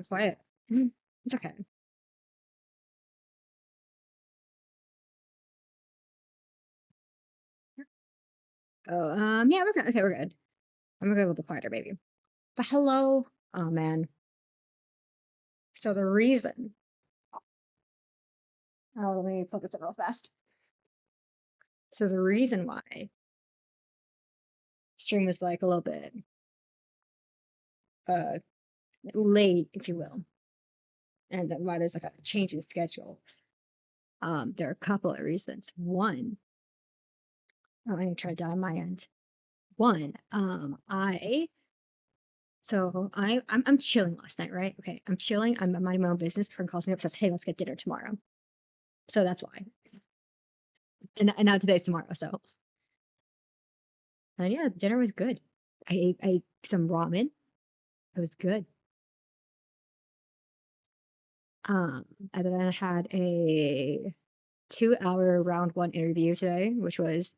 quiet. It's okay. Oh, yeah, we're good. Okay, we're good. I'm gonna go a little bit quieter, maybe. But hello. Oh man. So the reason. Oh, let me plug this in real fast. So the reason why stream was like a little bit uh late, if you will, and then why there's like a change in schedule. There are a couple of reasons. One, oh, I need to try it down on my end. One, I'm chilling last night, right? Okay, I'm chilling. I'm minding my own business. Friend calls me up, says, "Hey, let's get dinner tomorrow." So that's why. And now today's tomorrow. So and yeah, dinner was good. I ate some ramen. It was good. Um, and then I had a 2 hour round one interview today, which was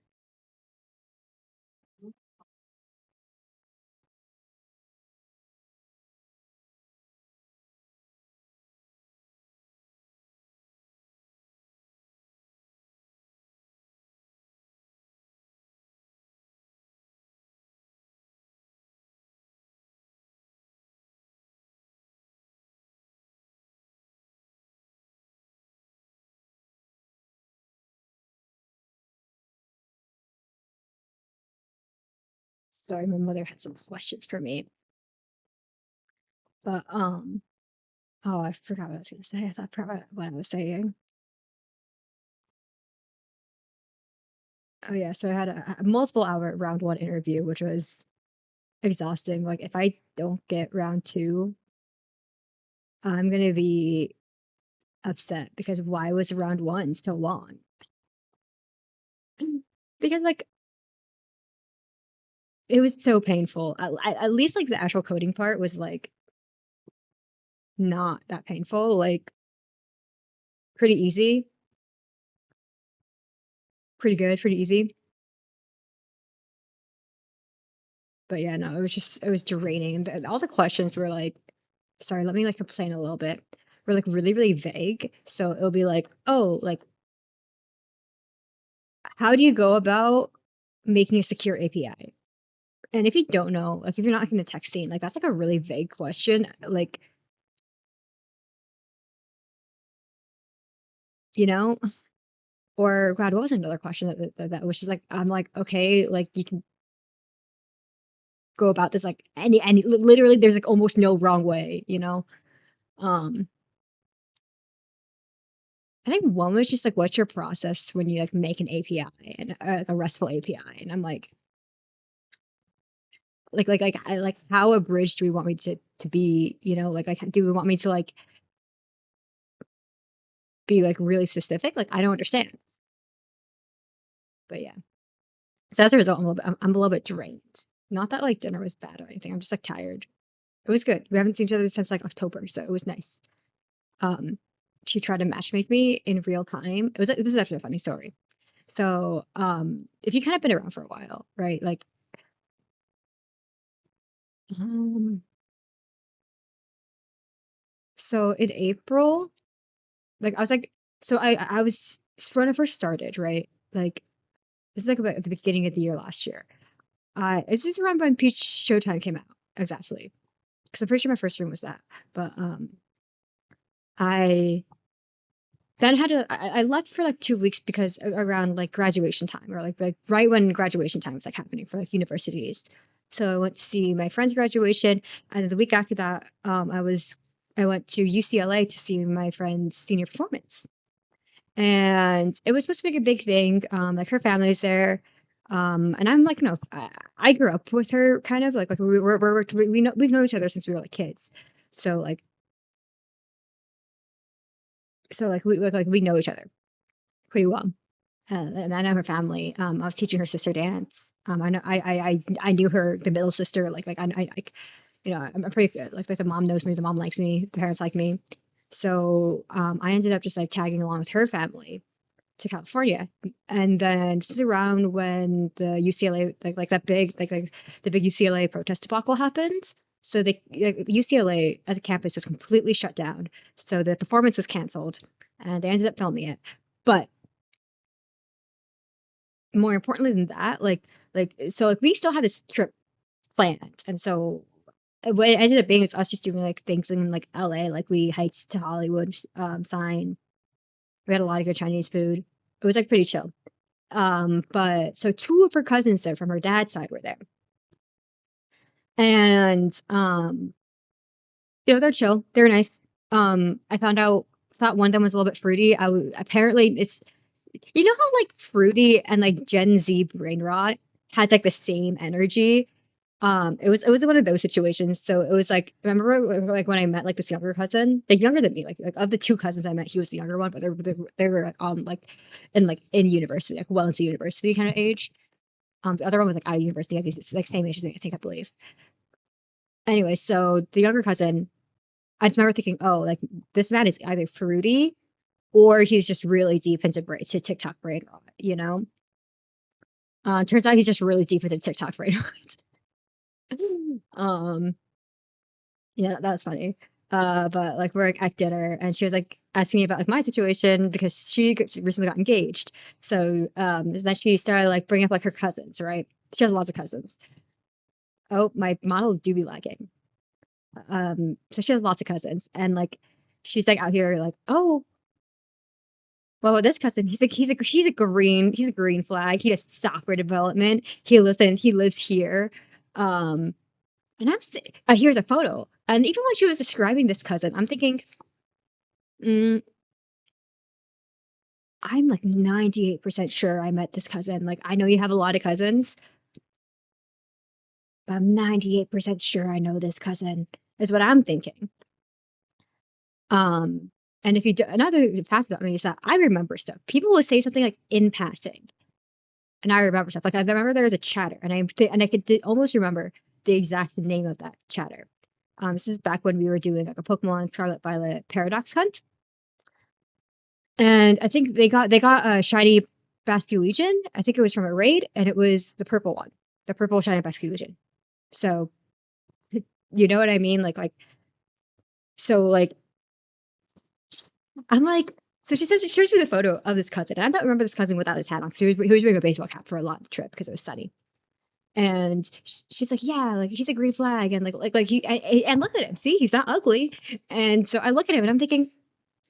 sorry, my mother had some questions for me. But oh, I forgot what I was gonna say. I forgot what I was saying. Oh yeah, so I had a multiple hour round one interview, which was exhausting. Like if I don't get round two, I'm gonna be upset because why was round one so long? Because like it was so painful. At least like the actual coding part was like not that painful. Like pretty easy, pretty good, pretty easy. But yeah, no, it was draining. All the questions were like, sorry, let me like complain a little bit. Were like really, really vague. So it'll be like, oh, like how do you go about making a secure API? And if you don't know, like if you're not like in the tech scene, like that's like a really vague question. Like, you know, or God, what was another question that was just like, I'm like, okay, like you can go about this like any literally there's like almost no wrong way, you know? Um, I think one was just like, what's your process when you like make an API and like a RESTful API? And I'm like how abridged do we want me to be? You know, like do we want me to like be like really specific? Like I don't understand. But yeah, so as a result, I'm a little bit drained. Not that like dinner was bad or anything. I'm just like tired. It was good. We haven't seen each other since like October, so it was nice. Um, she tried to matchmake me in real time. It was this is actually a funny story. So, if you kind of been around for a while, right? Like, um, so in April, like I was like, so I was when I first started, right? Like this is like about at the beginning of the year last year. It's just around when Peach Showtime came out, exactly. Because I'm pretty sure my first room was that. But I then had to I left for like 2 weeks because around like graduation time or like right when graduation time was like happening for like universities. So I went to see my friend's graduation, and the week after that, I went to UCLA to see my friend's senior performance, and it was supposed to be like a big thing. Like her family's there, and I'm like, no, I grew up with her, kind of like we know we've known each other since we were like kids, so like like we know each other pretty well. And I know her family. I was teaching her sister dance. I know I knew her, the middle sister. You know, I'm pretty good. Like the mom knows me, the mom likes me, the parents like me. So I ended up just like tagging along with her family to California, and then this is around when the UCLA like that big like the big UCLA protest debacle happened. So UCLA as a campus was completely shut down. So the performance was canceled, and they ended up filming it. But more importantly than that, like we still had this trip planned, and so what it ended up being is us just doing like things in like LA. Like we hiked to Hollywood sign. We had a lot of good Chinese food. It was like pretty chill. But so two of her cousins there from her dad's side were there. And they're chill. They're nice. I found out thought one of them was a little bit fruity. Apparently it's how like fruity and like Gen Z brain rot has like the same energy. It was one of those situations. So it was like remember like when I met like this younger cousin, like younger than me, like of the two cousins I met, he was the younger one, but they were like, in university, like well into university kind of age. The other one was like out of university, I guess it's like same age as me, I think I believe. Anyway, so the younger cousin, I just remember thinking, oh, like this man is either fruity or he's just really deep into to TikTok brain rot, you know? Turns out he's just really deep into TikTok brain rot. um, yeah, that was funny. But like we're like, at dinner and she was like asking me about like my situation because she recently got engaged. So then she started like bringing up like her cousins, right? She has lots of cousins. Oh, my model do be lagging. So she has lots of cousins and like she's like out here like, oh, well, this cousin, he's a green flag. He does software development. He lives here. Um, and here's a photo. And even when she was describing this cousin, I'm thinking, mm, I'm like 98% sure I met this cousin. Like I know you have a lot of cousins, but I'm 98% sure I know this cousin. Is what I'm thinking. Um, and if you do, another fact about me is that I remember stuff. People will say something like in passing, and I remember stuff. Like I remember there was a chatter, and I could almost remember the exact name of that chatter. This is back when we were doing like a Pokemon Scarlet Violet Paradox hunt, and I think they got a shiny Basculegion. I think it was from a raid, and it was the purple one, the purple shiny Basculegion. So you know what I mean? Like I'm like. So she shows me the photo of this cousin, and I don't remember this cousin without his hat on. Because he was wearing a baseball cap for a lot of the trip because it was sunny. And she's like, yeah, like he's a green flag, and like and look at him, see, he's not ugly. And so I look at him, and I'm thinking,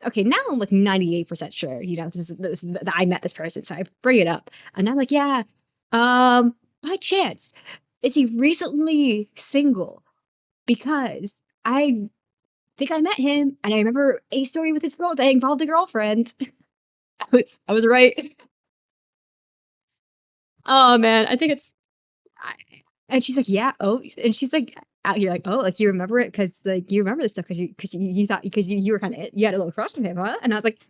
okay, now I'm like 98% sure, that I met this person. So I bring it up, and I'm like, yeah, by chance, is he recently single? Because I think I met him, and I remember a story with his girl that involved a girlfriend. I was right. Oh man, I think it's I, and she's like, yeah, oh, and she's like out here like, oh, like you remember it because like you remember this stuff because you thought because you were kind of you had a little crush on him, huh? And I was like,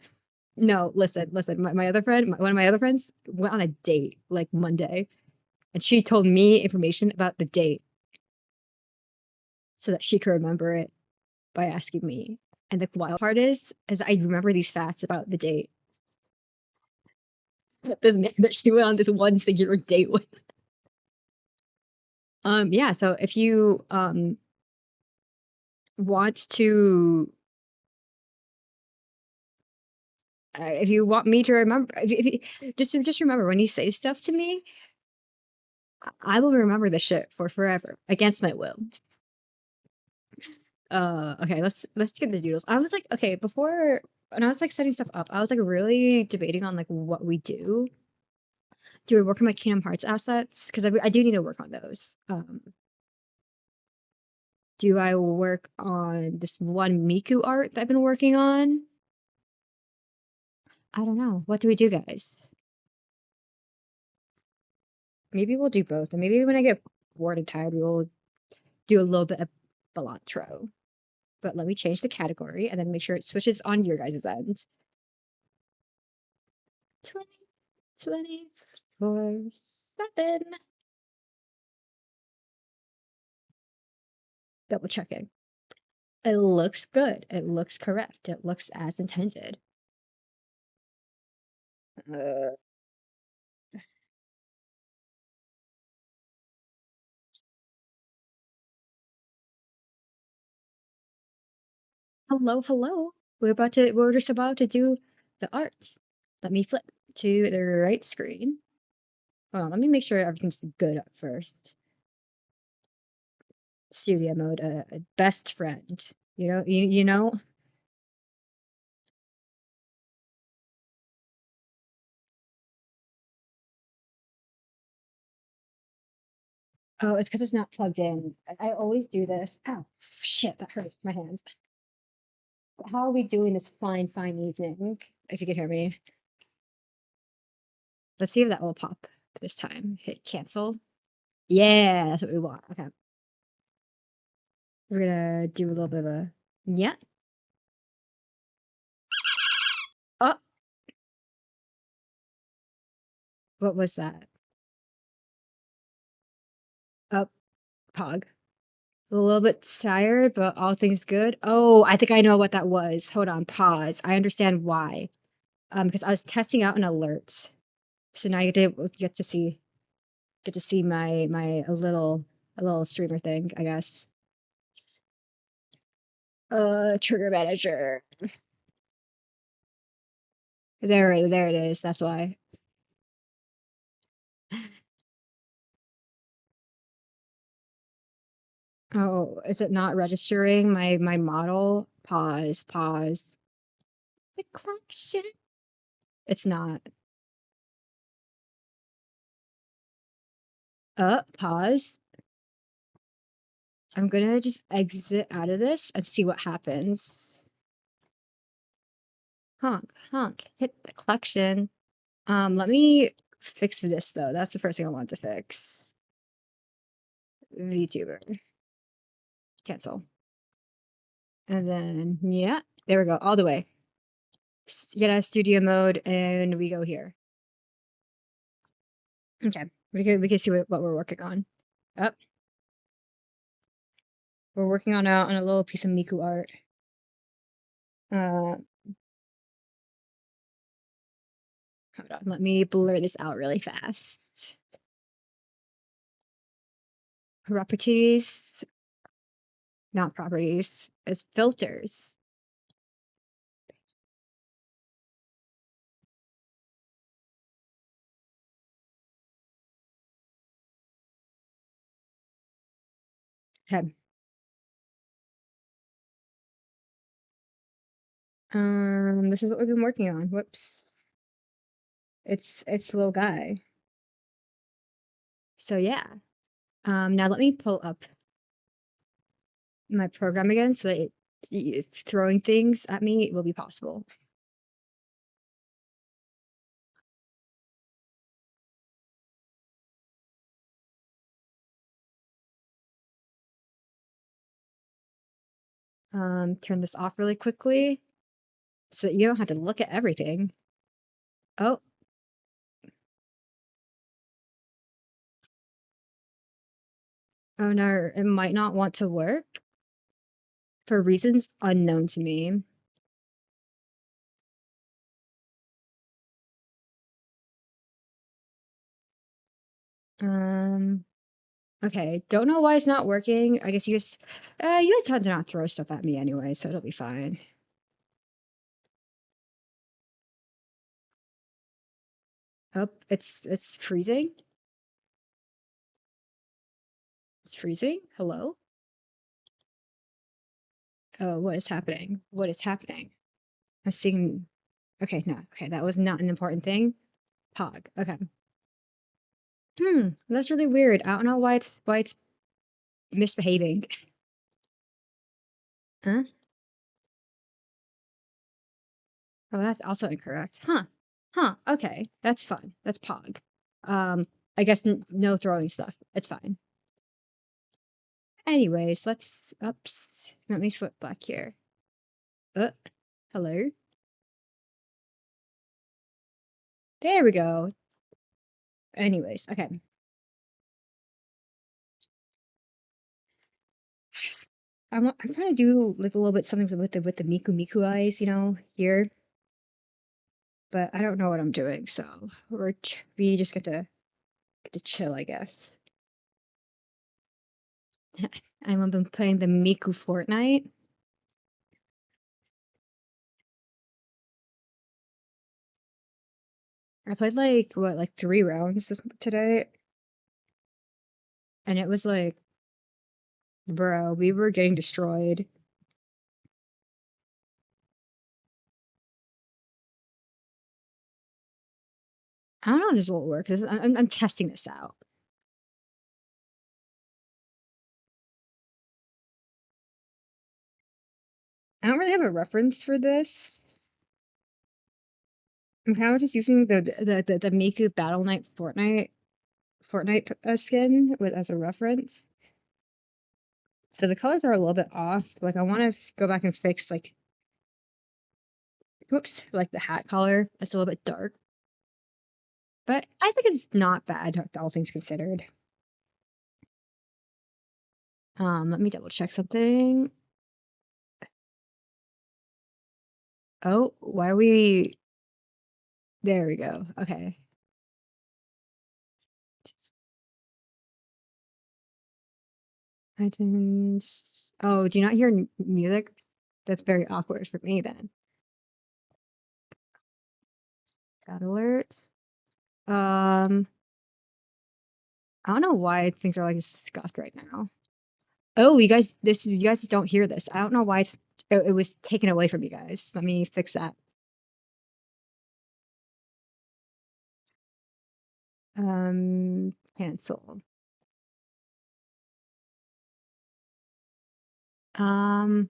no, listen, my other friend, one of my other friends went on a date like Monday, and she told me information about the date so that she could remember it by asking me. And the wild part is I remember these facts about the date that this man that she went on this one singular date with. Yeah, so want to if you want me to remember, just remember when you say stuff to me, I will remember the shit for forever against my will. Okay, let's get the doodles. I was like, okay, before when I was like setting stuff up, I was like really debating on like what we do. Do we work on my Kingdom Hearts assets? Because I do need to work on those. Do I work on this one Miku art that I've been working on? I don't know. What do we do, guys? Maybe we'll do both, and maybe when I get bored and tired, we'll do a little bit of Balantro. But let me change the category and then make sure it switches on your guys' end. 20, 24/7. Double checking. It looks good. It looks correct. It looks as intended. Uh, Hello, hello. We're just about to do the arts. Let me flip to the right screen. Hold on, let me make sure everything's good up first. Studio mode, best friend. You know? Oh, it's because it's not plugged in. I always do this. Ow, shit, that hurt my hands. How are we doing this fine, fine evening? If you can hear me. Let's see if that will pop this time. Hit cancel. Yeah, that's what we want. Okay. We're gonna do a little bit of a yeah. Oh, what was that? Up, pog. A little bit tired, but all things good. Oh, I think I know what that was. Hold on, pause. I understand why. Because I was testing out an alert. So now you get to see my a little streamer thing, I guess. Trigger manager. There it is. That's why. Oh, is it not registering my model? Pause, pause. The collection. It's not. Pause. I'm gonna just exit out of this and see what happens. Honk, honk. Hit the collection. Let me fix this though. That's the first thing I want to fix. VTuber. Cancel. And then yeah, there we go. All the way. Get out of studio mode and we go here. Okay. We can see what we're working on. Up. We're working on a little piece of Miku art. Uh Hold on. Let me blur this out really fast. Properties, not properties. It's filters. Okay. This is what we've been working on. Whoops. It's a little guy. So yeah. Now let me pull up my program again so that it's throwing things at me will be possible. Turn this off really quickly so that you don't have to look at everything. Oh, oh no, it might not want to work for reasons unknown to me. Um, okay, don't know why it's not working. I guess you guys tend to not throw stuff at me anyway, so it'll be fine. Oh, it's freezing. It's freezing. Hello? Oh, what is happening? What is happening? I'm seeing. Okay, no. Okay, that was not an important thing. Pog. Okay. That's really weird. I don't know why it's misbehaving. Huh? Oh, that's also incorrect. Huh. Huh. Okay. That's fun. That's Pog. I guess no throwing stuff. It's fine. Anyways, let's oops. Let me flip back here. Uh, hello. There we go. Anyways, okay. I'm trying to do like a little bit something with the Miku Miku eyes, here, but I don't know what I'm doing, so we just get to chill, I guess. I've been playing the Miku Fortnite. I played like what, like 3 rounds today, and it was like, bro, we were getting destroyed. I don't know if this will work. I'm testing this out. I don't really have a reference for this. I'm kind of just using the Miku Battle Knight Fortnite skin with as a reference. So the colors are a little bit off. Like I want to go back and fix like, whoops, like the hat color. It's a little bit dark, but I think it's not bad, all things considered. Let me double check something. Oh, why are we? There we go. Okay. Items. Oh, do you not hear music? That's very awkward for me then. Got alerts. Um, I don't know why things are like scuffed right now. Oh, you guys don't hear this. I don't know why it was taken away from you guys. Let me fix that. Cancel. Um,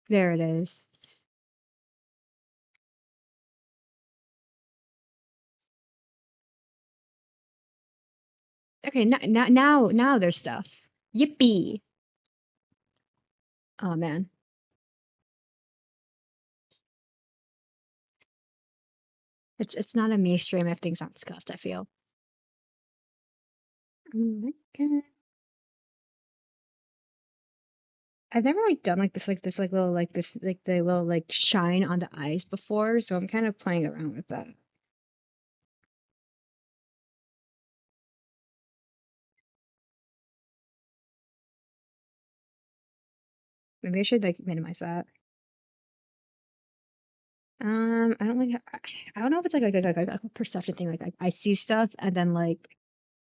there it is. Okay, now there's stuff. Yippee! Oh man, it's not a me stream if things aren't scuffed. I feel. Oh my god. I've never like done like this like little like this like the little like shine on the eyes before, so I'm kind of playing around with that. Maybe I should like minimize that. I don't like. I don't know if it's like a perception thing. Like I see stuff and then like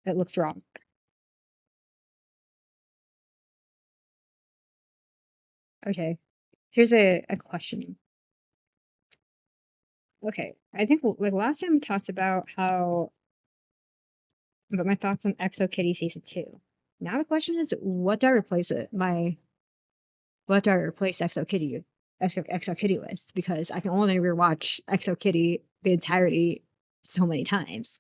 it looks wrong. Okay, here's a question. Okay, I think like last time we talked about how about my thoughts on Exo Kitty season 2. Now the question is, what do I replace it? What do I replace Exo Kitty with? Because I can only rewatch Exo Kitty the entirety so many times.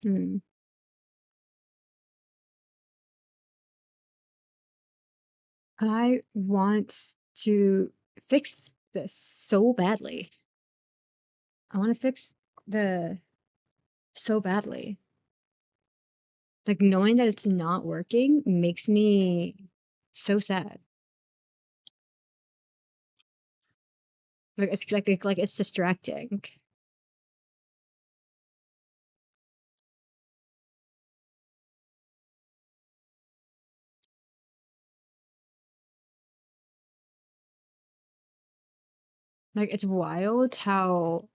Hmm. I want to fix this so badly. I want to fix the so badly. Like knowing that it's not working makes me so sad. Like it's distracting. Like it's wild how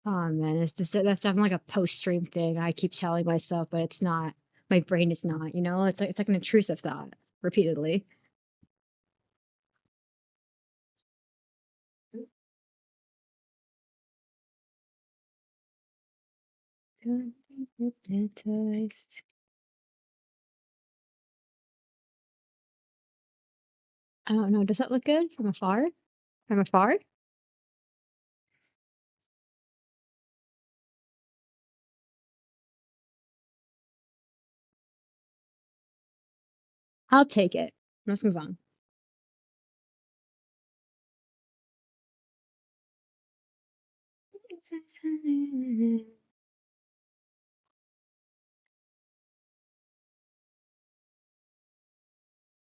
oh man, that's definitely like a post stream thing. I keep telling myself, but it's not. My brain is not. You know, it's like an intrusive thought repeatedly. Hypnotized. I don't know. Does that look good from afar? From afar? I'll take it. Let's move on.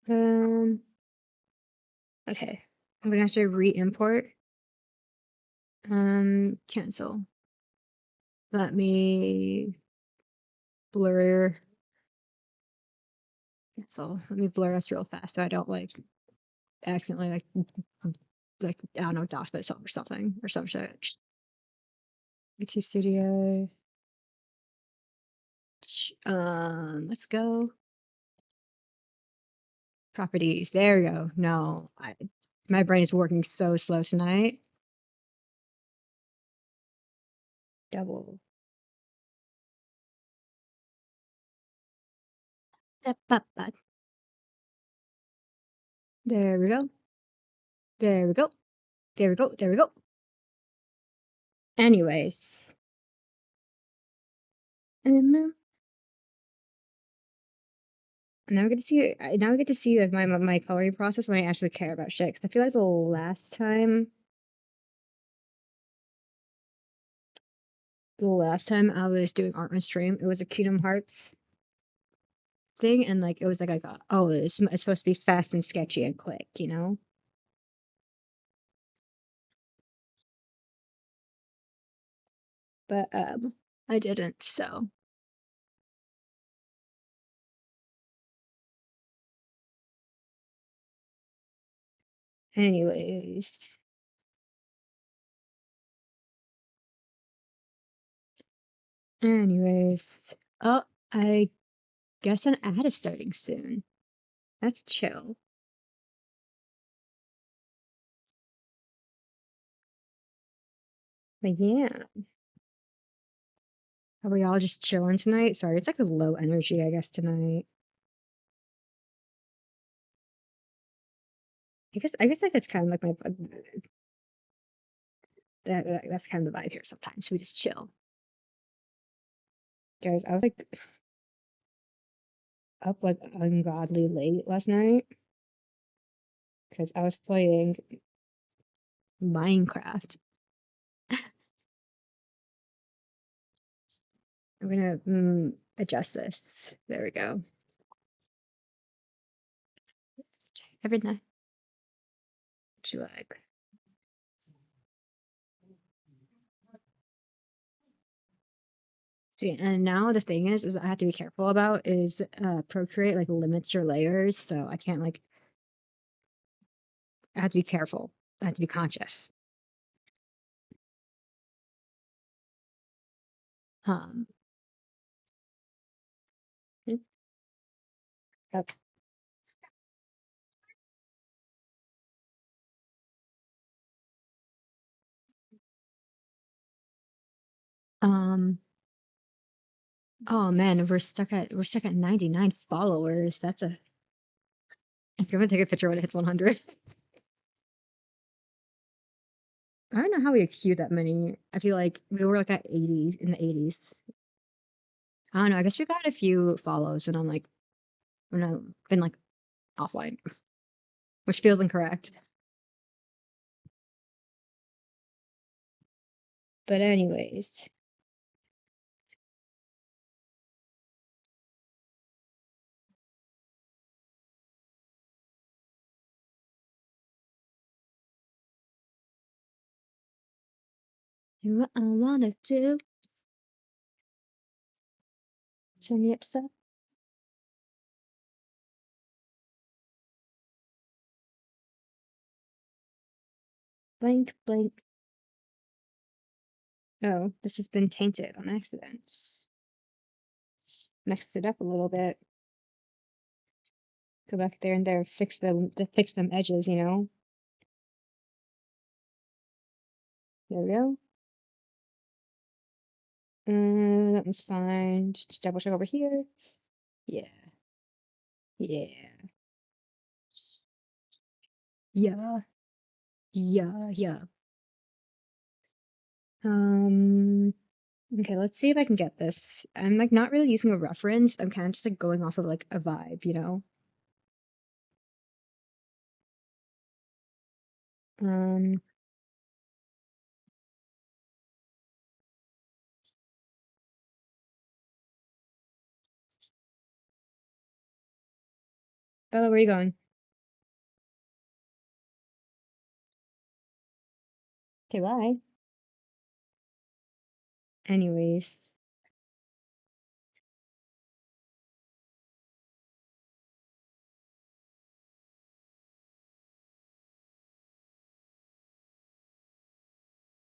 Um. Okay. I'm gonna have to re-import. Cancel. Let me blur. Cancel. Let me blur us real fast so I don't like accidentally like I don't know dox myself or something or some shit. YouTube Studio. Let's go. Properties. There we go. No, my brain is working so slow tonight. Double. There we go. There we go. There we go. There we go. Anyways. And then now we get to see. Now we get to see like my coloring process when I actually care about shit. Because I feel like the last time I was doing art on stream, it was a Kingdom Hearts thing, and like it was like oh, it's supposed to be fast and sketchy and quick, you know. But I didn't. So, anyways, anyways. Oh, I guess an ad is starting soon. That's chill. But yeah, are we all just chilling tonight? Sorry, it's like a low energy, I guess, tonight. I guess like that's kind of like my that's kind of the vibe here sometimes. We just chill. Guys, I was like up like ungodly late last night because I was playing Minecraft. I'm gonna adjust this. There we go. Every night. What you like? See, and now the thing is I have to be careful about is Procreate like limits your layers, so I can't like I have to be careful. I have to be conscious. Um, uh, um, oh man, we're stuck at 99 followers. That's a I'm gonna take a picture when it hits 100. I don't know how we accrued that many. I feel like we were like at 80s in the 80s. I don't know. I guess we got a few follows, and I'm like, when I've been like offline, which feels incorrect. But anyways, do what I wanna do. Turn me upset. Blank, blank. Oh, this has been tainted on accident. Mixed it up a little bit. Go back there and there, fix them edges, you know. There we go. That one's fine. Just double check over here. Yeah, yeah, yeah, yeah, yeah. Um, okay, let's see if I can get this. I'm like not really using a reference. I'm kind of just like going off of like a vibe, you know? Um, oh, where are you going? Okay, bye. Anyways,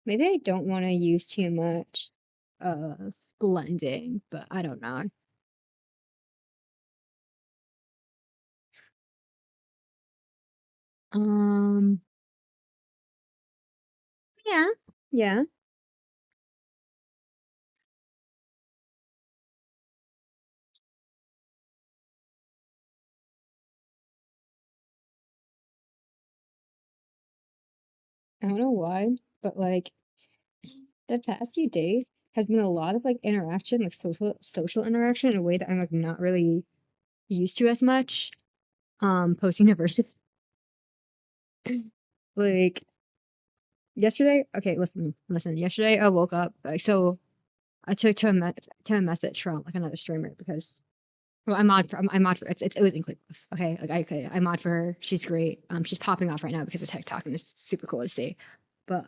maybe I don't want to use too much blending, but I don't know. Um, yeah, yeah. I don't know why, but like the past few days has been a lot of like interaction, like social interaction in a way that I'm like not really used to as much. Post university. Like yesterday, okay, listen. Yesterday I woke up like so I took to a message from like another streamer because well, I'm mod for it was inclusive. Okay, like I'm mod for her. She's great. She's popping off right now because of TikTok and it's super cool to see. But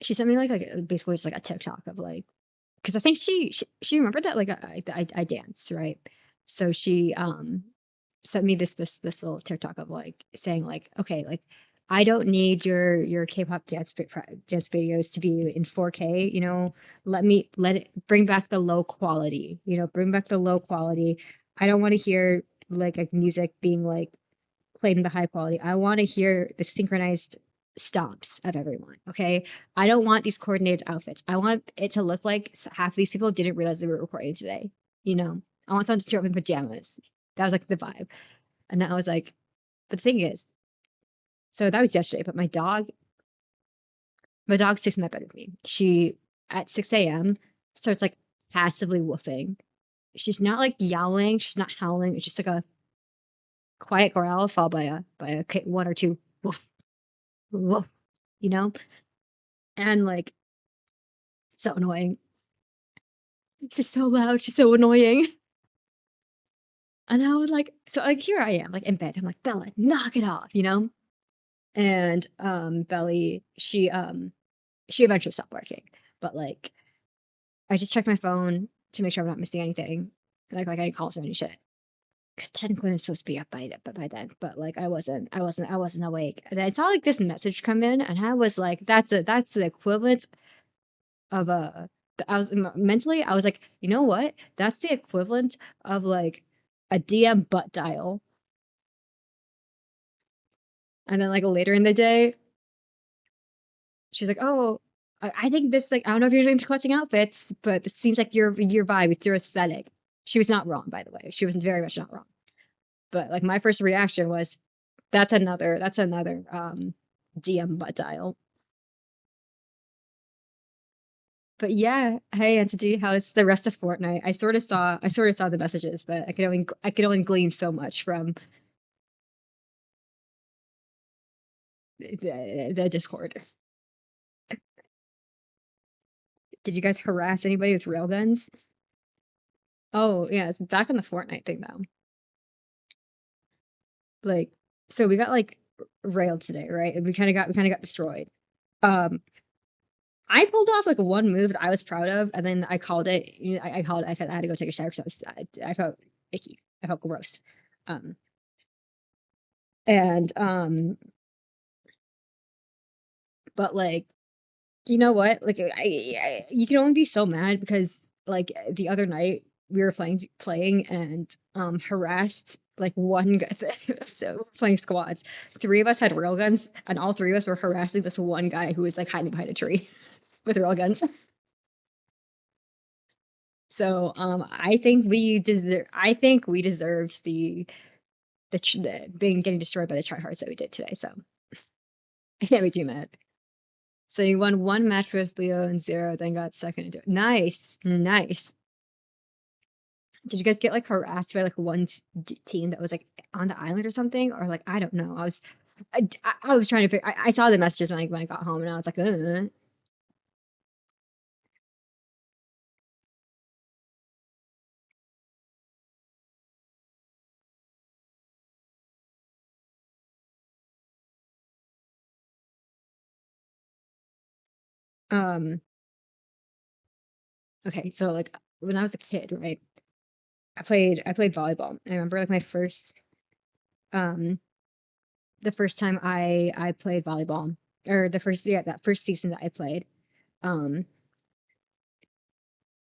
she sent me basically just like a TikTok of like because I think she remembered that like I dance right. So she sent me this little TikTok of like saying like okay like I don't need your K-pop dance videos to be in 4K, you know. Let it bring back the low quality, you know, bring back the low quality. I don't want to hear like music being like played in the high quality. I want to hear the synchronized stomps of everyone. Okay. I don't want these coordinated outfits. I want it to look like half of these people didn't realize they were recording today. You know, I want someone to show up in pajamas. That was like the vibe. And then I was like, but the thing is, so that was yesterday, but my dog sits in my bed with me. She at 6 a.m. starts like passively woofing. She's not like yowling, she's not howling. It's just like a quiet growl followed by a one or two woof, woof, you know? And like so annoying. She's so loud, she's so annoying. And I was like, so like here I am, like in bed. I'm like, Bella, knock it off, you know? And Belly, she eventually stopped barking. But like I just checked my phone to make sure I'm not missing anything. Like any calls or any shit. Because technically I'm supposed to be up by then, but like I wasn't awake. And I saw like this message come in, and I was like, that's the equivalent of a. I was mentally, I was like, you know what? That's the equivalent of like a DM butt dial. And then like later in the day, she's like, oh. I think this like I don't know if you're into collecting outfits, but this seems like your vibe. It's your aesthetic. She was not wrong, by the way. She was very much not wrong. But like my first reaction was, that's another DM butt dial. But yeah, hey Entity, how's the rest of Fortnite? I sort of saw the messages, but I could only glean so much from the Discord. Did you guys harass anybody with railguns? Oh yeah, it's back on the Fortnite thing though. Like, so we got like railed today, right? And we kind of got destroyed. Um, I pulled off like one move that I was proud of, and then I called it. You know, I called. I had to go take a shower because I felt icky. I felt gross. Um, and but like you know what? Like you can only be so mad because like the other night we were playing and harassed like one guy. So playing squads. Three of us had railguns, and all three of us were harassing this one guy who was like hiding behind a tree with railguns. So I think we deserved the being getting destroyed by the tryhards that we did today. So I can't be too mad. So you won one match with Leo and zero, then got second into it. Nice, nice. Did you guys get like harassed by like one team that was like on the island or something, or like I don't know. I was trying to figure. I saw the messages when I got home, and I was like, Um, okay, so like when I was a kid, right? I played volleyball. I remember like my first um the first time I played volleyball, or the first, yeah, that first season that I played. Um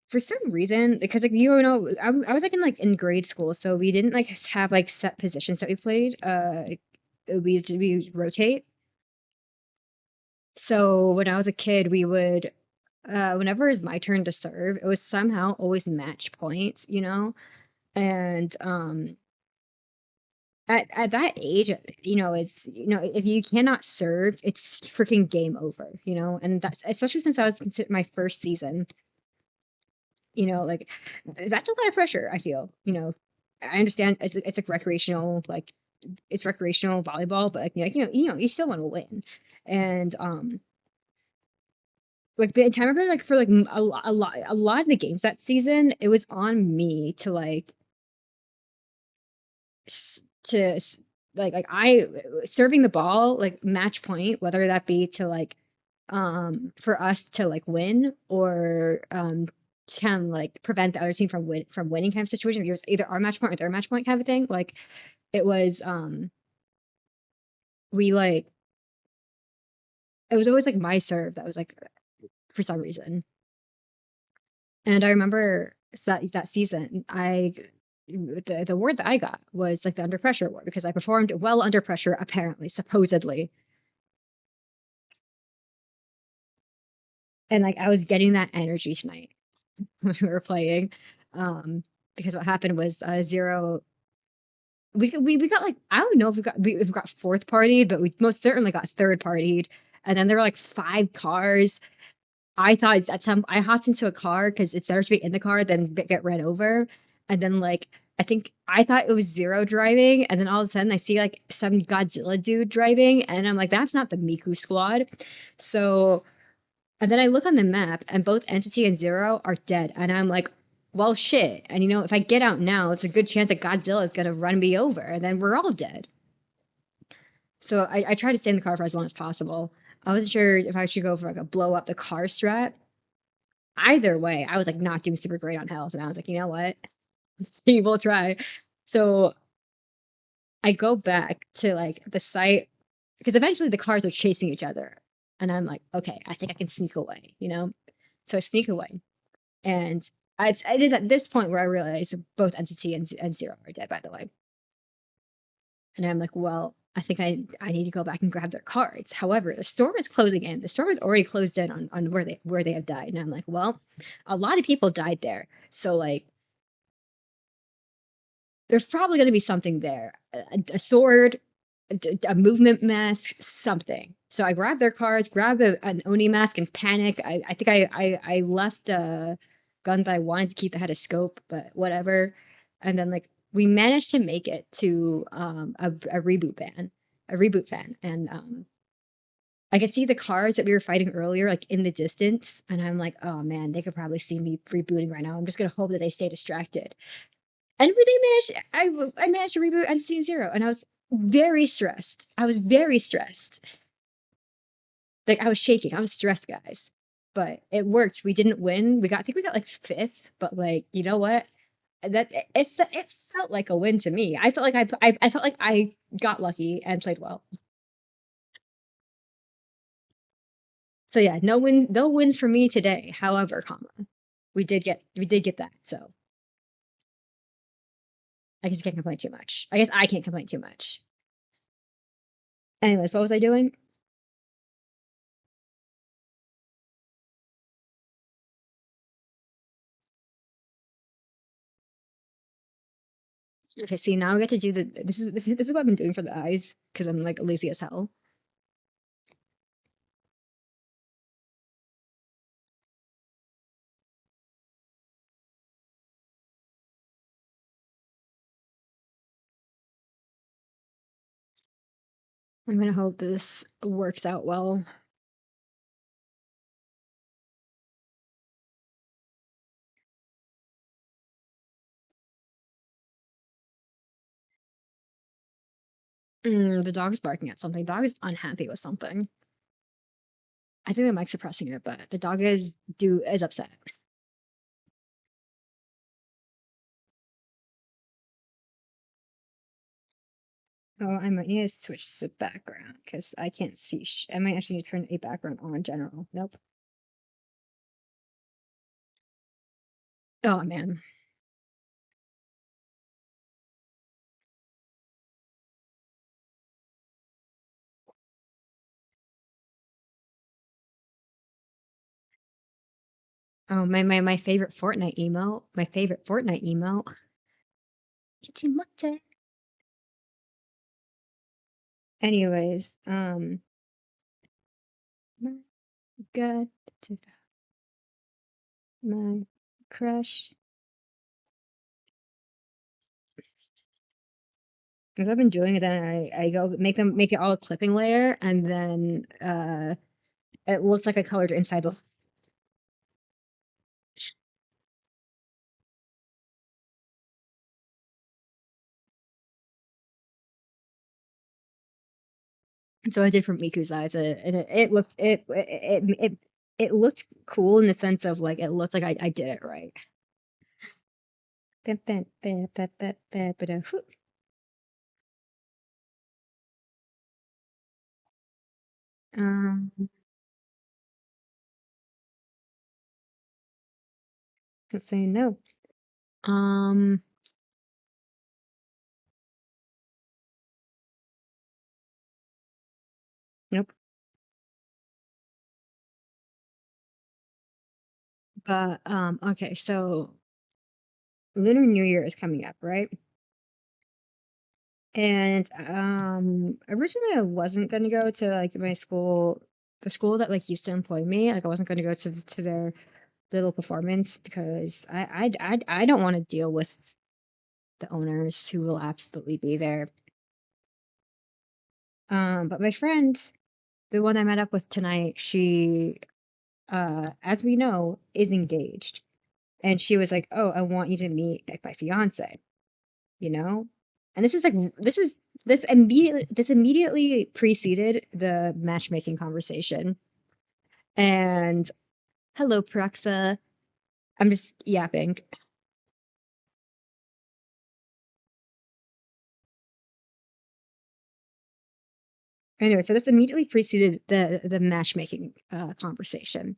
for some reason, because like you know, I was like in grade school, so we didn't like have like set positions that we played. We rotate. So when I was a kid, we would whenever it was my turn to serve, it was somehow always match points, you know? And at that age, you know, it's, you know, if you cannot serve, it's freaking game over, you know? And that's especially since I was considered my first season, you know, like that's a lot of pressure, I feel, you know. I understand it's like recreational, like it's recreational volleyball, but like, you still want to win. And like the time, I remember like for like a lot of the games that season, it was on me to like like I serving the ball like match point, whether that be to like for us to like win, or to kind of like prevent the other team from winning kind of situation. Like, it was either our match point or their match point kind of thing. Like it was we like it was always like my serve that was like for some reason. And I remember that season, the award that I got was like the under pressure award because I performed well under pressure, apparently, supposedly. And like I was getting that energy tonight when we were playing. Um, because what happened was zero. We got like, I don't know if if we got fourth partied, but we most certainly got third partied. And then there were like five cars. I thought at some I hopped into a car because it's better to be in the car than get ran over. And then like I think I thought it was zero driving, and then all of a sudden I see like some Godzilla dude driving, and I'm like, that's not the Miku squad. So, and then I look on the map, and both Entity and Zero are dead, and I'm like, well, shit. And you know, if I get out now, it's a good chance that Godzilla is gonna run me over, and then we're all dead. So I tried to stay in the car for as long as possible. I wasn't sure if I should go for like a blow up the car strat. Either way, I was like not doing super great on health, and I was like, you know what? We will try. So I go back to like the site because eventually the cars are chasing each other, and I'm like, okay, I think I can sneak away, you know? So I sneak away, and it is at this point where I realize both Entity and Zero are dead, by the way. And I'm like, well, I think I need to go back and grab their cards. However, the storm is closing in. The storm is already closed in on where they have died. And I'm like, well, a lot of people died there. So like there's probably going to be something there, a sword, a movement mask, something. So I grabbed their cards, grabbed an Oni mask, and panic. I think I left a gun that I wanted to keep that had a scope, but whatever. And then like we managed to make it to a reboot van, and I could see the cars that we were fighting earlier, like in the distance, and I'm like, oh man, they could probably see me rebooting right now. I'm just gonna hope that they stay distracted. And they managed. I managed to reboot and Scene Zero, and I was very stressed. I was very stressed. Like I was shaking. I was stressed, guys. But it worked. We didn't win. I think we got like fifth. But like, you know what? It felt like a win to me. I felt like I felt like I got lucky and played well. So yeah, no wins for me today. However, we did get that. So I guess I can't complain too much. I guess I can't complain too much. Anyways, what was I doing? Okay, see, now I get to do this is what I've been doing for the eyes because I'm like lazy as hell. I'm gonna hope this works out well. The dog's barking at something. Dog is unhappy with something. I think the mic's suppressing it, but the dog is upset. Oh, I might need to switch the background because I can't see. I might actually need to turn a background on general. Nope. Oh man. Oh, my favorite Fortnite emo. My favorite Fortnite emo. Kichimote. Anyways, my God, my crush. Because I've been doing it, then I go make it all a clipping layer, and then it looks like I colored inside the. So I did for Miku's eyes, and it looked it looked cool in the sense of like it looks like I did it right. Um, let's say no. Um, nope. But okay, so Lunar New Year is coming up, right? And originally I wasn't gonna go to like my school, the school that like used to employ me. Like I wasn't gonna go to their little performance because I don't want to deal with the owners who will absolutely be there. But my friend, the one I met up with tonight, she as we know, is engaged. And she was like, "Oh, I want you to meet like my fiance," you know? And this immediately preceded the matchmaking conversation. And hello, Praxa. I'm just yapping. Anyway, so this immediately preceded the matchmaking conversation.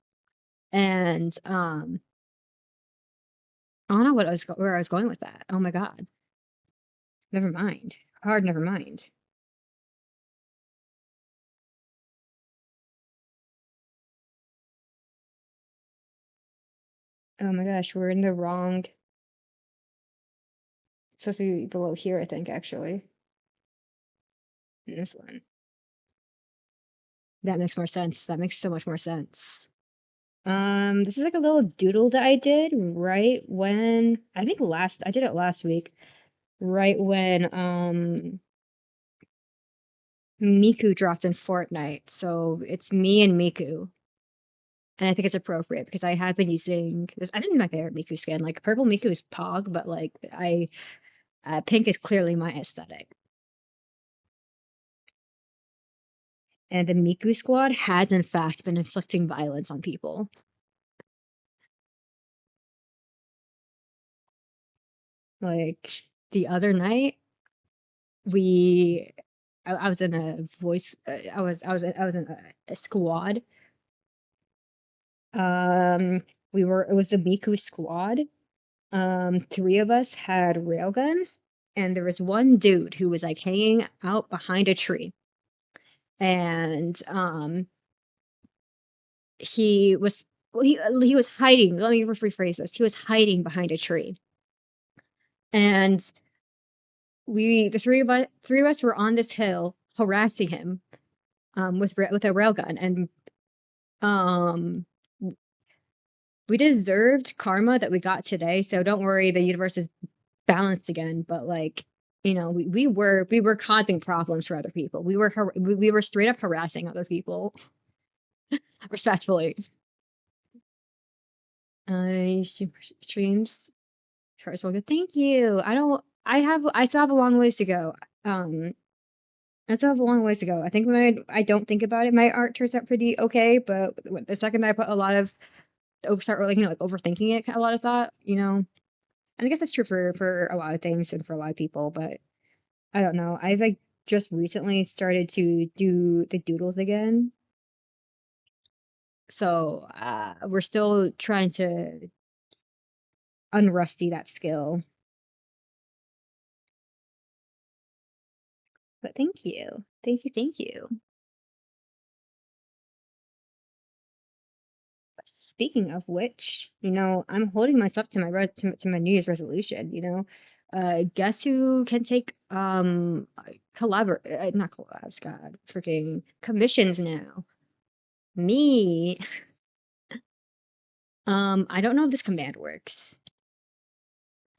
And I don't know where I was going with that. Oh my God. Never mind. Hard, never mind. Oh my gosh, we're in the wrong. It's supposed to be below here, I think, actually. In this one. That makes more sense. That makes so much more sense. This is like a little doodle that I did right when I did it last week, right when Miku dropped in Fortnite. So it's me and Miku. And I think it's appropriate because I have been using this. I didn't my favorite Miku skin. Like purple Miku is Pog, but like pink is clearly my aesthetic. And the Miku squad has in fact been inflicting violence on people. Like the other night, we I was in a voice I was in a squad. Um it was the Miku squad. Three of us had railguns, and there was one dude who was like hanging out behind a tree. And he was well, he was hiding. Let me rephrase this. He was hiding behind a tree. And the three of us were on this hill harassing him with a railgun. And um we deserved karma that we got today, so don't worry, the universe is balanced again. But like, we were causing problems for other people. We were straight up harassing other people respectfully. Super streams. Charles, well, good. Thank you. I still have a long ways to go. Um, I still have a long ways to go. I think when I don't think about it, my art turns out pretty okay. But the second that I put a lot of start like like overthinking it, a lot of thought, and I guess that's true for a lot of things and for a lot of people. But I don't know. I've like just recently started to do the doodles again, so we're still trying to unrusty that skill. But thank you, thank you, thank you. Speaking of which, I'm holding myself to to my New Year's resolution. Guess who can take not collabs, God, freaking commissions now? Me. I don't know if this command works.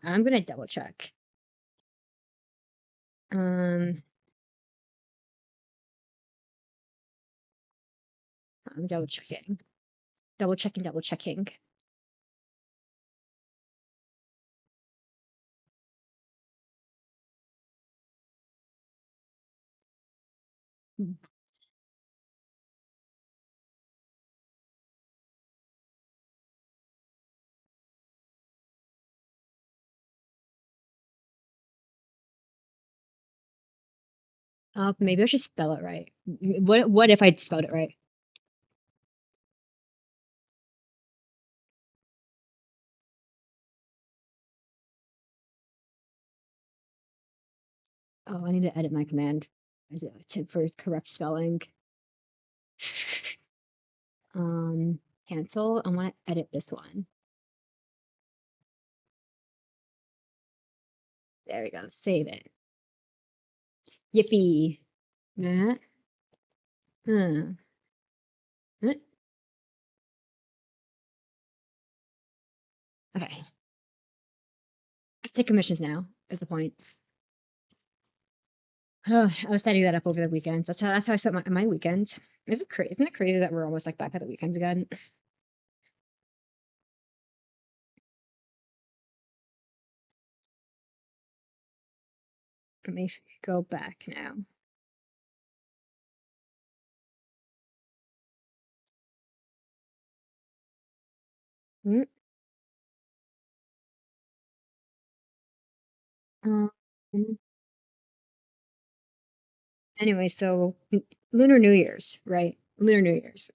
I'm gonna double check. Um, I'm double checking. Double checking, double checking. Maybe I should spell it right. What if I spelled it right? Oh, I need to edit my command as a tip for correct spelling. Cancel. I want to edit this one. There we go. Save it. Yippee. Uh, uh, uh. Okay. I take commissions now, is the point. Oh, I was setting that up over the weekends. That's how I spent my weekends. Isn't it crazy that we're almost like back at the weekends again? Let me go back now. Mm, Um, anyway, so Lunar New Year's, right? Lunar New Year's.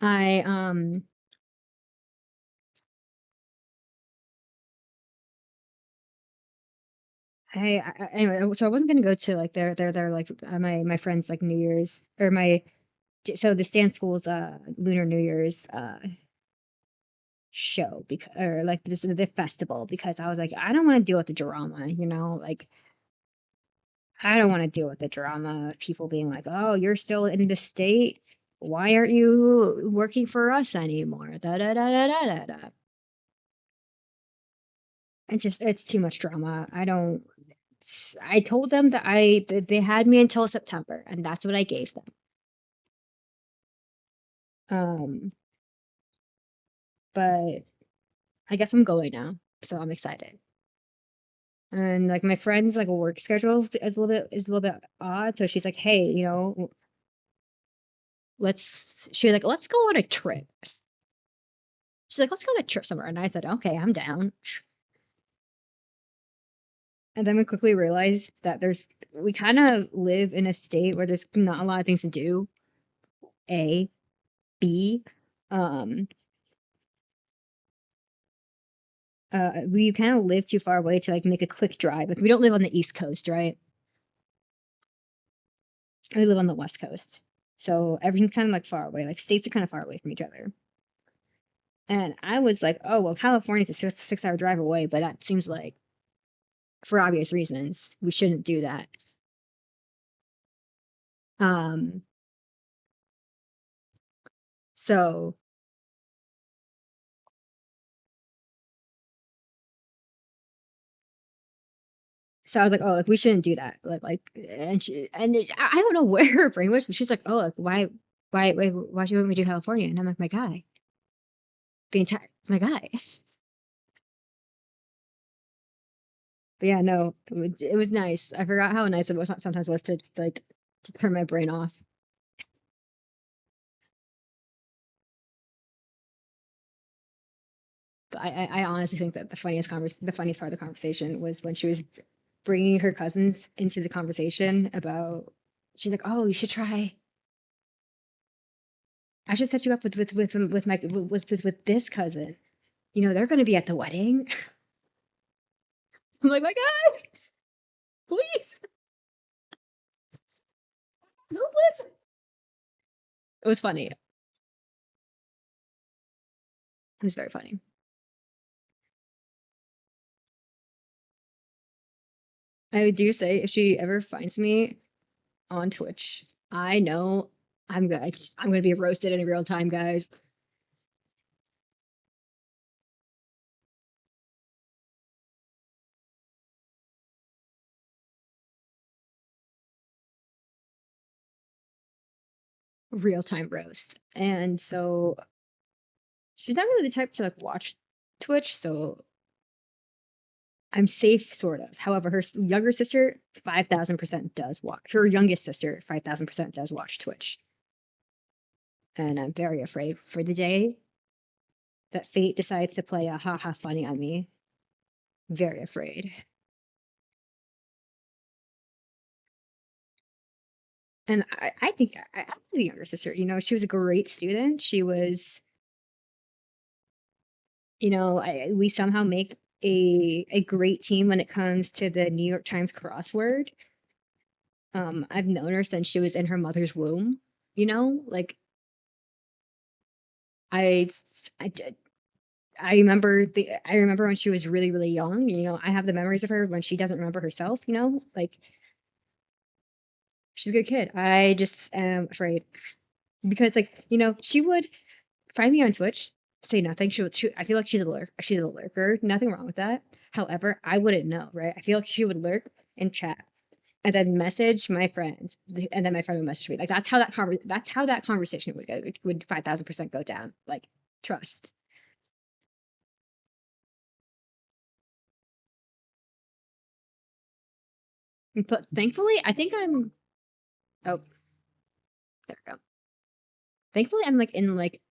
I anyway, so I wasn't gonna go to like their like my friends like New Year's or so the Stan School's Lunar New Year's show because or like this the festival because I was like I don't want to deal with the drama, like I don't want to deal with the drama of people being like, "Oh, you're still in the state. Why aren't you working for us anymore?" Da da da da da da da. It's too much drama. I told them that they had me until September, and that's what I gave them. Um, but I guess I'm going now, so I'm excited. And like my friend's like work schedule is a little bit odd, so she's like, "Hey, let's go on a trip." She's like, "Let's go on a trip somewhere," and I said, "Okay, I'm down." And then we quickly realized that we kind of live in a state where there's not a lot of things to do. A, B, um, we kind of live too far away to like make a quick drive. Like we don't live on the East Coast, right? We live on the West Coast. So everything's kind of like far away. Like states are kind of far away from each other. And I was like, oh well, California's a 6 hour drive away, but that seems like for obvious reasons we shouldn't do that. Um, so so I was like, oh, like we shouldn't do that. I don't know where her brain was, but she's like, oh, like why should we do California? And I'm like, my guy, my guy. But yeah, no, it was nice. I forgot how nice it was sometimes was to just, like to turn my brain off. But I honestly think that the funniest part of the conversation was when she was bringing her cousins into the conversation about. She's like, "Oh, you should try. I should set you up with this cousin. You know, they're going to be at the wedding." I'm like, "My God, please, no, please." It was funny. It was very funny. I do say if she ever finds me on Twitch, I know I'm gonna be roasted in real time, guys. Real time roast. And so she's not really the type to like watch Twitch, so I'm safe, sort of. However, her younger sister, 5,000% does watch. Her youngest sister, 5,000% does watch Twitch. And I'm very afraid for the day that fate decides to play a haha funny on me. Very afraid. And I think I like the younger sister. You know, she was a great student. She was, you know, we somehow make a great team when it comes to the New York Times crossword. I've known her since she was in her mother's womb. You know, like I, I did. I remember when she was really, really young. You know, I have the memories of her when she doesn't remember herself. You know, like she's a good kid. I just am afraid because, like, you know, she would find me on Twitch, say nothing. I feel like she's a lurker. She's a lurker. Nothing wrong with that. However, I wouldn't know, right? I feel like she would lurk and chat and then message my friends, and then my friend would message me. Like that's how that conversation would go. It would 5,000% go down. Like trust. But thankfully, I think I'm. Oh, there we go. Thankfully, I'm like in like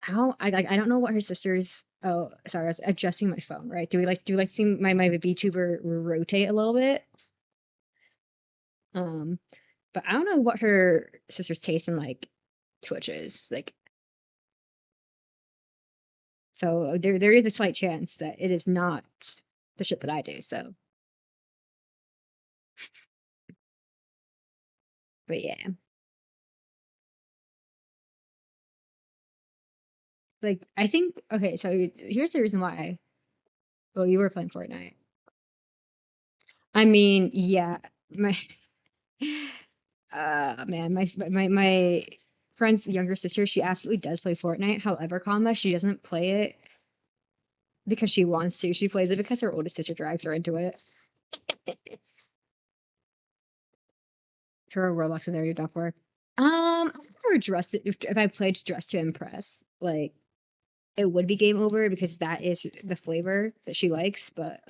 how I don't know what her sister's. Oh, sorry, I was adjusting my phone. Right? Do we like see my VTuber rotate a little bit? Um, but I don't know what her sister's taste in like Twitch is. Like, so there is a slight chance that it is not the shit that I do. So, but yeah, like I think okay. So here's the reason why. Well, you were playing Fortnite. I mean, yeah, my man, my friend's younger sister, she absolutely does play Fortnite. However, comma, she doesn't play it because she wants to. She plays it because her oldest sister drives her into it. Her Roblox and there not for. I think if I were dressed if I played Dress to Impress, like it would be game over because that is the flavor that she likes, but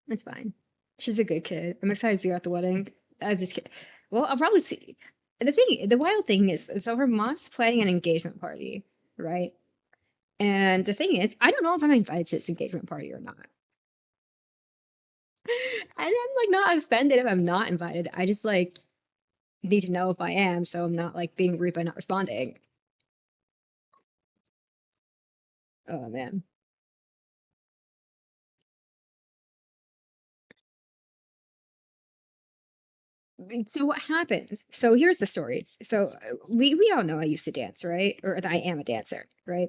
it's fine. She's a good kid. I'm excited to see her at the wedding. I was just kidding. Well, I'll probably see. The wild thing is, so her mom's planning an engagement party, right? And the thing is, I don't know if I'm invited to this engagement party or not. And I'm like not offended if I'm not invited. I just like need to know if I am, so I'm not like being rude by not responding. Oh man. So what happens? So here's the story. So we all know I used to dance, right? Or that I am a dancer, right?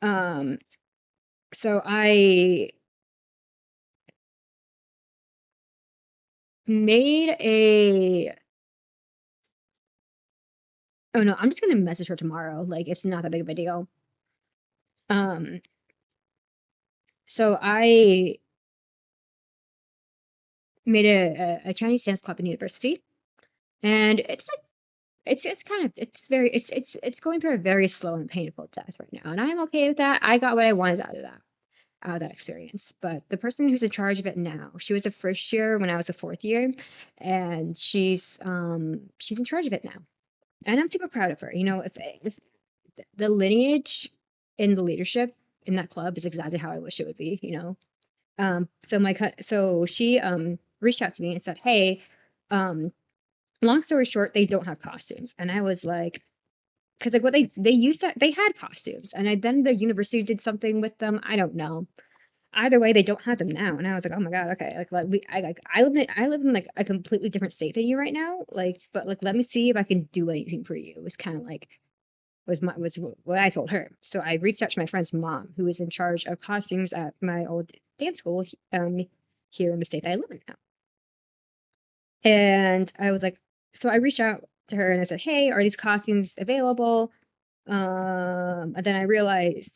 Um, so I made a. Oh no, I'm just gonna message her tomorrow. Like it's not that big of a deal. Um, so I made a Chinese dance club in university, and it's like it's kind of it's very it's going through a very slow and painful death right now, and I'm okay with that. I got what I wanted out of that. out of that experience. But the person who's in charge of it now, she was a first year when I was a fourth year, and she's in charge of it now. And I'm super proud of her. You know, if the lineage in the leadership in that club is exactly how I wish it would be, you know. So she reached out to me and said, "Hey, um long story short, they don't have costumes." And I was like, because like what they used to they had costumes, and then the university did something with them. I don't know. Either way, they don't have them now. And I was like, oh my God, okay. I live in like a completely different state than you right now. Like, but like let me see if I can do anything for you. It was kind of like was what I told her. So I reached out to my friend's mom, who was in charge of costumes at my old dance school here in the state that I live in now. And I was like, so I reached out to her and I said, "Hey, are these costumes available?" And then I realized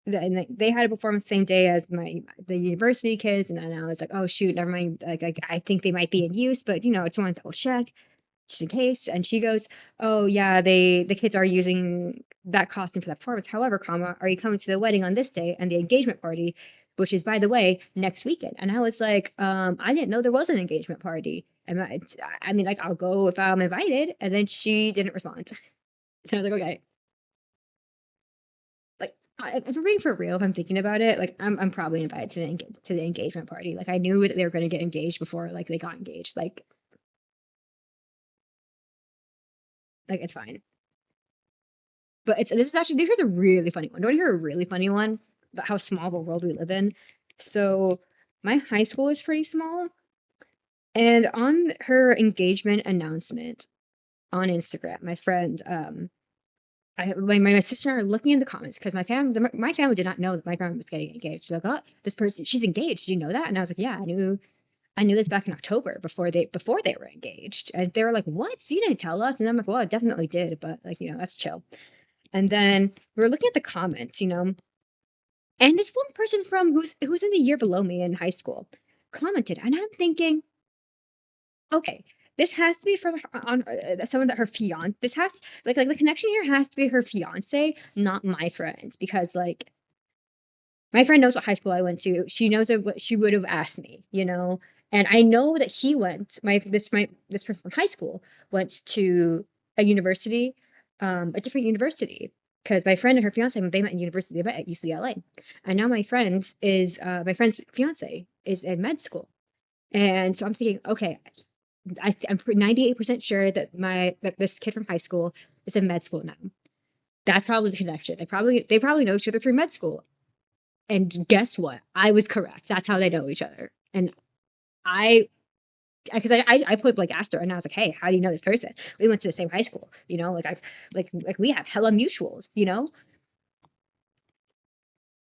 that and they had a performance the same day as the university kids, and then I was like, "Oh shoot, never mind." Like I think they might be in use, but you know, I just want to double check just in case. And she goes, "Oh yeah, the kids are using that costume for that performance. However, comma, are you coming to the wedding on this day and the engagement party, which is by the way next weekend?" And I was like, I didn't know there was an engagement party. And I mean, like I'll go if I'm invited. And then she didn't respond. And I was like, okay, like if I'm being for real, if I'm thinking about it, like I'm probably invited to the engagement party. Like I knew that they were going to get engaged before like they got engaged. Like it's fine. But it's this is actually here's a really funny one. Do you want to hear a really funny one about how small of a world we live in? So my high school is pretty small, and on her engagement announcement on Instagram, my friend, my sister and I are looking in the comments because my family did not know that my friend was getting engaged. So like, oh, this person, she's engaged. Did you know that? And I was like, yeah, I knew this back in October before they were engaged. And they were like, what? So you didn't tell us? And I'm like, well, I definitely did, but like, you know, that's chill. And then we were looking at the comments, you know, and this one person from who's in the year below me in high school commented, and I'm thinking, okay, this has to be from on someone that her fiance. This has like the connection here has to be her fiance, not my friends, because like my friend knows what high school I went to. She knows what she would have asked me, you know. And I know that he went. This person from high school went to a different university, because my friend and her fiance they met in university. They met at UCLA, and now my friend's fiance is in med school. And so I'm thinking, okay, I'm 98% sure that this kid from high school is in med school now. That's probably the connection. They probably know each other through med school. And guess what? I was correct. That's how they know each other. And I, because I put like asked her, and I was like, "Hey, how do you know this person? We went to the same high school, you know. Like I've like we have hella mutuals, you know.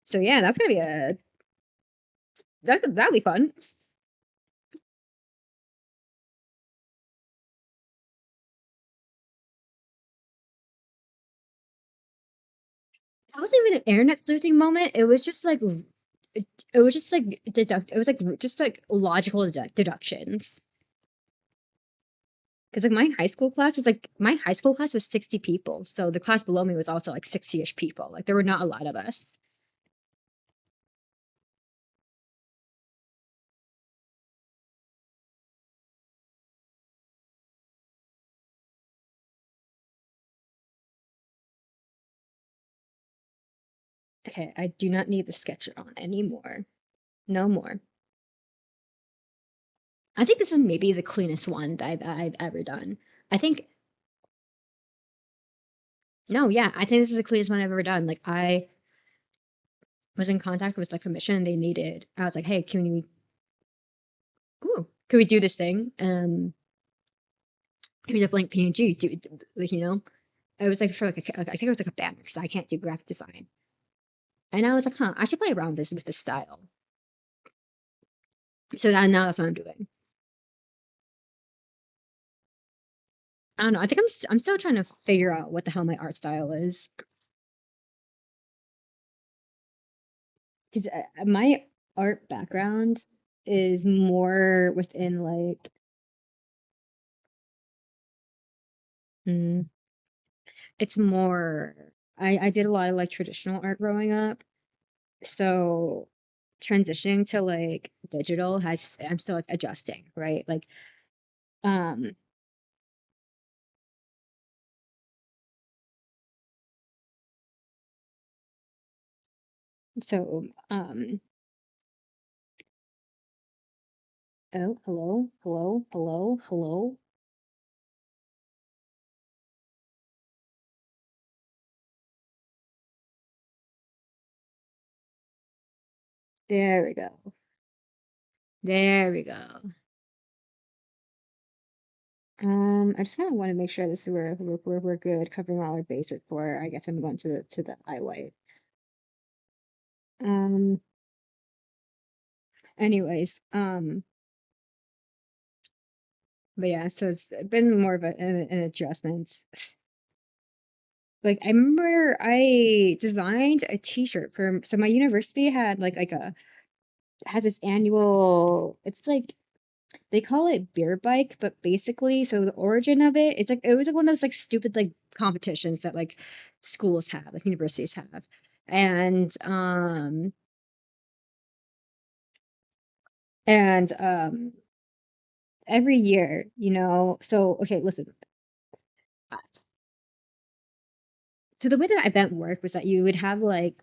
So yeah, that's gonna be a that'll be fun." That wasn't even an internet sleuthing moment. It was just like deduct. It was like just like logical deductions. Because like my high school class was 60 people, so the class below me was also like 60-ish people. Like there were not a lot of us. Okay, I do not need the sketch on anymore. No more. I think this is maybe the cleanest one that I've ever done. I think no, yeah, I think this is the cleanest one I've ever done. Like I was in contact with the commission and they needed. I was like, hey, can we do this thing? Here's a blank PNG. Like you know, it was like for like I think it was like a banner because I can't do graphic design. And I was like, huh, I should play around with this style. So now that's what I'm doing. I don't know. I think I'm still trying to figure out what the hell my art style is. Because my art background is more within like mm, it's more I did a lot of like traditional art growing up, So transitioning to like digital has I'm still like adjusting, right? Like um so oh, hello, hello, hello, hello. There we go. There we go. I just kind of want to make sure this is where we're good, covering all our bases for. I guess I'm going to the eye white. Um, anyways, but yeah, so it's been more of an adjustment. Like I remember I designed a t-shirt for so my university had like a has this annual. It's like they call it beer bike, but basically, so the origin of it, it's like it was like one of those like stupid like competitions that like schools have, like universities have, and and every year, so okay, listen. uh, So the way that event worked was that you would have like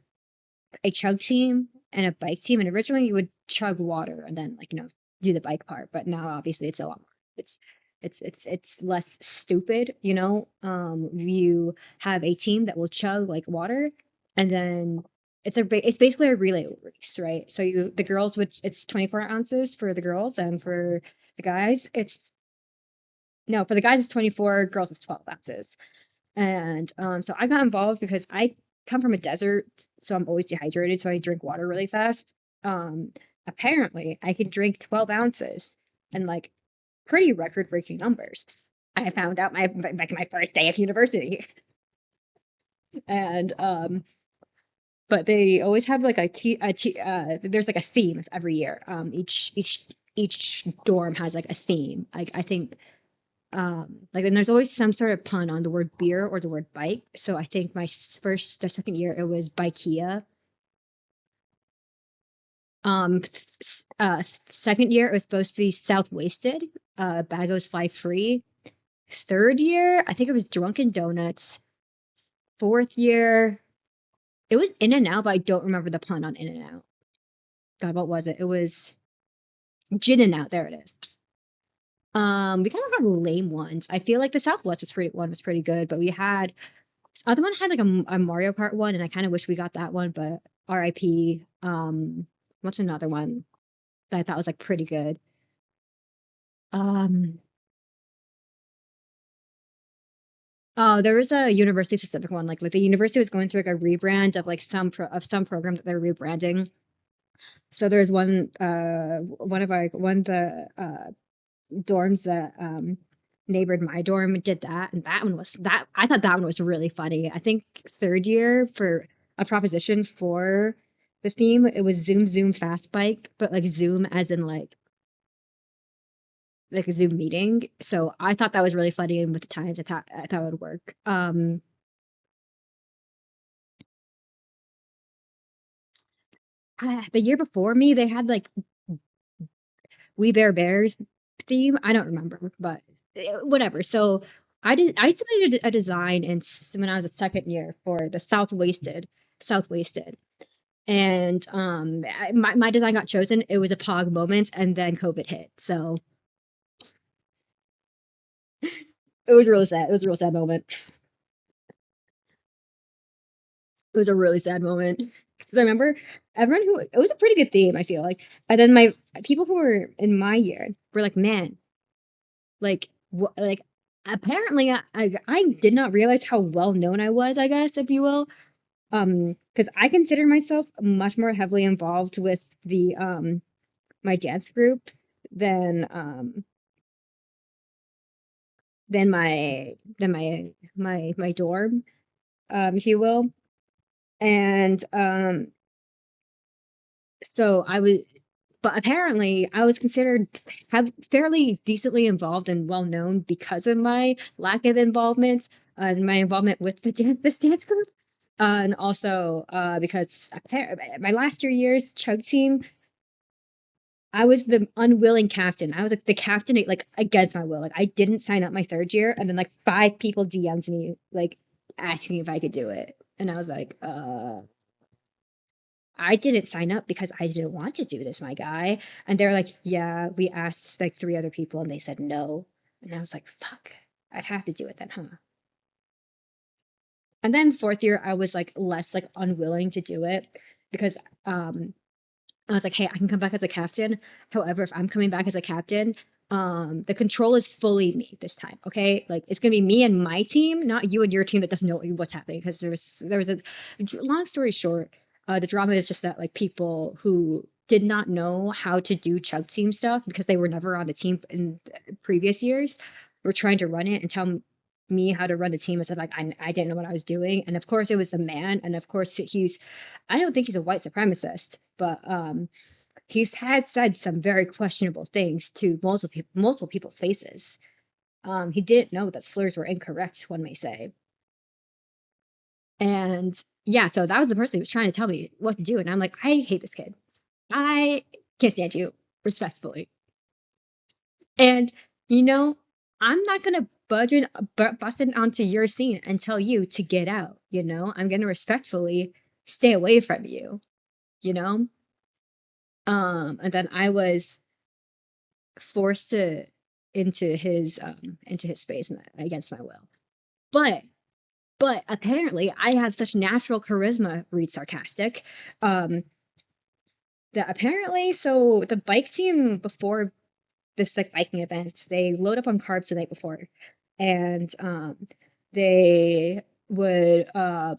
a chug team and a bike team, and originally you would chug water and then like do the bike part, but now obviously it's a lot more. It's it's less stupid, you have a team that will chug like water, and then it's basically a relay race, right? So the girls would it's 24 ounces for the girls, and for the guys it's no, for the guys it's 24, girls it's 12 ounces. And so I got involved because I come from a desert, so I'm always dehydrated, so I drink water really fast. Um, Apparently, I can drink 12 ounces and like pretty record-breaking numbers. I found out my first day of university, and but they always have like there's like a theme every year. Each dorm has like a theme. Like I think like and there's always some sort of pun on the word beer or the word bike. So I think the second year it was Bikea. Second year it was supposed to be South Wasted. Bagos Fly Free. Third year I think it was Drunken Donuts. Fourth year it was In and Out, but I don't remember the pun on In and Out. God, what was it? It was Gin and Out. There it is. We kind of had lame ones. I feel like the Southwest was pretty good, but we had this other one had like a Mario Kart one, and I kind of wish we got that one, but RIP. What's another one that I thought was like pretty good? Um, oh, there was a university specific one. Like the university was going through like a rebrand of like some program that they're rebranding. So there's one of the dorms that neighbored my dorm did that, and that I thought that one was really funny. I think third year for a proposition for the theme, it was Zoom Zoom Fast Bike, but like Zoom as in like a Zoom meeting. So I thought that was really funny, and with the times, I thought it would work. The year before me, they had like We Bear Bears theme. I don't remember, but whatever. So I submitted a design when I was a second year for the Southwasted, and my design got chosen. It was a pog moment, and then COVID hit. So it was really sad. It was a real sad moment. It was a really sad moment because I remember everyone who it was a pretty good theme. I feel like, and then my people who were in my year were like, man, like what, like apparently I did not realize how well known I was. I guess if you will, because I consider myself much more heavily involved with the my dance group than my dorm, if you will. And so I was, but apparently I was considered have fairly decently involved and well known because of my lack of involvement and my involvement with this dance group. And also, because my last 2 years chug team, I was the unwilling captain. I was like the captain, like against my will. Like I didn't sign up my third year, and then like five people DM'd me like asking if I could do it, and I was like, I didn't sign up because I didn't want to do this, my guy. And they're like, yeah, we asked like three other people, and they said no. And I was like, fuck, I have to do it then, huh? And then fourth year, I was like less like unwilling to do it because I was like, hey, I can come back as a captain. However, if I'm coming back as a captain, the control is fully me this time. Okay. Like it's gonna be me and my team, not you and your team that doesn't know what's happening. Because there was a long story short, the drama is just that like people who did not know how to do chug team stuff because they were never on the team in previous years were trying to run it and tell me how to run the team. I said like I didn't know what I was doing. And of course it was the man, and of course he's I don't think he's a white supremacist, but he's had said some very questionable things to multiple people's faces. He didn't know that slurs were incorrect, one may say. And yeah, so that was the person who was trying to tell me what to do. And I'm like, I hate this kid. I can't stand you, respectfully. And, you know, I'm not going to bust it onto your scene and tell you to get out. I'm going to respectfully stay away from you, you know? And then I was forced to into his space against my will. But apparently I have such natural charisma, read sarcastic, um, that apparently so the bike team before this like biking event, they load up on carbs the night before. And they would have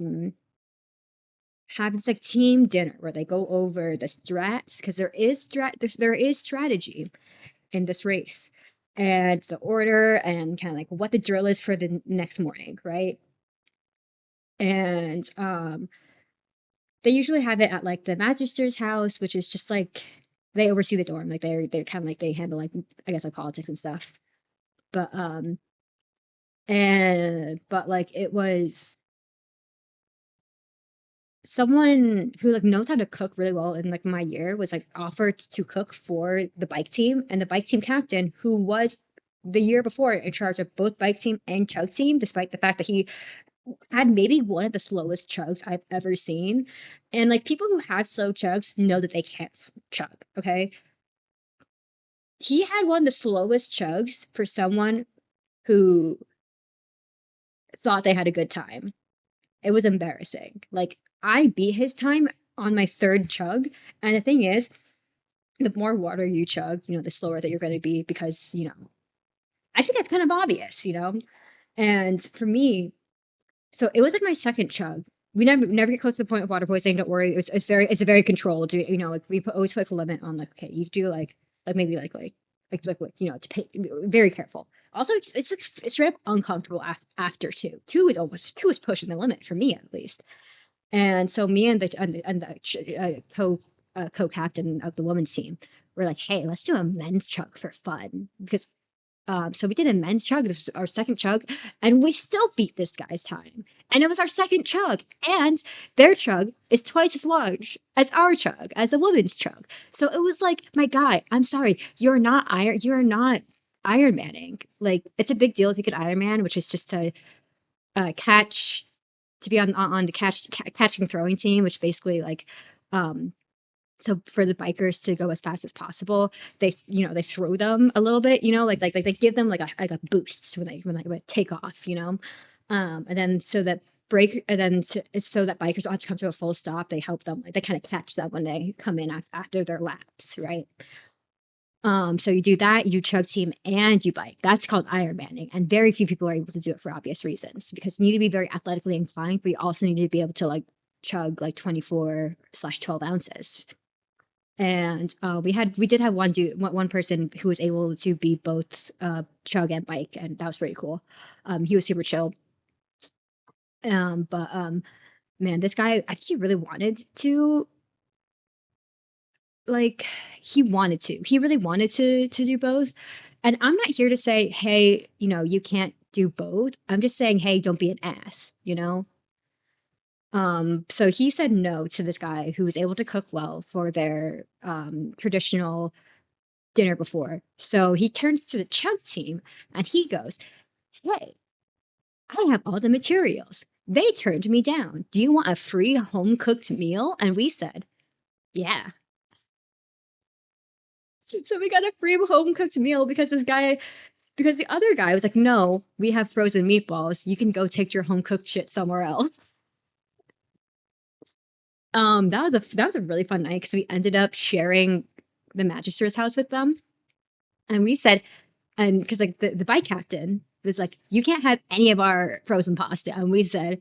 this like team dinner where they go over the strats because there is strategy in this race and the order and kind of like what the drill is for the next morning, right? And they usually have it at like the magister's house, which is just like they oversee the dorm, like they kind of like they handle like I guess like politics and stuff. But like it was someone who like knows how to cook really well in like my year was like offered to cook for the bike team, and the bike team captain who was the year before in charge of both bike team and chug team, despite the fact that he had maybe one of the slowest chugs I've ever seen. And like people who have slow chugs know that they can't chug, okay? He had one of the slowest chugs for someone who thought they had a good time. It was embarrassing. Like I beat his time on my third chug. And the thing is, the more water you chug, the slower that you're going to be because, I think that's kind of obvious. And for me, so it was like my second chug. We never get close to the point of water poisoning. Don't worry. It's a very controlled. Like always put a limit on like okay, you do like maybe to pay very careful. Also, it's like it's straight up uncomfortable after two. Two is pushing the limit for me at least. And so me and the co-captain of the women's team were like, hey, let's do a men's chug for fun because so we did a men's chug. This was our second chug, and we still beat this guy's time. And it was our second chug, and their chug is twice as large as our chug, as a woman's chug. So it was like, my guy, I'm sorry, you're not Iron Manning. Like it's a big deal if you get Iron Man, which is just to catch, to be on the catching throwing team, which basically like um so for the bikers to go as fast as possible, they throw them a little bit, like they give them like a boost when they take off, and then so that bikers don't have to come to a full stop, they help them, like they kind of catch them when they come in after their laps, right? So you do that, you do chug team and you bike. That's called Ironmanning, and very few people are able to do it for obvious reasons because you need to be very athletically inclined, but you also need to be able to like chug like 24/12 ounces. And we did have one person who was able to be both chug and bike, and that was pretty cool. He was super chill. But man, this guy, I think he really wanted to like he really wanted to do both. And I'm not here to say, hey, you can't do both. I'm just saying, hey, don't be an ass. So he said no to this guy who was able to cook well for their traditional dinner before. So he turns to the Chug team and he goes, "Hey, I have all the materials. They turned me down. Do you want a free home cooked meal?" And we said, "Yeah." So we got a free home cooked meal because the other guy was like, "No, we have frozen meatballs. You can go take your home cooked shit somewhere else." That was a really fun night because we ended up sharing the magister's house with them, and we said, and because like the bike captain was like, "You can't have any of our frozen pasta," and we said,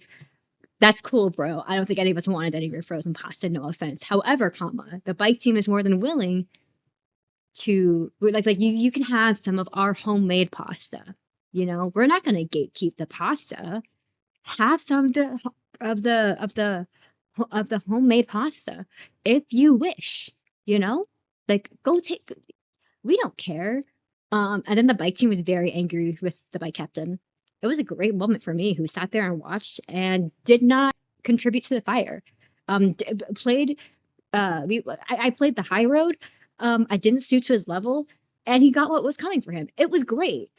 "That's cool, bro. I don't think any of us wanted any of your frozen pasta. No offense. However, comma, the bike team is more than willing to like you can have some of our homemade pasta. You know, we're not gonna gatekeep the pasta. Have some of the of the of the homemade pasta if you wish. You know, like go take. We don't care." And then the bike team was very angry with the bike captain. It was a great moment for me, who sat there and watched and did not contribute to the fire. Played I played the high road. I didn't suit to his level, and he got what was coming for him. It was great.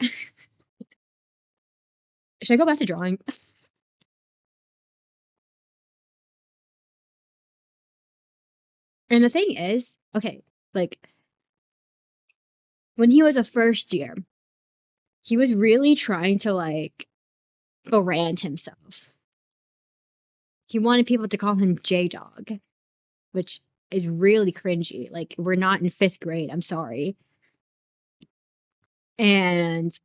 Should I go back to drawing? And the thing is, okay, like when he was a first year, he was really trying to like brand himself. He wanted people to call him J Dog, which is really cringy. Like we're not in fifth grade. I'm sorry. And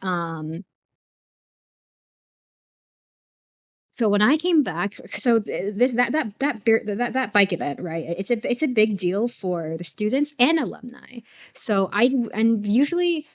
so when I came back, so this that bike event, right? It's a big deal for the students and alumni. So I and usually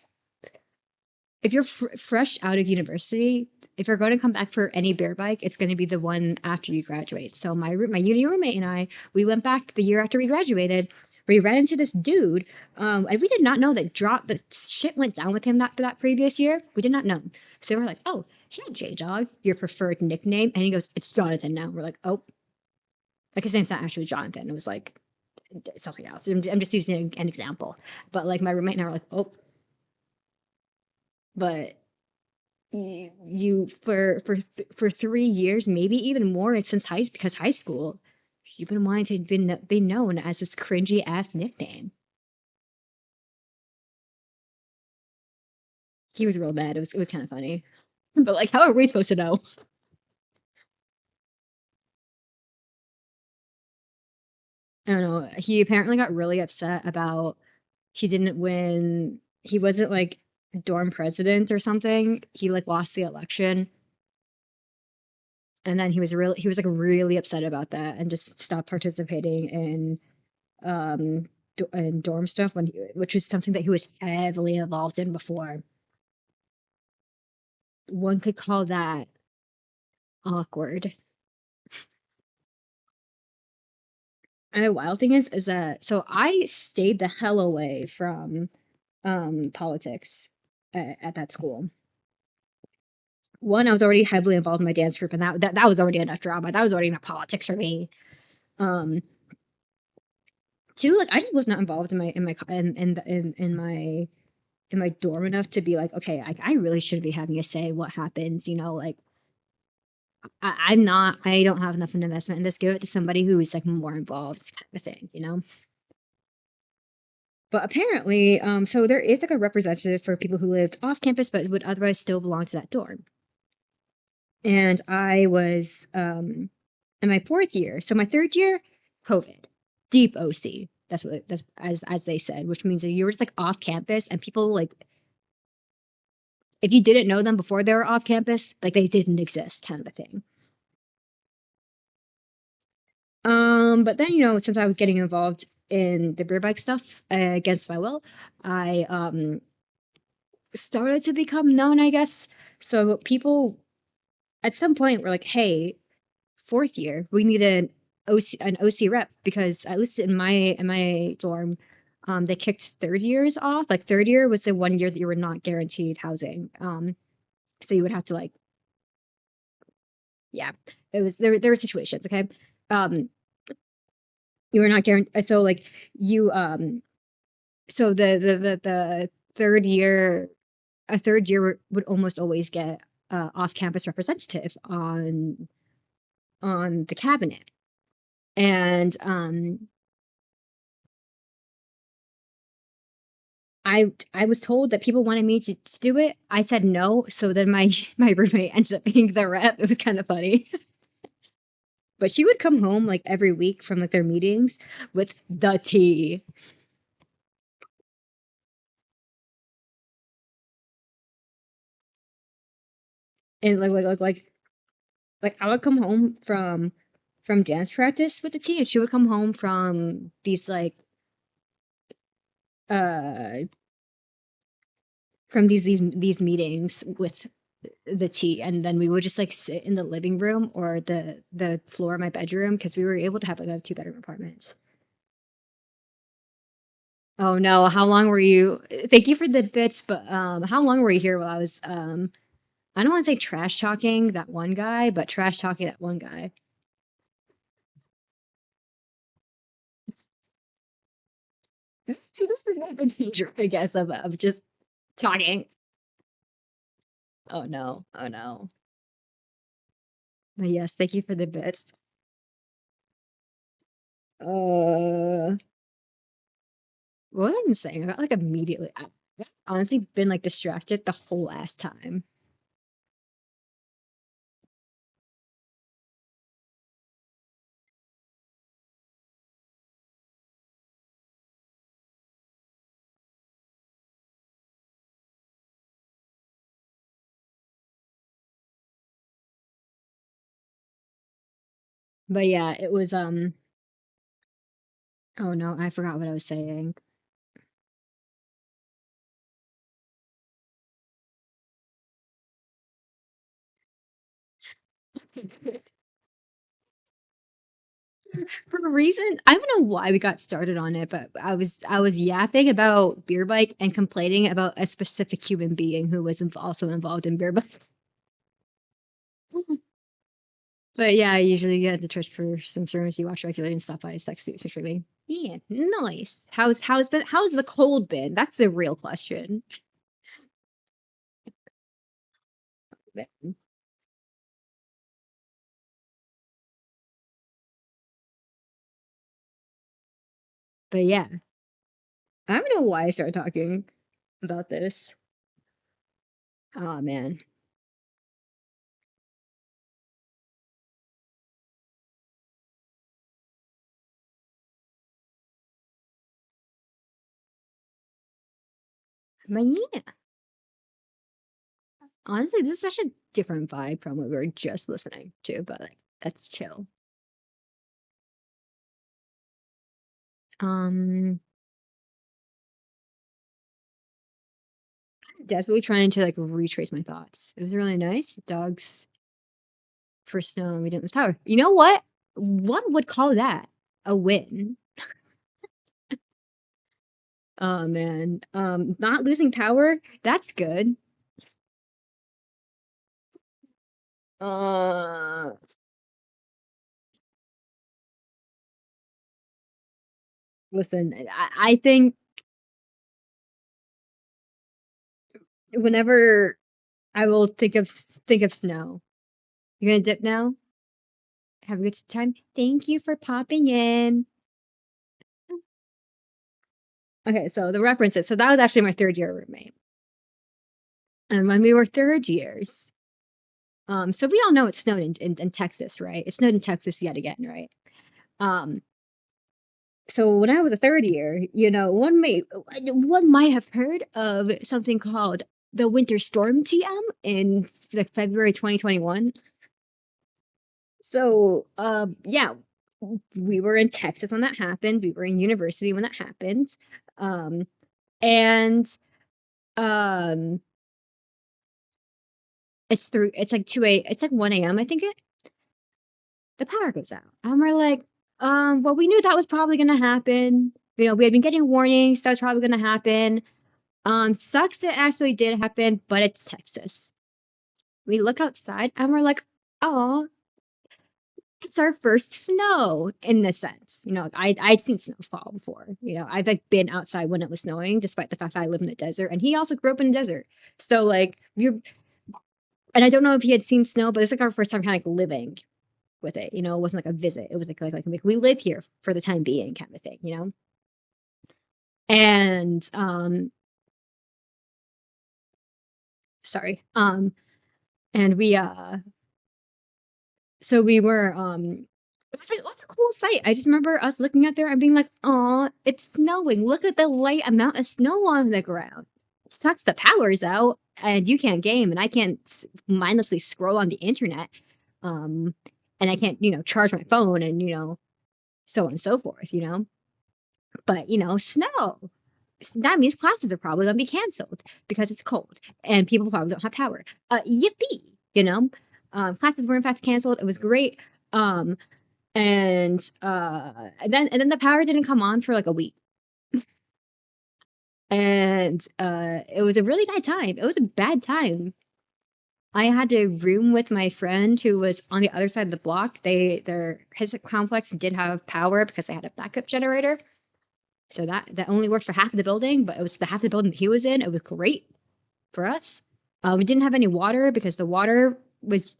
if you're fresh out of university, if you're going to come back for any bear bike, it's going to be the one after you graduate. So my uni roommate and I, we went back the year after we graduated. We ran into this dude, and we did not know that shit went down with him that previous year. We did not know. So we're like, "Oh, yeah, J Dog, your preferred nickname," and he goes, "It's Jonathan now." We're like, "Oh," like his name's not actually Jonathan. It was like something else. I'm just using an example, but like my roommate and I were like, "Oh," but you for 3 years, maybe even more since high school, you've been wanting to be known as this cringy ass nickname. He was real mad. It was kind of funny, but like, how are we supposed to know? I don't know. He apparently got really upset about he didn't win. He wasn't like dorm president or something. He like lost the election, and then he was like really upset about that and just stopped participating in um and dorm stuff which was something that he was heavily involved in before. One could call that awkward. And the wild thing is that so I stayed the hell away from politics at that school. One, I was already heavily involved in my dance group, and that was already enough drama. That was already enough politics for me. Um, Two, like I just was not involved in my dorm enough to be like, okay, I really should be having a say in what happens. You know, like I'm not. I don't have enough of an investment in this. Give it to somebody who is like more involved, kind of thing. You know. But apparently, so there is like a representative for people who lived off campus but would otherwise still belong to that dorm. And I was in my fourth year. So my third year, COVID, deep OC. That's as they said, which means that you were just like off campus and people like if you didn't know them before they were off campus, like they didn't exist, kind of a thing. But then since I was getting involved in the beer bike stuff against my will, I started to become known, I guess. So people at some point were like, "Hey, fourth year, we need an OC rep," because at least in my dorm, they kicked third years off. Like third year was the 1 year that you were not guaranteed housing. So you would have to like, yeah, it was there. There were situations, okay. um you were not guaranteed. So like you so the third year, a third year would almost always get off campus representative on the cabinet. And I was told that people wanted me to do it. I said no, so then my my roommate ended up being the rep. It was kind of funny. But she would come home like every week from like their meetings with the tea. And like I would come home from dance practice with the tea, and she would come home from these like uh from these meetings with the tea, and then we would just like sit in the living room or the floor of my bedroom because we were able to have like a two-bedroom apartment. Oh no, how long were you? Thank you for the bits, but how long were you here while I was I don't want to say trash talking that one guy, but trash talking that one guy. This is like the danger, I guess, of just talking. Oh no, oh no. But yes, thank you for the bits. Uh, what am I saying? I got like immediately. I honestly been like distracted the whole last time. But yeah, it was oh no, I forgot what I was saying. For a reason, I don't know why we got started on it, but I was yapping about beer bike and complaining about a specific human being who was also involved in beer bike. But yeah, I usually get to Twitch for some streams you watch regularly and stuff. I text you streaming. Yeah, nice. How's the cold been? That's the real question. But yeah, I don't know why I started talking about this. Oh man. But yeah, honestly, this is such a different vibe from what we were just listening to, but like that's chill. Um, desperately trying to like retrace my thoughts. It was really nice. Dogs for snow and we didn't lose power. You know what? One would call that a win. Oh man. Not losing power, that's good. Uh listen, I think whenever I will think of snow. You're gonna dip now? Have a good time. Thank you for popping in. Okay, so the references. So that was actually my third year roommate. And when we were third years, so we all know it snowed in Texas, right? It snowed in Texas yet again, right? Um, so when I was a third year, one might have heard of something called the winter storm TM in like February 2021. So yeah, we were in Texas when that happened. We were in university when that happened. And um it's like 1 a.m. I think the power goes out. And we're like, well, we knew that was probably gonna happen. We had been getting warnings that was probably gonna happen. Sucks it actually did happen, but it's Texas. We look outside and we're like, oh, it's our first snow in this sense. I'd seen snow fall before. I've like been outside when it was snowing, despite the fact that I live in the desert, and he also grew up in the desert. So like you're, and I don't know if he had seen snow, but it's like our first time kind of like living with it. It wasn't like a visit. It was like we live here for the time being kind of thing. And sorry. And so we were it was a cool sight. I just remember us looking out there and being like, "Oh, it's snowing. Look at the light amount of snow on the ground." Sucks the power's out and you can't game and I can't mindlessly scroll on the internet. Um and I can't, charge my phone and, so on and so forth. But, snow. That means classes are probably gonna be canceled because it's cold and people probably don't have power. Yippee, you know. Classes were in fact canceled. It was great. Um, and then the power didn't come on for like a week, and it was a really bad time. It was a bad time. I had to room with my friend who was on the other side of the block. His complex did have power because they had a backup generator. So that only worked for half of the building, but it was the half of the building that he was in. It was great for us. We didn't have any water because the water was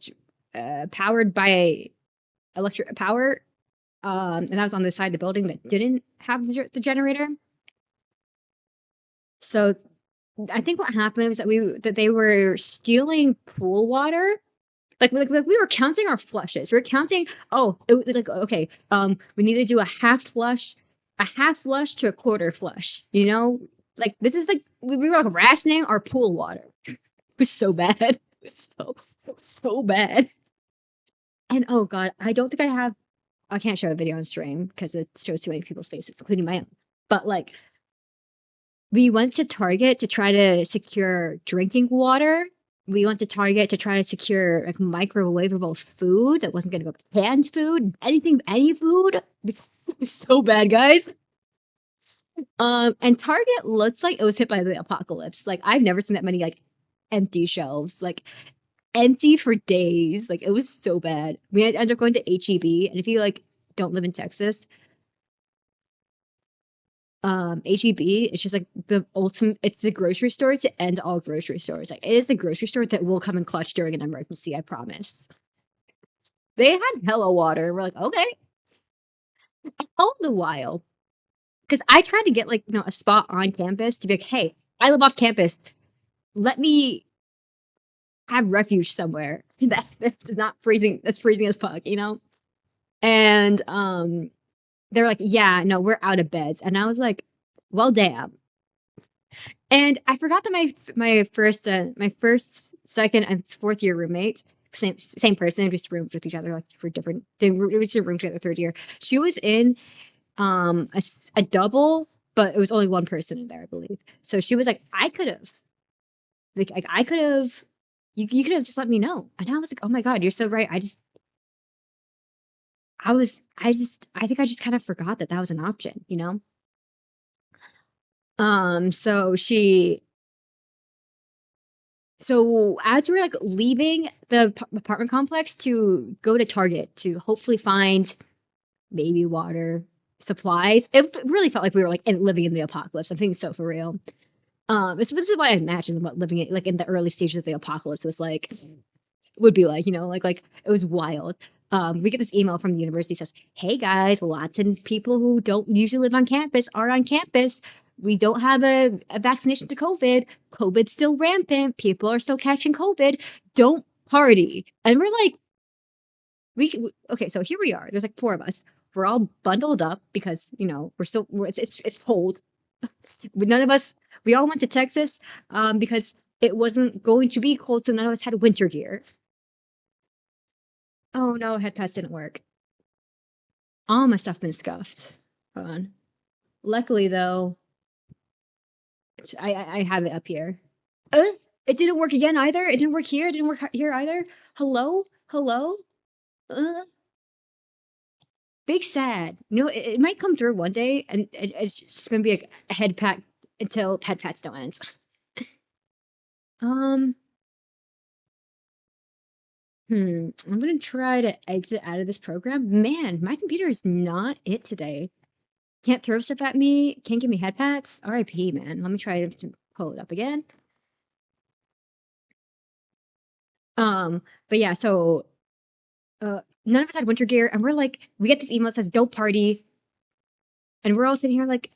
powered by electric power, and that was on the side of the building that didn't have the generator. So I think what happened was that they were stealing pool water. Like we were counting our flushes. We were counting. Oh, it was like okay. We need to do a half flush to a quarter flush. Like this is like we were like rationing our pool water. It was so bad. It was so bad. And oh god, I don't think I have. I can't show a video on stream because it shows too many people's faces, including my own. But like, we went to Target to try to secure drinking water. We went to Target to try to secure like microwavable food that wasn't going to go canned food, any food. It was so bad, guys. And Target looks like it was hit by the apocalypse. Like I've never seen that many like empty shelves, like empty for days. Like it was so bad. We ended up going to HEB, and if you like don't live in Texas, HEB it's just like the ultimate. It's the grocery store to end all grocery stores. Like it is the grocery store that will come in clutch during an emergency. I promise. They had hella water. We're like, okay, all the while. Because I tried to get like a spot on campus to be like, hey, I live off campus. Let me have refuge somewhere that's not freezing. That's freezing as fuck. And they're like, yeah, no, we're out of beds. And I was like, well, damn. And I forgot that my first, second, and fourth year roommates, same person, just roomed with each other like for different. We just roomed together third year. She was in a double, but it was only one person in there, I believe. So she was like, I could have, like I could have, you could have just let me know. And I was like, oh my god, you're so right. I think I just kind of forgot that was an option. So as we're like leaving the apartment complex to go to Target to hopefully find maybe water, supplies, it really felt like we were like living in the apocalypse. I'm thinking so for real. This is what I imagined what living it like in the early stages of the apocalypse was like would be like it was wild. We get this email from the university says, "Hey guys, lots of people who don't usually live on campus are on campus. We don't have a vaccination to COVID. COVID's still rampant. People are still catching COVID. Don't party." And we're like, okay, so here we are. There's like four of us. We're all bundled up because it's cold. None of us. We all went to Texas because it wasn't going to be cold, so none of us had winter gear. Oh no, head pass didn't work. All my stuff been scuffed. Hold on. Luckily though, I have it up here. It didn't work again either. It didn't work here. It didn't work here either. Hello, hello. Uh, Big sad. It might come through one day, and it's just gonna be a head pat until head pats don't end. Um, I'm gonna try to exit out of this program. Man, my computer is not it today. Can't throw stuff at me. Can't give me head pats. RIP, man. Let me try to pull it up again. Um, but yeah, so none of us had winter gear, and we're like, we get this email that says "Don't party," and we're all sitting here like,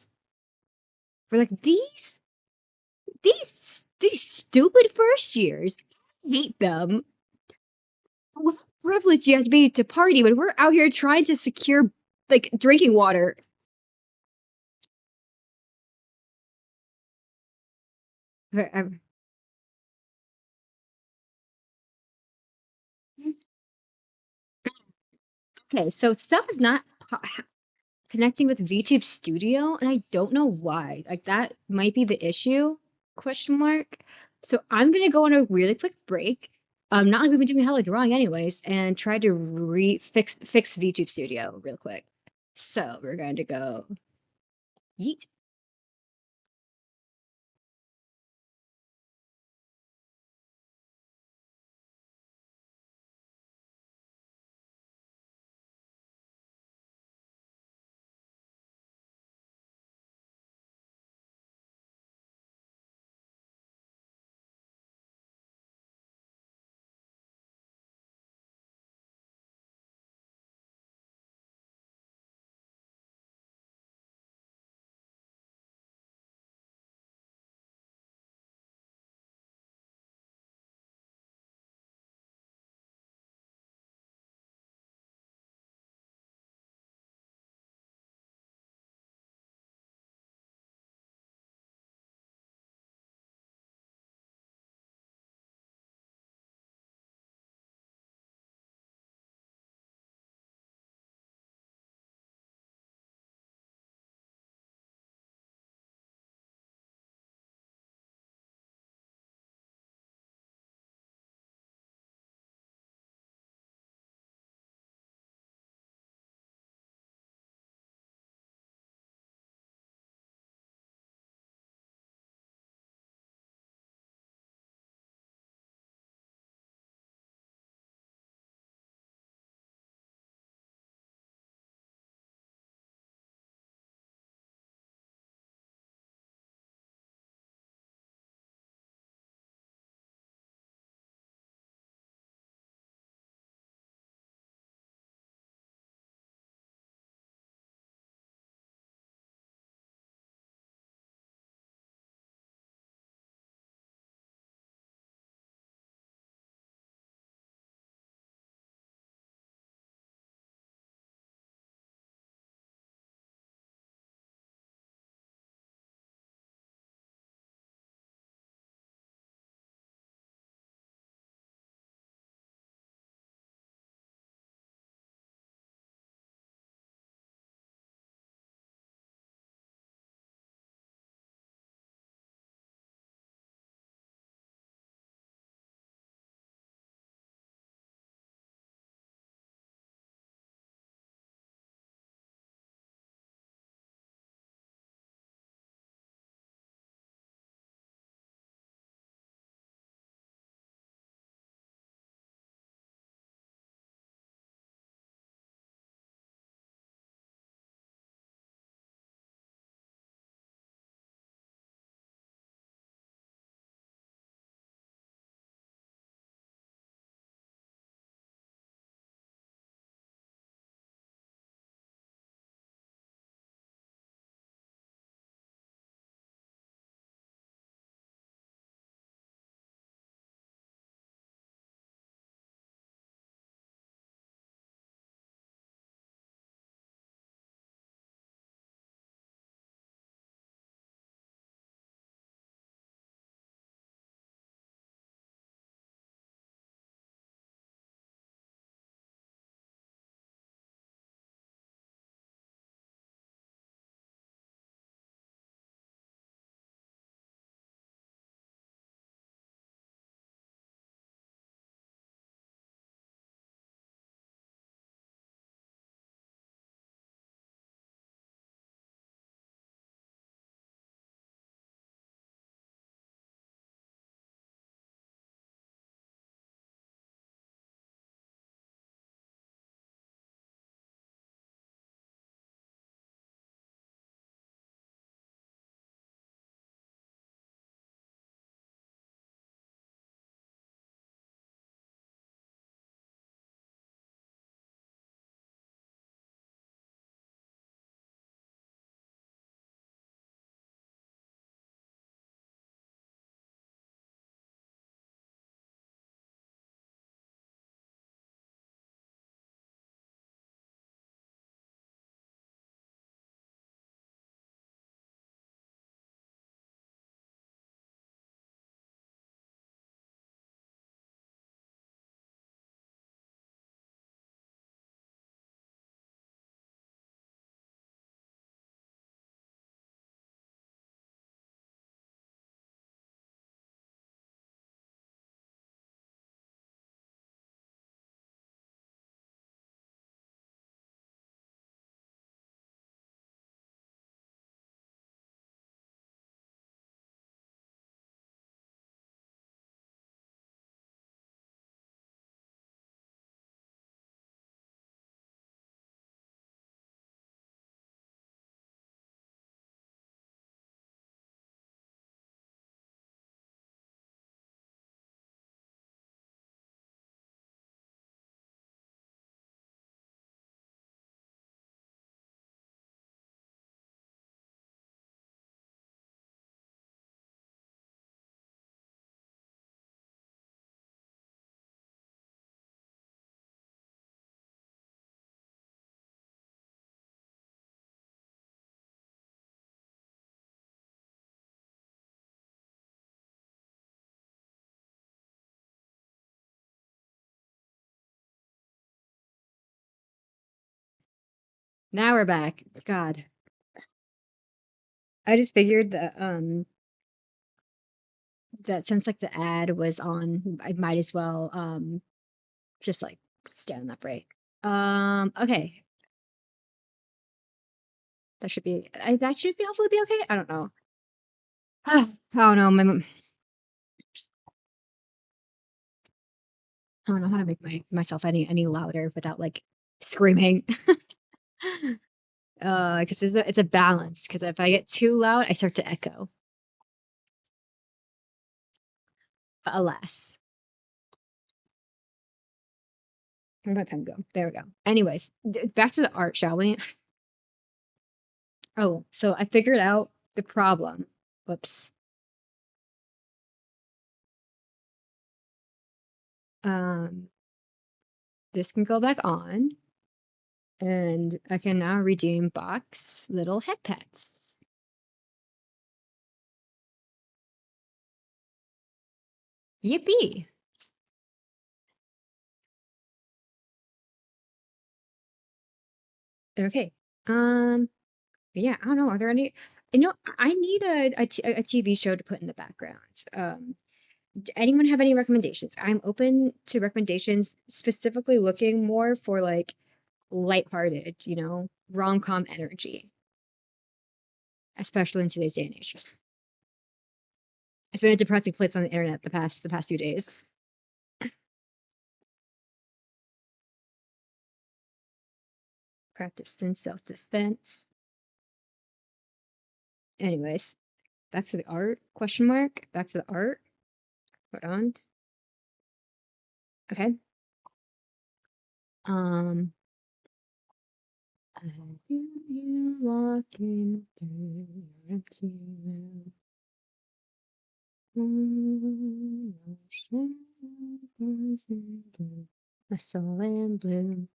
we're like, these stupid first years. I hate them. What privilege you have to be to party when we're out here trying to secure like drinking water. Okay, so stuff is not connecting with VTube Studio, and I don't know why. Like that might be the issue? Question mark. So I'm gonna go on a really quick break. Not like we've been doing hella drawing anyways, and try to fix VTube Studio real quick. So we're going to go yeet. Now we're back. God, I just figured that since like the ad was on, I might as well just like stand up right. Okay, that should be hopefully be okay. I don't know. I don't know. I don't know how to make myself any louder without like screaming. Because it's a balance. Because if I get too loud, I start to echo. But alas, where'd my pen go? There we go. Anyways, back to the art, shall we? Oh, so I figured out the problem. Whoops. Um, this can go back on, and I can now redeem box little head pets. Yippee! Okay. Yeah, I don't know. Are there any? I need a TV show to put in the background. Anyone have any recommendations? I'm open to recommendations, specifically looking more for like lighthearted, rom-com energy, especially in today's day and age. It's been a depressing place on the internet the past few days. Practice in self-defense. Anyways, back to the art, question mark. Back to the art. Hold on. Okay. Um, I hear you walking through your empty room. My soul in bloom.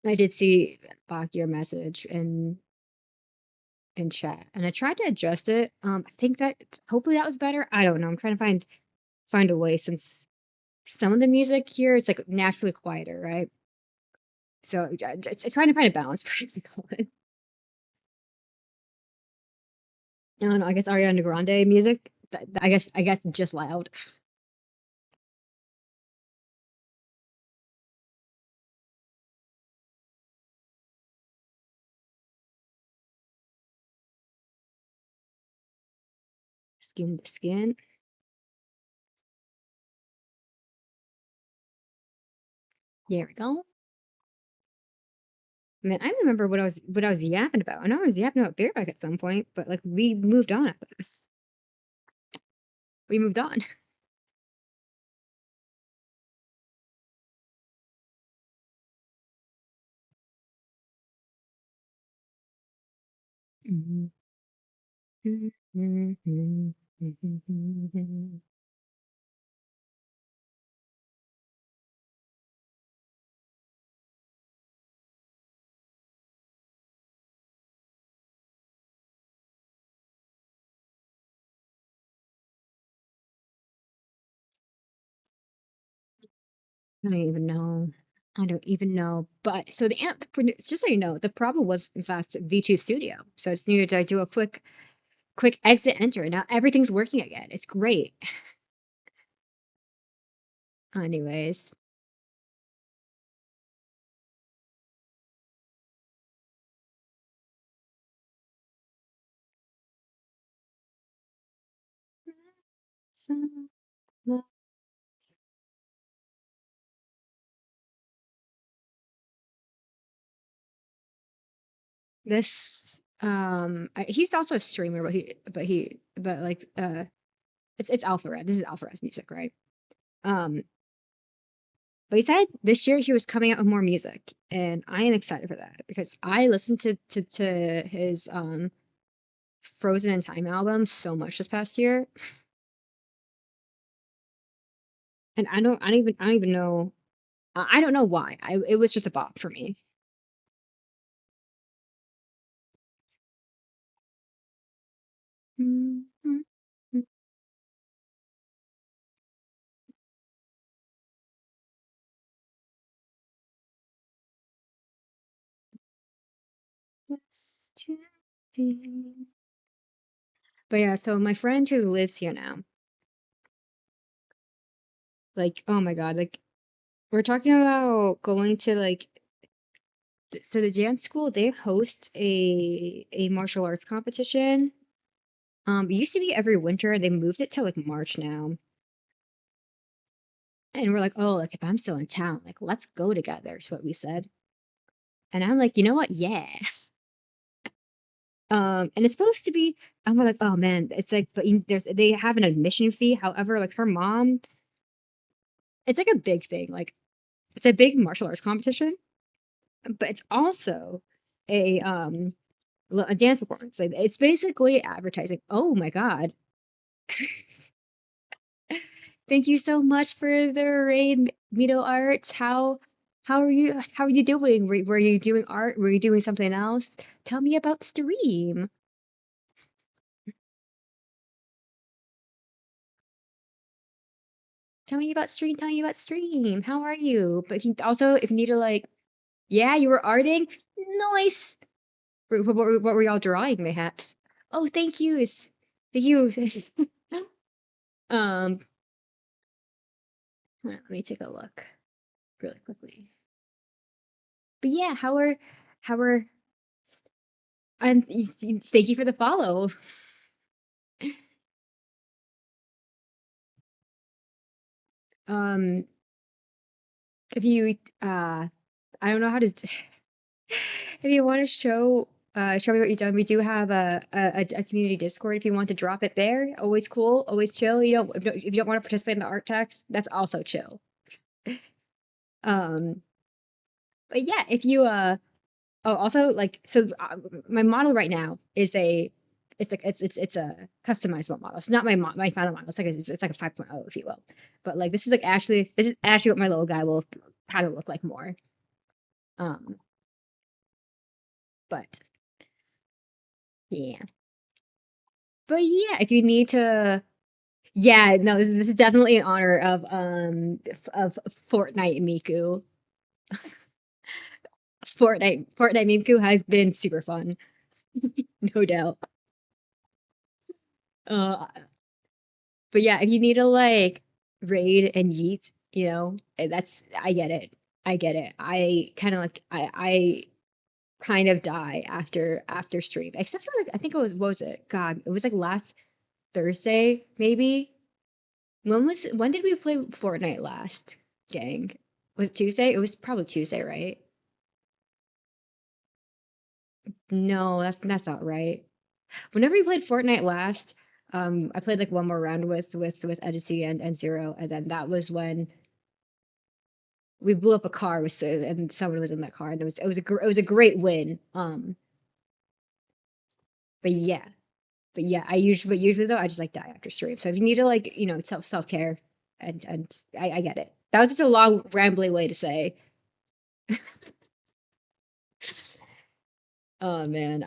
I did see Bach your message in chat, and I tried to adjust it. I think that hopefully that was better. I don't know. I'm trying to find a way since some of the music here it's like naturally quieter, right? So it's trying to find a balance for it. I don't know. I guess Ariana Grande music. I guess just loud. Skin to skin. There we go. Man, I remember what I was yapping about. I know I was yapping about bareback at some point, but like we moved on after this. We moved on. I don't even know. I don't even know. But so the amp, just so you know, the problem was in fact V2 Studio. So I just needed to do a quick exit enter. Now everything's working again. It's great. Anyways. This he's also a streamer, but like it's Alpha Red. This is Alpha Red's music, right? Um but he said this year he was coming out with more music, and I am excited for that because I listened to his Frozen in Time album so much this past year, and I don't even know I don't know why. It was just a bop for me. But yeah, so my friend who lives here now, like, oh my God, like, we're talking about going to like, so the dance school, they host a martial arts competition. It used to be every winter. They moved it to like March now. And we're like, oh, like if I'm still in town, like let's go together, is what we said. And I'm like, you know what? Yeah. And it's supposed to be, I'm like, oh man, it's like, but there's they have an admission fee. However, like her mom, it's like a big thing. Like it's a big martial arts competition, but it's also a a dance performance. Like it's basically advertising. Oh my God. Thank you so much for the raid, Mito Arts. How are you doing? Were you doing art? Were you doing something else? Tell me about stream. Tell me about stream. Tell me about stream. How are you? But if you also if you need to like, yeah, you were arting. Nice. What were y'all drawing, mayhaps? Oh, thank you. Thank you. um, let me take a look really quickly. But yeah, how are and thank you for the follow. Um, if you I don't know how to if you want to show me what you've done, we do have a community Discord if you want to drop it there. Always cool, always chill. You don't if you don't want to participate in the art text, that's also chill. Um, but yeah, if you oh also like so my model right now is a it's like it's a customizable model. It's not my final model. It's like a 5.0 if you will. But like this is actually what my little guy will kind of look like more. Um, but yeah. But yeah, if you need to yeah, no, this is definitely in honor of Fortnite Miku. Fortnite Miku has been super fun, no doubt. Uh but yeah, if you need to like raid and yeet, you know, that's I get it. I get it. I kind of like I kind of die after stream. Except for like I think it was what was it? God, it was like last Thursday, maybe. When did we play Fortnite last, gang? Was it Tuesday? It was probably Tuesday, right? No, that's not right. Whenever we played Fortnite last, I played like one more round with Edison and Zero, and then that was when we blew up a car with and someone was in that car, and it was a great win. But yeah, but usually though I just like die after stream. So if you need to like self care and I get it. That was just a long rambly way to say, oh man,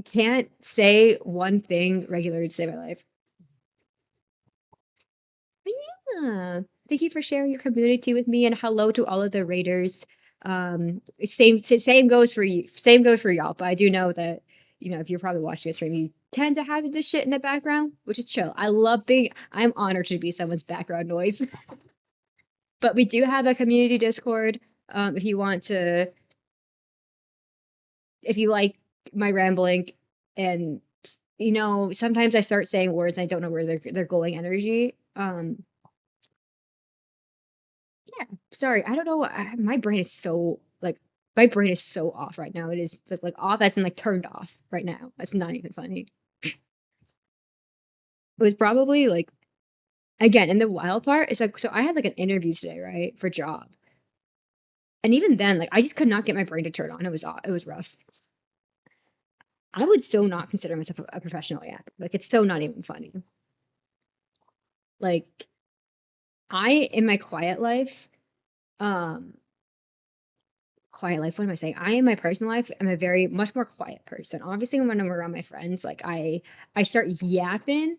can't say one thing regular to save my life. But yeah, thank you for sharing your community with me, and hello to all of the raiders. Same goes for you. Same goes for y'all. But I do know that if you're probably watching a stream, you tend to have this shit in the background, which is chill. I love being. I'm honored to be someone's background noise. But we do have a community Discord. If you want to, if you like my rambling, and sometimes I start saying words and I don't know where they're going energy. Yeah, sorry, I don't know. My brain is so like my brain is so off right now. It is like off as in like turned off right now. That's not even funny. It was probably like again, and the wild part is like so I had like an interview today, right, for job. And even then, like I just could not get my brain to turn on. It was rough. I would so not consider myself a professional yet. Like it's so not even funny. Like I in my um quiet life, what am I saying? I in my personal life am a very much more quiet person. Obviously when I'm around my friends, like I start yapping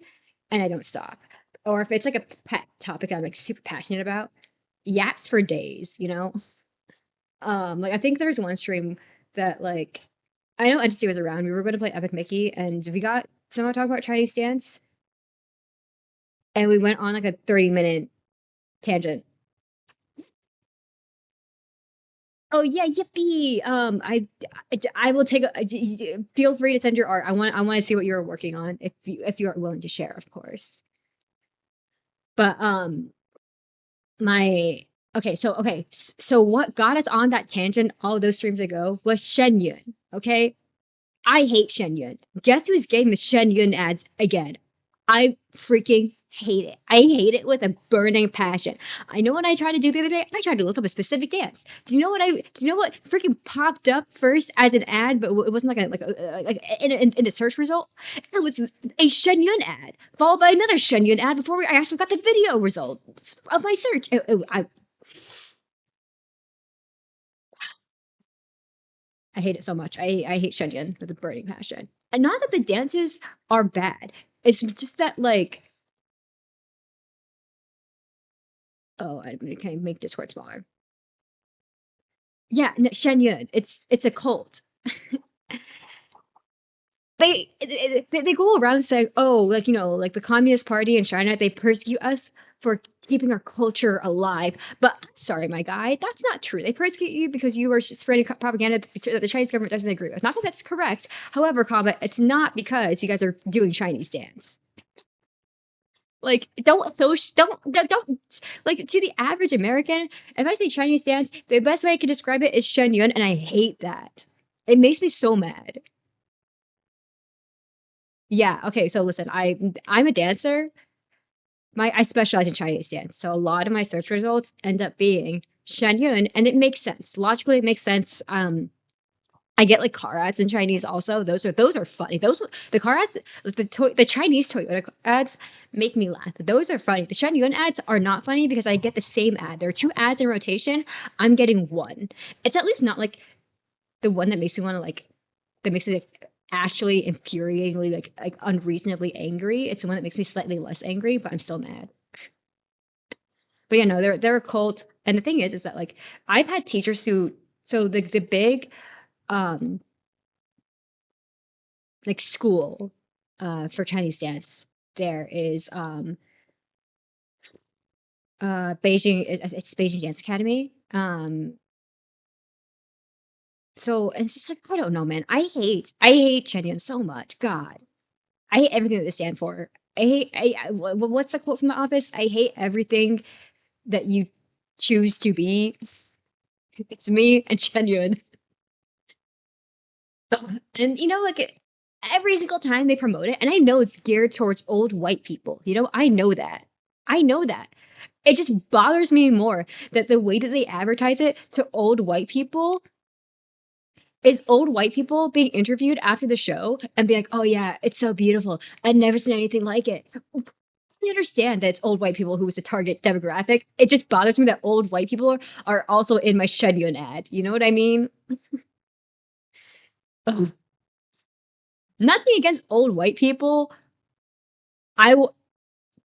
and I don't stop. Or if it's like a pet topic I'm like super passionate about, yaps for days, you know? Like I think there was one stream. that like I know NC was around. We were going to play Epic Mickey, and we got somehow talk about Chinese dance, and we went on like a 30-minute tangent. Oh yeah, yippee! I will take. Feel free to send your art. I want to see what you're working on if you are willing to share, of course. But my so what got us on that tangent all those streams ago was Shen Yun. Okay, I hate Shen Yun. Guess who's getting the Shen Yun ads again? I freaking hate it. I hate it with a burning passion. I know what I tried to do the other day. I tried to look up a specific dance. Do you know what freaking popped up first as an ad, but it wasn't like in the search result? It was a Shen Yun ad, followed by another Shen Yun ad before I actually got the video results of my search. I hate it so much. I hate Shen Yun with a burning passion. And not that the dances are bad. It's just that like oh, I can make Discord smaller. Yeah, no, Shen Yun. It's a cult. They go around saying, oh, like like the Communist Party in China, they persecute us for keeping our culture alive. But sorry, my guy, that's not true. They persecute you because you are spreading propaganda that the Chinese government doesn't agree with. Not that that's correct. However, comma, it's not because you guys are doing Chinese dance. Like, don't like to the average American. If I say Chinese dance, the best way I can describe it is Shen Yun, and I hate that. It makes me so mad. Yeah. Okay. So listen, I'm a dancer. I specialize in Chinese dance, so a lot of my search results end up being Shen Yun, and it makes sense. Logically, it makes sense. I get like car ads in Chinese also. Those are funny. Those the car ads, the Chinese Toyota ads make me laugh. Those are funny. The Shen Yun ads are not funny because I get the same ad. There are two ads in rotation. I'm getting one. It's at least not like the one that makes me want to like that makes me like actually infuriatingly like unreasonably angry. It's the one that makes me slightly less angry, but I'm still mad. But yeah, no, they're a cult. And the thing is that like I've had teachers who so the big um like school for Chinese dance there is Beijing it's Beijing Dance Academy. So it's just like I don't know, man. I hate Shenyang so much. God. I hate everything that they stand for. What's the quote from The Office? I hate everything that you choose to be. It's me and Shenyang. And like every single time they promote it, and I know it's geared towards old white people. I know that. I know that. It just bothers me more that the way that they advertise it to old white people is old white people being interviewed after the show and be like, "Oh yeah, it's so beautiful. I've never seen anything like it." I understand that it's old white people who was the target demographic. It just bothers me that old white people are also in my Shenyun ad. You know what I mean? Ugh. Nothing against old white people. I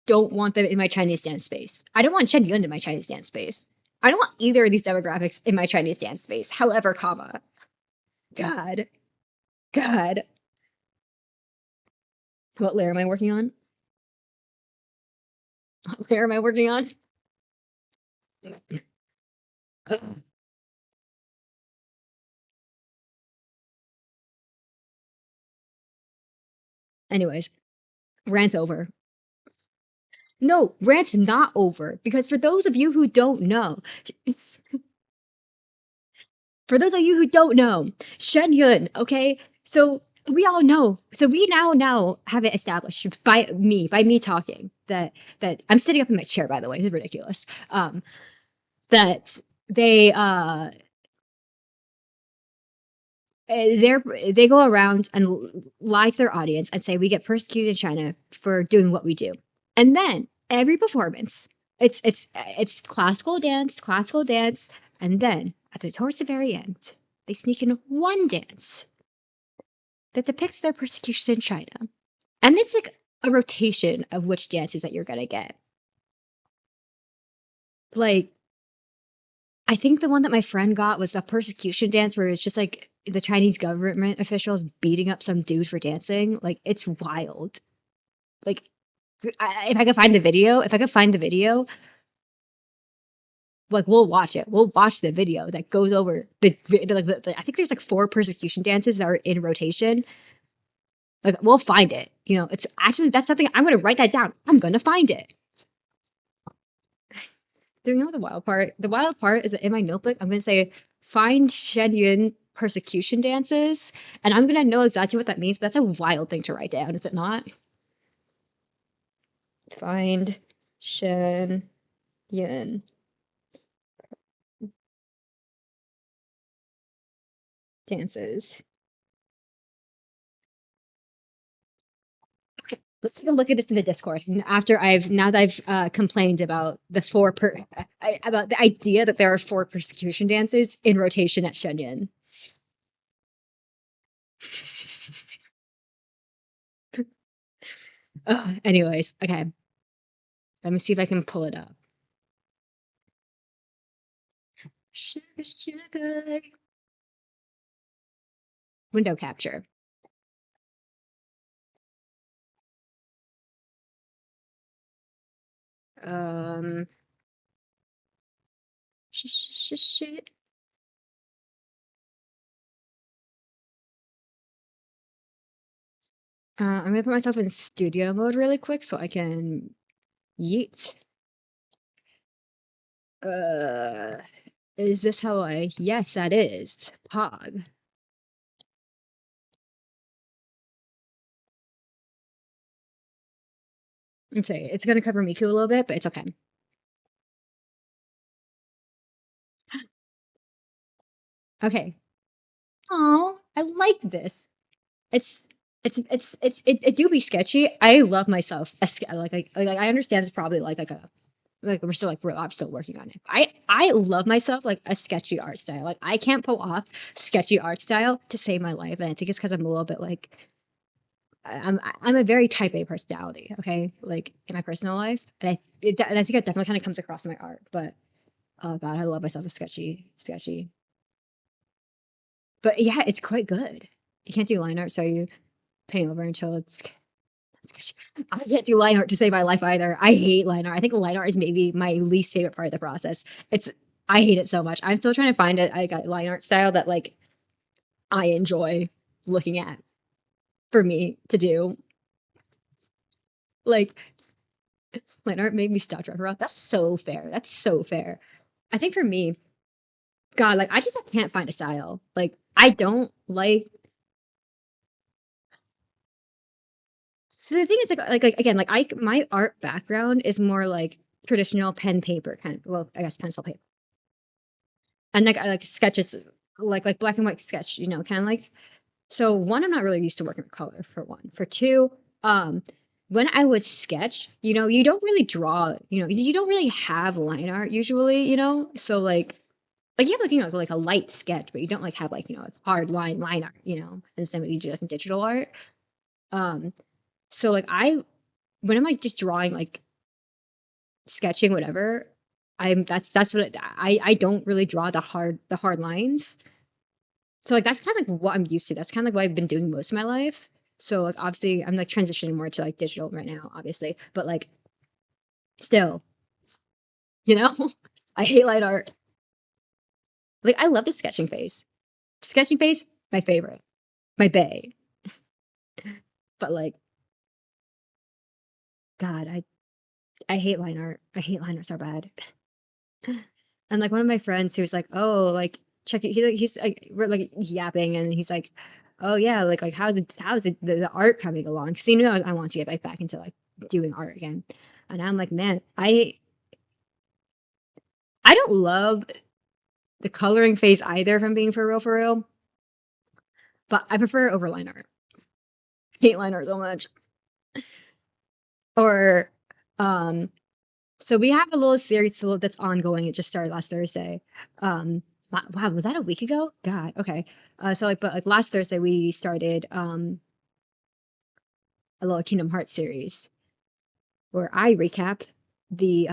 don't want them in my Chinese dance space. I don't want Chen Yun in my Chinese dance space. I don't want either of these demographics in my Chinese dance space. However, comma, God, God, what layer am I working on? What layer am I working on? Anyways, rant over. No, rant's not over because for those of you who don't know, Shen Yun, okay? So we all know. So we now have it established by me talking that I'm sitting up in my chair, by the way. This is ridiculous. That they they go around and lie to their audience and say we get persecuted in China for doing what we do. And then every performance, it's classical dance, and then towards the very end, they sneak in one dance that depicts their persecution in China. And it's like a rotation of which dances that you're gonna get. Like I think the one that my friend got was a persecution dance where it's just like the Chinese government officials beating up some dude for dancing. Like it's wild. Like if I could find the video, if I could find the video, like we'll watch it. We'll watch the video that goes over I think there's like four persecution dances that are in rotation. Like we'll find it. You know, it's actually that's something I'm gonna write that down. I'm gonna find it. Do you know the wild part? The wild part is that in my notebook, I'm gonna say find Shenyun persecution dances, and I'm gonna know exactly what that means. But that's a wild thing to write down, is it not? Find Shenyun dances. Let's take a look at this in the Discord. And after I've now that I've complained about the about the idea that there are four persecution dances in rotation at Shenyun. Ugh, anyways, okay. Let me see if I can pull it up. Sugar, sugar. Window capture. Um, shit. I'm gonna put myself in studio mode really quick so I can yeet. Uh, is this how I? Yes, that is Pog. Let's say it's gonna cover Miku a little bit, but it's okay. Okay. Oh, I like this. It's it do be sketchy. I love myself. Like I understand it's probably like a like we're still like I'm still working on it. I love myself like a sketchy art style. Like I can't pull off sketchy art style to save my life, and I think it's because I'm a little bit like I'm a very type A personality. Okay, like in my personal life, and I think it definitely kind of comes across in my art. But oh god, I love myself a sketchy. But yeah, it's quite good. You can't do line art, so you paint over until it's I can't do line art to save my life either. I hate line art. I think line art is maybe my least favorite part of the process. It's I hate it so much. I'm still trying to find it. I got line art style that like I enjoy looking at for me to do. Like line art made me stop driving. That's so fair. That's so fair. I think for me, God, like I just can't find a style. Like I don't like. So the thing is, like again, like I my art background is more like traditional pen paper kind of. Well, I guess pencil paper, and like I like sketches, like black and white sketch. You know, kind of like. So one, I'm not really used to working with color. For one, for two, when I would sketch, you know, you don't really draw. You know, you don't really have line art usually. You know, so like you have like you know like a light sketch, but you don't like have like you know it's hard line art. You know, and the same with you do like in digital art. Um, so like I when I'm like just drawing like sketching whatever, that's what I don't really draw the hard lines. So like that's kind of like what I'm used to. That's kind of like what I've been doing most of my life. So like obviously I'm like transitioning more to like digital right now, obviously. But like still, you know, I hate line art. Like I love the sketching phase. Sketching phase, my favorite. My bae. But like, God, I hate line art. I hate line art so bad. And like one of my friends who was like, "Oh, like check it." He's like we're like yapping, and he's like, "Oh yeah, like how's the art coming along?" Because you know I want to get back into like doing art again. And I'm like, man, I don't love the coloring phase either. If I'm being for real, but I prefer over line art. Hate line art so much. Or, um, so we have a little series that's ongoing. It just started last Thursday. Wow, was that a week ago? God, okay. So like, but like last Thursday we started a little Kingdom Hearts series where I recap the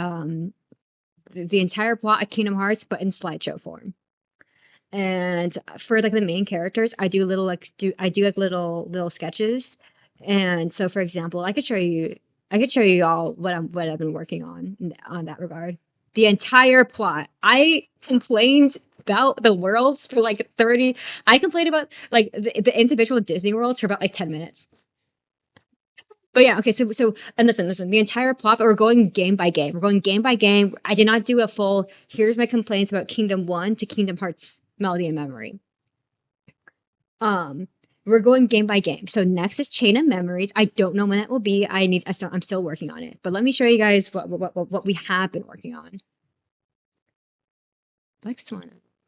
the entire plot of Kingdom Hearts, but in slideshow form. And for like the main characters, I do like little sketches. And so, for example, I could show you all what I've been working on that regard. The entire plot. I complained about the worlds for like 30. I complained about like the individual Disney worlds for about like 10 minutes. But yeah, okay, and listen, the entire plot, but we're going game by game. We're going game by game. I did not do a full, here's my complaints about Kingdom 1 to Kingdom Hearts Melody and Memory. Um, we're going game by game. So next is Chain of Memories. I don't know when it will be. I'm still working on it. But let me show you guys what we have been working on.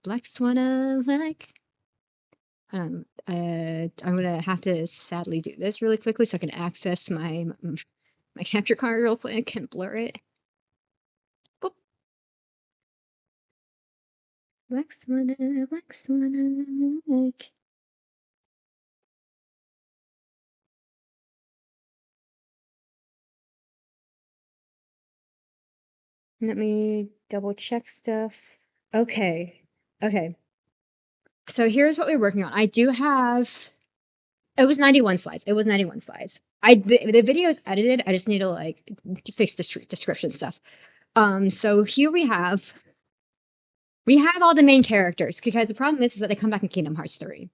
Black Swanna, like, I'm gonna have to sadly do this really quickly so I can access my capture card real quick and blur it. Boop. Black Swanna, like. Let me double check stuff. Okay. Okay. So here's what we're working on. I do have it was 91 slides. It was 91 slides. The video is edited. I just need to like fix description stuff. So here we have all the main characters because the problem is that they come back in Kingdom Hearts 3.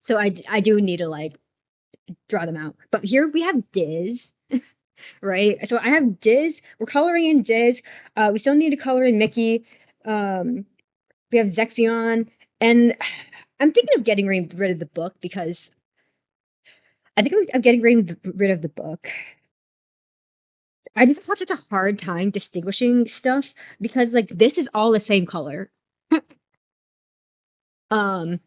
So I do need to like draw them out. But here we have Diz, right? So I have Diz. We're coloring in Diz. We still need to color in Mickey. We have Zexion, and I'm thinking of getting rid of the book because I think I'm getting rid of the book. I just have such a hard time distinguishing stuff because like this is all the same color. um,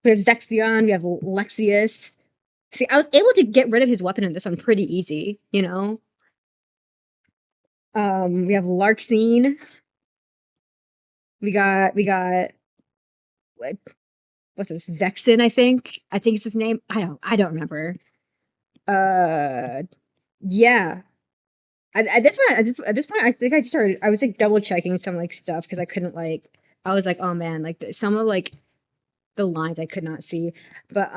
we have Zexion, we have Lexius. See, I was able to get rid of his weapon in this one pretty easy, you know. We have Larxene. We got what, what's this? Vexen, I think. I think it's his name. I don't remember. Uh, yeah. At this point, I think I just started. I was like double checking some like stuff because I couldn't like. I was like, oh man, like some of like the lines I could not see. But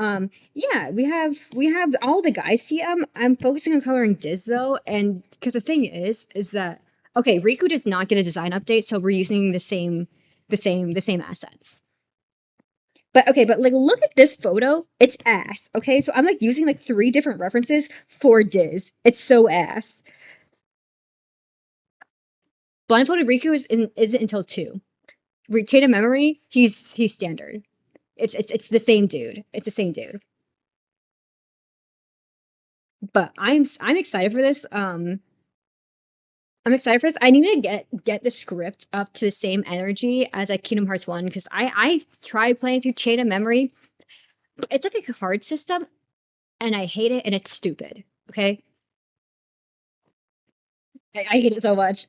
yeah, we have all the guys TM. I'm focusing on coloring Diz though, and because the thing is that okay, Riku does not get a design update, so we're using the same assets. But okay, but like look at this photo. It's ass. Okay, so I'm like using like 3 different references for Diz. It's so ass. Blindfolded Riku isn't until 2. Chain of Memory, he's standard. It's the same dude. It's the same dude. But I'm excited for this. I'm excited for this. I need to get the script up to the same energy as like Kingdom Hearts 1 because I tried playing through Chain of Memory, but it's like a card system and I hate it and it's stupid. Okay? I hate it so much.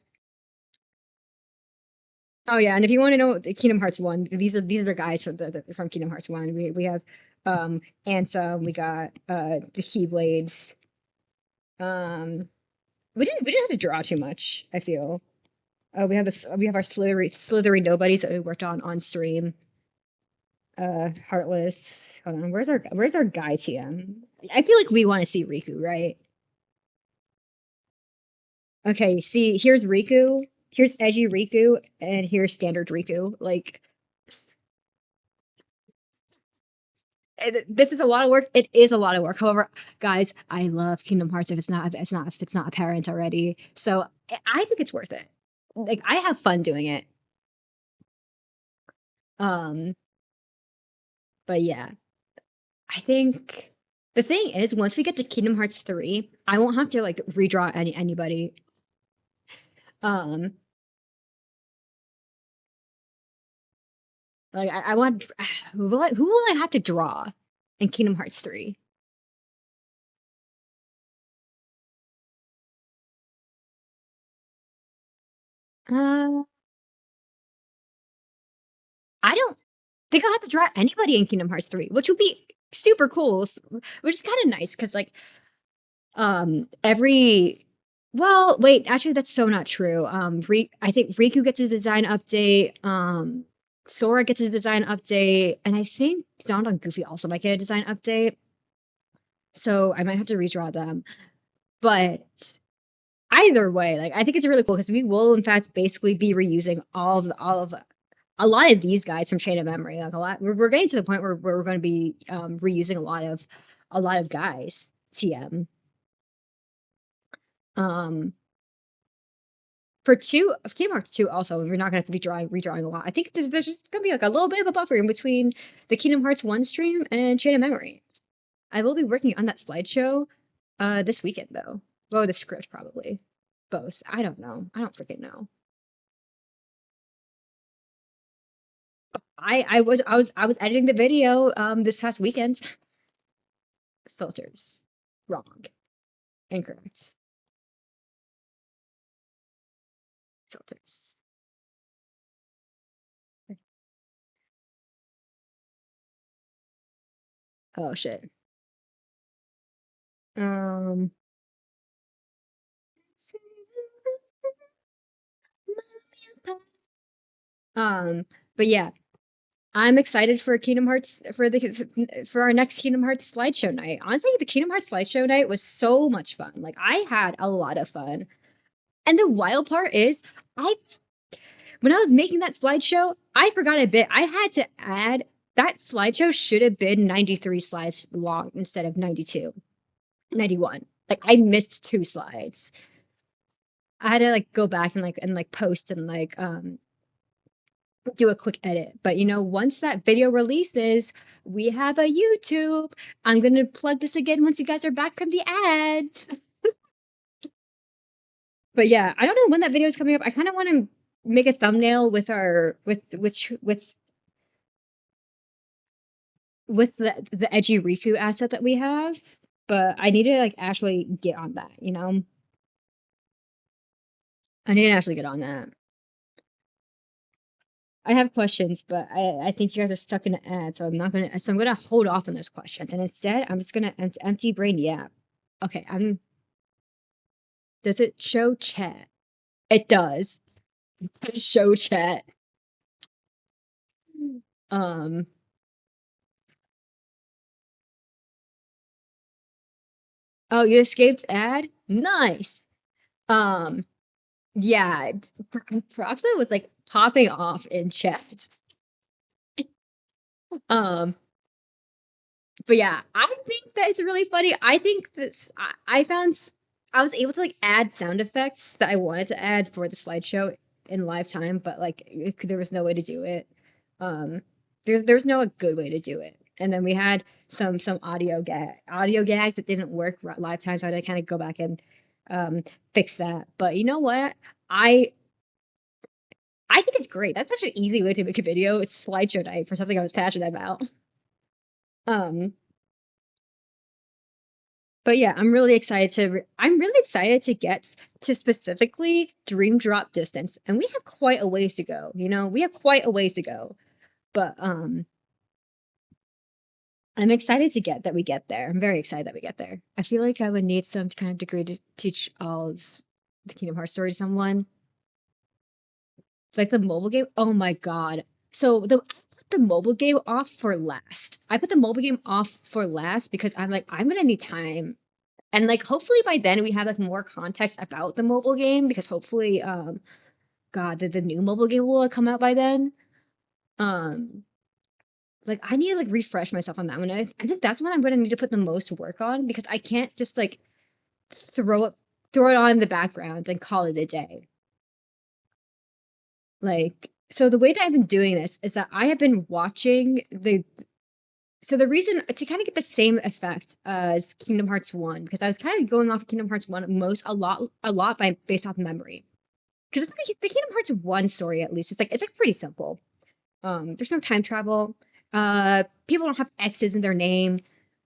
Oh yeah, and if you want to know the Kingdom Hearts 1, these are the guys from from Kingdom Hearts 1. We have Ansa, we got the Keyblades. Um we didn't have to draw too much, I feel. We have our slithery nobodies that we worked on stream. Heartless. Hold on, where's our guy TM? I feel like we want to see Riku, right? Okay, see, here's Riku, here's edgy Riku, and here's standard Riku. Like this is a lot of work. It is a lot of work. However, guys, I love Kingdom Hearts if it's not apparent already. So I think it's worth it. Like I have fun doing it. Um, but yeah, I think the thing is once we get to Kingdom Hearts 3, I won't have to like redraw anybody. Um, like I want who will I have to draw in Kingdom Hearts 3? Uh, I don't think I'll have to draw anybody in Kingdom Hearts 3, which would be super cool. Which is kind of nice because like every Well, wait, actually, that's so not true. I think Riku gets his design update. Sora gets his design update, and I think Donald and Goofy also might get a design update. So I might have to redraw them. But either way, like I think it's really cool because we will, in fact, basically be reusing all of a lot of these guys from Chain of Memory. Like a lot, we're getting to the point where we're going to be reusing a lot of guys. TM. Um, for Kingdom Hearts 2 also, we're not gonna have to be redrawing a lot. I think there's just gonna be like a little bit of a buffer in between the Kingdom Hearts 1 stream and Chain of Memory. I will be working on that slideshow this weekend though. Well, the script probably. Both. I don't know. I don't freaking know. I was editing the video this past weekend. Filters. Wrong. Incorrect. Filters. Oh shit. Um um but yeah, I'm excited for Kingdom Hearts for our next Kingdom Hearts slideshow night. Honestly, the Kingdom Hearts slideshow night was so much fun. Like I had a lot of fun. And the wild part is I when I was making that slideshow, I forgot a bit. I had to add that slideshow should have been 93 slides long instead of 92, 91. Like I missed two slides. I had to like go back and like post and like do a quick edit. But you know, once that video releases, we have a YouTube. I'm gonna plug this again once you guys are back from the ads. But yeah, I don't know when that video is coming up. I kind of want to make a thumbnail with our with the edgy Riku asset that we have. But I need to like actually get on that, you know? I need to actually get on that. I have questions, but I think you guys are stuck in an ad, so I'm gonna hold off on those questions, and instead I'm just gonna empty brain yap. Okay, I'm. Does it show chat? It does. Show chat. Um. Oh, you escaped ad. Nice. Um. Yeah, Proxima was like popping off in chat. Um. But yeah, I think that it's really funny. I think this I found I was able to like add sound effects that I wanted to add for the slideshow in live time, but like there was no way to do it. Um, there's no good way to do it. And then we had some audio gags that didn't work live time, so I had to kind of go back and um fix that. But you know what? I I think it's great. That's such an easy way to make a video. It's slideshow night for something I was passionate about. Um, But yeah, I'm really excited to get to specifically dream drop distance. And we have quite a ways to go, you know? We have quite a ways to go. But I'm excited to get that we get there. I'm very excited that we get there. I feel like I would need some kind of degree to teach all of the Kingdom Hearts story to someone. It's like the mobile game. Oh my god. I put the mobile game off for last. I put the mobile game off for last because I'm like, I'm gonna need time. And like hopefully by then we have like more context about the mobile game because hopefully God, the new mobile game will come out by then. Um like I need to like refresh myself on that one. I think that's what I'm gonna need to put the most work on because I can't just like throw it throw it on in the background and call it a day. Like so the way that I've been doing this is that I have been watching the reason to kind of get the same effect as Kingdom Hearts 1, because I was kind of going off Kingdom Hearts 1 a lot by based off memory. Because the Kingdom Hearts 1 story, at least, it's like pretty simple. There's no time travel. People don't have X's in their name.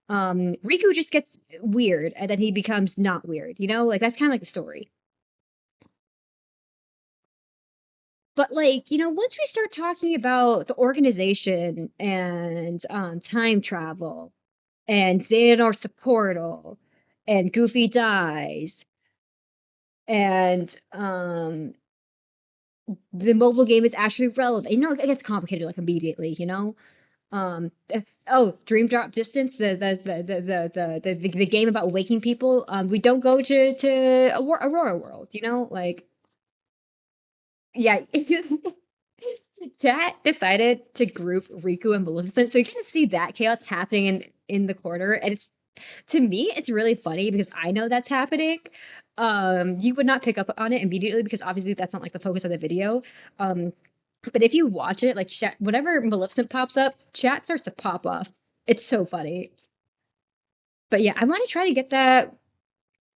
Riku just gets weird and then he becomes not weird, you know? Like that's kind of like the story. But like, you know, once we start talking about the organization and time travel and Xehanort's portal and Goofy dies and the mobile game is actually relevant. It gets complicated like immediately, oh, Dream Drop Distance, the game about waking people. We don't go to Aurora World, like yeah. Cat decided to group Riku and Maleficent, so you kind of see that chaos happening in the corner, and it's to me it's really funny because I know that's happening. You would not pick up on it immediately because obviously that's not like the focus of the video. Um, but if you watch it, like chat, whenever Maleficent pops up, chat starts to pop off. It's so funny. But yeah, I want to try to get that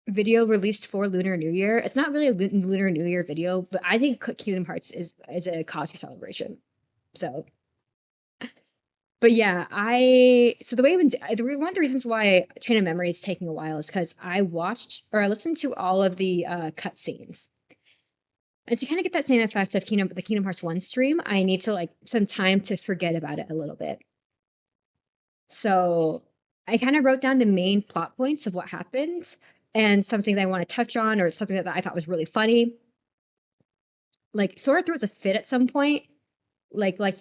video released for Lunar New Year. It's not really a Lunar New Year video, but I think Kingdom Hearts is a cause for celebration. So, but yeah, I so the way when one of the reasons why Chain of Memory is taking a while is because I watched or I listened to all of the cutscenes. And to kind of get that same effect of the Kingdom Hearts 1 stream, I need to like some time to forget about it a little bit. So I kind of wrote down the main plot points of what happened and something that I want to touch on or something that I thought was really funny. Like Sora throws a fit at some point, like like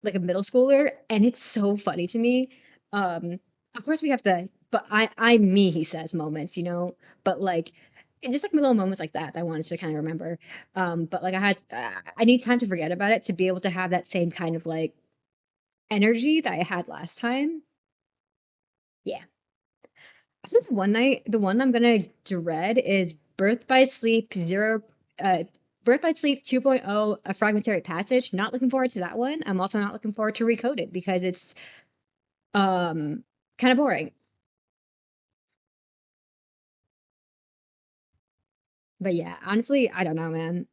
like a middle schooler, and it's so funny to me. Um, of course we have the but I'm me, he says moments, but like just like little moments like that I wanted to kind of remember. But like I need time to forget about it to be able to have that same kind of like energy that I had last time. Yeah. I think the one I'm gonna dread is Birth by Sleep uh, Birth by Sleep 2.0, a fragmentary passage. Not looking forward to that one. I'm also not looking forward to Recoded because it's kind of boring. But yeah, honestly, I don't know, man.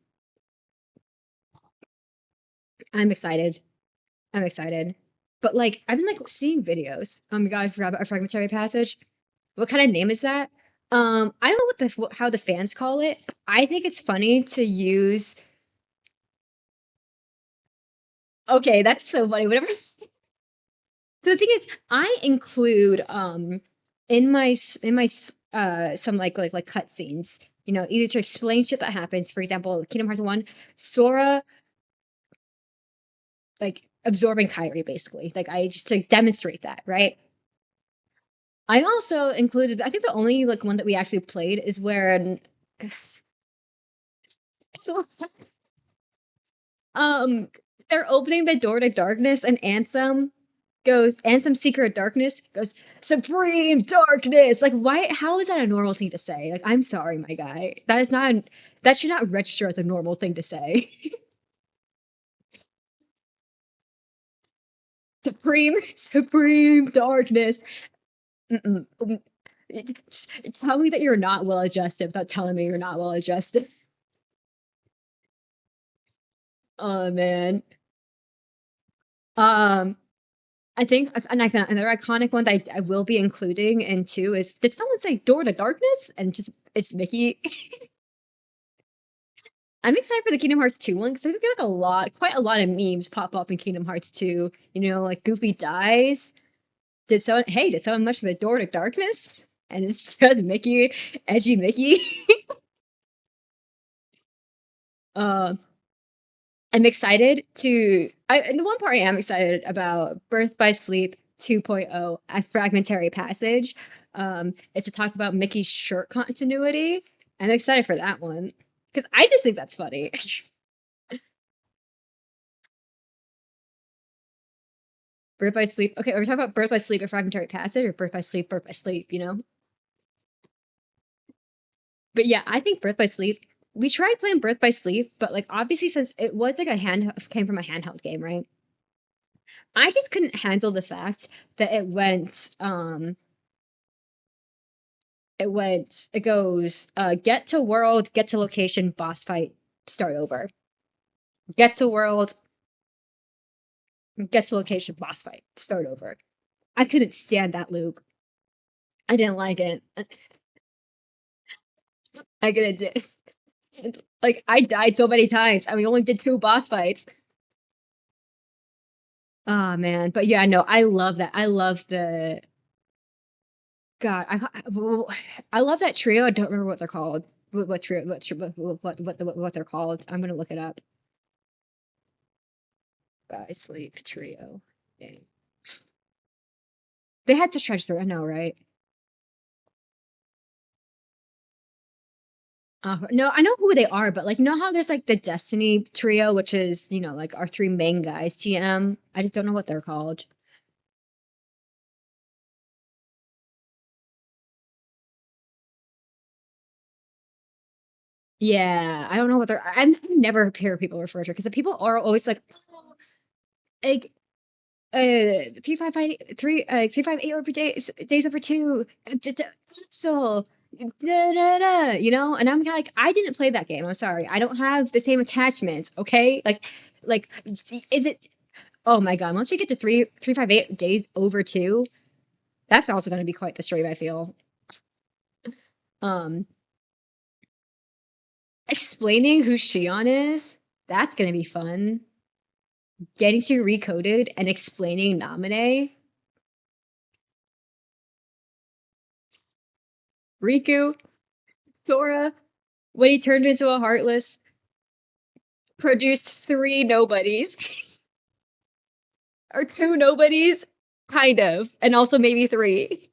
I'm excited. I'm excited. But like, I've been like seeing videos. Oh my God, I forgot about a fragmentary passage. What kind of name is that? I don't know how the fans call it. I think it's funny to use. Okay, that's so funny. Whatever. The thing is, I include in my some like cut scenes, either to explain shit that happens. For example, Kingdom Hearts 1, Sora like absorbing Kyrie basically. Like I just to demonstrate that, right? I also included I think the only like one that we actually played is where so um they're opening the door to darkness and Ansem Seeker of Darkness goes Supreme Darkness. Like why how is that a normal thing to say? Like I'm sorry, my guy. That should not register as a normal thing to say. Supreme Darkness. Mm-mm. Tell me that you're not well adjusted without telling me you're not well adjusted. Oh man. Um, I think another iconic one that I will be including in two is did someone say Door to Darkness? And just it's Mickey. I'm excited for the Kingdom Hearts 2 one because I think like quite a lot of memes pop up in Kingdom Hearts 2. Like Goofy dies. Did someone mention the Door to Darkness? And it's just Mickey, edgy Mickey. uh, I'm excited and the one part I am excited about Birth by Sleep 2.0, a fragmentary passage. Is to talk about Mickey's shirt continuity. I'm excited for that one because I just think that's funny. Birth by Sleep. Okay, are we talking about Birth by Sleep, a fragmentary passage, or Birth by Sleep, But yeah, I think Birth by Sleep. We tried playing Birth by Sleep, but like obviously since it was like came from a handheld game, right? I just couldn't handle the fact that it goes get to world, get to location, boss fight, start over. Get to world, get to location, boss fight, start over. I couldn't stand that loop. I didn't like it. I couldn't do like I died so many times and we only did two boss fights. Oh man, but yeah, no, I love that. I love the God. I love that trio. I don't remember what they're called. what they're called. I'm gonna look it up. By Sleep Trio. Dang. They had to stretch through. I know, right? No, I know who they are, but like, you know how there's like the Destiny trio, which is, like our three main guys, TM. I just don't know what they're called. Yeah, I don't know what they're. I never hear people refer to because the people are always oh, like 358 over days over two. So, and I'm like, I didn't play that game. I'm sorry, I don't have the same attachments. Okay, like, is it? Oh my god! Once you get to 358 days over two, that's also going to be quite the stream. I feel. Um, Explaining who Shion is, that's going to be fun. Getting to recoded and explaining Namine, Riku, Sora, when he turned into a Heartless, produced three nobodies. Or two nobodies, kind of, and also maybe three.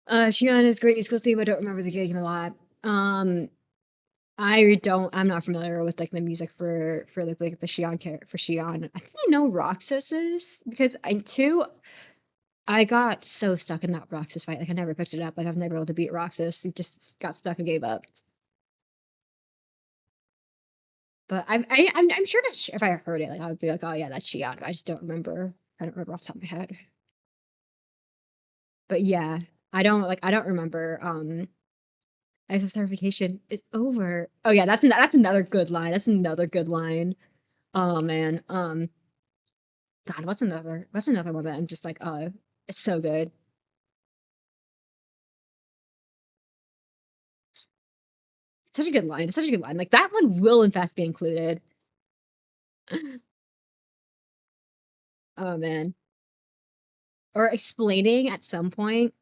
Shion is great musical theme. I don't remember the game a lot. Um, I'm not familiar with like the music for like the Shion character for Shion. I think I know Roxas's because I got so stuck in that Roxas fight. Like I never picked it up. Like I've never been able to beat Roxas. It just got stuck and gave up. But I'm sure that if I heard it, like I would be like, oh yeah, that's Shion. But I just don't remember. I don't remember off the top of my head. But yeah, I don't remember. Exo certification is over. Oh yeah, that's another good line. That's another good line. Oh man. God, what's another one that I'm just like, it's so good. Such a good line. It's such a good line. Like that one will in fact be included. Oh man. Or explaining at some point,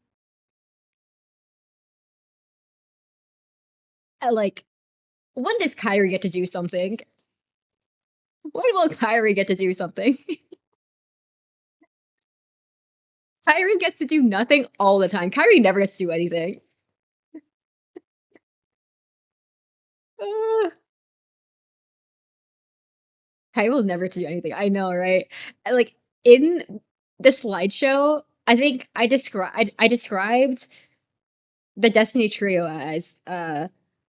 like, when does Kyrie get to do something? When will Kyrie get to do something? Kyrie gets to do nothing all the time. Kyrie never gets to do anything. Uh, Kyrie will never get to do anything. I know, right? Like in the slideshow, I think I described the Destiny trio as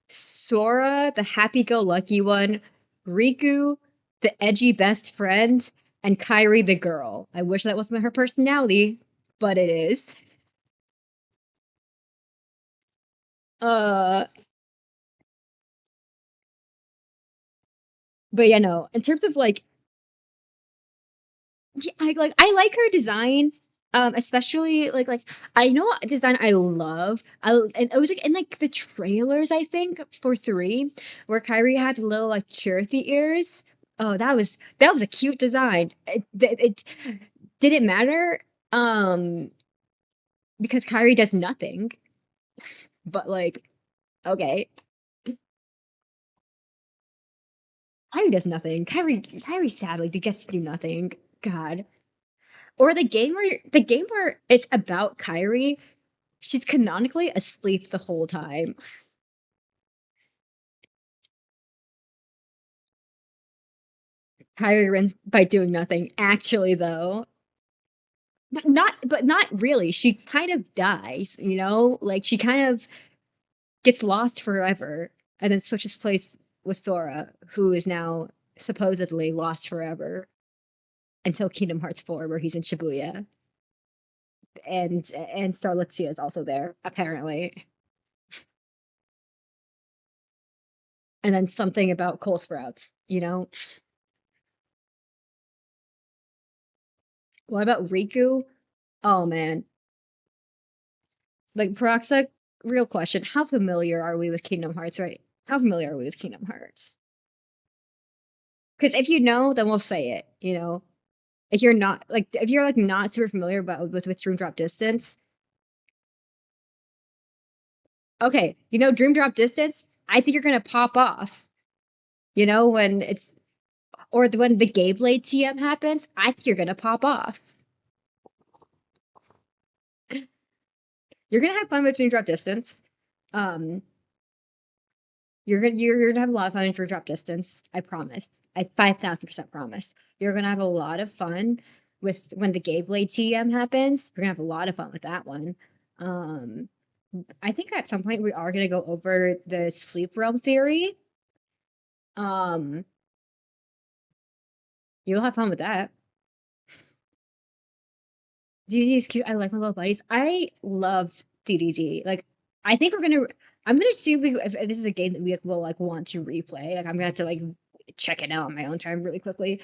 Sora, the happy-go-lucky one, Riku, the edgy best friend, and Kyrie, the girl. I wish that wasn't her personality, but it is. Uh, but yeah, no. In terms of like, yeah, I like her design. Especially I know a design I love. And it was like in like the trailers, I think, for three, where Kyrie had the little like cherry ears. Oh, that was a cute design. It didn't matter, because Kyrie does nothing. But like, okay, Kyrie does nothing. Kyrie sadly gets to do nothing. God. Or the game where it's about Kyrie, she's canonically asleep the whole time. Kyrie wins by doing nothing. Actually, though, but not really. She kind of dies. Like she kind of gets lost forever, and then switches place with Sora, who is now supposedly lost forever until Kingdom Hearts 4, where he's in Shibuya, and Starlitzia is also there apparently. And then something about Cole Sprouts. What about Riku? Oh man, like Peroxa. Real question: how familiar are we with Kingdom Hearts? Right? How familiar are we with Kingdom Hearts? Because if you know, then we'll say it. If you're like not super familiar about with Stream Drop Distance, Okay, Dream Drop Distance. I think you're gonna pop off. When it's or when the Gay Blade TM happens, I think you're gonna pop off. You're gonna have fun with Dream Drop Distance. Um, you're gonna have a lot of fun with Dream Drop Distance. I promise. I 5,000% promise. You're gonna have a lot of fun with when the Gay Blade TM happens. You're gonna have a lot of fun with that one. Um, I think at some point we are gonna go over the sleep realm theory. Um, you'll have fun with that. DDD is cute. I like my little buddies. I loved DDD. Like, I think I'm gonna see if this is a game that we will like want to replay. Like, I'm gonna have to like check it out on my own time really quickly.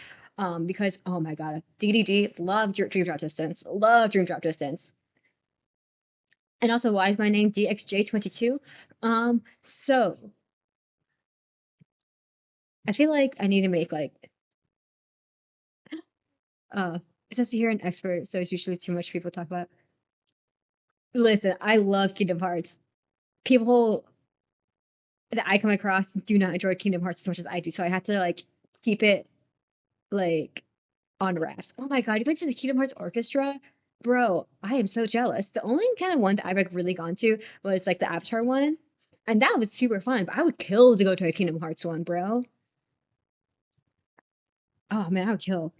Because oh my god, DDD love Dream Drop Distance. Love Dream Drop Distance. And also, why is my name DXJ22? So I feel like I need to make like uh it says here an expert, so it's usually too much people talk about. Listen, I love Kingdom Hearts. People that I come across do not enjoy Kingdom Hearts as much as I do, so I had to like keep it like on wraps. Oh my god, you went to the Kingdom Hearts Orchestra? Bro, I am so jealous. The only kind of one that I've like really gone to was like the Avatar one. And that was super fun, but I would kill to go to a Kingdom Hearts one, bro. Oh man, I would kill.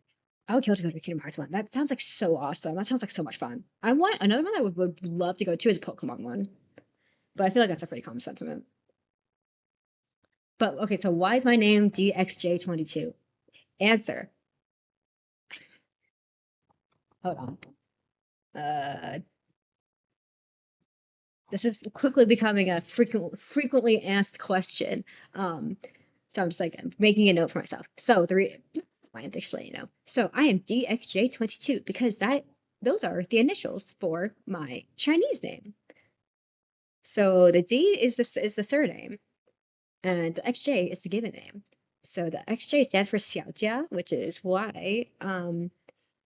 I would kill to go to a Kingdom Hearts one. That sounds like so awesome. That sounds like so much fun. I want another one I would love to go to is a Pokemon one. But I feel like that's a pretty common sentiment. But okay, so why is my name DXJ22? Answer. Hold on. Uh, this is quickly becoming a frequently asked question. Um, so I'm just like making a note for myself. So why am I explaining now? So I am DXJ22 because those are the initials for my Chinese name. So the D is the surname, and the XJ is the given name. So the XJ stands for Xiaojia, which is why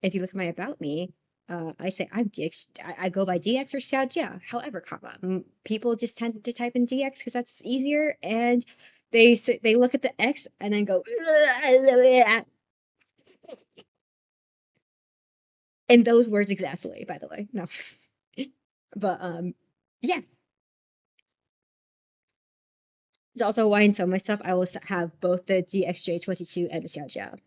if you look at my about me, I say I'm DX. I go by DX or Xiaojia. However, people just tend to type in DX because that's easier, and they look at the X and then go and those words exactly. By the way, no, but yeah. It's also why in some of my stuff I will have both the DXJ22 and the Xiaojia.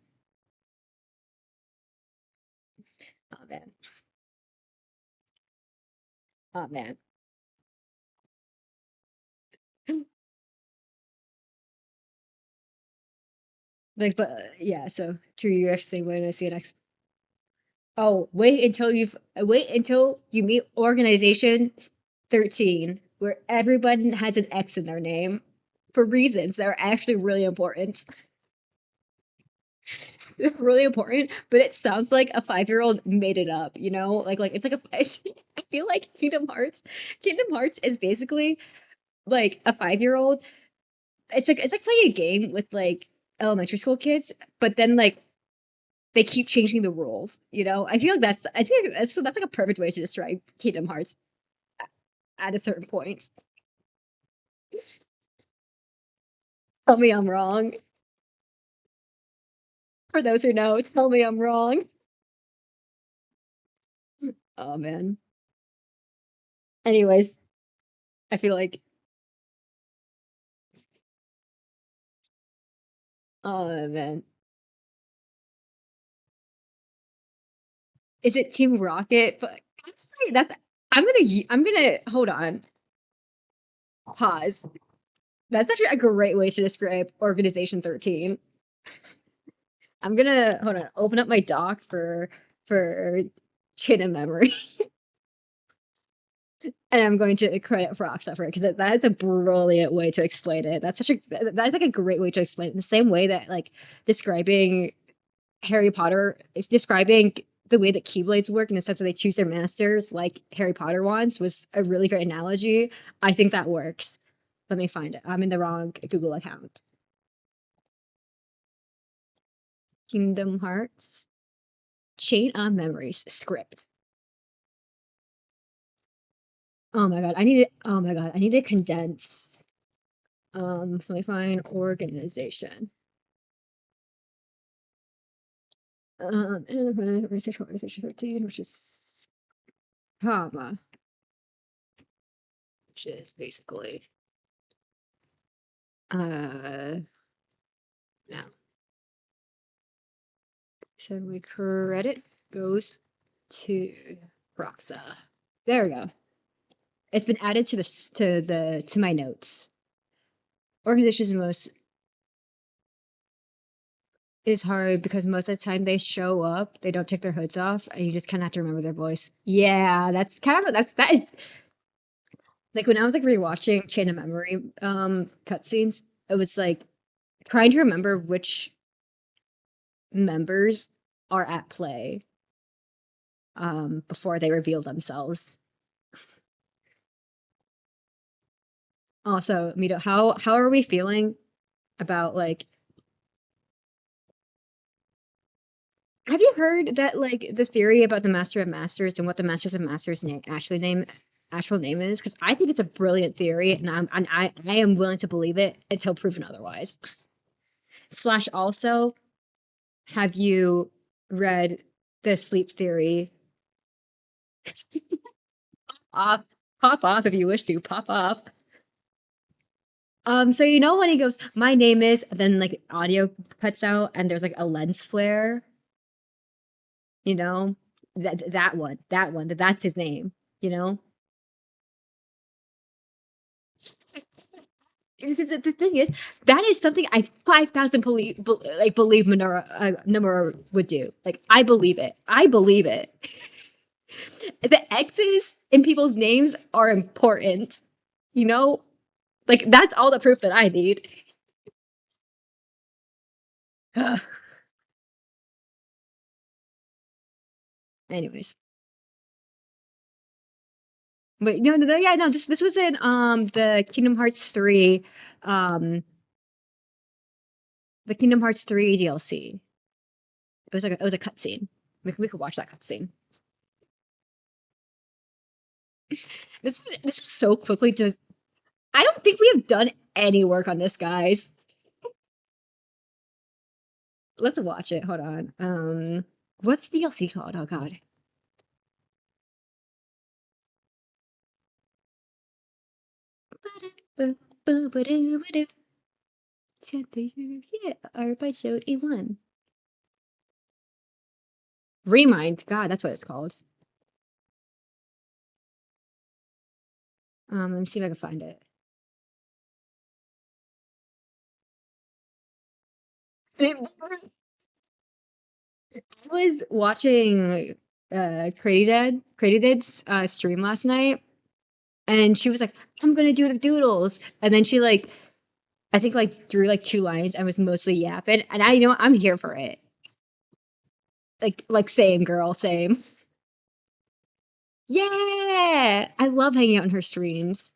Oh man, oh man. Like, but yeah. So true. You actually when I see an X. Oh, wait until you meet Organization 13, where everyone has an X in their name for reasons that are actually really important. Really important, but it sounds like a 5-year-old made it up, Like it's like I feel like Kingdom Hearts is basically like a 5-year-old. It's like playing a game with like elementary school kids, but then like they keep changing the rules. I think that's like a perfect way to describe Kingdom Hearts at a certain point. Tell me I'm wrong. For those who know, tell me I'm wrong. Oh man. Anyways, I feel like oh man. Is it Team Rocket? But honestly, I'm gonna hold on. Pause. That's actually a great way to describe Organization 13. I'm gonna hold on, open up my doc for hidden memory. And I'm going to credit Froxa for it because that is a brilliant way to explain it. That's like a great way to explain it. In the same way that like describing Harry Potter is describing the way that Keyblades work in the sense that they choose their masters like Harry Potter wands was a really great analogy. I think that works. Let me find it. I'm in the wrong Google account. Kingdom Hearts Chain of Memories script. Oh my god, I need it. Oh my god, I need to condense. Let me find organization. Organization 13, which is comma, which is basically uh now. So my credit goes to Roxa. There we go. It's been added to to my notes. Organizations most is hard because most of the time they show up, they don't take their hoods off, and you just kind of have to remember their voice. Yeah, that's kind of that is like when I was like rewatching Chain of Memory cutscenes, it was like trying to remember which members are at play before they reveal themselves. Also, Mito, how are we feeling about like have you heard that like the theory about the Master of Masters and what the Masters of Masters name actual name is? Because I think it's a brilliant theory, and I am willing to believe it until proven otherwise. Slash, also, have you read the sleep theory? Pop, pop off if you wish to pop off. So you know when he goes, "My name is," then like audio cuts out, and there's like a lens flare. You know that's his name. You know. The thing is, that is something I 5,000 believe Minoru would do. Like, I believe it. I believe it. The X's in people's names are important. You know? Like, that's all the proof that I need. Anyways. But no, yeah, no, this was in the Kingdom Hearts 3 um the Kingdom Hearts 3 DLC. It was like it was a cutscene. We could watch that cutscene. This is so quickly to I don't think we have done any work on this, guys. Let's watch it. Hold on. What's the DLC called? Oh God. Yeah, our by showed E1. Remind. God, that's what it's called. Let me see if I can find it. I was watching Crazy Dead's stream last night, and she was like, "I'm gonna do the doodles," and then she like I think like drew like two lines and was mostly yapping, and I you know I'm here for it. Like same girl, same. Yeah, I love hanging out in her streams.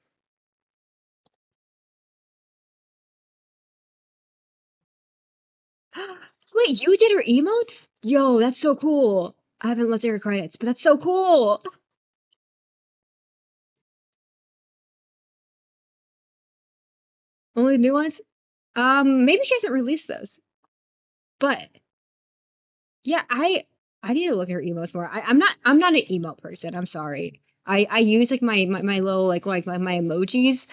Wait, you did her emotes? Yo, that's so cool. I haven't looked at her credits, but that's so cool. Only new ones? Maybe she hasn't released those. But yeah, I need to look at her emotes more. I'm not an emote person. I'm sorry. I use like my little like my emojis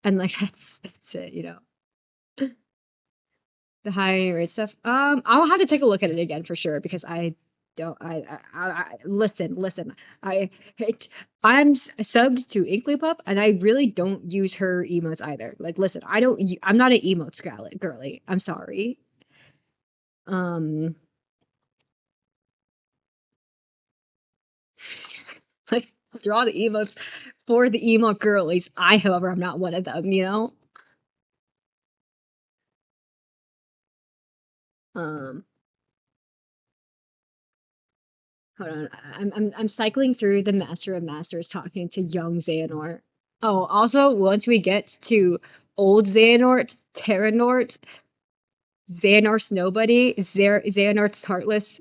and like that's it, you know. The high rate stuff. I'll have to take a look at it again for sure because I don't. Listen. I I'm subbed to Inklypup and I really don't use her emotes either. Like, listen, I'm not an emote girly. I'm sorry. Um, like after all the emotes for the emo girlies, I, however, I'm not one of them. You know. Um, Hold on. I'm cycling through the Master of Masters talking to young Xehanort. Oh, also once we get to old Xehanort, Terranort, Xehanort's nobody, Xehanort's heartless,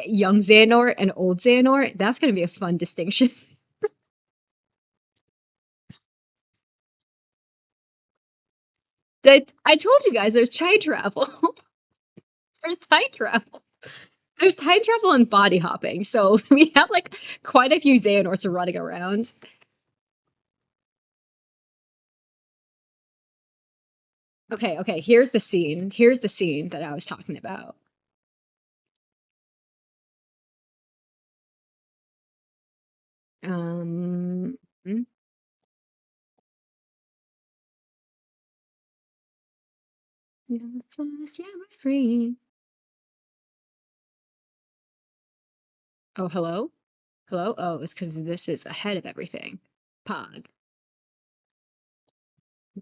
young Xehanort, and old Xehanort, that's gonna be a fun distinction. That I told you guys there's time travel. There's time travel. There's time travel and body hopping. So we have like quite a few Xehanorts running around. Okay, okay, here's the scene. Here's the scene that I was talking about. Hmm? Never fast, yeah, we're free. Oh, hello? Hello? Oh, it's because this is ahead of everything. Pog.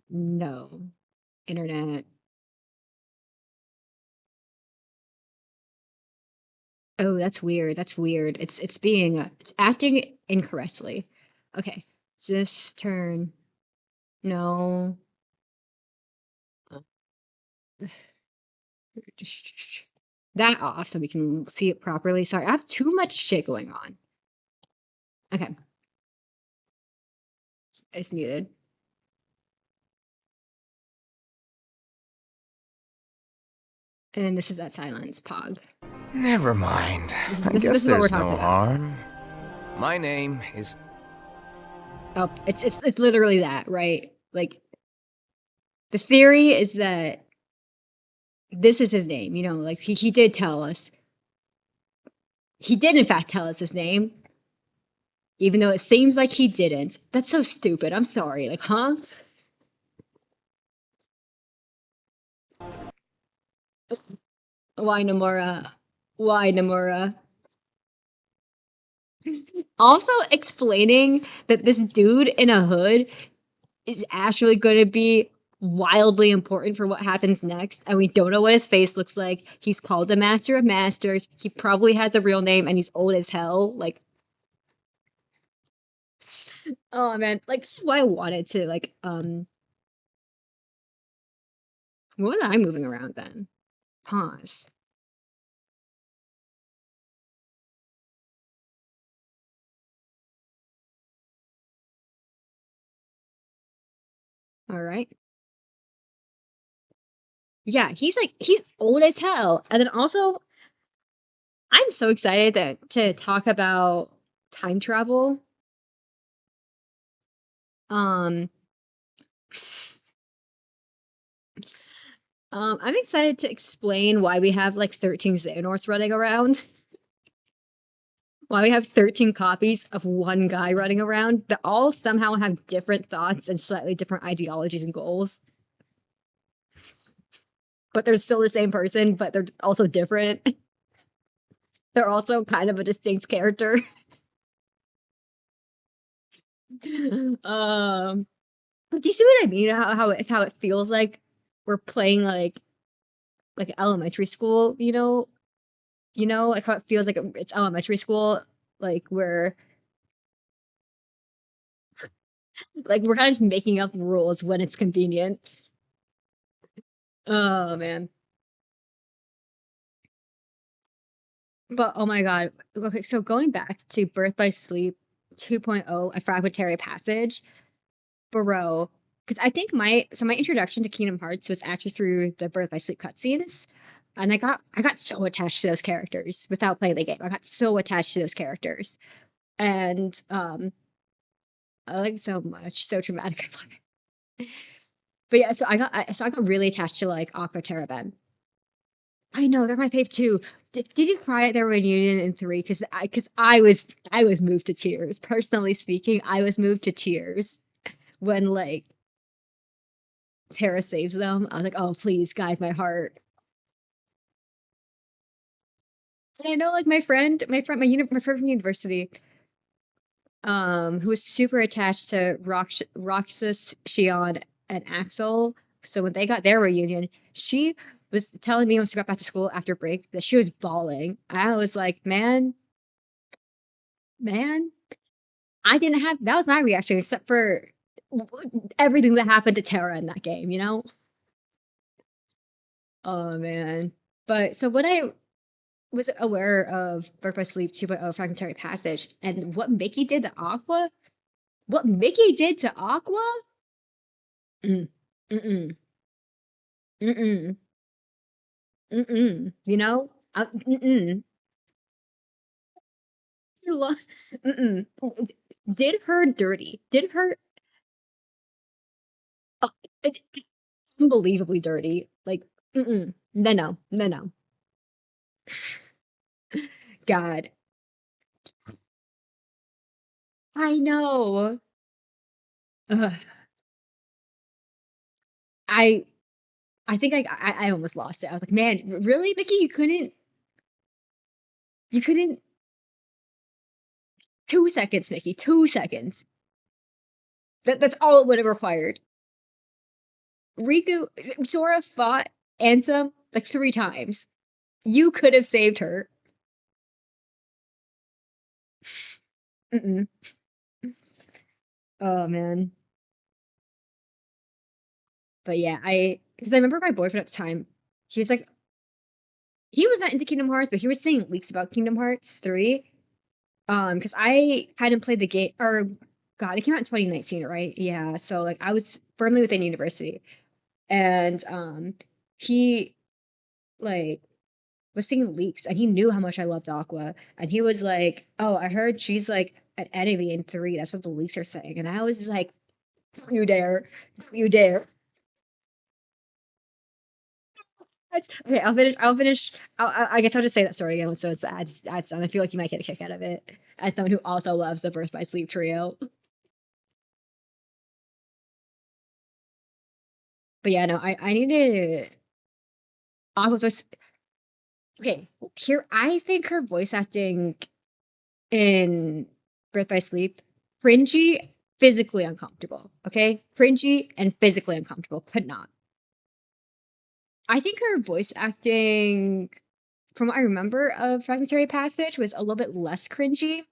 No. Internet. Oh, that's weird. That's weird. It's being it's acting incorrectly. Okay. This turn. No. Uh, That off so we can see it properly. Sorry, I have too much shit going on. Okay. It's muted. And then this is that silence. Pog. Never mind. This is I this is guess this is what we're there's talking no about. harm. My name is... Oh, it's literally that, right? Like the theory is that this is his name, you know, like he did tell us. He did in fact tell us his name, even though it seems like he didn't. That's so stupid. I'm sorry. Like, huh? Why Nomura? Why Nomura? Also explaining that this dude in a hood is actually going to be wildly important for what happens next, and we don't know what his face looks like. He's called the Master of Masters. He probably has a real name, and he's old as hell. Like, oh man, like this is why I wanted to what was I moving around then? Pause. All right. Yeah, he's old as hell. And then also I'm so excited to talk about time travel. Um I'm excited to explain why we have like 13 Xehanorts running around. Why we have 13 copies of one guy running around that all somehow have different thoughts and slightly different ideologies and goals. But they're still the same person, but they're also different. They're also kind of a distinct character. um do you see what I mean? How it feels like we're playing like elementary school, like how it feels like it's elementary school, like we're kind of just making up rules when it's convenient. Oh man. But oh my god. Okay, so going back to Birth by Sleep 2.0, a fragmentary passage, bro. Because I think my introduction to Kingdom Hearts was actually through the Birth by Sleep cutscenes. And I got so attached to those characters without playing the game. I got so attached to those characters. And I like so much, so traumatic. But yeah, so I got really attached to like Aqua Terra Ben. I know they're my fave too. Did you cry at their reunion in 3? Because I was moved to tears. Personally speaking, I was moved to tears when like Terra saves them. I was like, oh please, guys, my heart. And I know like my friend from university, who was super attached to Roxas, Shion, and Axel. So when they got their reunion, she was telling me when she got back to school after break that she was bawling. I was like, man, I didn't have that was my reaction, except for everything that happened to Terra in that game, you know? Oh man. But so when I was aware of Birth by Sleep 2.0 Fragmentary Passage and what Mickey did to Aqua, what Mickey did to Aqua? Mm, mm-mm. Mm-mm. Mm-mm. You know? Mm-mm. You lo- Mm-mm. Did her dirty. Did her uh, it- unbelievably dirty. Like, mm-mm. No, no, no, no. God. I know. Ugh. I I think I almost lost it. I was like, man, really, Mickey? You couldn't 2 seconds, Mickey, 2 seconds. That's all it would have required. Riku Sora fought Ansem like 3 times. You could have saved her. Mm-mm. Oh man. But yeah, because I remember my boyfriend at the time, he was like he was not into Kingdom Hearts, but he was saying leaks about Kingdom Hearts 3. Because I hadn't played the game or God, it came out in 2019, right? Yeah. So like I was firmly within university. And he like was seeing leaks and he knew how much I loved Aqua. And he was like, oh, I heard she's like an enemy in 3. That's what the leaks are saying. And I was just like, you dare. You dare. Okay, I'll finish. I guess I'll just say that story again. So it's the ads done. I feel like you might get a kick out of it as someone who also loves the Birth by Sleep trio. But yeah, no, I need to. Aqua's voice. Okay, here I think her voice acting in Birth by Sleep cringy, physically uncomfortable. Okay, cringy and physically uncomfortable. Could not. I think her voice acting, from what I remember of Fragmentary Passage, was a little bit less cringy.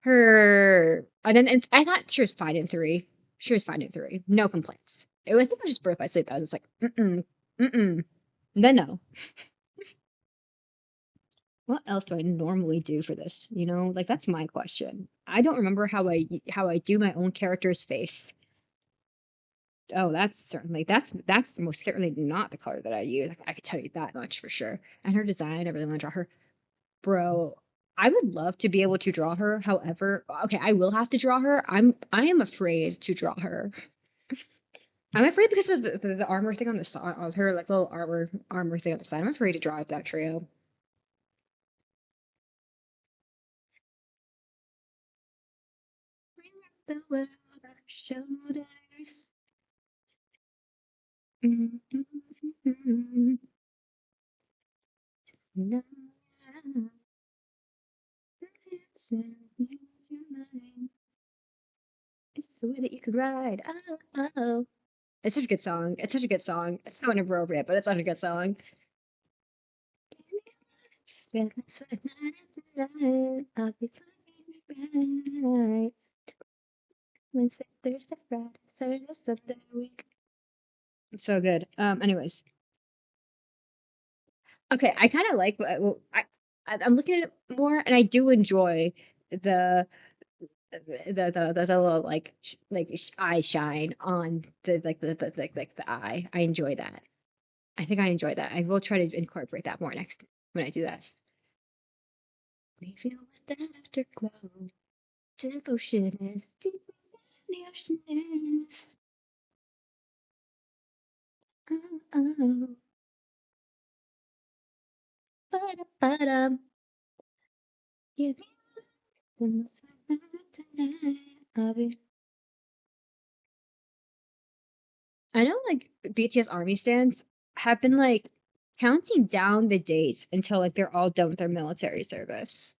Her and I thought she was fine in 3. She was fine in 3. No complaints. I think it was just Birth by Sleep. I was just like, mm-mm, mm-mm. Then no. What else do I normally do for this? Like that's my question. I don't remember how I do my own character's face. Oh, that's most certainly not the color that I use. I could tell you that much for sure. And her design, I really want to draw her. Bro, I would love to be able to draw her. However, okay, I will have to draw her. I am afraid to draw her. I'm afraid because of the armor thing on the side, on her like little armor thing on the side. I'm afraid to draw out that trio. The world our shoulders. It's the way that you could ride. Oh, oh, oh. It's such a good song. It's such a good song. It's so inappropriate, but it's such a good song. I'll be flying right. Wednesday, Thursday, Friday, Saturday, Sunday week. It's so good. Anyways, okay. I kind of like. Well, I'm looking at it more, and I do enjoy the the little eye shine on the eye. I enjoy that. I think I enjoy that. I will try to incorporate that more next when I do this. Leave you with that afterglow. Devotion is deep in the ocean is. Oh, oh. Ba-da-ba-dum. You need tonight. I know like BTS army stands have been like counting down the days until like they're all done with their military service.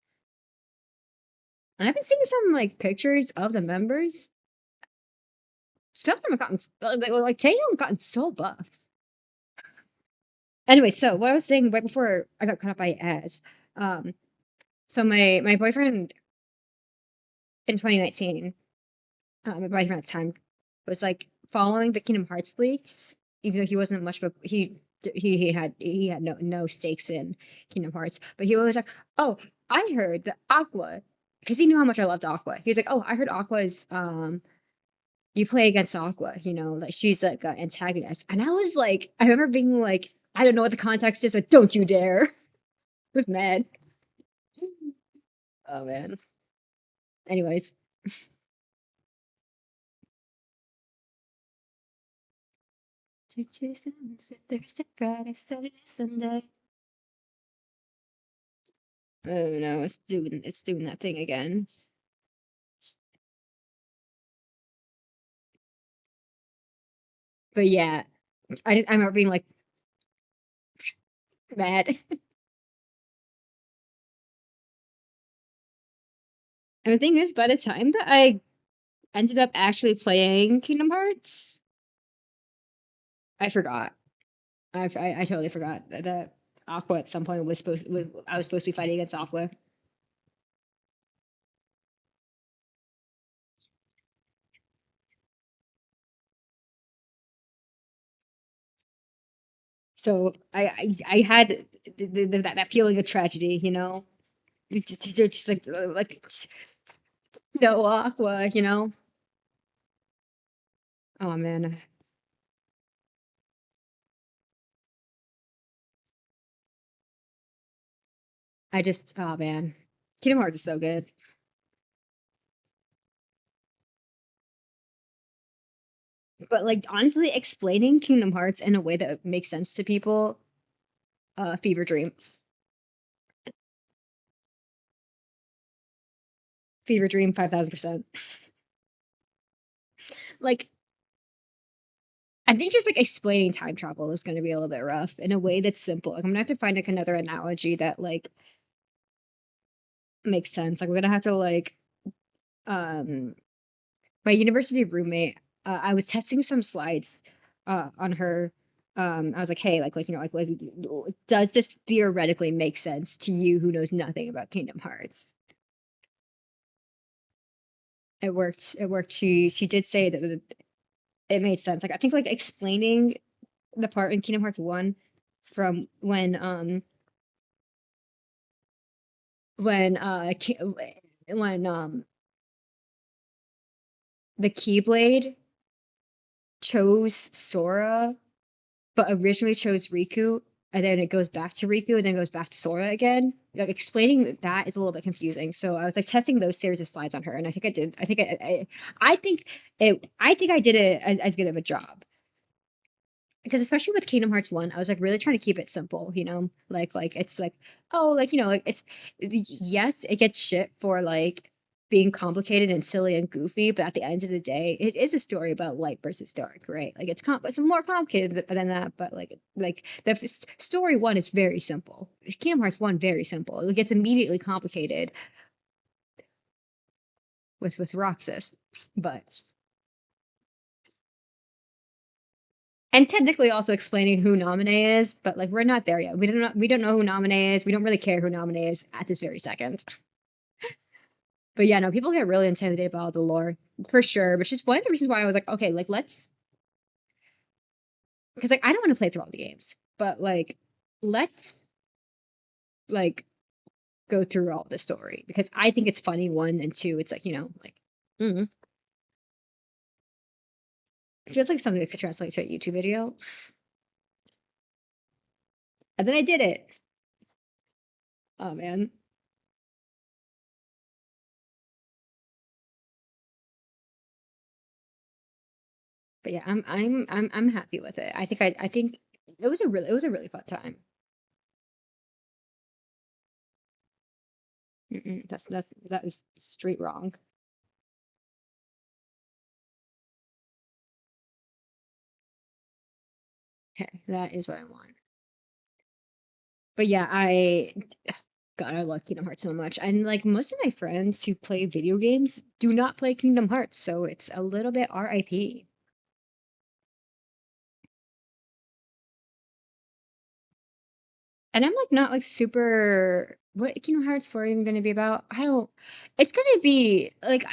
And I've been seeing some like pictures of the members. Some of them have gotten like Taehyung gotten so buff. Anyway, so what I was saying right before I got cut off by Az, um, so my boyfriend in 2019, my boyfriend at the time, was like following the Kingdom Hearts leaks, even though he wasn't much of a he had no stakes in Kingdom Hearts, but he was like, oh, I heard that Aqua, because he knew how much I loved Aqua. He was like, oh, I heard Aqua's you play against Aqua, you know, like she's like an antagonist. And I was like, I remember being like, I don't know what the context is, but don't you dare. I was mad. Oh man. Anyways, Thursday, Friday, Saturday, Sunday. Oh no, it's doing that thing again. But yeah, I remember being like mad. And the thing is, by the time that I ended up actually playing Kingdom Hearts, I forgot. I totally forgot that Aqua at some point I was supposed to be fighting against Aqua. So I had that feeling of tragedy, you know, just like no Aqua, you know. Oh man, oh man, Kingdom Hearts is so good. But like honestly, explaining Kingdom Hearts in a way that makes sense to people, Fever Dream, Fever Dream, 5,000%. Like I think just like explaining time travel is going to be a little bit rough in a way that's simple. Like I'm gonna have to find like another analogy that like makes sense. Like we're gonna have to like um my university roommate. I was testing some slides on her. I was like, hey, you know, does this theoretically make sense to you who knows nothing about Kingdom Hearts? It worked. It worked. She did say that it made sense. Like I think like explaining the part in Kingdom Hearts 1 from when when the Keyblade chose Sora, but originally chose Riku, and then it goes back to Riku, and then goes back to Sora again. Like explaining that is a little bit confusing. So I was like testing those series of slides on her, and I think I did. I think I think I did it as good of a job. Because especially with Kingdom Hearts 1, I was like really trying to keep it simple, you know? Like it's like, oh, like, you know, like it's yes, it gets shit for like being complicated and silly and goofy, but at the end of the day, it is a story about light versus dark, right? Like it's more complicated than that, but like the story one is very simple. Kingdom Hearts 1 very simple. It gets immediately complicated with Roxas, but and technically also explaining who Nominee is, but like we're not there yet. We don't know who Nominee is. We don't really care who Nominee is at this very second. But yeah, no, people get really intimidated by all the lore for sure. Which is one of the reasons why I was like, okay, like let's because like I don't want to play through all the games, but like let's like go through all the story because I think it's funny. One and two, it's like you know like mm, it feels like something that could translate to a YouTube video. And then I did it. Oh man. But yeah, I'm happy with it. I think it was a really fun time. That is straight wrong. Okay, that is what I want. But yeah, God, I love Kingdom Hearts so much. And like most of my friends who play video games do not play Kingdom Hearts, so it's a little bit RIP. And I'm like not like super what Kingdom Hearts 4 even gonna be about? I don't it's gonna be like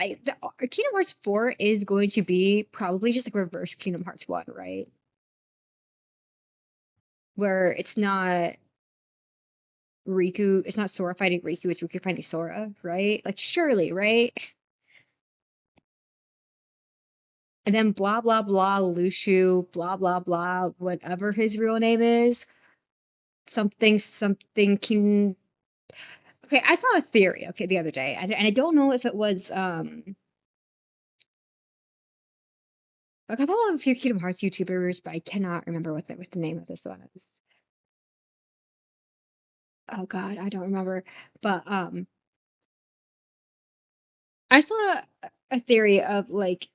Kingdom Hearts 4 is going to be probably just like reverse Kingdom Hearts 1, right? Where it's not Sora fighting Riku, it's Riku fighting Sora, right? Like surely, right? and then blah blah blah Lushu, blah blah blah, whatever his real name is, something something King. Okay, I saw a theory, okay, the other day, and I don't know if it was like I follow a few Kingdom Hearts YouTubers, but I cannot remember what the name of this one is. Oh God, I don't remember. But I saw a theory of like,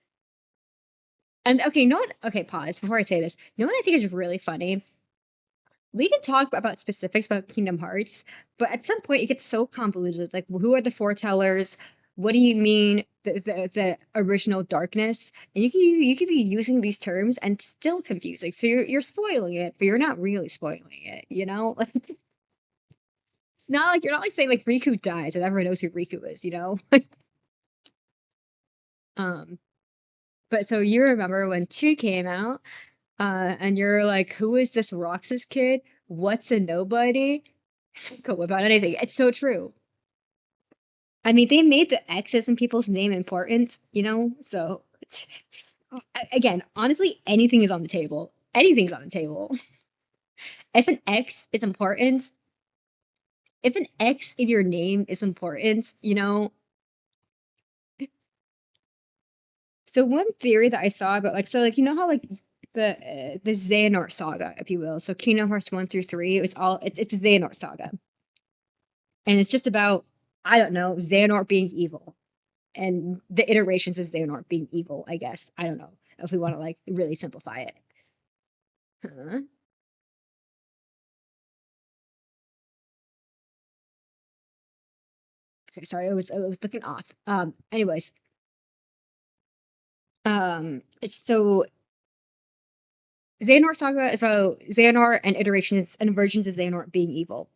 and okay, you know what? Okay, pause before I say this. You know what I think is really funny? We can talk about specifics about Kingdom Hearts, but at some point it gets so convoluted. Like, who are the foretellers? What do you mean the original darkness? And you could be using these terms and still confusing. So you're spoiling it, but you're not really spoiling it. You know, like it's not like you're not like saying like Riku dies and everyone knows who Riku is. You know, um. But so you remember when two came out, and you're like, who is this Roxas kid? What's a nobody? Go about anything. It's so true. I mean, they made the X's in people's name important, you know? So, again, honestly, anything is on the table. Anything's on the table. If an X is important, if an X in your name is important, you know? So, one theory that I saw about, like, so, like, you know how, like, the Xehanort saga, if you will. So, Kingdom Hearts 1 through 3, it's a Xehanort saga. And it's just about, I don't know, Xehanort being evil and the iterations of Xehanort being evil, I guess. I don't know if we want to like really simplify it. Huh? Okay, sorry, I was looking off. Anyways, so Xehanort Saga is about Xehanort and iterations and versions of Xehanort being evil.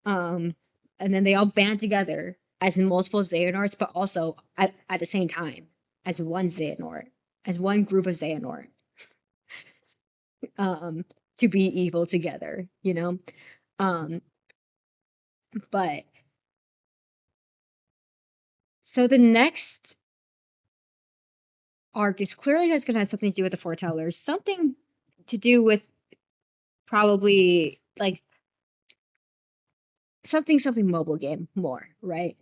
Um, and then they all band together as multiple Xehanorts, but also at the same time as one Xehanort, as one group of Xehanort, um, to be evil together, you know? Um, but so the next arc is clearly that's going to have something to do with the foretellers, something to do with probably like something mobile game more, right?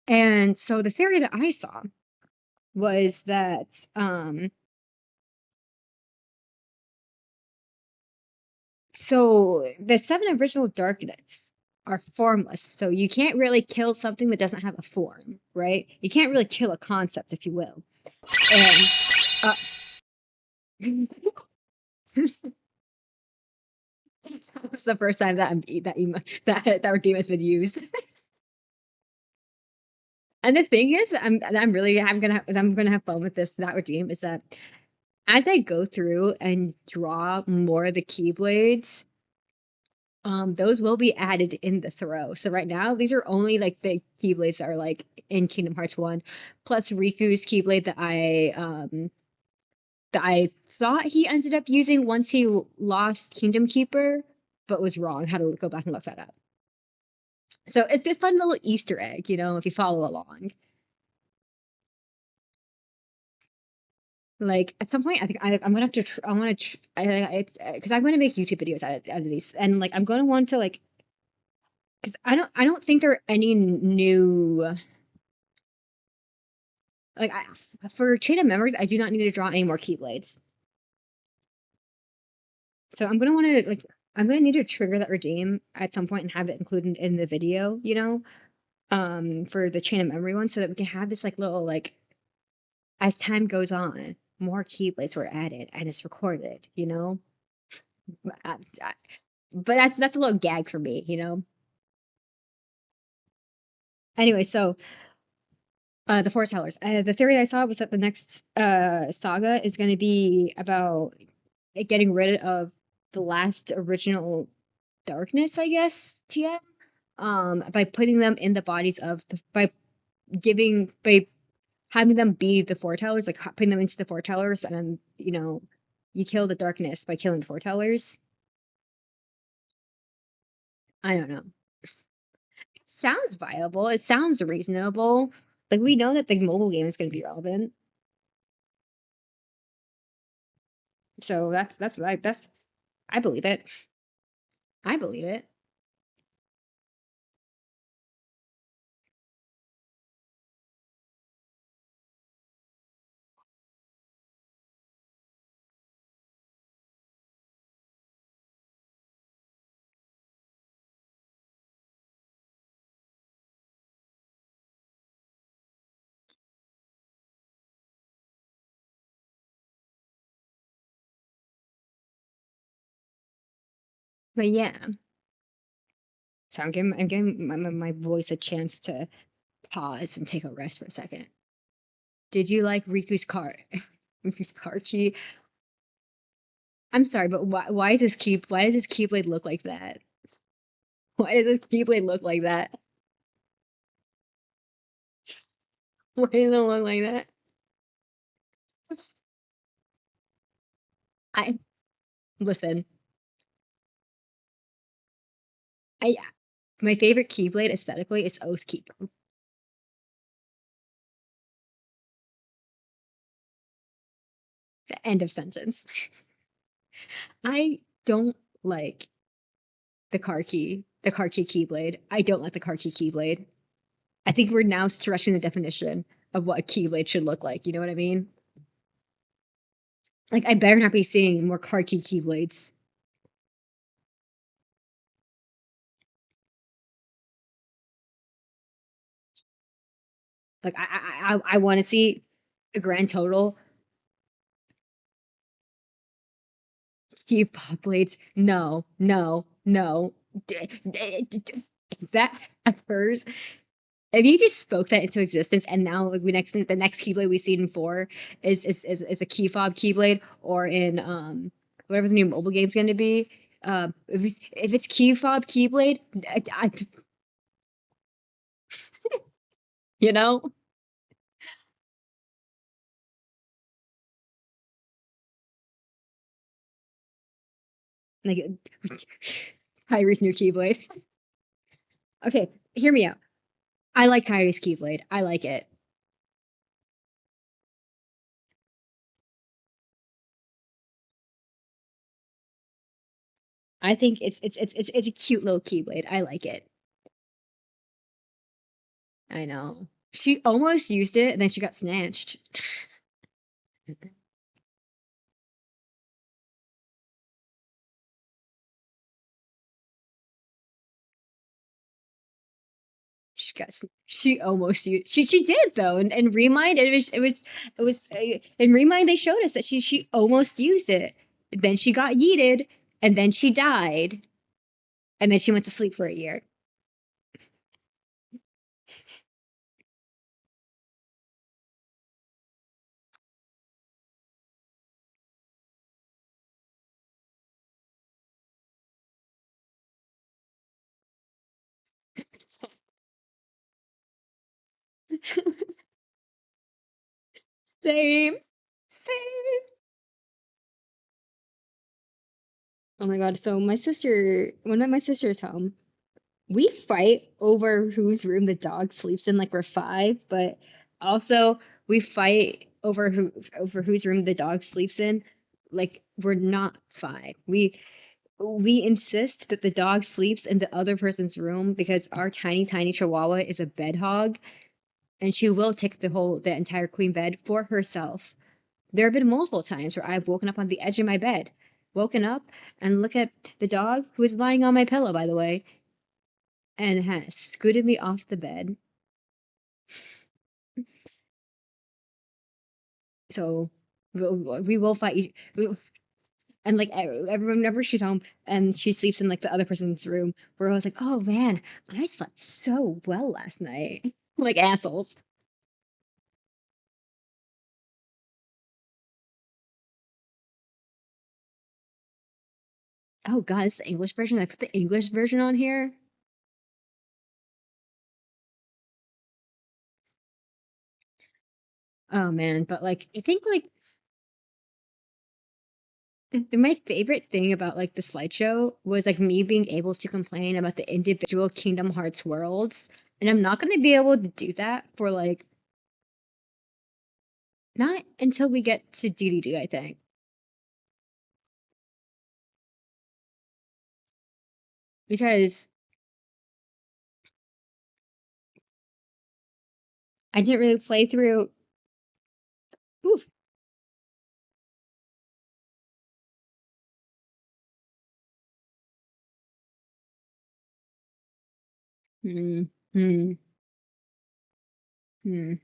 And so the theory that I saw was that so the seven original darknets are formless, so you can't really kill something that doesn't have a form, right? You can't really kill a concept, if you will. And uh, that's the first time that redeem has been used. And the thing is, I'm gonna have fun with this. That redeem is that as I go through and draw more of the keyblades, those will be added in the throw. So right now, these are only like the keyblades that are like in Kingdom Hearts 1, plus Riku's keyblade that I thought he ended up using once he lost Kingdom Keeper, but was wrong. How to go back and look that up. So it's a fun little Easter egg, you know, if you follow along. Like at some point, I think I'm gonna have to. I want to. Because I'm gonna make YouTube videos out of these, and like I'm gonna want to like. Because I don't think there are any new. Like for Chain of Memories, I do not need to draw any more Keyblades. So I'm gonna want to like. I'm gonna need to trigger that redeem at some point and have it included in the video. You know, for the Chain of Memory one, so that we can have this like little like as time goes on, more Keyblades were added and it's recorded. You know. I, I, but that's a little gag for me, you know. Anyway, so the Force Howlers. The theory that I saw was that the next saga is going to be about getting rid of the last original darkness, I guess. TM. By putting them in the bodies of by having them be the foretellers, like putting them into the foretellers, and then you kill the darkness by killing the foretellers. I don't know. Sounds viable. It sounds reasonable. Like we know that the mobile game is going to be relevant. So that's what I believe it. I believe it. But yeah, so I'm giving my voice a chance to pause and take a rest for a second. Did you like Riku's car? Riku's car key? I'm sorry, but why does his keyblade look like that? Why does his keyblade look like that? Why does it look like that? I listen. I My favorite keyblade aesthetically is Oathkeeper. The end of sentence. I don't like the car key keyblade. I don't like the car key keyblade. I think we're now stretching the definition of what a keyblade should look like. You know what I mean? Like, I better not be seeing more car key keyblades. Like, I want to see a grand total key pop blades. No, no, no. If that occurs, if you just spoke that into existence, and now like, the next keyblade we see in four is a key fob keyblade, or in whatever the new mobile game's going to be. If it's key fob keyblade, you know, like Kyrie's new keyblade. Okay, hear me out. I like Kyrie's keyblade. I like it. I think it's a cute little keyblade. I like it. I know. She almost used it, and then she got snatched. She almost used she did though, and Remind in Remind they showed us that she almost used it. Then she got yeeted, and then she died, and then she went to sleep for a year. Same, same. Oh my god! So one of my sister's home, we fight over whose room the dog sleeps in. Like we're five, but also we fight over whose room the dog sleeps in. Like we're not five. We insist that the dog sleeps in the other person's room because our tiny chihuahua is a bed hog, and she will take the entire queen bed for herself. There have been multiple times where I've woken up on the edge of my bed, woken up and look at the dog, who is lying on my pillow, by the way, and has scooted me off the bed. So we will fight. And like everyone, whenever she's home and she sleeps in like the other person's room, we're always like, "Oh man, I slept so well last night," like assholes. Oh god, it's the English version. I put the English version on here. Oh man, but like I think like my favorite thing about like the slideshow was like me being able to complain about the individual Kingdom Hearts worlds, and I'm not going to be able to do that for like Not until we get to DDD, I think, because I didn't really play through. Ooh. Hmm. Hmm. Hmm.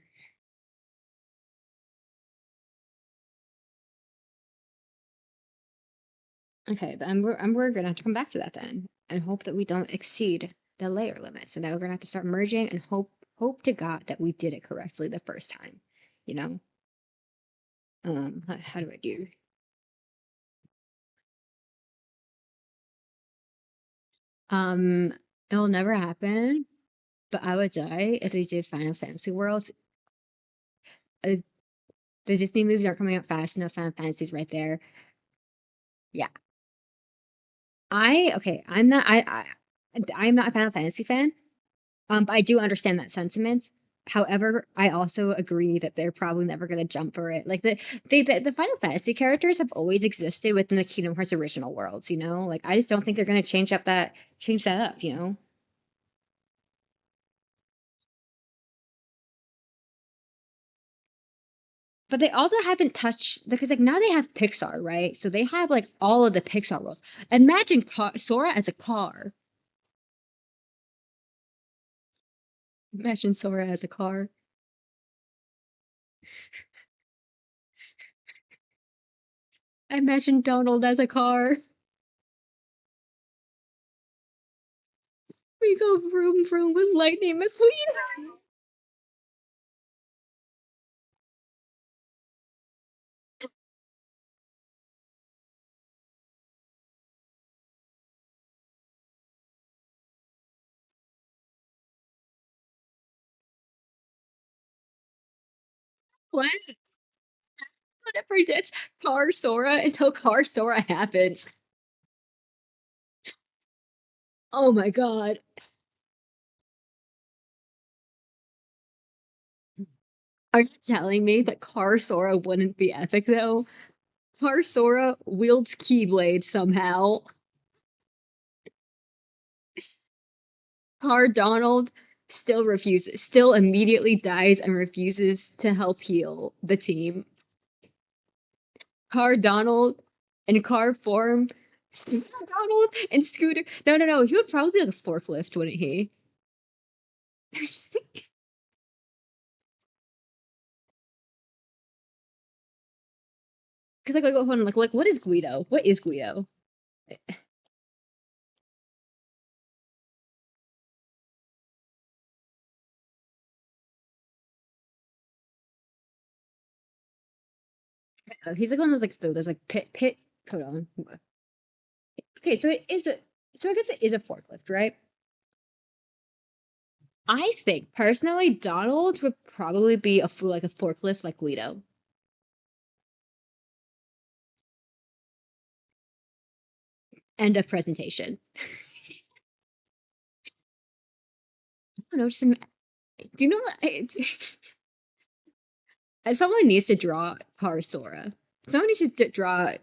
Okay, then we're gonna have to come back to that then, and hope that we don't exceed the layer limits, and that we're gonna have to start merging, and hope to God that we did it correctly the first time. You know. How do I do? Um, it'll never happen, but I would die if they did Final Fantasy Worlds. Uh, the Disney movies aren't coming out fast enough. Final Fantasy's right there. Yeah, okay. I'm not a Final Fantasy fan. But I do understand that sentiment. However, I also agree that they're probably never going to jump for it. Like the Final Fantasy characters have always existed within the Kingdom Hearts original worlds. You know, like I just don't think they're going to change that up. You know. But they also haven't touched because like now they have Pixar, right? So they have like all of the Pixar worlds. Imagine Sora as a car. Imagine Sora as a car. Imagine Donald as a car. We go vroom vroom with Lightning McQueen. What? Whatever that's Car Sora until Car Sora happens. Oh my god. Are you telling me that Car Sora wouldn't be epic though? Car Sora wields Keyblade somehow. Car Donald still immediately dies and refuses to help heal the team. Car Donald in car form. Scooter Donald and Scooter. No, no, no. He would probably be like a forklift, wouldn't he? Because hold on, what is Guido? What is Guido? He's like one of those like those like pit. Hold on. Okay, so it is a so I guess it is a forklift, right? I think personally, Donald would probably be like a forklift like Guido. End of presentation. I don't know. Do you know what? Someone needs to draw Parasora. Someone needs to draw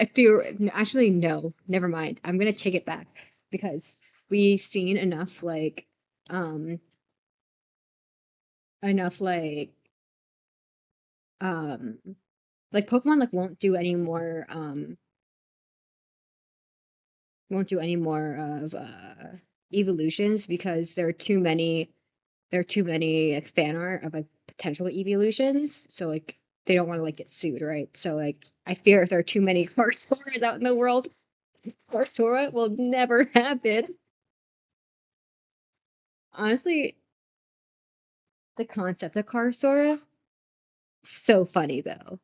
a theory. Actually, no, never mind. I'm gonna take it back because we've seen um, enough um, like Pokemon won't do any more of evolutions because there are too many like, fan art of like potential evolutions. So like they don't want to like get sued, right? So like I fear if there are too many Corsoras out in the world, Corsora will never happen. Honestly, the concept of Corsora, so funny though.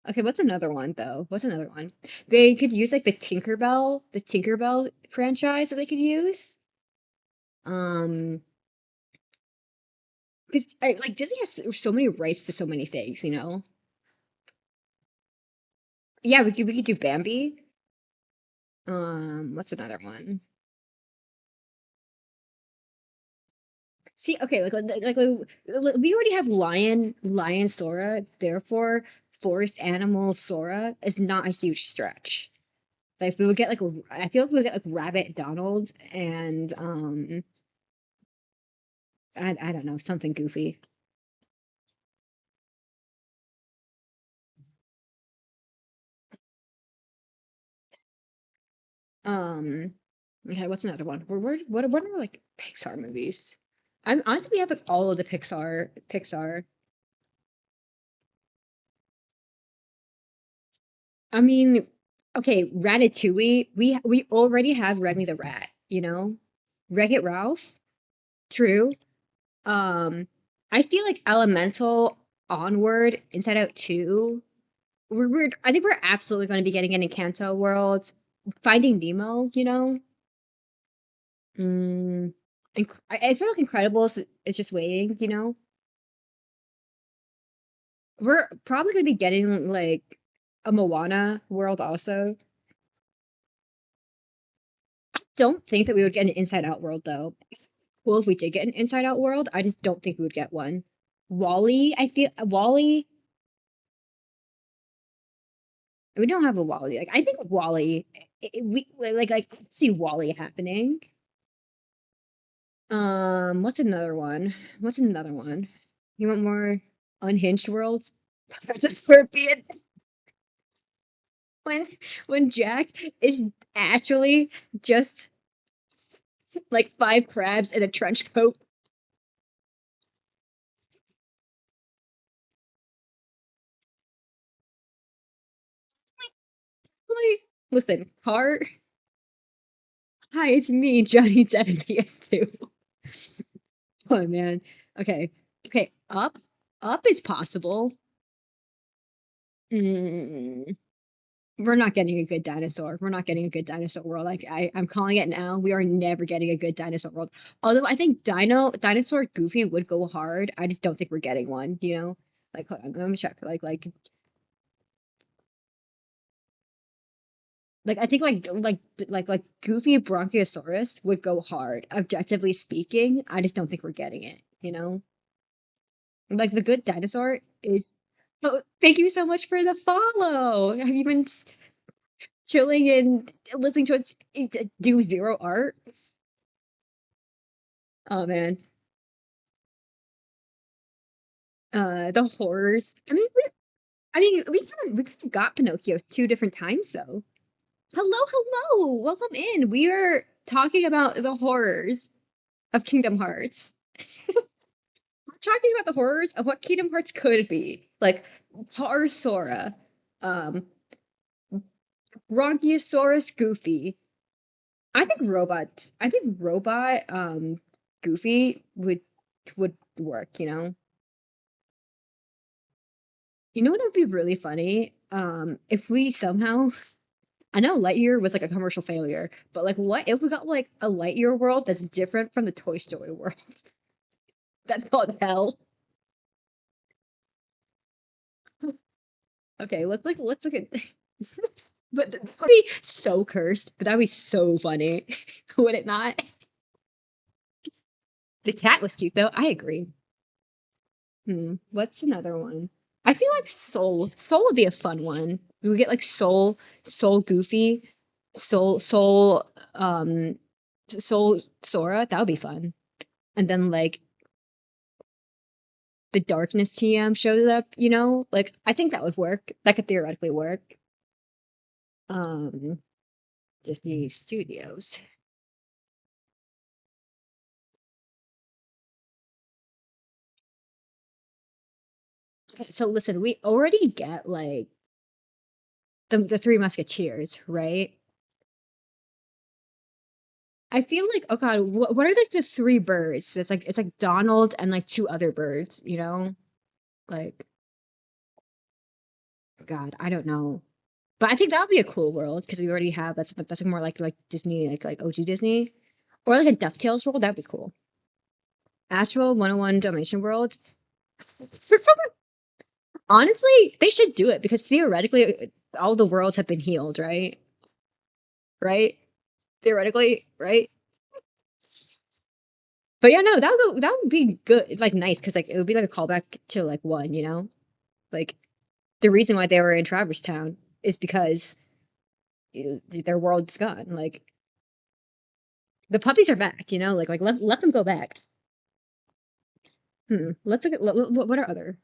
Okay, what's another one though? What's another one? They could use like the Tinkerbell franchise that they could use. Um, because like Disney has so many rights to so many things, you know. Yeah, we could do Bambi. What's another one? See, okay, we already have lion Sora, therefore forest animal Sora is not a huge stretch. Like we would get like I feel like we would get like Rabbit Donald and I don't know, something goofy. Um okay, what's another one? What are like Pixar movies? I'm honestly we have like all of the Pixar. I mean, okay, Ratatouille, we already have Remy the Rat, you know? Wreck-It Ralph, true. Um, I feel like Elemental, Onward, Inside Out 2. I think we're absolutely going to be getting an Encanto world. Finding Nemo, you know? Mm, I feel like Incredibles is just waiting, you know? We're probably going to be getting like a Moana world also. Don't think that we would get an Inside Out world though. Well, if we did get an Inside Out world, I just don't think we would get one. Wally, I feel Wally. We don't have a Wally. Like I think Wally, we like I could see Wally happening. What's another one? What's another one? You want more unhinged worlds? There's a scorpion when when Jack is actually just like five crabs in a trench coat. Like, listen, car. Hi, it's me, Johnny Depp, PS2. Oh man. Okay. Okay. Up is possible. Mm, we're not getting a good dinosaur. We're not getting a good dinosaur world. Like I'm calling it now. We are never getting a good dinosaur world. Although I think Dinosaur Goofy would go hard. I just don't think we're getting one, you know? Like hold on, let me check. Like I think like Goofy Bronchiosaurus would go hard. Objectively speaking, I just don't think we're getting it, you know? Like the good dinosaur is. Oh, thank you so much for the follow. Have you been chilling and listening to us do zero art? Oh man, the horrors. We kind of got Pinocchio two different times though. Hello, hello, welcome in. We are talking about the horrors of Kingdom Hearts. We're talking about the horrors of what Kingdom Hearts could be, like Tar Sora, um, Bronchiosaurus Goofy. I think robot Goofy would work, you know. You know what would be really funny? If we somehow I know Lightyear was like a commercial failure, but like what if we got like a Lightyear world that's different from the Toy Story world? That's called hell. Okay, let's look at but that would be so cursed, but that'd be so funny. Would it not? The cat was cute though. I agree. What's another one? I feel like Soul. Soul would be a fun one. We would get like Soul Goofy, Soul Sora. That would be fun. And then like the Darkness TM shows up, you know? Like I think that would work. That could theoretically work. Um, Disney Studios. Okay, so listen, we already get like the Three Musketeers, right? I feel like, oh God, what are like the three birds? It's like Donald and like two other birds, you know? Like, God, I don't know. But I think that would be a cool world because we already have that's more like Disney, like OG Disney. Or like a DuckTales world, that'd be cool. Astro 101 Dalmatian World. Honestly, they should do it because theoretically all the worlds have been healed, right? Right? Theoretically, right? But yeah, no, that would be good. It's like nice because like it would be like a callback to like one, you know? Like the reason why they were in Traverse Town is because their world's gone. Like the puppies are back, you know? Like let them go back. Let's look at what are other.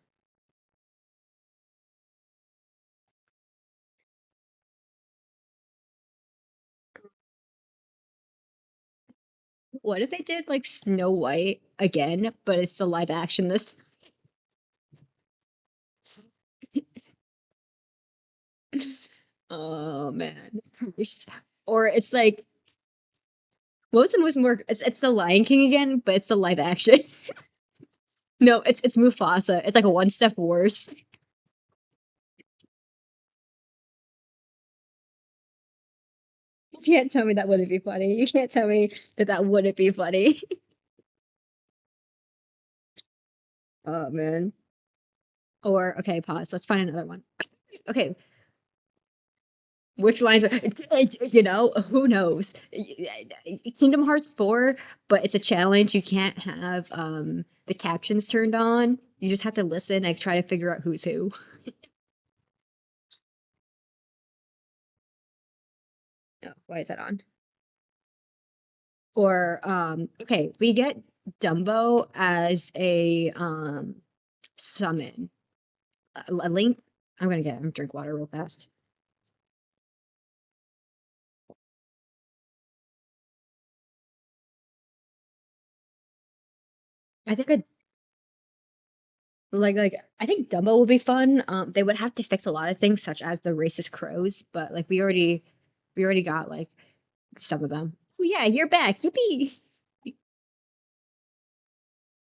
What if they did like Snow White again, but it's the live action this Oh man. Or it's like what was the most more it's the Lion King again, but it's the live action. No, it's Mufasa. It's like a one step worse. You can't tell me that wouldn't be funny. You can't tell me that that wouldn't be funny. Oh man. Or okay, pause. Let's find another one. Okay, which lines are you know, who knows? Kingdom Hearts 4, but it's a challenge. You can't have the captions turned on. You just have to listen and try to figure out who's who. Oh, why is that on? Or okay, we get Dumbo as a summon. A link. I'm gonna drink water real fast. I think I like I think Dumbo would be fun. They would have to fix a lot of things such as the racist crows, but like we already got like some of them. Oh yeah, you're back. Yippee.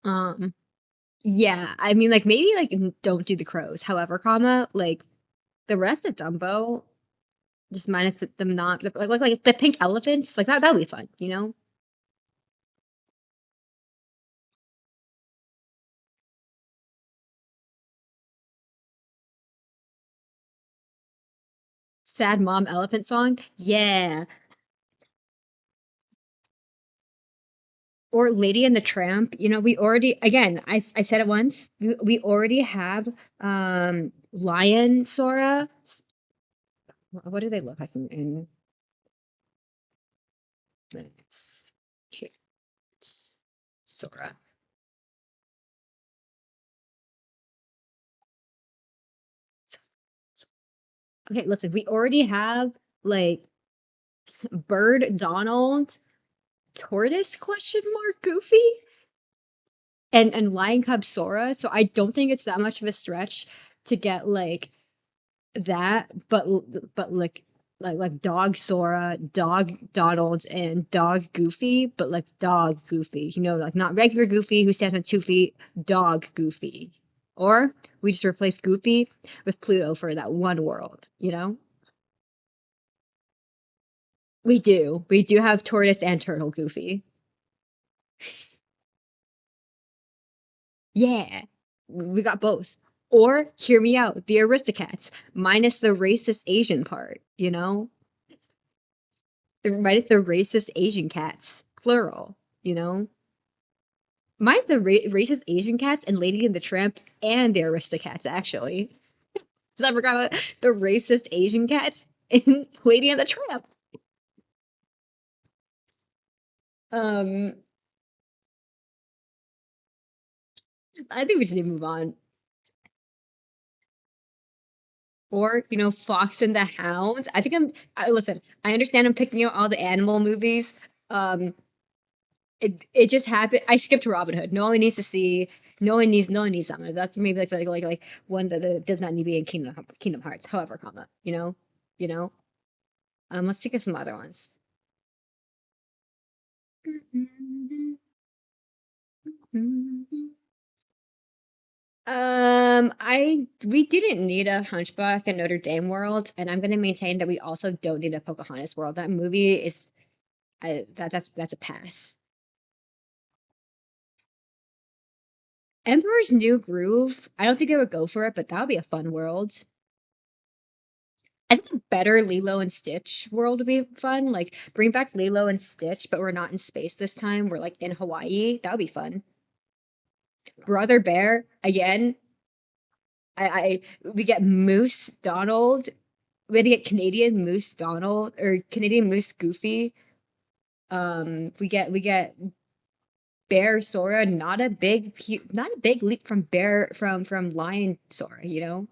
Um yeah, I mean like maybe like don't do the crows. However, comma, like the rest of Dumbo, just minus them not like the pink elephants, like that would be fun, you know? Sad mom elephant song. Yeah. Or Lady and the Tramp, you know, we already again, I said it once, we already have Lion Sora. What do they look like in this Sora? Okay, listen, we already have like Bird Donald, Tortoise question mark Goofy, and Lion Cub Sora. So I don't think it's that much of a stretch to get like that, but like dog Sora, dog Donald, and dog Goofy, but like dog Goofy, you know, like not regular Goofy who stands on 2 feet, dog Goofy. Or we just replace Goofy with Pluto for that one world, you know? We do. We do have Tortoise and Turtle Goofy. Yeah. We got both. Or hear me out, the Aristocats, minus the racist Asian part, you know? Minus the racist Asian cats, plural, you know? Mine's the racist Asian cats and Lady and the Tramp and the Aristocats, actually. Because I forgot about the racist Asian cats in Lady and the Tramp. Um, I think we just need to move on. Or, you know, Fox and the Hound. Listen, I understand I'm picking out all the animal movies. Um, it just happened. I skipped Robin Hood. No one needs that one. That's maybe like one that does not need to be in Kingdom Hearts. However, comma, you know. Let's think of some other ones. I we didn't need a Hunchback and Notre Dame world, and I'm going to maintain that we also don't need a Pocahontas world. That movie is that's a pass. Emperor's New Groove. I don't think I would go for it, but that would be a fun world. I think a better Lilo and Stitch world would be fun. Like bring back Lilo and Stitch, but we're not in space this time. We're like in Hawaii. That would be fun. Brother Bear again. We get Moose Donald. We had to get Canadian Moose Donald or Canadian Moose Goofy. We get Bear Sora. Not a big leap from Bear from Lion Sora.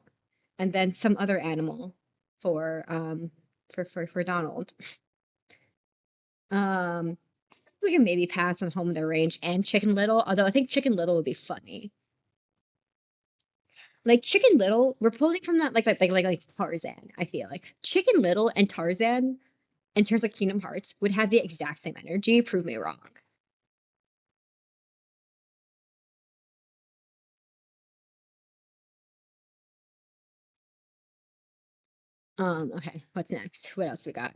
And then some other animal for for Donald. Um, we can maybe pass on Home of the Range and Chicken Little, although I think Chicken Little would be funny. Like Chicken Little, we're pulling from that like Tarzan. I feel like Chicken Little and Tarzan in terms of Kingdom Hearts would have the exact same energy. Prove me wrong. Okay, what's next? What else we got?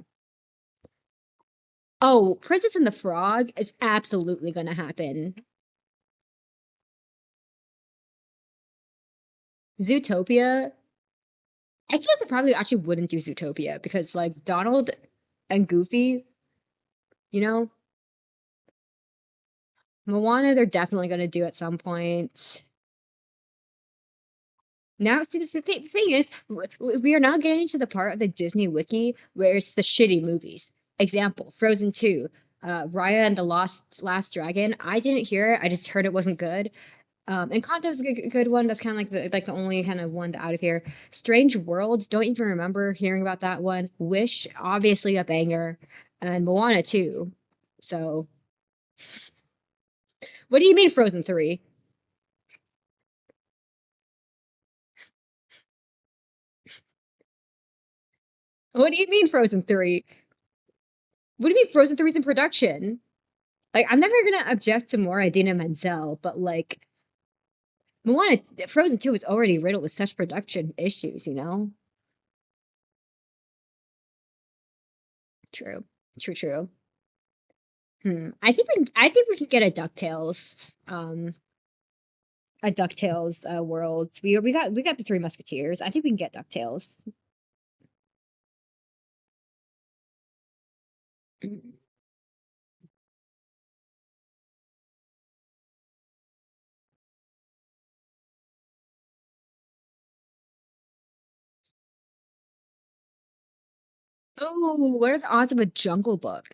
Oh, Princess and the Frog is absolutely gonna happen. Zootopia, I feel like they probably actually wouldn't do Zootopia because like Donald and Goofy, you know, Moana, they're definitely gonna do at some point. Now, see, the thing is, we are now getting to the part of the Disney Wiki where it's the shitty movies. Example, Frozen 2, Raya and the Last Dragon. I didn't hear it. I just heard it wasn't good. Encanto is a good one. That's kind of like the only kind of one out of here. Strange Worlds. Don't even remember hearing about that one. Wish, obviously a banger, and Moana too. So, what do you mean Frozen 3? What do you mean Frozen 3? What do you mean Frozen 3 is in production? Like, I'm never gonna object to more Idina Menzel, but like Moana, Frozen 2 was already riddled with such production issues, you know? True. True, true. I think we can get a DuckTales world. We got the Three Musketeers. I think we can get DuckTales. Mm. Oh, what are the odds of a Jungle Book?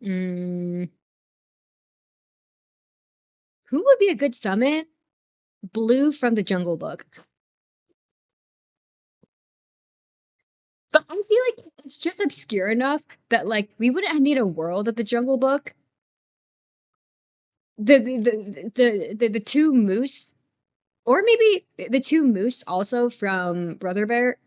Mm, who would be a good summon? Blue from the Jungle Book. But I feel like it's just obscure enough that like we wouldn't need a world of the Jungle Book. The two moose, or maybe the two moose also from Brother Bear,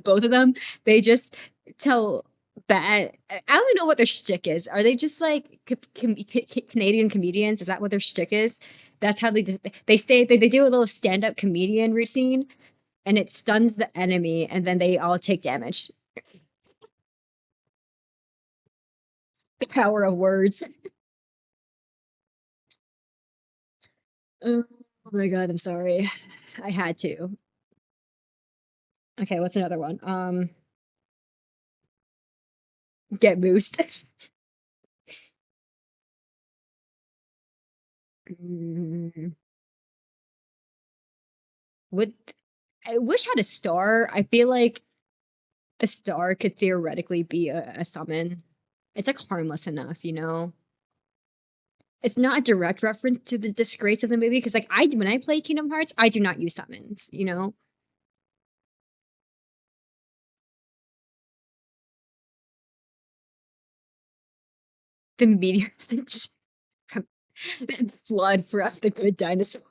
both of them, they just tell bad. I don't know what their shtick is. Are they just like Canadian comedians? Is that what their shtick is? That's how they do a little stand-up comedian routine, and it stuns the enemy, and then they all take damage. The power of words. Oh my God, I'm sorry. I had to. Okay, what's another one? Get boosted. Mm, would I wish had a star. I feel like a star could theoretically be a summon. It's like harmless enough, you know? It's not a direct reference to the disgrace of the movie because like I when I play Kingdom Hearts, I do not use summons, you know? The meteor flood from the good dinosaur.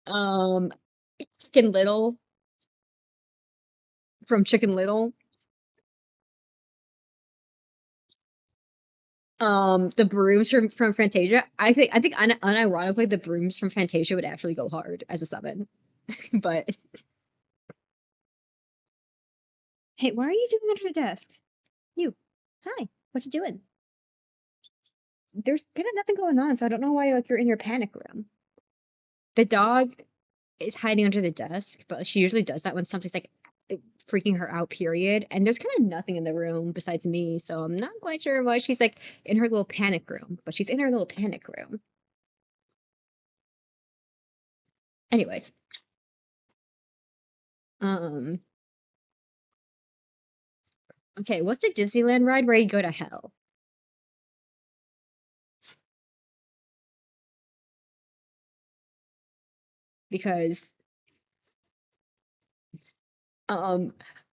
Um Chicken Little from Chicken Little. The brooms from Fantasia. I think unironically the brooms from Fantasia would actually go hard as a summon. But hey, why are you doing under the desk? You. Hi. What you doing? there's kind of nothing going on, so I don't know why like you're in your panic room. The dog is hiding under the desk, but she usually does that when something's like freaking her out, period. And there's kind of nothing in the room besides me, so I'm not quite sure why she's like in her little panic room, but she's in her little panic room. Anyways, um, okay, what's the Disneyland ride where you go to hell? Because um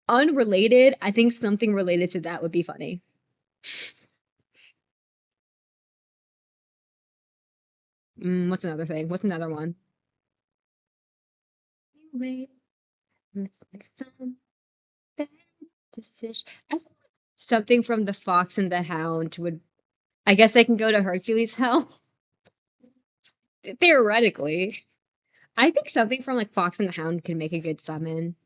unrelated, I think something related to that would be funny. What's another thing? What's another one? Wait, let's make some bad decision. Something from the Fox and the Hound would. I guess they can go to Hercules' hell theoretically. I think something from like Fox and the Hound can make a good summon.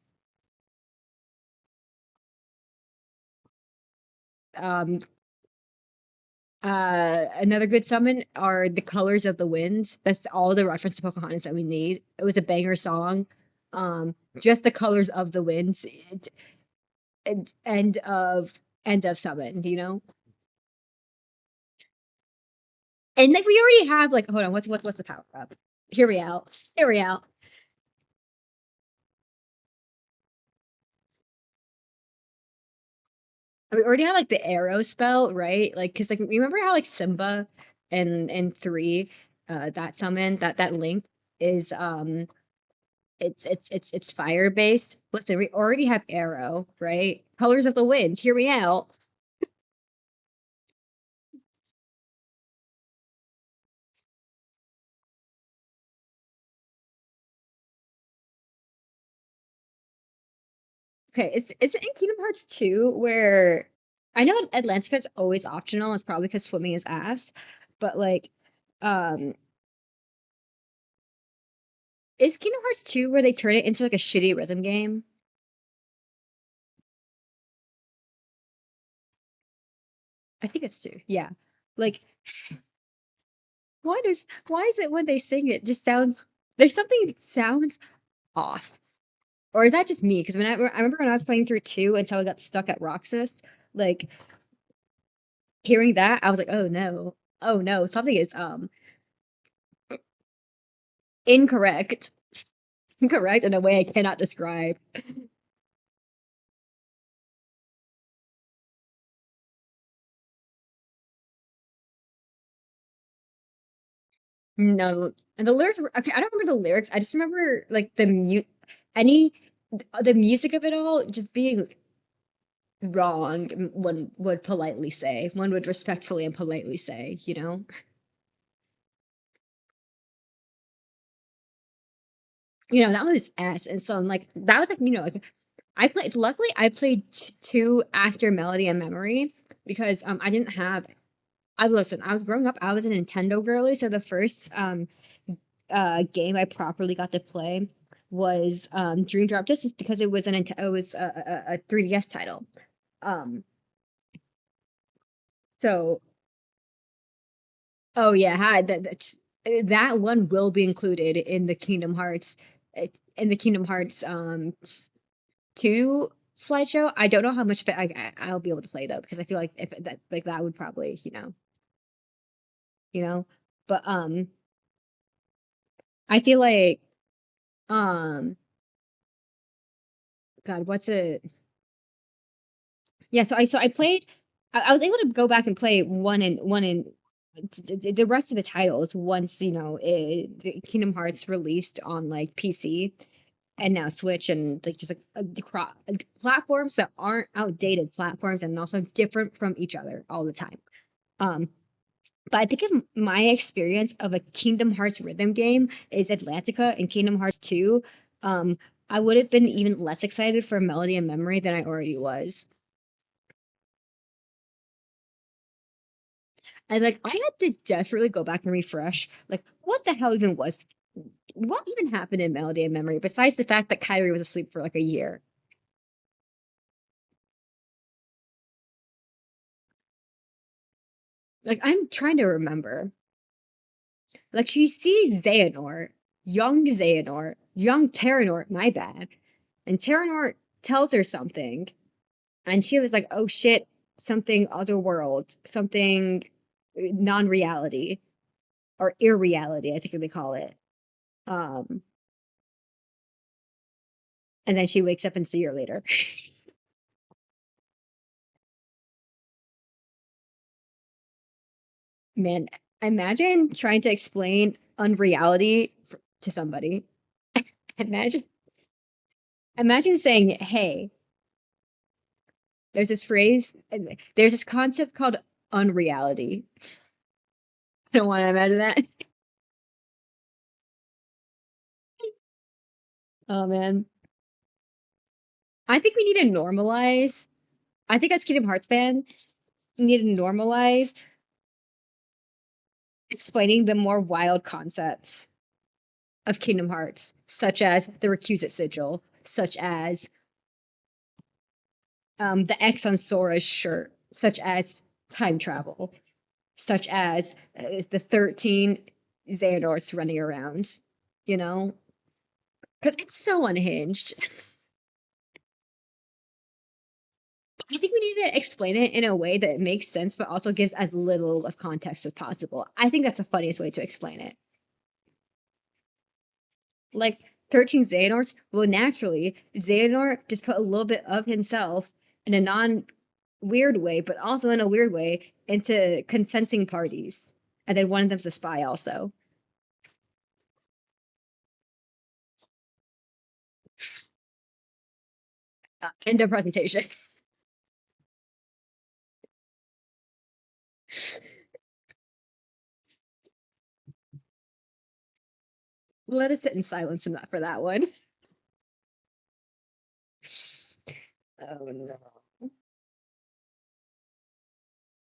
Um, another good summon are the colors of the winds. That's all the reference to Pocahontas that we need. It was a banger song. Just the colors of the winds. And end of summon. You know. And like we already have like hold on, what's the power up? Here we out. Here we out. We already have like the arrow spell, right? Like because like remember how like Simba and three that summon that link is it's fire based. Listen, we already have arrow, right? Colors of the Wind, hear me out. Okay, is it in Kingdom Hearts 2 where I know Atlantica is always optional, it's probably because swimming is ass, but like um is Kingdom Hearts 2 where they turn it into like a shitty rhythm game? I think it's 2. Yeah. Like why is it when they sing it just sounds there's something that sounds off. Or is that just me? Because I remember when I was playing through 2 until I got stuck at Roxas, like hearing that, I was like, oh no. Oh no, something is incorrect. Incorrect in a way I cannot describe. No. And the lyrics were okay, I don't remember the lyrics. I just remember like any the music of it all just being wrong, one would politely say. One would respectfully and politely say, you know? You know, that was S. And so I'm like, that was like, you know, like luckily I played two after Melody and Memory because I didn't have, I listen, I was growing up, I was a Nintendo girly. So the first game I properly got to play was Dream Drop Distance because it was it was a 3DS title. Um, so oh yeah, that one will be included in the Kingdom Hearts in the Kingdom Hearts 2 slideshow. I don't know how much of it I'll be able to play though because I feel like if that like that would probably, you know. But I feel like um God, what's it? Yeah, so I played I was able to go back and play one and the rest of the titles once, Kingdom Hearts released on like PC and now Switch and like just like platforms that aren't outdated platforms and also different from each other all the time. Um, but I think of my experience of a Kingdom Hearts rhythm game is Atlantica and Kingdom Hearts 2. Um, I would have been even less excited for Melody and Memory than I already was. And like I had to desperately go back and refresh. Like, what the hell even was what even happened in Melody and Memory besides the fact that Kyrie was asleep for like a year? Like I'm trying to remember. Like she sees Xehanort, young Terranort, my bad. And Terranort tells her something. And she was like, oh shit, something otherworld, something non-reality or irreality, I think they call it. Um, and then she wakes up and see her later. Man, imagine trying to explain unreality to somebody. Imagine, imagine saying, "Hey, there's this phrase, there's this concept called unreality." I don't want to imagine that. Oh man, I think we need to normalize. I think as Kingdom Hearts fan, we need to normalize explaining the more wild concepts of Kingdom Hearts, such as the Recusant Sigil, such as the X on Sora's shirt, such as time travel, such as the 13 Xehanorts running around, you know? Because it's so unhinged. I think we need to explain it in a way that makes sense, but also gives as little of context as possible. I think that's the funniest way to explain it. Like 13 Xehanorts, well, naturally, Xehanort just put a little bit of himself in a non weird way, but also in a weird way, into consenting parties. And then one of them's a spy, also. End of presentation. Let us sit in silence enough for that one. Oh no.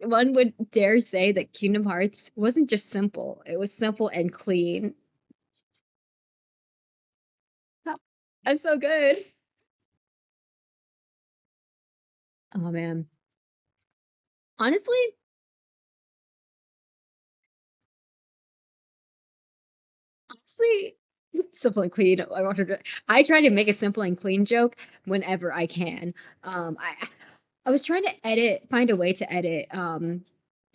One would dare say that Kingdom Hearts wasn't just simple, it was simple and clean. That's so good. Oh man. Honestly, honestly, simple and clean. I try to make a simple and clean joke whenever I can. I was trying to find a way to edit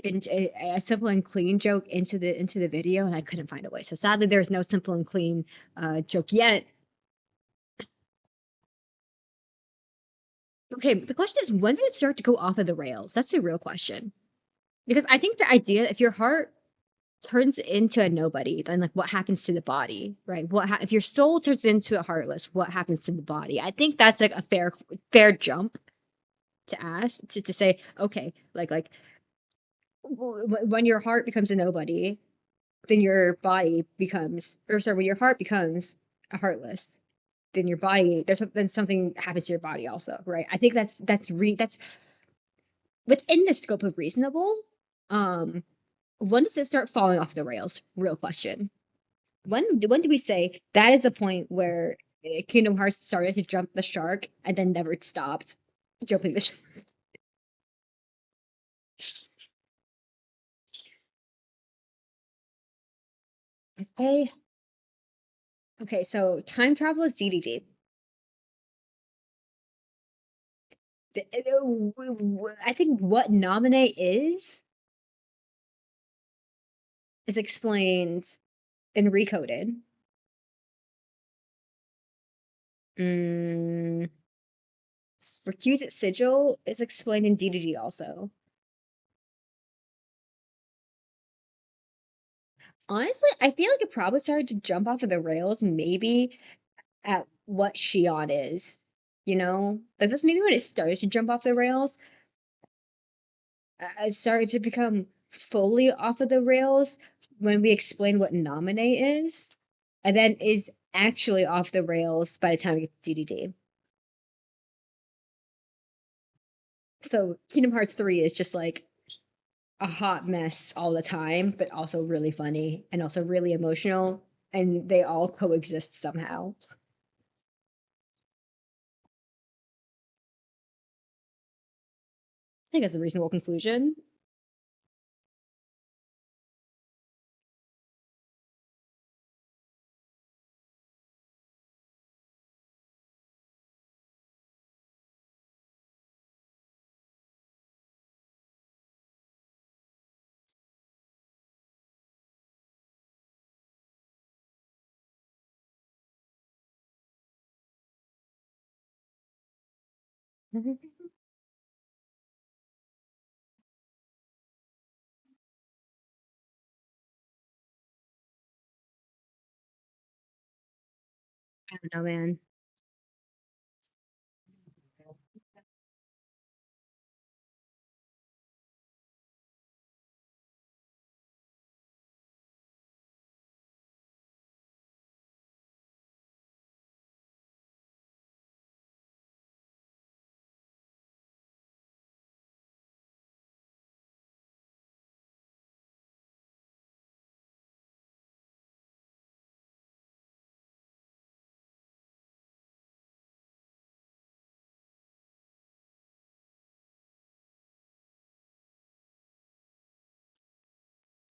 into a simple and clean joke into the video, and I couldn't find a way. So sadly, there's no simple and clean joke yet. Okay, but the question is, when did it start to go off of the rails? That's the real question. Because I think the idea, if your heart turns into a nobody, then like what happens to the body, right? If your soul turns into a heartless, what happens to the body? I think that's like a fair jump to ask to say, okay, like when your heart becomes a nobody, then your body becomes, or sorry, when your heart becomes a heartless, then your body then something happens to your body also, right? I think that's within the scope of reasonable. Um, when does it start falling off the rails? Real question. When do we say that is the point where Kingdom Hearts started to jump the shark and then never stopped jumping the shark? Okay. Okay, so time travel is DDD. I think what nominate is explained and recoded. Mm, Recusant Sigil is explained in DDD also. Honestly, I feel like it probably started to jump off of the rails maybe at what Shion is. You know? Like that's maybe when it started to jump off the rails. It started to become fully off of the rails when we explain what nominate is, and then is actually off the rails by the time we get to CDD. So Kingdom Hearts 3 is just like a hot mess all the time, but also really funny and also really emotional, and they all coexist somehow. I think that's a reasonable conclusion. I don't know, man.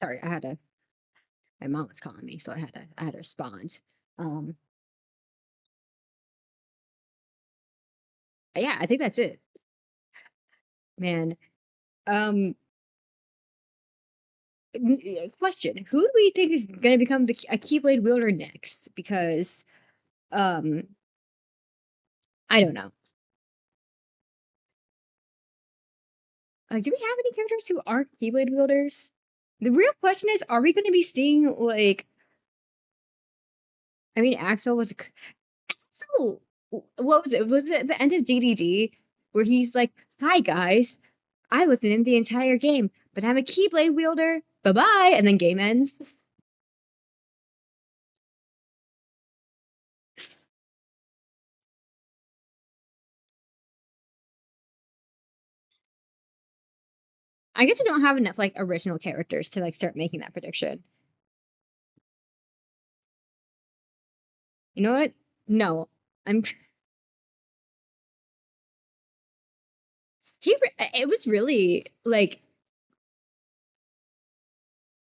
Sorry, my mom was calling me, so I had to respond. Um, yeah, I think that's it, man. Um, Question: who do we think is going to become a Keyblade wielder next? Because um, I don't know. Do we have any characters who aren't Keyblade wielders? The real question is, are we going to be seeing like? I mean, Axel. What was it? Was it the end of DDD where he's like, "Hi guys, I wasn't in the entire game, but I'm a Keyblade wielder. Bye bye," and then game ends. I guess we don't have enough like original characters to like start making that prediction. You know what? No, I'm. It was really like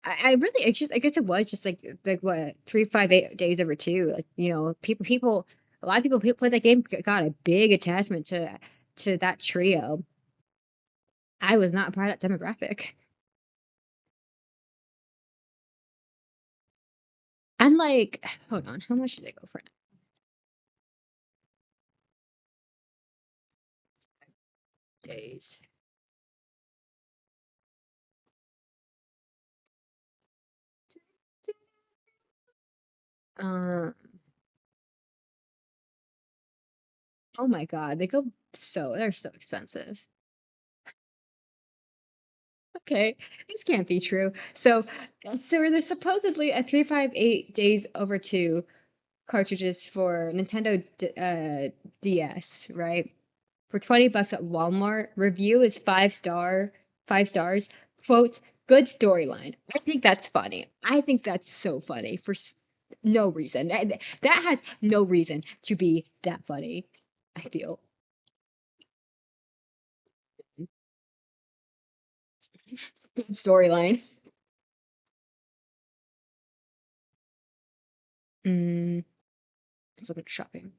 I really it's just I guess it was just like what 358 days over two. Like people a lot of people who played that game got a big attachment to that trio. I was not part of that demographic. And like, hold on, how much did they go for days? Um, oh my God, they're so expensive. Okay, this can't be true. So there's supposedly a 358 days over two cartridges for DS, right? For $20 at Walmart. Review is 5 stars. Quote, good storyline. I think that's funny. I think that's so funny for no reason. That has no reason to be that funny, I feel. Good storyline. Mm, let's look at shopping.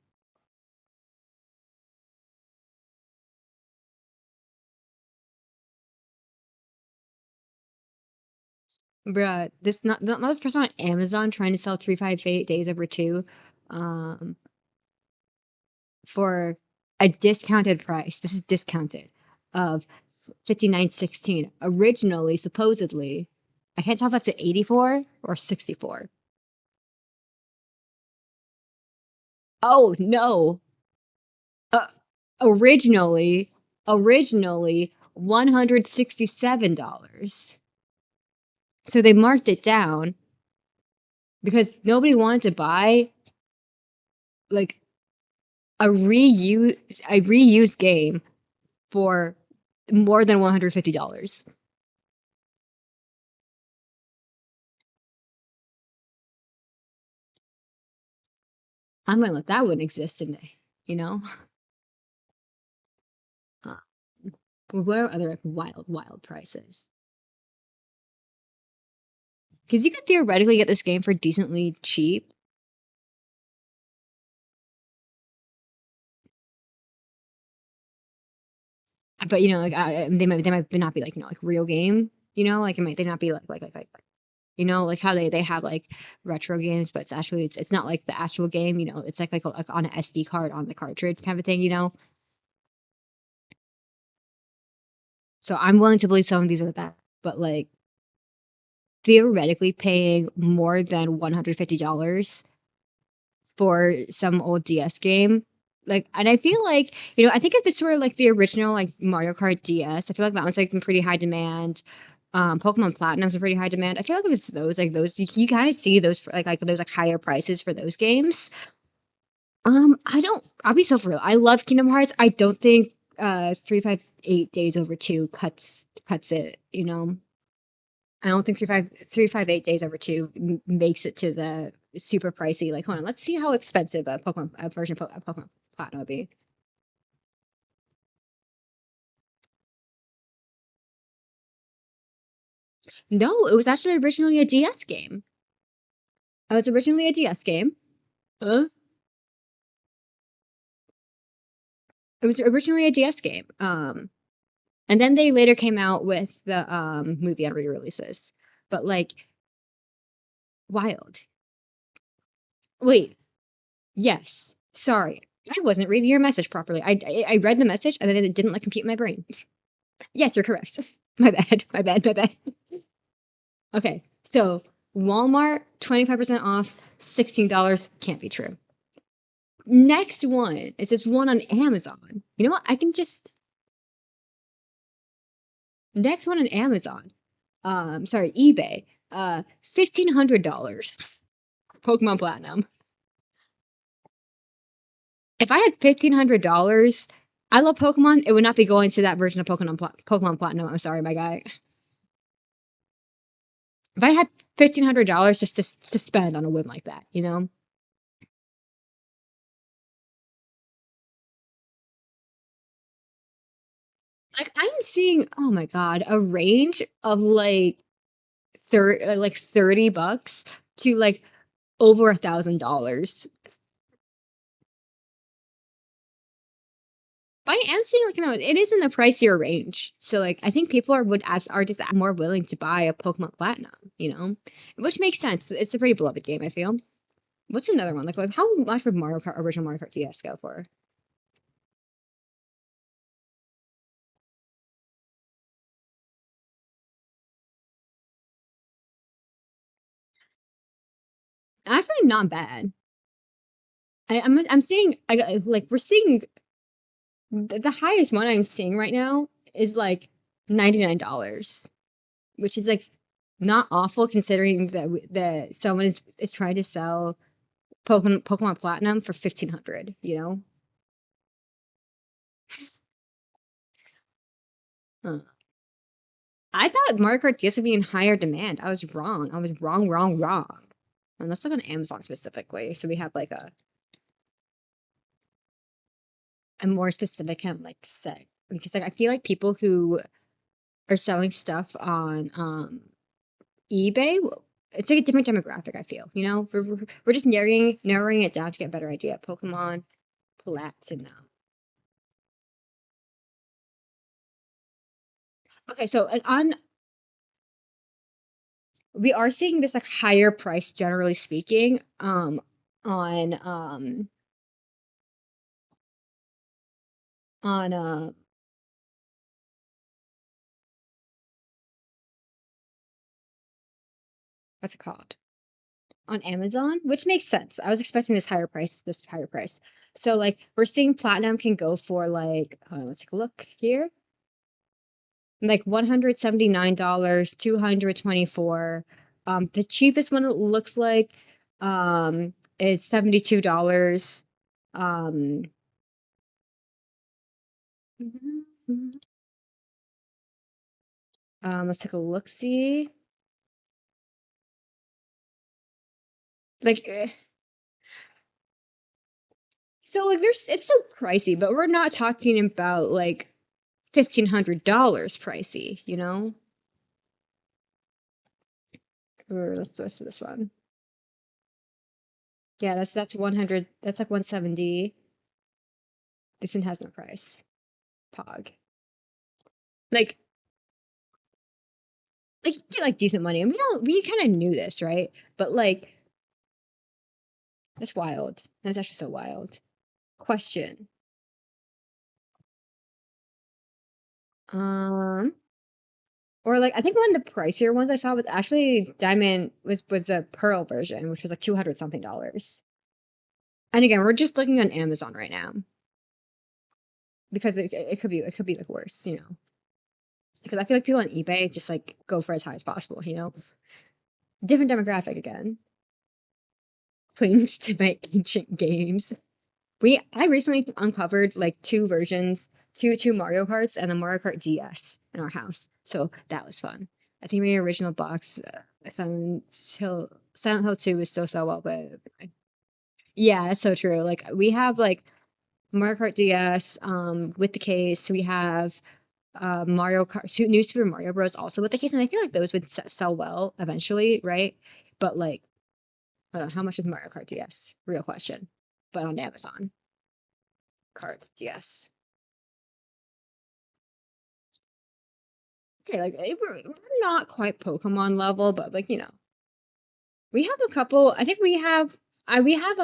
Bruh, this not this person on Amazon trying to sell 358 days over two. Um, for a discounted price. This is discounted of 59.16. Originally, supposedly, I can't tell if that's at 84 or 64. Oh no. Uh, originally, originally $167. So they marked it down because nobody wanted to buy like a reused game for more than $150. I'm gonna let that one exist in there, you know? Uh, what are other like, wild prices? Because you could theoretically get this game for decently cheap, but like they might not be like like real game. Like it might they not be like like how they have like retro games, but it's not like the actual game. It's like on an SD card on the cartridge kind of a thing. So I'm willing to believe some of these are that, but like theoretically paying more than $150 for some old DS game. Like, and I feel like, I think if this were like the original like Mario Kart DS, I feel like that one's like in pretty high demand. Pokemon Platinum's in pretty high demand. I feel like if it's those, like those, you kind of see those for, like those like higher prices for those games. I'll be so for real. I love Kingdom Hearts. I don't think 358 days over two cuts it, I don't think 358 days over two makes it to the super pricey. Like, hold on, let's see how expensive a version of Pokemon Platinum would be. No, it was actually originally a DS game. It was originally a DS game. Huh? It was originally a DS game. And then they later came out with the movie and re-releases. But like, wild. Wait, yes. Sorry, I wasn't reading your message properly. I read the message and then it didn't like compute in my brain. Yes, you're correct. My bad. My bad. My bad. Okay, so Walmart 25% off, $16 can't be true. Next one is this one on Amazon. You know what? I can just next one on Amazon. Sorry, eBay. $1,500. Pokemon Platinum. If I had $1,500, I love Pokemon. It would not be going to that version of Pokemon Platinum. I'm sorry, my guy. If I had $1,500 just to spend on a whim like that, like I'm seeing, oh my god, a range of like 30 bucks to like over $1,000. But I am seeing like it is in the pricier range. So like I think people are just more willing to buy a Pokemon Platinum, which makes sense. It's a pretty beloved game. I feel. What's another one like how much would Mario Kart original Mario Kart DS go for? Actually, not bad. I'm seeing like we're seeing the highest one I'm seeing right now is like $99, which is like not awful considering that someone is trying to sell Pokemon Platinum for 1,500. Huh. I thought Mario Kart DS would be in higher demand. I was wrong. I was wrong, wrong, wrong. And let's look on Amazon specifically. So we have like a more specific kind of like set because like I feel like people who are selling stuff on eBay, it's like a different demographic. I feel we're just narrowing it down to get a better idea. Pokemon Platinum. Okay, so and on we are seeing this like higher price generally speaking on on what's it called on Amazon, which makes sense. I was expecting this higher price. So like we're seeing platinum can go for like hold on, let's take a look here. Like $179, 224. The cheapest one it looks like is $72. Um let's take a look see. Like so like there's it's so pricey, but we're not talking about like $1,500 pricey, Or let's do this one. Yeah, that's 100. That's like 170. This one has no price. Pog. Like you get like decent money, and we kind of knew this, right? But like that's wild. That's actually so wild. Question. Um, or like I think one of the pricier ones I saw was actually diamond was a pearl version, which was like 200 something dollars. And again, we're just looking on Amazon right now because it could be like worse, you know. Because I feel like people on eBay just like go for as high as possible, you know. Different demographic again. Things to make ancient games. I recently uncovered like two versions, two Mario Karts and the Mario Kart DS in our house. So that was fun. I think my original box, Silent Hill 2 is still so well, but yeah, it's so true. Like we have like Mario Kart DS with the case. We have Mario Kart, New Super Mario Bros. Also with the case, and I feel like those would sell well eventually, right? But like, I don't know, how much is Mario Kart DS? Real question. But on Amazon, cards DS. Okay, like we're not quite Pokemon level, but like you know, we have a couple. I think we have. I we have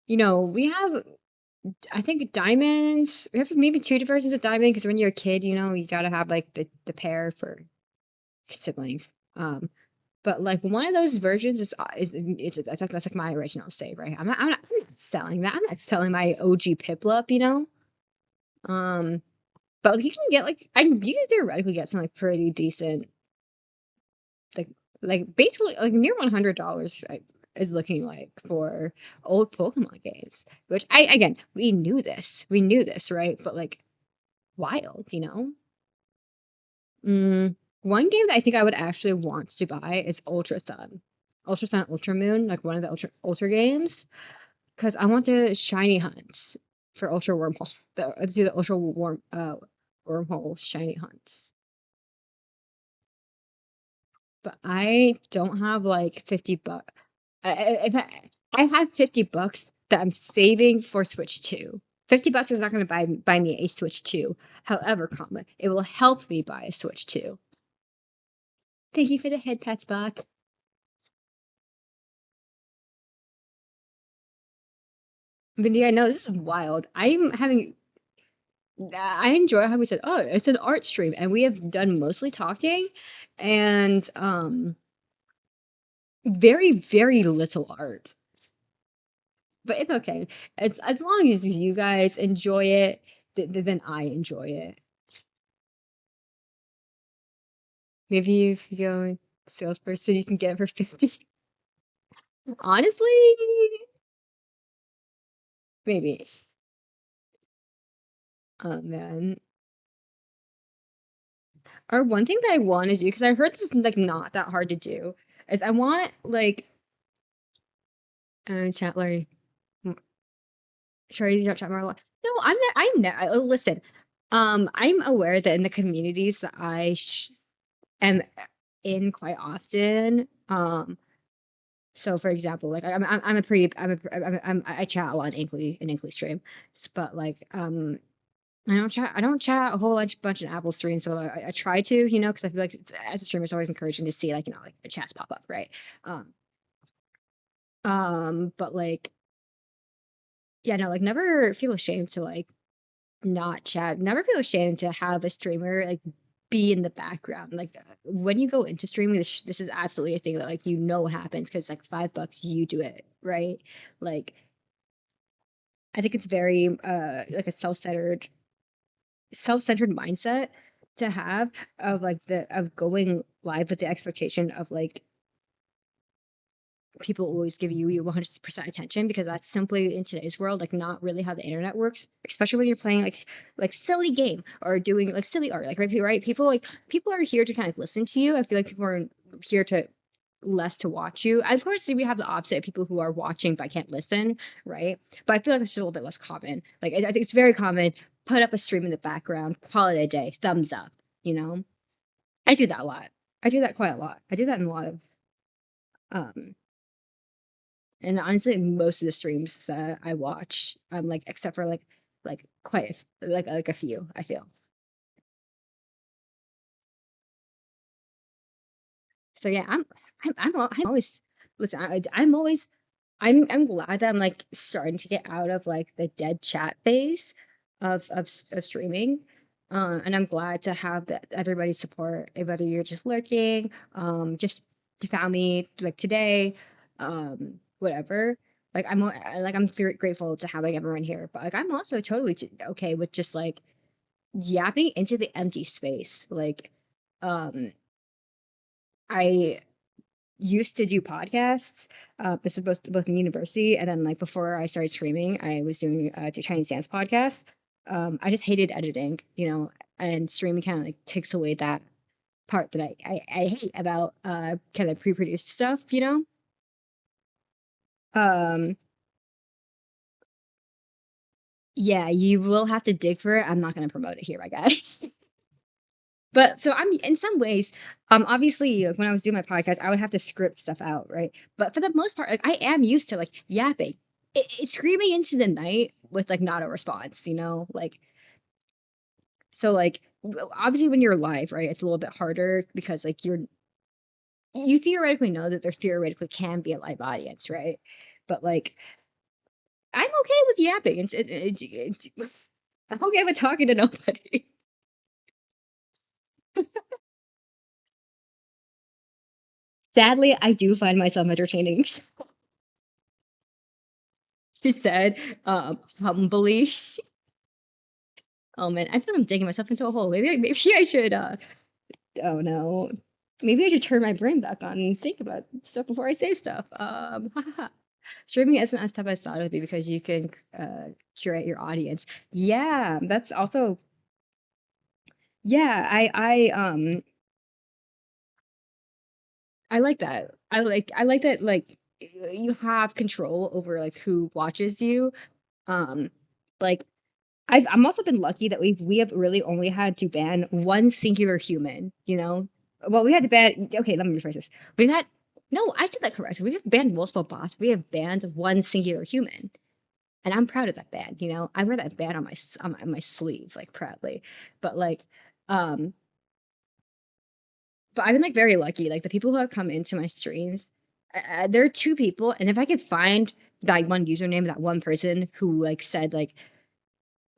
you know, we have. I think diamonds. We have maybe two versions of diamond because when you're a kid, you know, you gotta have like the pair for siblings. But like one of those versions that's like my original save, right? I'm not selling that. I'm not selling my OG Piplup, you know. Um, but like, you can get like you can theoretically get some like pretty decent like basically like near $100 is looking like for old Pokemon games. Which I again we knew this, right? But like wild, you know. One game that I think I would actually want to buy is Ultra Sun, Ultra Moon, like one of the Ultra games, because I want the shiny hunts for Ultra Wormhole. Let's do the Wormhole shiny hunts. But I don't have like 50 bucks. If I have 50 bucks that I'm saving for Switch 2. 50 bucks is not going to buy me a Switch 2. However, comma, it will help me buy a Switch 2. Thank you for the head pats, Buck. But yeah, no, this is wild. I enjoy how we said, oh, it's an art stream, and we have done mostly talking and very, very little art. But it's okay. As long as you guys enjoy it, then I enjoy it. Maybe if you go salesperson, you can get it for 50. Honestly, maybe. Oh man. Or one thing that I want to do, because I heard this is like not that hard to do, is I want like chat Larry. Sorry, chat Marla. No, I'm not. Listen, I'm aware that in the communities that am in quite often, so for example, like I'm a pretty I chat a lot in Inkly stream, but like I don't chat a whole bunch in Apple streams, so I try to, you know, because I feel like as a streamer it's always encouraging to see like, you know, like the chats pop up, right? Um but like yeah, no, like never feel ashamed to like not chat. Never feel ashamed to have a streamer like be in the background. Like when you go into streaming, this is absolutely a thing that like you know happens because like $5 you do it, right? Like I think it's very like a self-centered mindset to have of like the of going live with the expectation of like people always give you 100% attention because that's simply in today's world like not really how the internet works, especially when you're playing like silly game or doing like silly art, like right, people are here to kind of listen to you. I feel like people are here to less to watch you. And of course we have the opposite, people who are watching but can't listen, right? But I feel like it's just a little bit less common. Like I think it's very common, put up a stream in the background, call it a day, thumbs up, you know. I do that a lot. I do that quite a lot. I do that in a lot of um and honestly, most of the streams that I watch, like except for like quite like a few, I feel. So yeah, I'm always listen. I'm always I'm glad that I'm like starting to get out of like the dead chat phase of streaming. And I'm glad to have that everybody's support, whether you're just lurking, just found me like today, whatever. Like I'm grateful to having everyone here, but like I'm also totally okay with just like yapping into the empty space. Like, um, I used to do podcasts. This is both in university and then like before I started streaming, I was doing a Chinese dance podcast. I just hated editing, and streaming kind of like takes away that part that I hate about kind of pre-produced stuff. Um, yeah, you will have to dig for it. I'm not going to promote it here, my guy. But so I'm in some ways, obviously like, when I was doing my podcast, I would have to script stuff out, right? But for the most part, like I am used to like yapping, screaming into the night with like not a response. Like so like obviously when you're live, right, it's a little bit harder because like you theoretically know that there theoretically can be a live audience, right? But like I'm okay with yapping. I'm okay with talking to nobody. Sadly, I do find myself entertaining. She said, humbly. Oh man, I feel I'm digging myself into a hole. Maybe I should oh no. Maybe I should turn my brain back on and think about stuff before I say stuff. Streaming isn't as tough as I thought it would be because you can curate your audience. Yeah, that's also yeah, I like that. I like that like you have control over like who watches you. Um like I'm also been lucky that we have really only had to ban one singular human. Well, we had to ban. Okay, let me rephrase this. We've had no, I said that correct. We have banned multiple bots. We have banned one singular human, and I'm proud of that ban. I wear that ban on my sleeve like proudly. But like, um, but I've been like very lucky. Like the people who have come into my streams, there are two people, and if I could find that one username, that one person who like said like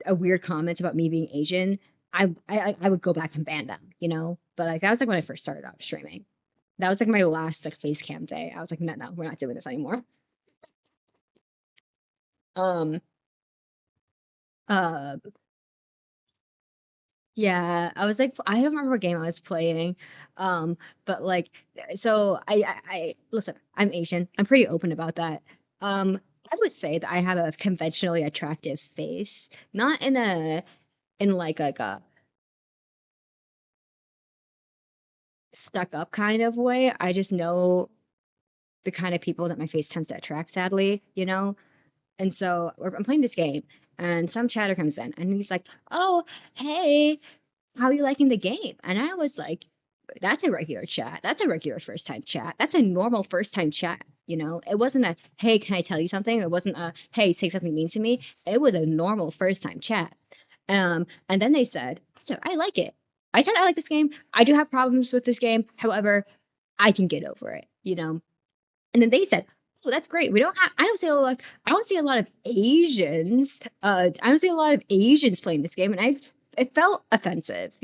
a weird comment about me being Asian, I would go back and ban them. But like that was like when I first started off streaming. That was like my last like face cam day. I was like, no, no, we're not doing this anymore. Um, uh, yeah, I was like, I don't remember what game I was playing. But like, so I listen, I'm Asian. I'm pretty open about that. I would say that I have a conventionally attractive face, not in like a stuck up kind of way. I just know the kind of people that my face tends to attract, sadly. And so I'm playing this game, and some chatter comes in, and he's like, "Oh, hey, how are you liking the game?" And I was like, "That's a regular chat. That's a regular first time chat. That's a normal first time chat." It wasn't a, "Hey, can I tell you something?" It wasn't a, "Hey, say something mean to me." It was a normal first time chat. And then they said, "So I like it." I said, "I like this game. I do have problems with this game. However, I can get over it." And then they said, "Oh, that's great. We don't have I don't see a lot of Asians. I don't see a lot of Asians playing this game." And it felt offensive.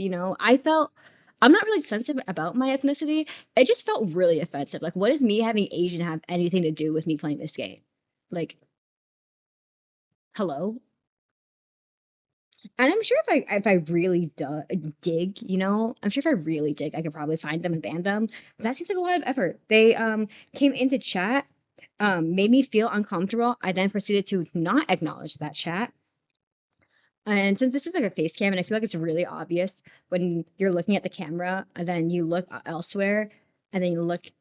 I'm not really sensitive about my ethnicity. It just felt really offensive. Like, what does me having Asian have anything to do with me playing this game? Like, hello? And I'm sure if I really dig, I'm sure if I really dig, I could probably find them and ban them. But that seems like a lot of effort. They came into chat, made me feel uncomfortable. I then proceeded to not acknowledge that chat. And since this is like a face cam, and I feel like it's really obvious when you're looking at the camera, and then you look elsewhere, and then you look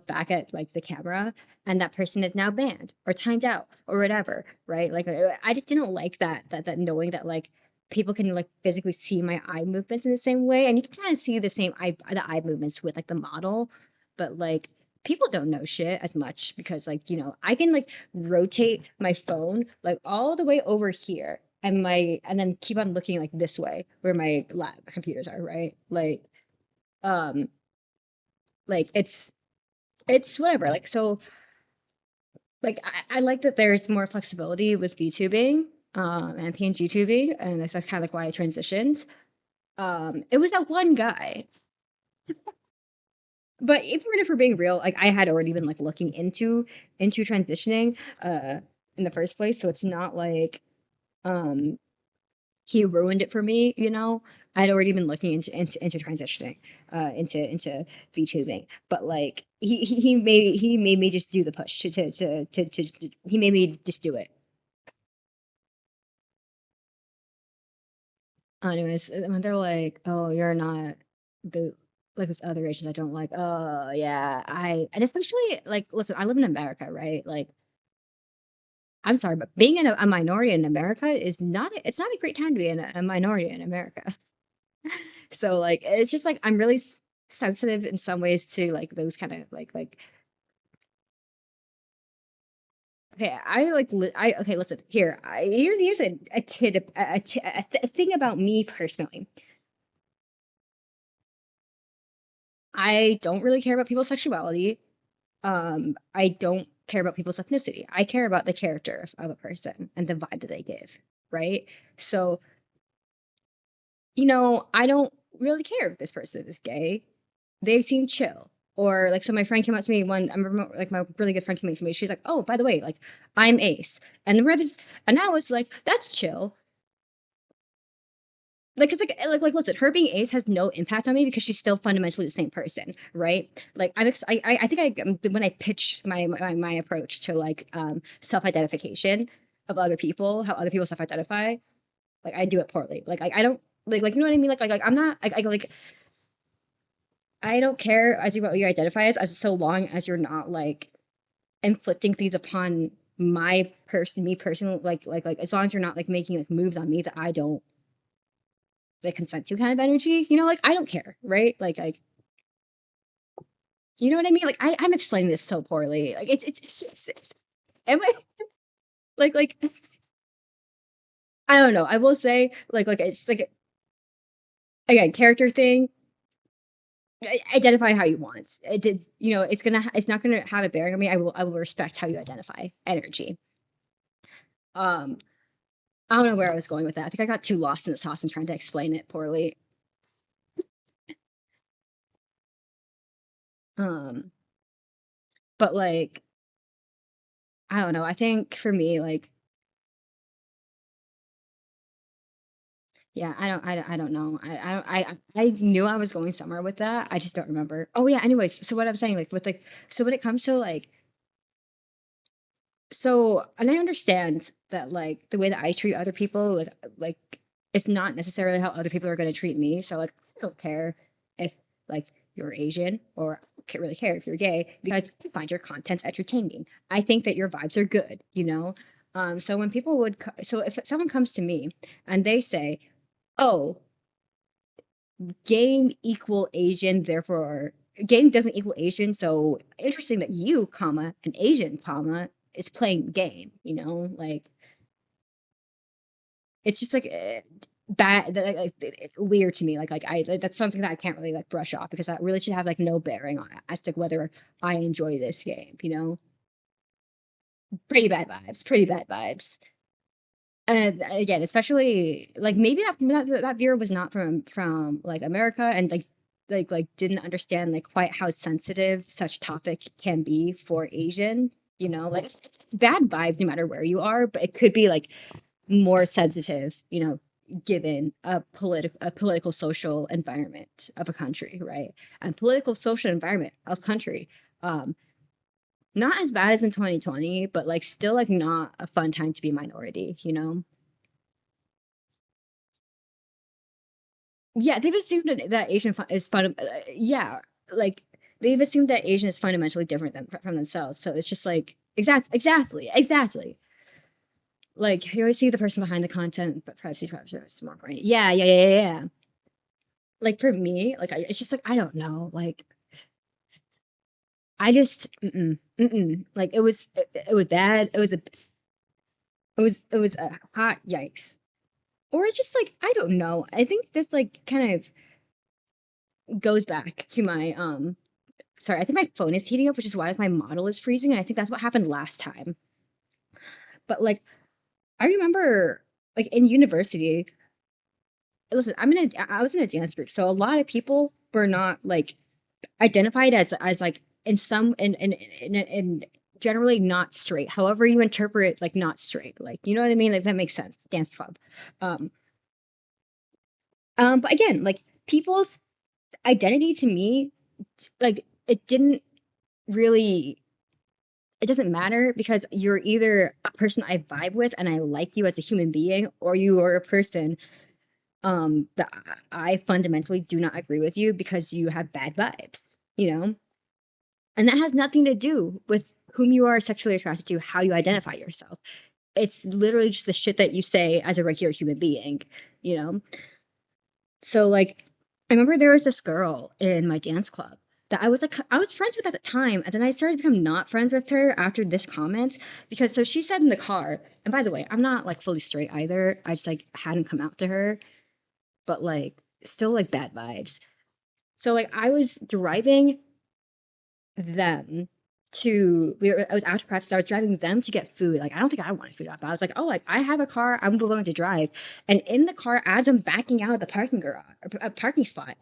back at like the camera, and that person is now banned or timed out or whatever, right? Like I just didn't like that knowing that like people can like physically see my eye movements in the same way, and you can kind of see the eye movements with like the model, but like people don't know shit as much because like I can like rotate my phone like all the way over here and then keep on looking like this way where my lab computers are, right? Um like it's whatever. Like so like I like that there's more flexibility with VTubing. and PNG TV, and that's kind of like why I transitioned. It was that one guy. But if we're being real, like I had already been like looking into transitioning in the first place, so it's not like um he ruined it for me, you know. I'd already been looking into transitioning into VTubing, but like he made me just do the push to he made me just do it. Anyways, when they're like, "Oh, you're not the like this other Asians I don't like." Oh, yeah, I and especially like, listen, I live in America, right? Like, I'm sorry, but being in a minority in America is not it's not a great time to be in a minority in America. So like, it's just like I'm really sensitive in some ways to like those kind of okay, I like I okay, listen here. Here's a tid a thing about me personally. I don't really care about people's sexuality. I don't care about people's ethnicity. I care about the character of a person and the vibe that they give, right? So, I don't really care if this person is gay. They seem chill. Or like, so my friend came up to me one. I remember, like, my really good friend came up to me. She's like, "Oh, by the way, like, I'm Ace," and the Rev is, and I was like, "That's chill." Like, cause like, listen, her being Ace has no impact on me because she's still fundamentally the same person, right? Like, I think when I pitch my approach to like self identification of other people, how other people self identify, like I do it poorly. Like, I don't you know what I mean? Like I'm not like I don't care as you what you identify as so long as you're not like inflicting things upon me personally, like as long as you're not like making like moves on me that I don't like consent to kind of energy, like I don't care, right? You know what I mean? Like I'm explaining this so poorly. Like it's am I like I don't know. I will say like it's like again character thing. Identify how you want. It did, it's not gonna have a bearing on me. I will respect how you identify energy. Um, I don't know where I was going with that. I think I got too lost in the sauce and trying to explain it poorly. Um, but like I don't know. I think for me, like yeah, I don't know. I knew I was going somewhere with that. I just don't remember. Oh yeah. Anyways, so what I'm saying, like with like, so when it comes to like, so and I understand that like the way that I treat other people, like it's not necessarily how other people are going to treat me. So like, I don't care if like you're Asian or I don't really care if you're gay because I find your content entertaining. I think that your vibes are good, you know. So when people so if someone comes to me and they say, "Oh, game equal Asian, therefore game doesn't equal Asian. So interesting that you, comma, an Asian, comma, is playing the game, like it's just like bad, weird to me. That's something that I can't really like brush off because that really should have like no bearing on it as to whether I enjoy this game, Pretty bad vibes, pretty bad vibes. And again, especially like maybe that viewer was not from like America and like didn't understand like quite how sensitive such topic can be for Asian. Like it's bad vibes no matter where you are, but it could be like more sensitive, given a political social environment of a country, right? And political social environment of country, um, not as bad as in 2020, but like still like not a fun time to be a minority. Yeah, they've assumed that is yeah, like they've assumed that Asian is fundamentally different than from themselves. So it's just like exactly. Like you always see the person behind the content, but privacy is more important. Yeah. Like for me, like it's just like I don't know. Like I just like it was bad. It was a hot yikes. Or it's just like I don't know. I think this like kind of goes back to my sorry, I think my phone is heating up, which is why my model is freezing, and I think that's what happened last time. But like, I remember like in university, listen, I was in a dance group, so a lot of people were not like identified as like in some in generally not straight. However you interpret like not straight, like you know what I mean? Like that makes sense. Dance club. Um, but again, like people's identity to me, like it didn't really it doesn't matter because you're either a person I vibe with and I like you as a human being, or you are a person that I fundamentally do not agree with you because you have bad vibes, you know? And that has nothing to do with whom you are sexually attracted to, how you identify yourself. It's literally just the shit that you say as a regular human being, you know? So like I remember there was this girl in my dance club that I was friends with at the time, and then I started to become not friends with her after this comment because so she said in the car, and by the way, I'm not like fully straight either. I just like hadn't come out to her, but like still like bad vibes. So like I was driving them I was after practice, I was driving them to get food. Like I don't think I wanted food, but I was like, oh, like I have a car, I'm willing to drive. And in the car, as I'm backing out of the parking garage, a parking spot,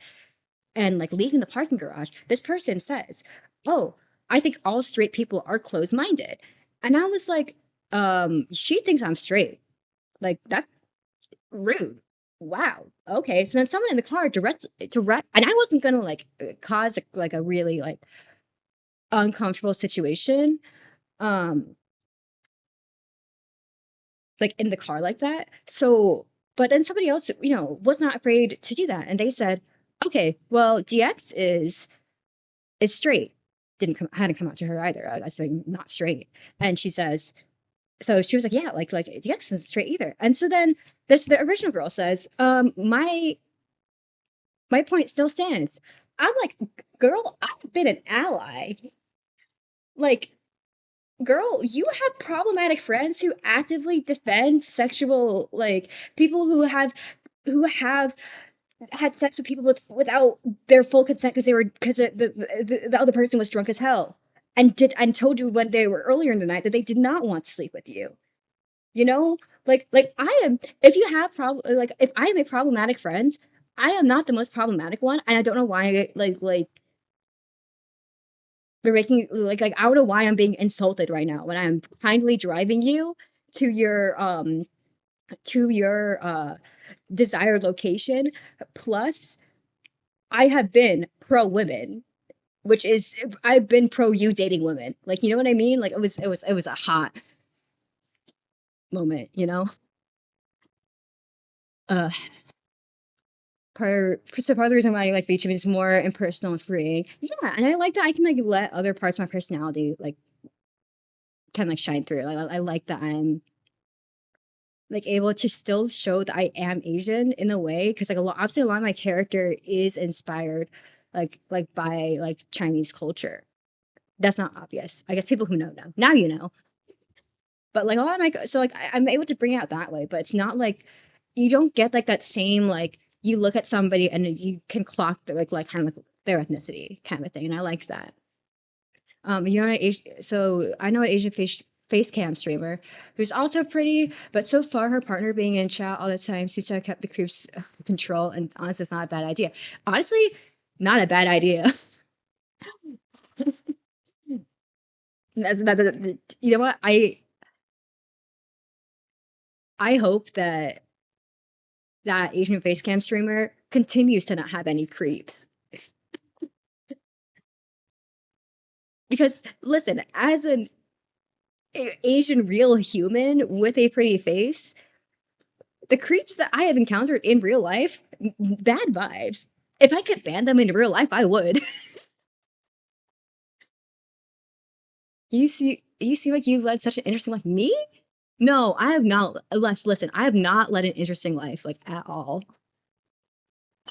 and like leaving the parking garage, this person says, "Oh, I think all straight people are closed-minded." And I was like, she thinks I'm straight. Like that's rude. Wow. Okay. So then someone in the car direct, and I wasn't gonna like cause like a really like uncomfortable situation, um, like in the car like that. So, but then somebody else, you know, was not afraid to do that, and they said, "Okay, well, DX is straight." Didn't come, hadn't come out to her either. I was being not straight, and she says, so she was like, "Yeah, like DX isn't straight either." And so then the original girl says, my point still stands." I'm like, "Girl, I've been an ally. Like, girl, you have problematic friends who actively defend sexual, like people who have had sex with people without their full consent because they were because the other person was drunk as hell and did and told you when they were earlier in the night that they did not want to sleep with you. You know, like I am. If you have problem, like if I am a problematic friend, I am not the most problematic one, and I don't know why. Like they're making like I don't know why I'm being insulted right now when I'm kindly driving you to your desired location. Plus, I have been pro women, which is I've been pro you dating women. Like you know what I mean? Like it was a hot moment, you know? Uh part of the reason why I like VTube is more impersonal and freeing. Yeah, and I like that I can like let other parts of my personality like kind of like shine through. Like I like that I'm like able to still show that I am Asian in a way because like a lot obviously a lot of my character is inspired like by like Chinese culture. That's not obvious. I guess people who know. Now you know. But like a lot of my so like I'm able to bring it out that way, but it's not like you don't get like that same like you look at somebody and you can clock their like kind of like their ethnicity kind of a thing, and I like that. You know, so I know an Asian face cam streamer who's also pretty, but so far her partner being in chat all the time seems to have kept the creeps control, and honestly, it's not a bad idea. Honestly, not a bad idea. You know what? I hope that that Asian face cam streamer continues to not have any creeps. Because listen, as an Asian real human with a pretty face, the creeps that I have encountered in real life, bad vibes. If I could ban them in real life, I would. You seem like you led such an interesting life. Me? No, I have not. Listen, I have not led an interesting life like at all.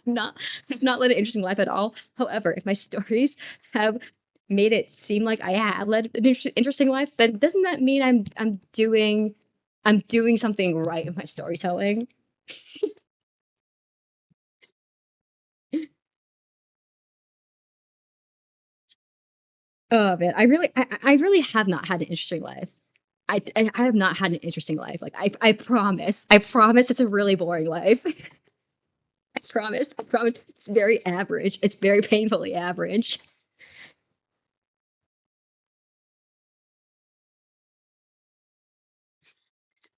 Not not led an interesting life at all. However, if my stories have made it seem like I have led an interesting life, then doesn't that mean I'm doing something right with my storytelling? Oh man, I really have not had an interesting life. I have not had an interesting life. Like I promise it's a really boring life. I promise it's very average. It's very painfully average.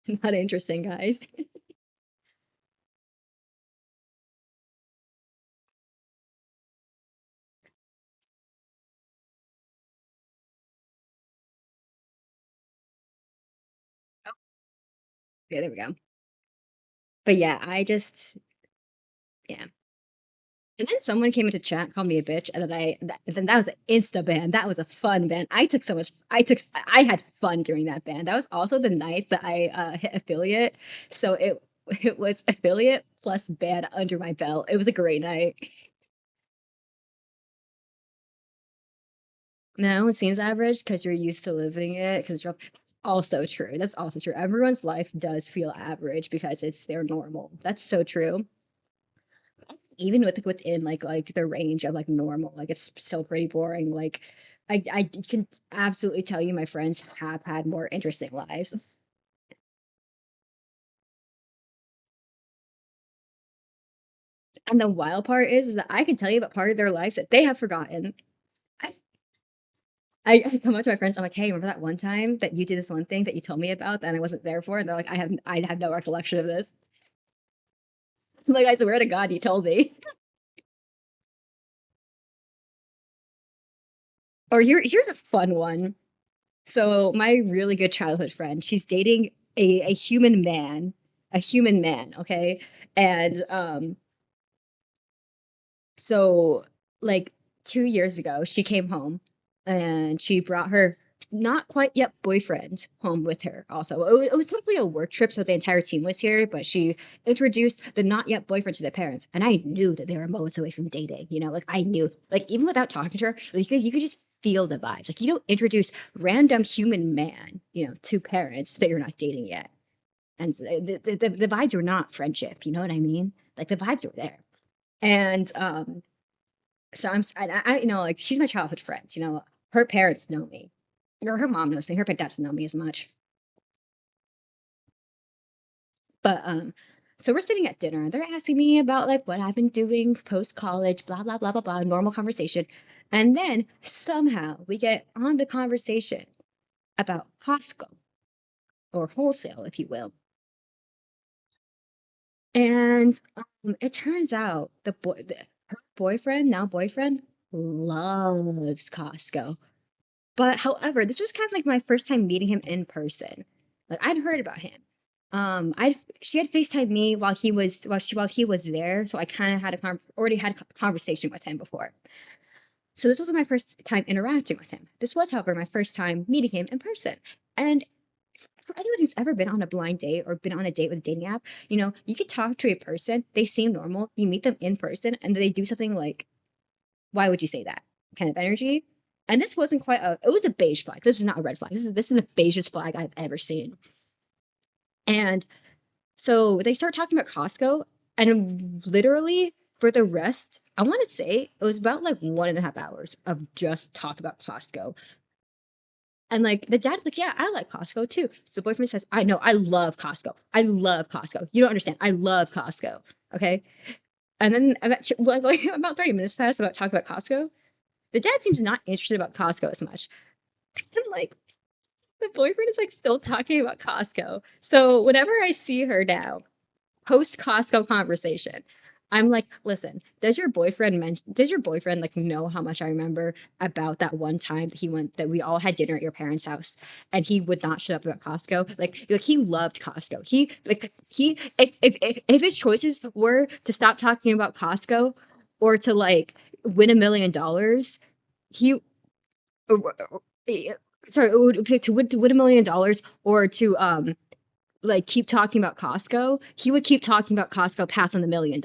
Not interesting, guys. Yeah, there we go. But yeah, I just yeah. And then someone came into chat, called me a bitch, and then that was an insta ban. That was a fun ban. I had fun during that ban. That was also the night that I hit affiliate, so it was affiliate plus ban under my belt. It was a great night. No, it seems average because you're used to living it. Because that's also true. That's also true. Everyone's life does feel average because it's their normal. That's so true. Even within like the range of like normal, like it's still pretty boring. Like I can absolutely tell you my friends have had more interesting lives. And the wild part is that I can tell you about part of their lives that they have forgotten. I, I come up to my friends, I'm like, hey, remember that one time that you did this one thing that you told me about that I wasn't there for? And they're like, I have no recollection of this. I'm like, I swear to God, you told me. Or here's a fun one. So my really good childhood friend, she's dating a human man, okay? And so like 2 years ago, she came home and she brought her not quite yet boyfriend home with her also. It was totally a work trip, so the entire team was here, but she introduced the not yet boyfriend to the parents. And I knew that they were moments away from dating, you know, like I knew, like even without talking to her, like, you could just feel the vibes. Like you don't introduce random human man, you know, to parents that you're not dating yet. And the vibes were not friendship, you know what I mean? Like the vibes were there. And so you know, like she's my childhood friend. You know, her parents know me, or her mom knows me. Her dad doesn't know me as much. But so we're sitting at dinner, and they're asking me about like what I've been doing post college, blah blah blah blah blah, normal conversation. And then somehow we get on the conversation about Costco or wholesale, if you will. And it turns out her boyfriend, now boyfriend, loves Costco. But however, this was kind of like my first time meeting him in person. Like I'd heard about him. I she had FaceTimed me while he was there, so I kind of had already had a conversation with him before. So this was my first time interacting with him. This was, however, my first time meeting him in person. And for anyone who's ever been on a blind date or been on a date with a dating app, you know, you could talk to a person, they seem normal, you meet them in person, and they do something like, why would you say that kind of energy? And this wasn't quite it was a beige flag. This is not a red flag. This is the beigest flag I've ever seen. And so they start talking about Costco, and literally for the rest, I want to say it was about like 1.5 hours of just talk about Costco. And like the dad's like, yeah, I like Costco too. So the boyfriend says, I know, I love Costco. I love Costco. You don't understand. I love Costco. Okay. And then like about 30 minutes passed about talking about Costco. The dad seems not interested about Costco as much. And like the boyfriend is like still talking about Costco. So whenever I see her now, post Costco conversation, I'm like, listen, does your boyfriend like know how much I remember about that one time that he went that we all had dinner at your parents' house and he would not shut up about Costco? Like he loved Costco. He if his choices were to stop talking about Costco or to like win $1 million, he eh, sorry, to win $1 million or to like keep talking about Costco, he would keep talking about Costco past on $1 million.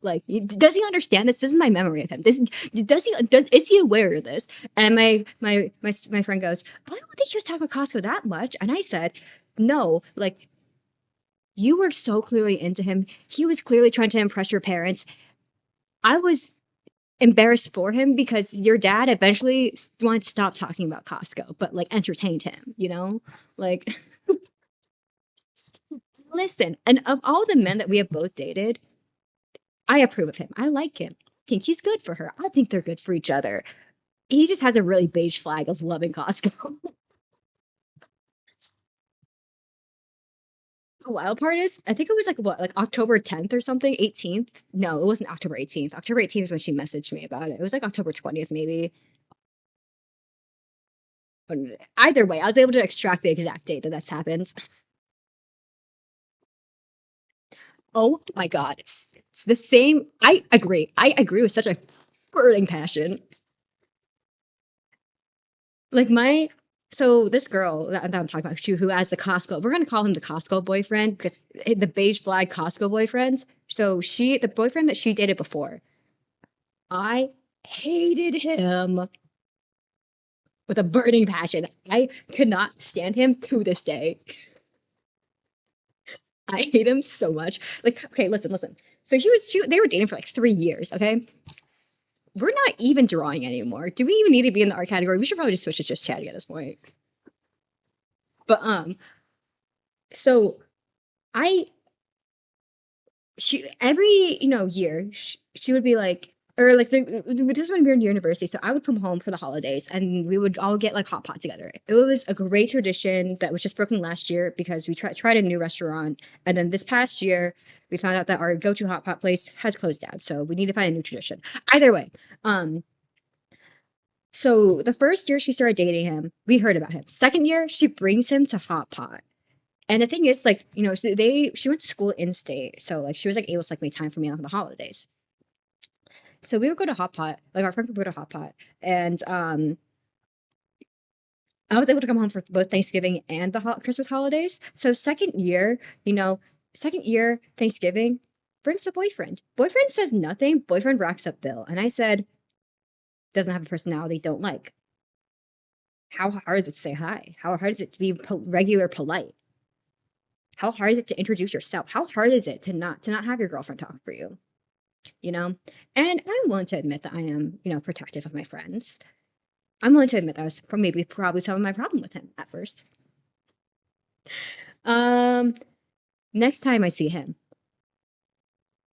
Like, does he understand this? This is my memory of him. Is he aware of this? And my friend goes, I don't think he was talking about Costco that much. And I said, no, like you were so clearly into him. He was clearly trying to impress your parents. I was embarrassed for him because your dad eventually wanted to stop talking about Costco, but like entertained him, you know? Like, listen, and of all the men that we have both dated, I approve of him. I like him. I think he's good for her. I think they're good for each other. He just has a really beige flag of loving Costco. The wild part is, I think it was like what, like October 10th or something, 18th? No, it wasn't October 18th. October 18th is when she messaged me about it. It was like October 20th, maybe. But either way, I was able to extract the exact date that that's happened. Oh my God. It's the same. I agree. I agree with such a burning passion. Like so this girl that I'm talking about, who has the Costco, we're gonna call him the Costco boyfriend because the beige flag Costco boyfriend. So the boyfriend that she dated before, I hated him with a burning passion. I could not stand him to this day. I hate him so much. Like, okay, listen. So they were dating for like 3 years, okay? We're not even drawing anymore. Do we even need to be in the art category? We should probably just switch to just chatting at this point. But so I she every year she would be like, or like this is when we were in university, so I would come home for the holidays and we would all get like hot pot together. It was a great tradition that was just broken last year because we tried a new restaurant, and then this past year we found out that our go-to hot pot place has closed down, so we need to find a new tradition. Either way, so the first year she started dating him, we heard about him. Second year, she brings him to hot pot. And the thing is, like, she went to school in state, so like she was like able to like make time for me on the holidays. So we would go to Hot Pot, like our friends would go to Hot Pot, and I was able to come home for both Thanksgiving and the Christmas holidays. So second year Thanksgiving brings a boyfriend. Boyfriend says nothing. Boyfriend racks up bill, and I said, doesn't have a personality, don't like. How hard is it to say hi? How hard is it to be regular polite? How hard is it to introduce yourself? How hard is it to not have your girlfriend talk for you? You know? And I'm willing to admit that I am, protective of my friends. I'm willing to admit that was probably some of my problem with him at first. Um, Next time I see him,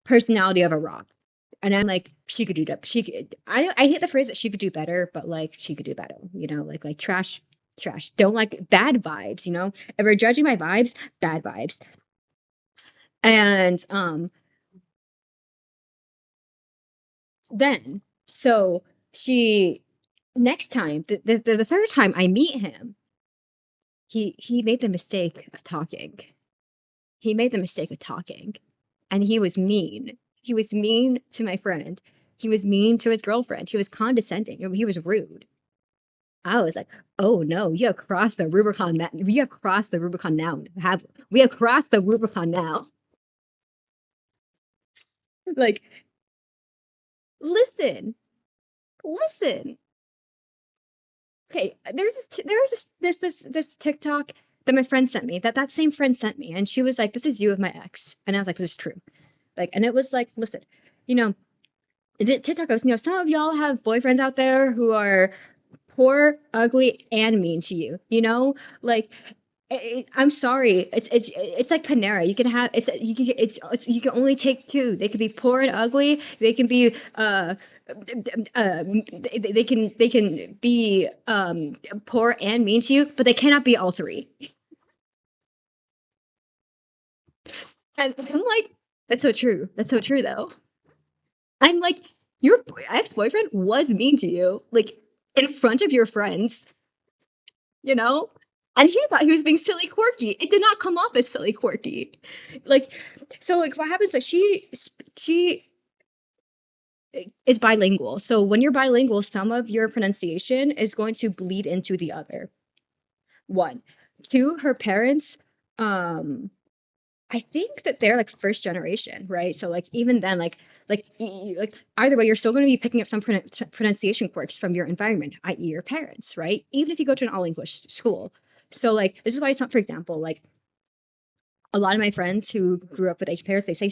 personality of a rock. And I'm like, she could do that. I hate the phrase that she could do better, but like she could do better, like trash. Don't like bad vibes, If we're judging my vibes, bad vibes. And then so she next time the third time I meet him, he made the mistake of talking. He made the mistake of talking, and he was mean. He was mean to my friend. He was mean to his girlfriend. He was condescending. He was rude. I was like, "Oh no, you have crossed the Rubicon. We have crossed the Rubicon now. We have crossed the Rubicon now?" Like, listen, listen. Okay, there's this TikTok that my friend sent me. That same friend sent me, and she was like, "This is you with my ex," and I was like, "This is true." Like, and it was like, listen, you know, TikTok goes, some of y'all have boyfriends out there who are poor, ugly, and mean to you. Like I'm sorry. It's like Panera. You can have you can only take two. They could be poor and ugly. They can be they can be poor and mean to you, but they cannot be all three. And I'm like, that's so true. That's so true though. I'm like, your ex-boyfriend was mean to you, like in front of your friends, you know? And he thought he was being silly quirky. It did not come off as silly quirky. Like, so like what happens is she is bilingual. So when you're bilingual, some of your pronunciation is going to bleed into the other. One. Two, her parents, um, I think that they're like first generation, right? So like even then, like either way, you're still going to be picking up some pronunciation quirks from your environment, i.e., your parents, right? Even if you go to an all English school. So like this is why it's not, for example, like A lot of my friends who grew up with Asian parents, they say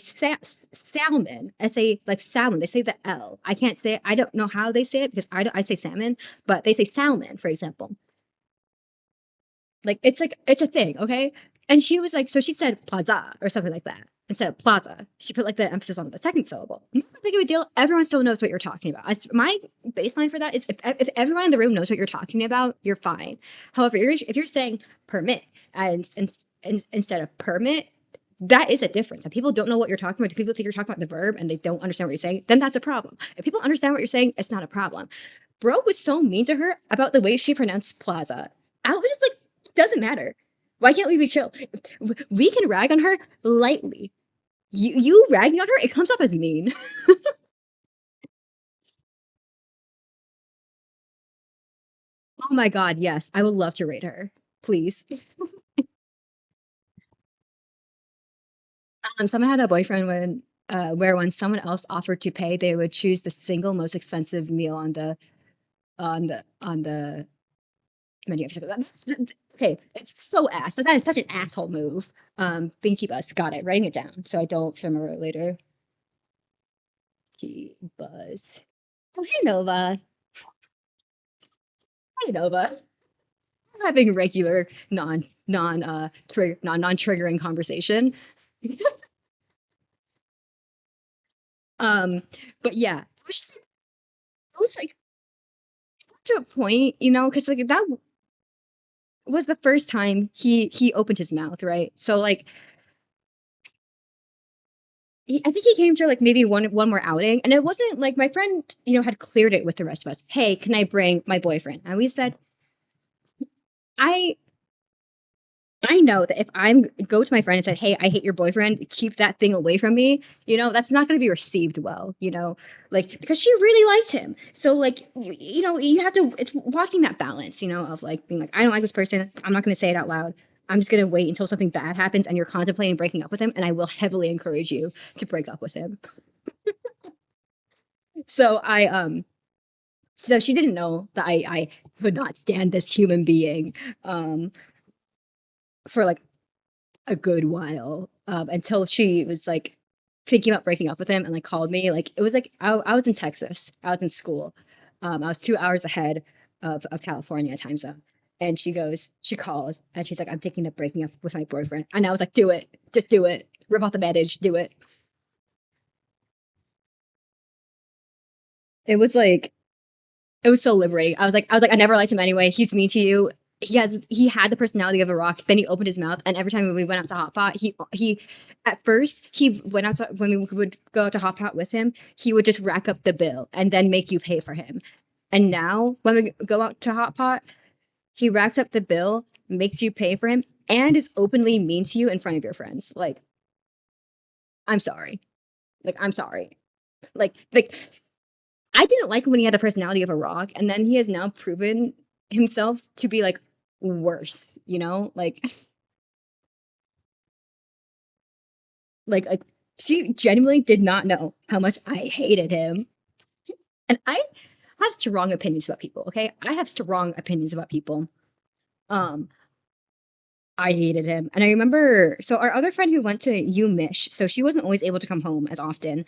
salmon. I say like salmon. They say the L. I can't say it. I don't know how they say it because I say salmon, but they say salmon, for example. Like it's a thing, okay? And she was like, so she said plaza or something like that instead of plaza. She put like the emphasis on the second syllable. Not that big of a deal. Everyone still knows what you're talking about. My baseline for that is if everyone in the room knows what you're talking about, you're fine. However, if you're saying permit and instead of permit, that is a difference. And people don't know what you're talking about. If people think you're talking about the verb and they don't understand what you're saying, then that's a problem. If people understand what you're saying, it's not a problem. Bro was so mean to her about the way she pronounced plaza. I was just like, doesn't matter. Why can't we be chill? We can rag on her lightly. You ragging on her, it comes off as mean. Oh my god, yes. I would love to rate her. Please. Someone had a boyfriend where when someone else offered to pay, they would choose the single most expensive meal on the menu. Okay, it's so ass. That is such an asshole move. Binky Buzz, got it. Writing it down so I don't remember it later. Binky Buzz. Oh, hey Nova. Hey Nova. Having regular non triggering conversation. Um, but yeah, it was like to a point, because like that was the first time he opened his mouth, right? So like I think he came to like maybe one more outing, and it wasn't like my friend, had cleared it with the rest of us. Hey, can I bring my boyfriend? And we said, I I know that if I'm go to my friend and said, "Hey, I hate your boyfriend. Keep that thing away from me." That's not going to be received well. Like because she really liked him. So like you have to. It's walking that balance. Of like being like, I don't like this person. I'm not going to say it out loud. I'm just going to wait until something bad happens and you're contemplating breaking up with him, and I will heavily encourage you to break up with him. So so she didn't know that I would not stand this human being um, for like a good while until she was like thinking about breaking up with him and like called me. Like it was like I was in Texas. I was in school. I was 2 hours ahead of California time zone. And she calls and she's like, I'm thinking of breaking up with my boyfriend. And I was like, do it. Just do it. Rip off the bandage. Do it. It was like It was so liberating. I never liked him anyway. He's mean to you. He had the personality of a rock. Then he opened his mouth, and every time we went out to Hot Pot, he at first he went out to when we would go out to Hot Pot with him, he would just rack up the bill and then make you pay for him. And now when we go out to Hot Pot, he racks up the bill, makes you pay for him, and is openly mean to you in front of your friends. Like, I'm sorry. Like, I'm sorry. Like I didn't like him when he had the personality of a rock, and then he has now proven himself to be like worse, Like like she genuinely did not know how much I hated him. And I have strong opinions about people, okay? I have strong opinions about people. Um I hated him. And I remember, so our other friend who went to UMich, so she wasn't always able to come home as often.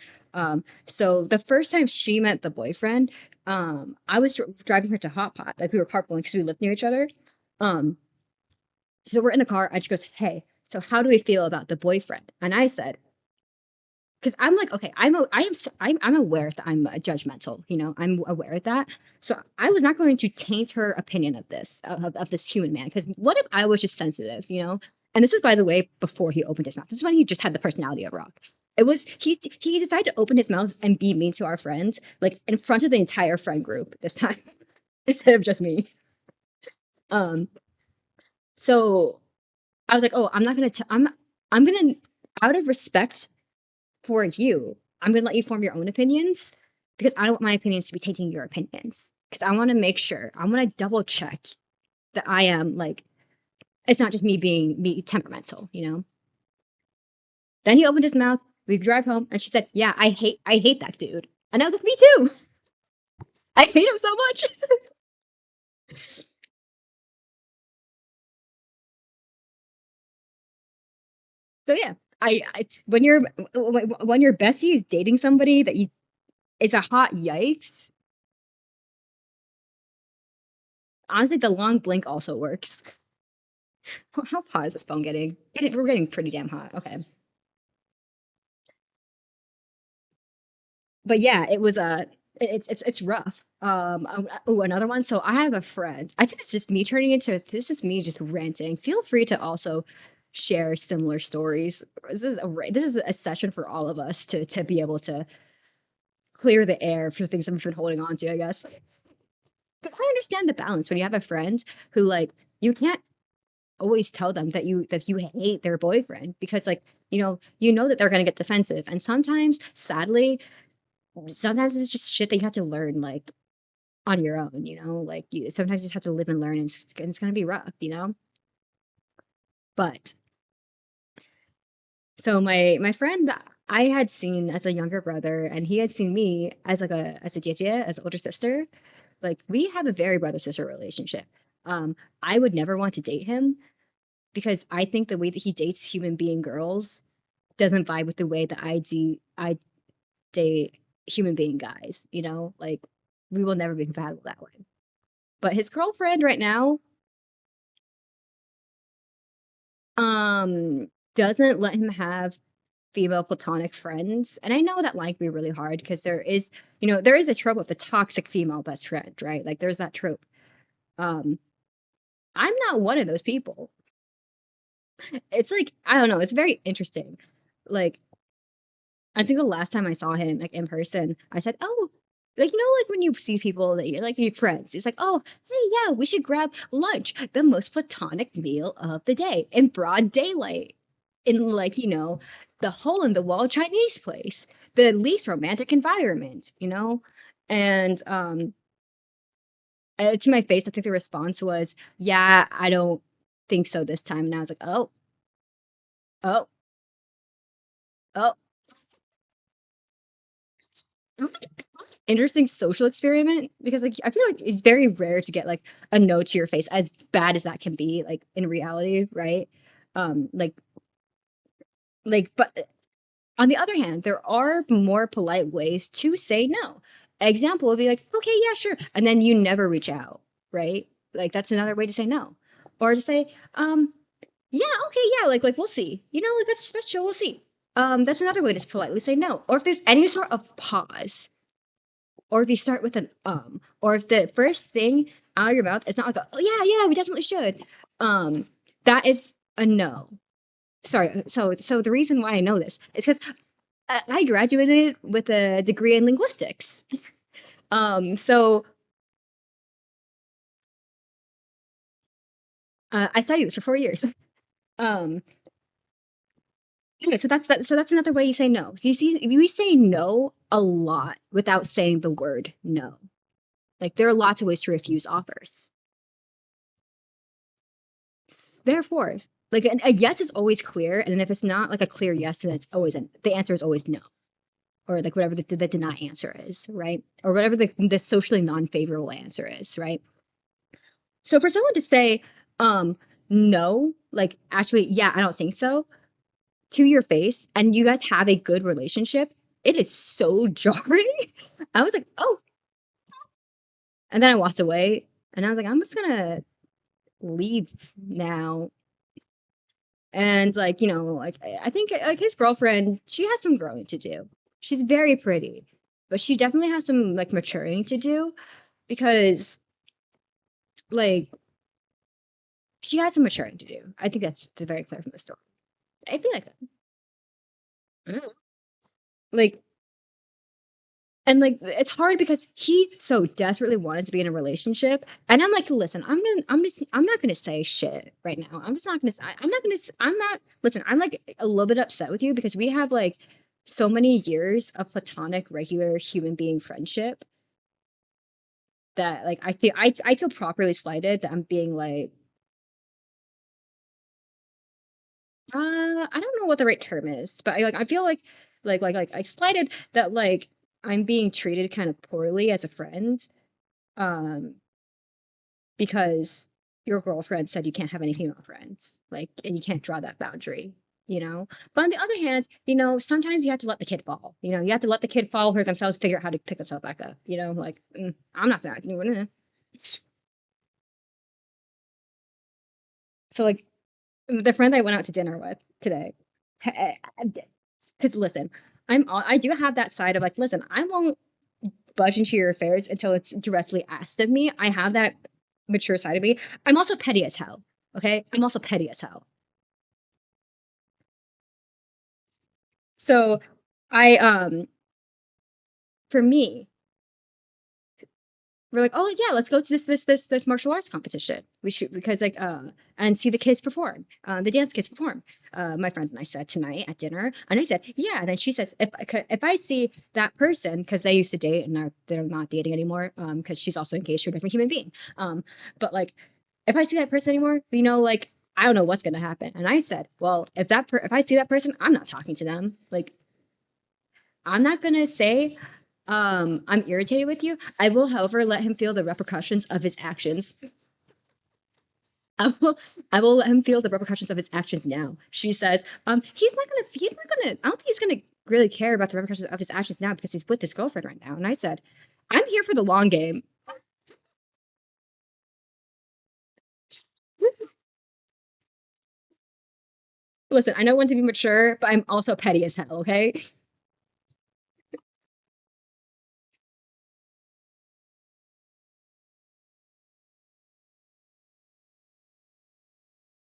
So the first time she met the boyfriend, I was driving her to Hot Pot. Like we were carpooling because we lived near each other. Um, so we're in the car and she goes, "Hey, so how do we feel about the boyfriend?" And I said, because I'm like, okay, I'm aware that I'm judgmental. I'm aware of that. So I was not going to taint her opinion of this human man. Because what if I was just sensitive? And this was, by the way, before he opened his mouth. This is when he just had the personality of rock. It was he decided to open his mouth and be mean to our friends, like in front of the entire friend group this time, instead of just me. Um, so I was like, oh, I'm not gonna. I'm gonna, out of respect for you, I'm going to let you form your own opinions because I don't want my opinions to be tainting your opinions. Because I want to make sure, I want to double check that I am like, it's not just me being me temperamental. Then he opened his mouth, we drive home, and she said, "Yeah, I hate that dude." And I was like, "Me too. I hate him so much." So yeah, I when your bestie is dating somebody that you it's a hot yikes. Honestly, the long blink also works. How hot is this phone getting? We're getting pretty damn hot. Okay. But yeah, it was it's rough. Oh, another one. So I have a friend. I think it's just me turning into this is me just ranting. Feel free to also share similar stories. This is a session for all of us to be able to clear the air for things that we've been holding on to, I guess. But I understand the balance when you have a friend who like you can't always tell them that you hate their boyfriend because like you know that they're going to get defensive and sometimes sadly sometimes it's just shit that you have to learn like on your own, like sometimes you just have to live and learn and it's going to be rough, but so my friend that I had seen as a younger brother and he had seen me as like a as a 姐姐 as an older sister. Like we have a very brother sister relationship. I would never want to date him because I think the way that he dates human being girls doesn't vibe with the way that I date human being guys, like we will never be compatible that way. But his girlfriend right now doesn't let him have female platonic friends. And I know that line can be really hard because there is a trope of the toxic female best friend, right? Like there's that trope. Um, I'm not one of those people. It's like, I don't know, it's very interesting. Like, I think the last time I saw him like in person, I said, "Oh, like like when you see people that you like your friends, it's like, oh, hey, yeah, we should grab lunch, the most platonic meal of the day in broad daylight, in like the hole in the wall Chinese place, the least romantic environment, and to my face, I think the response was, "Yeah, I don't think so this time," and I was like, "Oh, oh, oh." It was, like, the most interesting social experiment because, like, I feel like it's very rare to get, like, a no to your face, as bad as that can be, like, in reality, right? Um, like but on the other hand, there are more polite ways to say no. Example would be like, "Okay, yeah, sure," and then you never reach out, right? Like, that's another way to say no. Or to say, "Yeah, okay, yeah, like, we'll see." Like, "That's chill, we'll see." That's another way to politely say no. Or if there's any sort of pause, or if you start with an or if the first thing out of your mouth is not like oh yeah, yeah, we definitely should, that is a no. Sorry. So the reason why I know this is because I graduated with a degree in linguistics. So I studied this for 4 years. um, anyway, so that's another way you say no. So you see, we say no a lot without saying the word no. Like there are lots of ways to refuse offers. Therefore, like a yes is always clear, and if it's not like a clear yes, then the answer is always no, or like whatever the deny answer is, right? Or whatever the socially non-favorable answer is, right? So for someone to say, no, like actually, yeah, I don't think so, to your face, and you guys have a good relationship, it is so jarring. I was like, oh, and then I walked away, and I was like, I'm just gonna leave now. And like, like I think like his girlfriend, she has some growing to do. She's very pretty, but she definitely has some like maturing to do because like she has some maturing to do. I think that's very clear from the story. I feel like that. Mm. Like and like it's hard because he so desperately wanted to be in a relationship, and I'm like, listen, I'm not gonna say shit right now. I'm just not gonna. I'm not gonna. I'm not. Listen, I'm like a little bit upset with you because we have like so many years of platonic, regular human being friendship that like I feel properly slighted that I'm being like, I don't know what the right term is, but I feel like I slighted that like I'm being treated kind of poorly as a friend. Um because your girlfriend said you can't have any female friends, like, and you can't draw that boundary, you know. But on the other hand, sometimes you have to let the kid fall. You have to let the kid fall, hurt themselves, figure out how to pick themselves back up. Like I'm not that. So like the friend I went out to dinner with today, because listen, I do have that side of like, listen, I won't budge into your affairs until it's directly asked of me. I have that mature side of me. I'm also petty as hell. Okay, I'm also petty as hell. So I for me, we're like, oh yeah, let's go to this martial arts competition. We should because like and see the kids perform, the dance kids perform. My friend and I said tonight at dinner, and I said yeah. And then she says if I see that person because they used to date and they're not dating anymore because she's also engaged to a different human being. But like if I see that person anymore, like I don't know what's gonna happen. And I said, well, if I see that person, I'm not talking to them. Like I'm not gonna say I'm irritated with you. I will, however, let him feel the repercussions of his actions. I will, I will let him feel the repercussions of his actions now. She says, he's not gonna, I don't think he's gonna really care about the repercussions of his actions now because he's with his girlfriend right now. And I said, I'm here for the long game. Listen, I know when to be mature, but I'm also petty as hell, okay?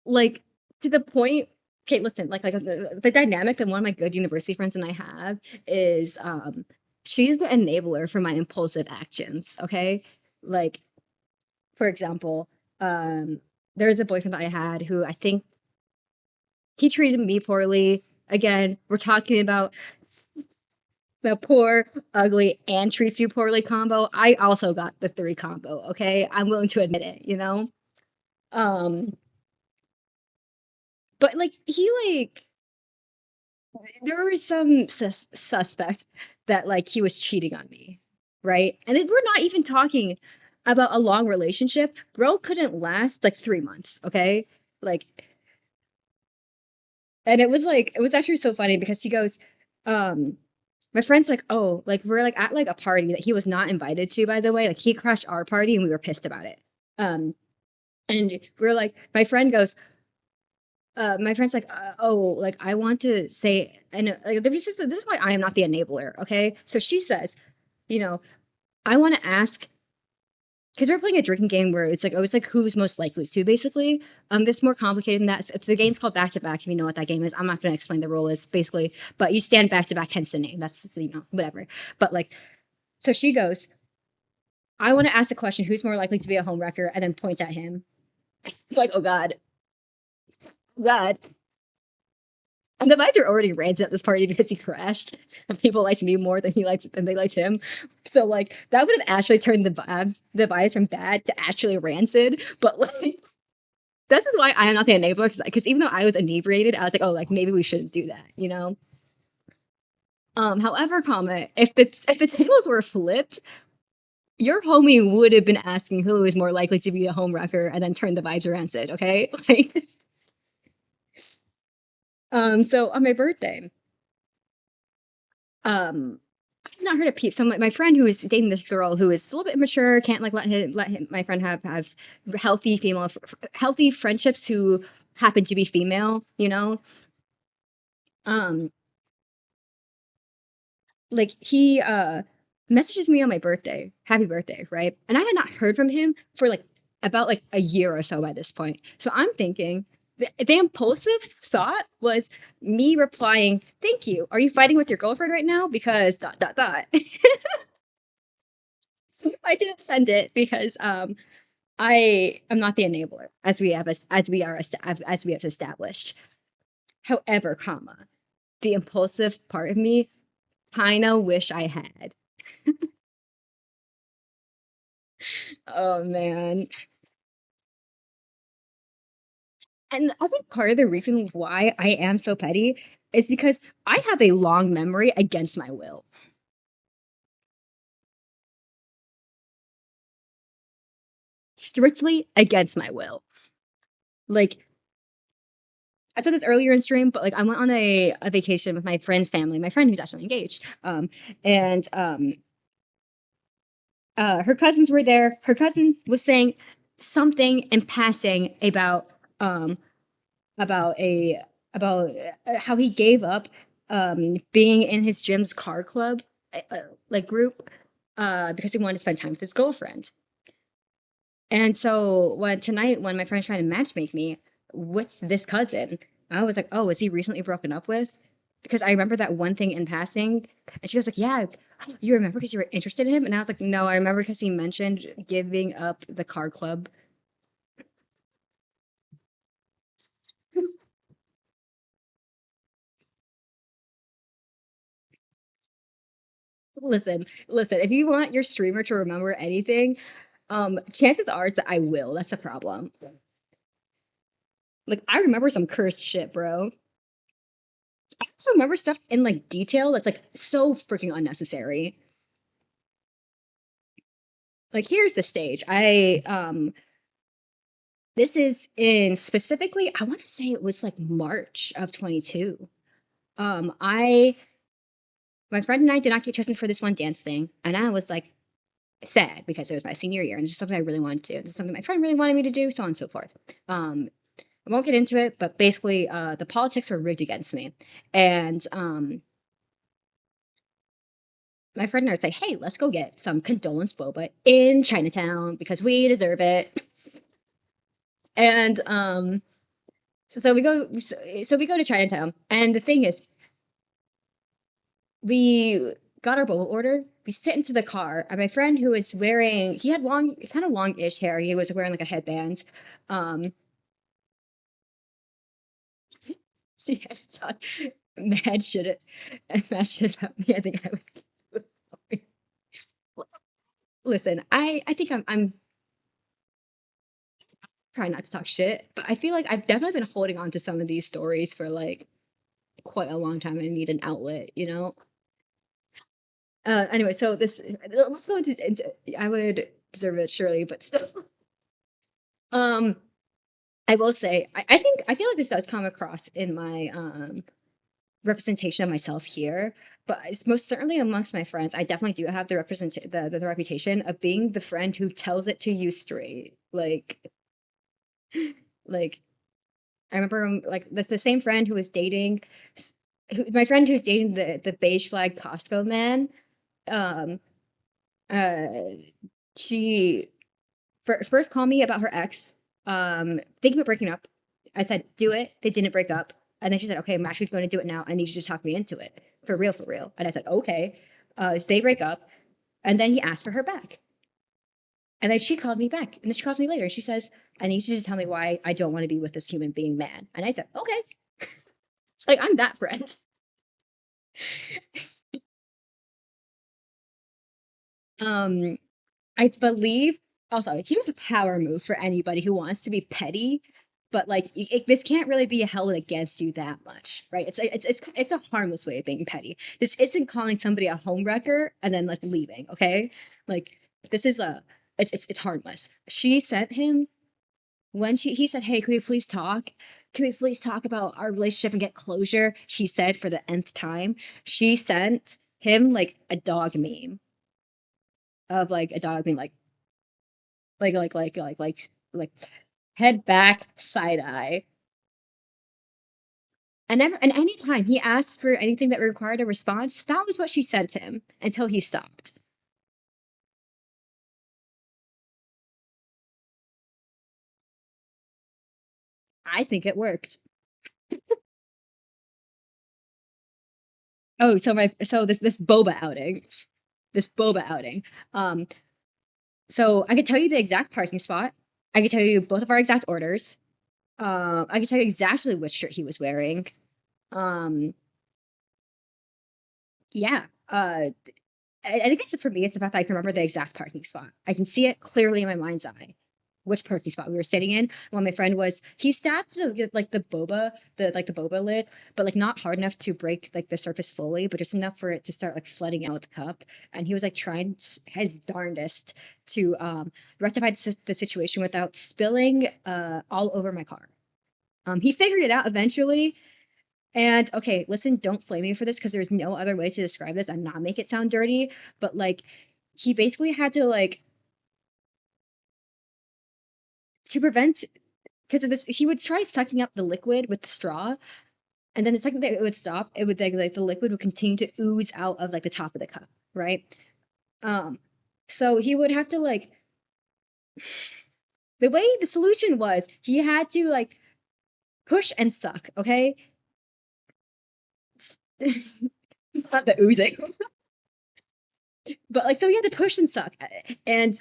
Like to the point. Okay, listen, like the dynamic that one of my good university friends and I have is she's the enabler for my impulsive actions, okay? Like for example, there's a boyfriend that I had who I think he treated me poorly. Again, we're talking about the poor, ugly, and treats you poorly combo. I also got the three combo, okay? I'm willing to admit it, Um, but like he like there was some suspect that like he was cheating on me, right? And we're not even talking about a long relationship. Bro couldn't last like 3 months, okay? Like, and it was actually so funny because he goes, um, my friend's like, oh, like we're like at like a party that he was not invited to, by the way. Like he crashed our party and we were pissed about it. Um, and we're like, my friend's like, oh, like I want to say, and like this is why I am not the enabler, okay? So she says, you know, I want to ask because we're playing a drinking game where it's like, oh, it's like who's most likely to, basically. This is more complicated than that. The game's called back to back. If you know what that game is, I'm not going to explain the rule is basically, but you stand back to back, hence the name. That's whatever. But like, so she goes, I want to ask the question, who's more likely to be a home wrecker, and then points at him. Like, oh God, God. And the vibes are already rancid at this party because he crashed, and people liked me more than they liked him. So like that would have actually turned the vibes from bad to actually rancid. But like this is why I am not the enabler because even though I was inebriated, I was like, oh, like maybe we shouldn't do that. However, comment if the tables were flipped, your homie would have been asking who is more likely to be a home wrecker and then turn the vibes rancid. Okay, like so on my birthday. I've not heard of peep. So my friend who is dating this girl who is a little bit immature can't like let him my friend have healthy healthy friendships who happen to be female. Um, like he messages me on my birthday, happy birthday, right? And I had not heard from him for like about like a year or so by this point. So I'm thinking the impulsive thought was me replying, "Thank you. Are you fighting with your girlfriend right now? Because dot dot dot." I didn't send it because I am not the enabler as we have established. However, comma the impulsive part of me kind of wish I had. Oh man. And I think part of the reason why I am so petty is because I have a long memory against my will. Strictly against my will. Like I said this earlier in stream, but like I went on a vacation with my friend's family, my friend who's actually engaged. And her cousins were there. Her cousin was saying something in passing um about a about how he gave up being in his gym's car club like group because he wanted to spend time with his girlfriend. And so when my friend's trying to matchmake me with this cousin, I was like, "Oh, is he recently broken up with?" Because I remember that one thing in passing, and she was like, "Yeah, you remember because you were interested in him?" And I was like, "No, I remember because he mentioned giving up the car club." Listen, if you want your streamer to remember anything, chances are is that I will. That's the problem. Like I remember some cursed shit, bro. I also remember stuff in like detail that's like so freaking unnecessary. Like here's the stage. This is in specifically, I want to say it was like March of 22. I My friend and I did not get chosen for this one dance thing, and I was like sad because it was my senior year and it's just something I really wanted to do. It's something my friend really wanted me to do, so on and so forth. I won't get into it, but basically, the politics were rigged against me. And my friend and I was like, hey, let's go get some condolence boba in Chinatown because we deserve it. And so we go to Chinatown. And the thing is, we got our boba order. We sit into the car, and my friend who was wearing, he had long, kind of long-ish hair. He was wearing like a headband. Um, so he has talked mad shit, mad shit about me. I think I would. Listen, I think I'm trying not to talk shit, but I feel like I've definitely been holding on to some of these stories for like quite a long time. I need an outlet, you know. Anyway, so this let's go into I would deserve it surely, but still. Um, I will say I think I feel like this does come across in my representation of myself here, but it's most certainly amongst my friends. I definitely do have the reputation of being the friend who tells it to you straight, like I remember like that's the same friend who was dating my friend who's dating the beige flag Costco man. Um, uh, she first called me about her ex. Thinking about breaking up. I said, "Do it." They didn't break up, and then she said, "Okay, I'm actually going to do it now. I need you to talk me into it for real, for real." And I said, "Okay." They break up, and then he asked for her back, and then she called me back, and then she calls me later, and she says, "I need you to tell me why I don't want to be with this human being man." And I said, "Okay." Like I'm that friend. Um, I believe also here's a power move for anybody who wants to be petty, but like this can't really be held against you that much, right? It's a harmless way of being petty. This isn't calling somebody a homewrecker and then like leaving, okay? Like this is a it's harmless. She sent him when he said, "Hey, can we please talk? Can we please talk about our relationship and get closure?" She said for the nth time, she sent him like a dog meme of like a dog being like head back, side eye. And anytime he asked for anything that required a response, that was what she sent him until he stopped. I think it worked. Oh, so this boba outing. This boba outing. Um, so I could tell you the exact parking spot. I could tell you both of our exact orders. I could tell you exactly which shirt he was wearing. Um, yeah. I think it's for me, it's the fact that I can remember the exact parking spot. I can see it clearly in my mind's eye, which parking spot we were sitting in. When my friend was, he stabbed like the boba lid, but like not hard enough to break like the surface fully, but just enough for it to start like flooding out the cup. And he was like trying his darndest to rectify the situation without spilling all over my car. He figured it out eventually. And okay, listen, don't flame me for this because there's no other way to describe this and not make it sound dirty. But like, he basically had to like to prevent because of this. He would try sucking up the liquid with the straw, and then the second that it would stop, it would like the liquid would continue to ooze out of like the top of the cup, right? Um, so he would have to like the way the solution was, he had to like push and suck, okay? Not the oozing. But like so he had to push and suck. And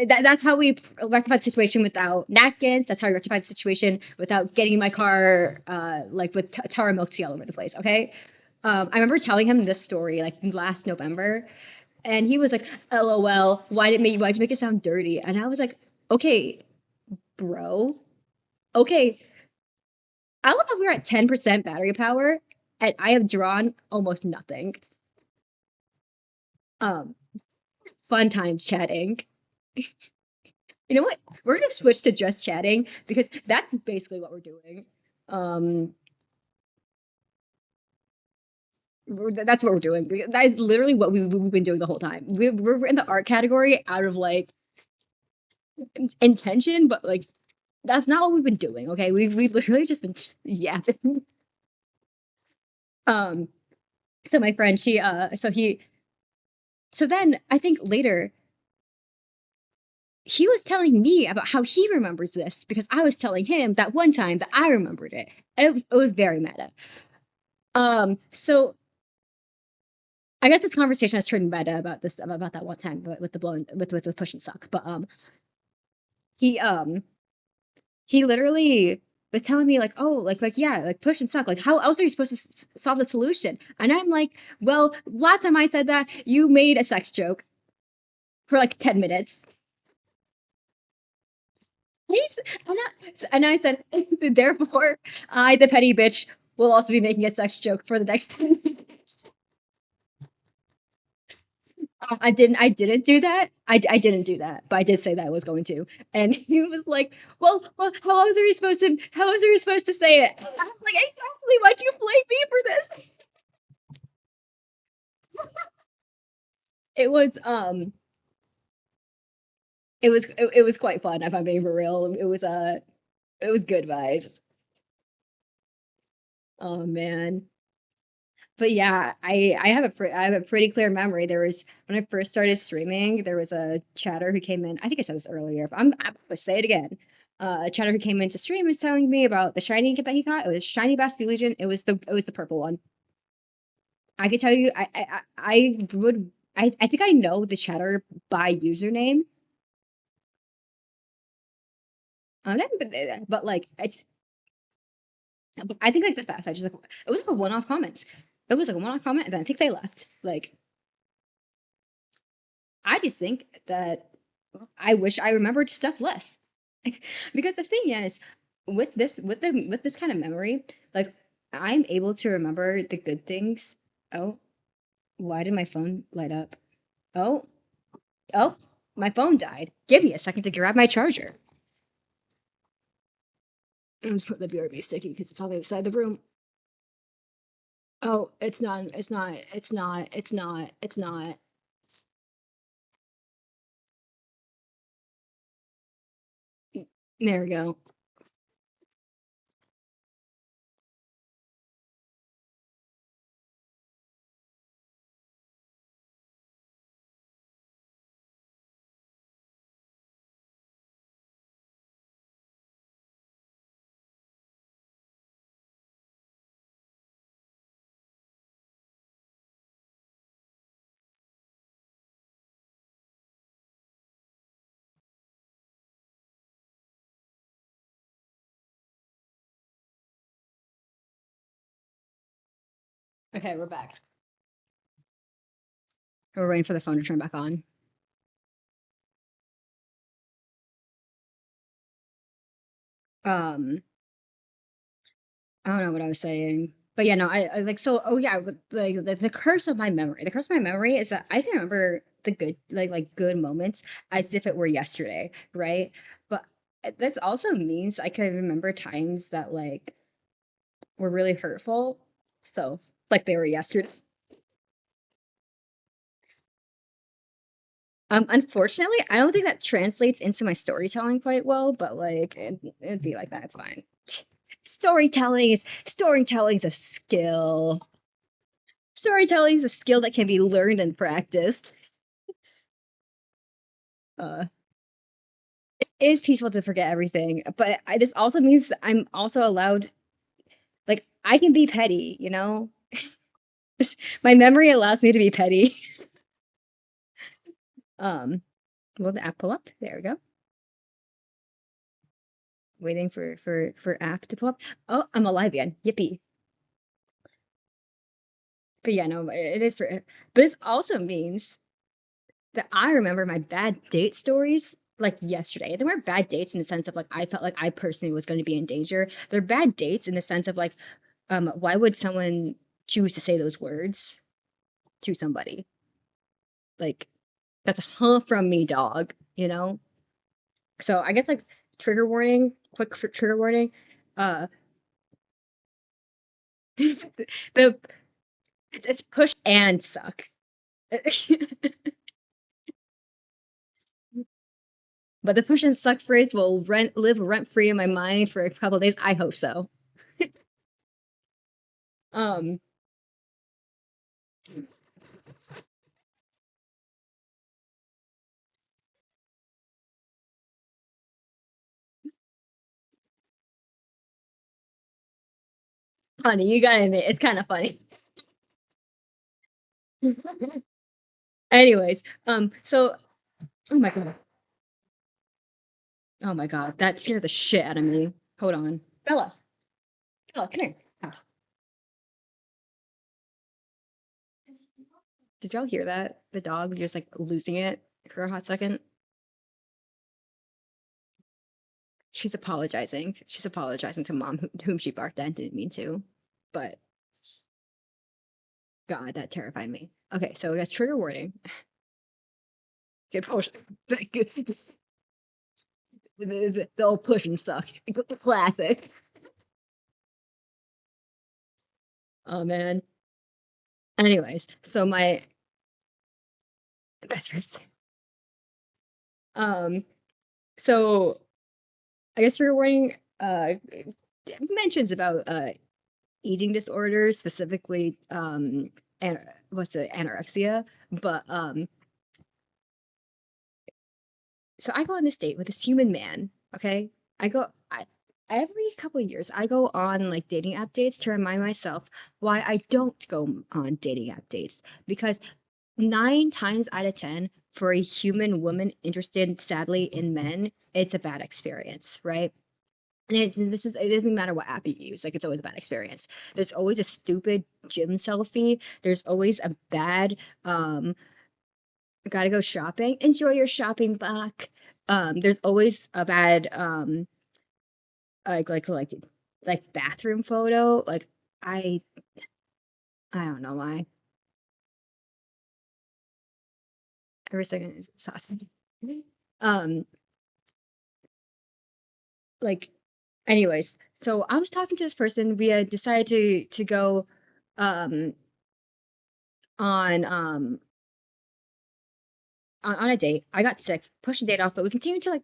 that's how we rectified the situation without napkins. That's how we rectified the situation without getting my car like with tar and milk tea all over the place. Okay. I remember telling him this story like last November, and he was like, "LOL, why'd you make it sound dirty?" And I was like, "Okay, bro. Okay, I love how we're at 10% battery power, and I have drawn almost nothing. Um, fun times chatting. You know what? We're gonna switch to just chatting because that's basically what we're doing. Um, that's what we're doing. That is literally what we've been doing the whole time. We're in the art category out of like intention, but like that's not what we've been doing. Okay, we've literally just been yapping. Um, so my friend, so then I think later he was telling me about how he remembers this because I was telling him that one time that I remembered it. It was very meta. So I guess this conversation has turned meta about this about that one time with the blown with the push and suck. But he he literally was telling me like, oh, like yeah, like push and suck. Like how else are you supposed to solve the solution? And I'm like, well, last time I said that, you made a sex joke for like 10 minutes. He's, and I said, therefore, I, the petty bitch, will also be making a sex joke for the next 10 minutes. I didn't do that. I didn't do that, but I did say that I was going to. And he was like, well, how else are we supposed to, how else are we supposed to say it? And I was like, exactly, why'd you blame me for this? It was, it was quite fun, if I'm being for real. It was good vibes. Oh, man. But yeah, I have a pretty clear memory. There was when I first started streaming, there was a chatter who came in. I think I said this earlier, but I'm gonna say it again. A chatter who came in to stream is telling me about the shiny kit that he got. It was shiny Basque Legion. It was the purple one. I could tell you, I would I think I know the chatter by username. But like it's I think like the fact I just like it was just a one-off comment. It was like a one-off comment, and then I think they left. Like I just think that I wish I remembered stuff less. Because the thing is, with this kind of memory, like I'm able to remember the good things. Oh, why did my phone light up? Oh, oh, my phone died. Give me a second to grab my charger. I'm just put the BRB sticky because it's on the other side of the room. Oh, it's not. There we go. Okay, we're back. We're waiting for the phone to turn back on. Um, I don't know what I was saying. But yeah, no, I like so oh yeah, but like the curse of my memory. The curse of my memory is that I can remember the good good moments as if it were yesterday, right? But That's also means I can remember times that like were really hurtful. So like they were yesterday. Unfortunately, I don't think that translates into my storytelling quite well, but like it'd be like that. It's fine. Storytelling is a skill. Storytelling is a skill that can be learned and practiced. Uh, it is peaceful to forget everything, but this also means that I'm also allowed, like, I can be petty, you know? My memory allows me to be petty. Um, will the app pull up? There we go. Waiting for app to pull up. Oh, I'm alive again. Yippee. But yeah, no, it is for, but this also means that I remember my bad date stories like yesterday. They weren't bad dates in the sense of like I felt like I personally was going to be in danger. They're bad dates in the sense of like, why would someone choose to say those words to somebody? Like that's a huh from me, dog. You know. So I guess like trigger warning, quick trigger warning. Uh, the it's push and suck. But the push and suck phrase will live rent free in my mind for a couple of days. I hope so. Um, Funny, you gotta admit, it's kind of funny. Anyways, so oh my god, that scared the shit out of me. Hold on, Bella, come here. Ah. Did y'all hear that? The dog just like losing it for a hot second. She's apologizing. She's apologizing to mom, whom she barked at and didn't mean to. But God, that terrified me. Okay, so that's trigger warning. Good push. The old push and suck. Classic. Oh man. Anyways, so my best friend. Um, so I guess trigger warning mentions about eating disorders, specifically and what's it, anorexia. But so I go on this date with this human man. Okay, I go. Every couple of years, I go on like dating app dates to remind myself why I don't go on dating app dates because 9 times out of 10, for a human woman interested, sadly, in men, it's a bad experience, right? And it doesn't matter what app you use, like it's always a bad experience. There's always a stupid gym selfie. There's always a bad gotta go shopping. Enjoy your shopping back. There's always a bad like like like bathroom photo. Like I I don't know why. Every second is saucy. Um like anyways, so I was talking to this person. We had decided to go um on on a date. I got sick, pushed the date off, but we continued to like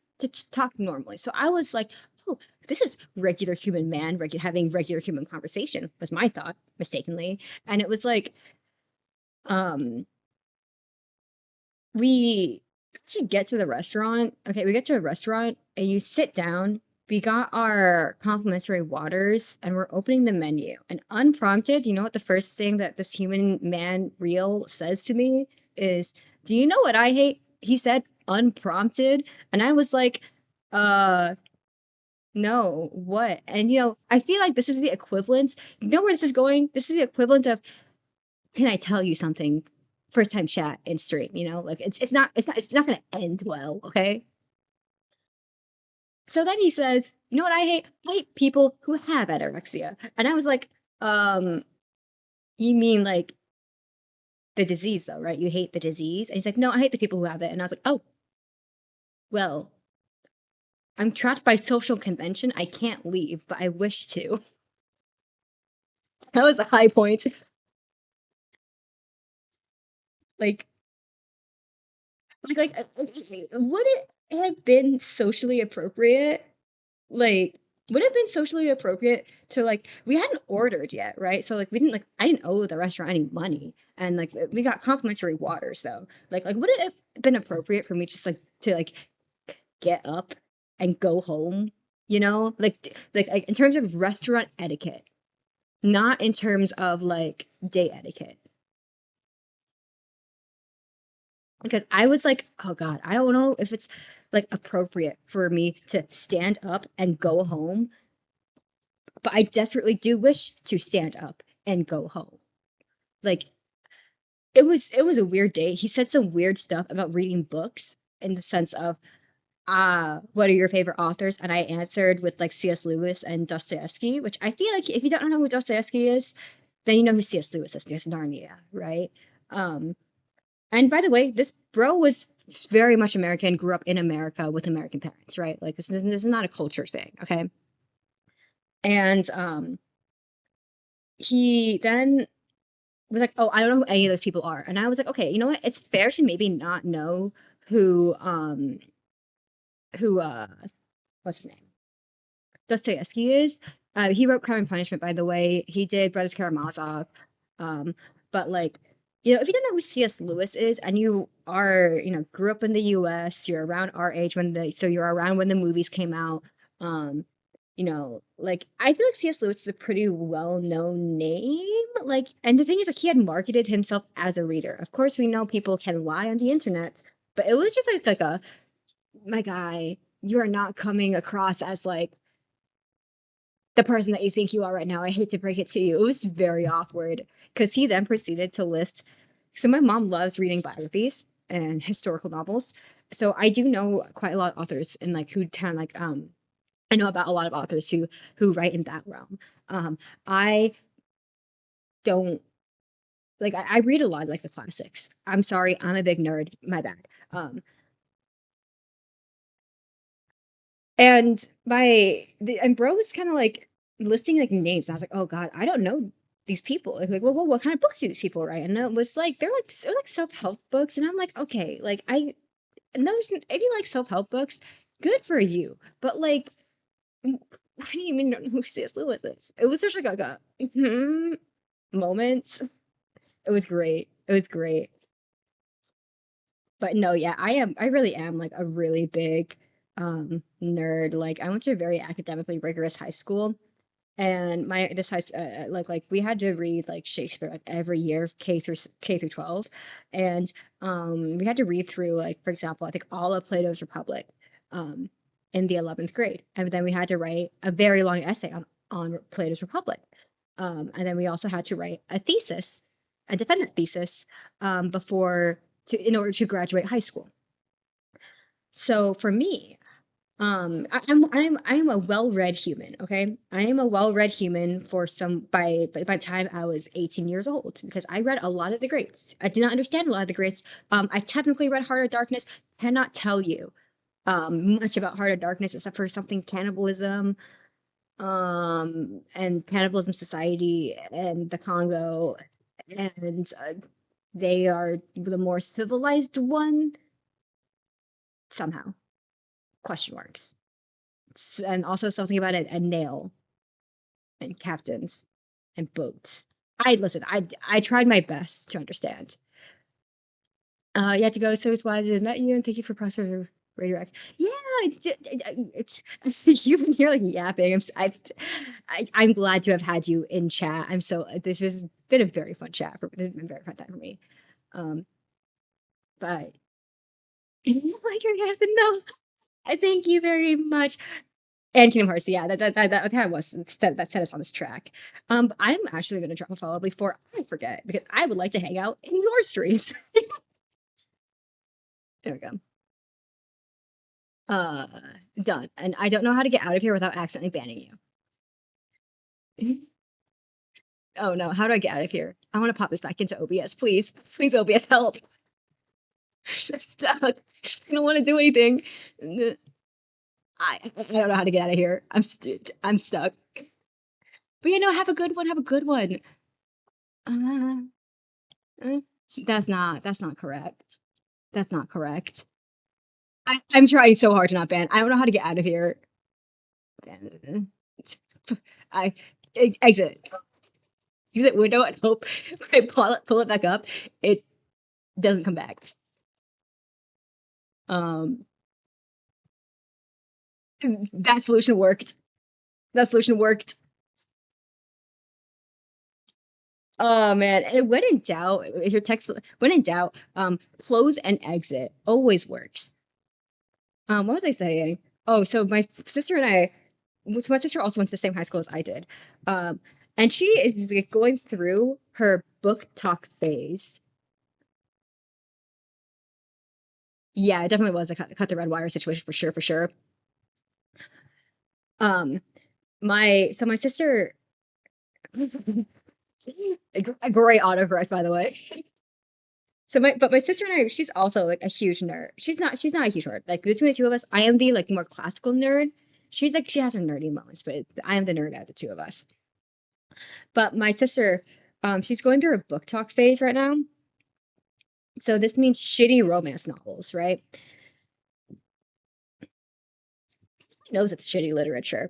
talk normally. So I was like, oh, this is regular human man, having regular human conversation was my thought, mistakenly. And it was like, um, we should get to the restaurant. Okay, we get to a restaurant and you sit down. We got our complimentary waters and we're opening the menu. And unprompted, you know what the first thing that this human man real says to me is, "Do you know what I hate?" He said unprompted. And I was like, uh, no, what? And I feel like this is the equivalent. You know where this is going? This is the equivalent of, can I tell you something? First time chat in stream, like it's not gonna end well, okay? So then he says, you know what I hate? I hate people who have anorexia. And I was like, um, you mean like the disease though, right? You hate the disease? And he's like, no, I hate the people who have it. And I was like, oh, well, I'm trapped by social convention. I can't leave, but I wish to. That was a high point. Like, would it have been socially appropriate? Like, would it have been socially appropriate to like we hadn't ordered yet, right? So like we didn't like I didn't owe the restaurant any money, and like we got complimentary waters though. Like would it have been appropriate for me just like to like get up and go home? You know, like in terms of restaurant etiquette, not in terms of like day etiquette. Because I was like, oh God, I don't know if it's like appropriate for me to stand up and go home, but I desperately do wish to stand up and go home. Like it was a weird day. He said some weird stuff about reading books in the sense of what are your favorite authors? And I answered with like C.S. Lewis and Dostoevsky, which I feel like if you don't know who Dostoevsky is, then you know who C.S. Lewis is because Narnia, right? Um, And by the way, this bro was very much American, grew up in America with American parents, right? Like this is not a culture thing, okay? And he then was like, "Oh, I don't know who any of those people are." And I was like, "Okay, you know what? It's fair to maybe not know who who what's his name? Dostoevsky is. He wrote Crime and Punishment, by the way. He did Brothers Karamazov. Um, but like, you know, if you don't know who C.S. Lewis is, and you are, you know, grew up in the U.S., you're around our age so you're around when the movies came out. Um, you know, like I feel like C.S. Lewis is a pretty well-known name. Like, and the thing is, like, he had marketed himself as a reader. Of course, we know people can lie on the internet, but it was just like a my guy, you are not coming across as like the person that you think you are right now. I hate to break it to you. It was very awkward because he then proceeded to list. So my mom loves reading biographies and historical novels. So I do know quite a lot of authors and like who kind of like I know about a lot of authors who write in that realm. I don't I read a lot of like the classics. I'm sorry, I'm a big nerd. My bad. And bro was kind of like listing like names. And I was like, oh God, I don't know these people. Like, well, what kind of books do these people write? And it was like they're like self-help books. And I'm like, okay, like I and those if you like self-help books, good for you. But like what do you mean you don't know who C.S. Lewis is? It was such like a moment. It was great. It was great. But no, yeah, I really am like a really big nerd. Like I went to a very academically rigorous high school, and my this high like we had to read like Shakespeare like every year K through 12, and we had to read through like for example I think all of Plato's Republic um in the 11th grade, and then we had to write a very long essay on Plato's Republic, and then we also had to write a thesis, a defendant thesis, before to in order to graduate high school. So for me, I'm a well-read human, okay? I am a well-read human for some by the time I was 18 years old because I read a lot of the greats. I did not understand a lot of the greats. I technically read Heart of Darkness, cannot tell you much about Heart of Darkness except for something cannibalism, and cannibalism society and the Congo, and they are the more civilized one somehow. Question marks. And also something about a nail and captains and boats. I listen. I tried my best to understand. You had to go. So it's glad to have met you, and thank you for processing radioactive. Yeah, it's you've been here like yapping. I'm glad to have had you in chat. I'm so this has been a very fun chat for this has been a very fun time for me. Um, but like you're yapping, no. I thank you very much. And Kingdom Hearts, yeah, that kind of was that set us on this track. I'm actually gonna drop a follow before I forget because I would like to hang out in your streams. There we go. Uh, Done. And I don't know how to get out of here without accidentally banning you. Oh no, how do I get out of here? I want to pop this back into OBS, please. Please, OBS, help. I'm stuck. I don't want to do anything. I don't know how to get out of here. I'm stuck. But you know, have a good one. Have a good one. Uh, uh, that's not correct. That's not correct. I'm trying so hard to not ban. I don't know how to get out of here. I exit. Exit window and hope when I pull it back up, it doesn't come back. Um, that solution worked. That solution worked. Oh man. And when in doubt, if your text when in doubt, close and exit always works. What was I saying? Oh, so my sister and I, so my sister also went to the same high school as I did. Um, and she is like, going through her book talk phase. Yeah, it definitely was a cut the red wire situation for sure, for sure. Um, my sister, a great autocorrect, by the way. But my sister and I, she's also like a huge nerd. She's not a huge nerd. Like between the two of us, I am the like more classical nerd. She's like she has her nerdy moments, but I am the nerd out of the two of us. But my sister, she's going through a book talk phase right now. So this means shitty romance novels, right? She knows it's shitty literature.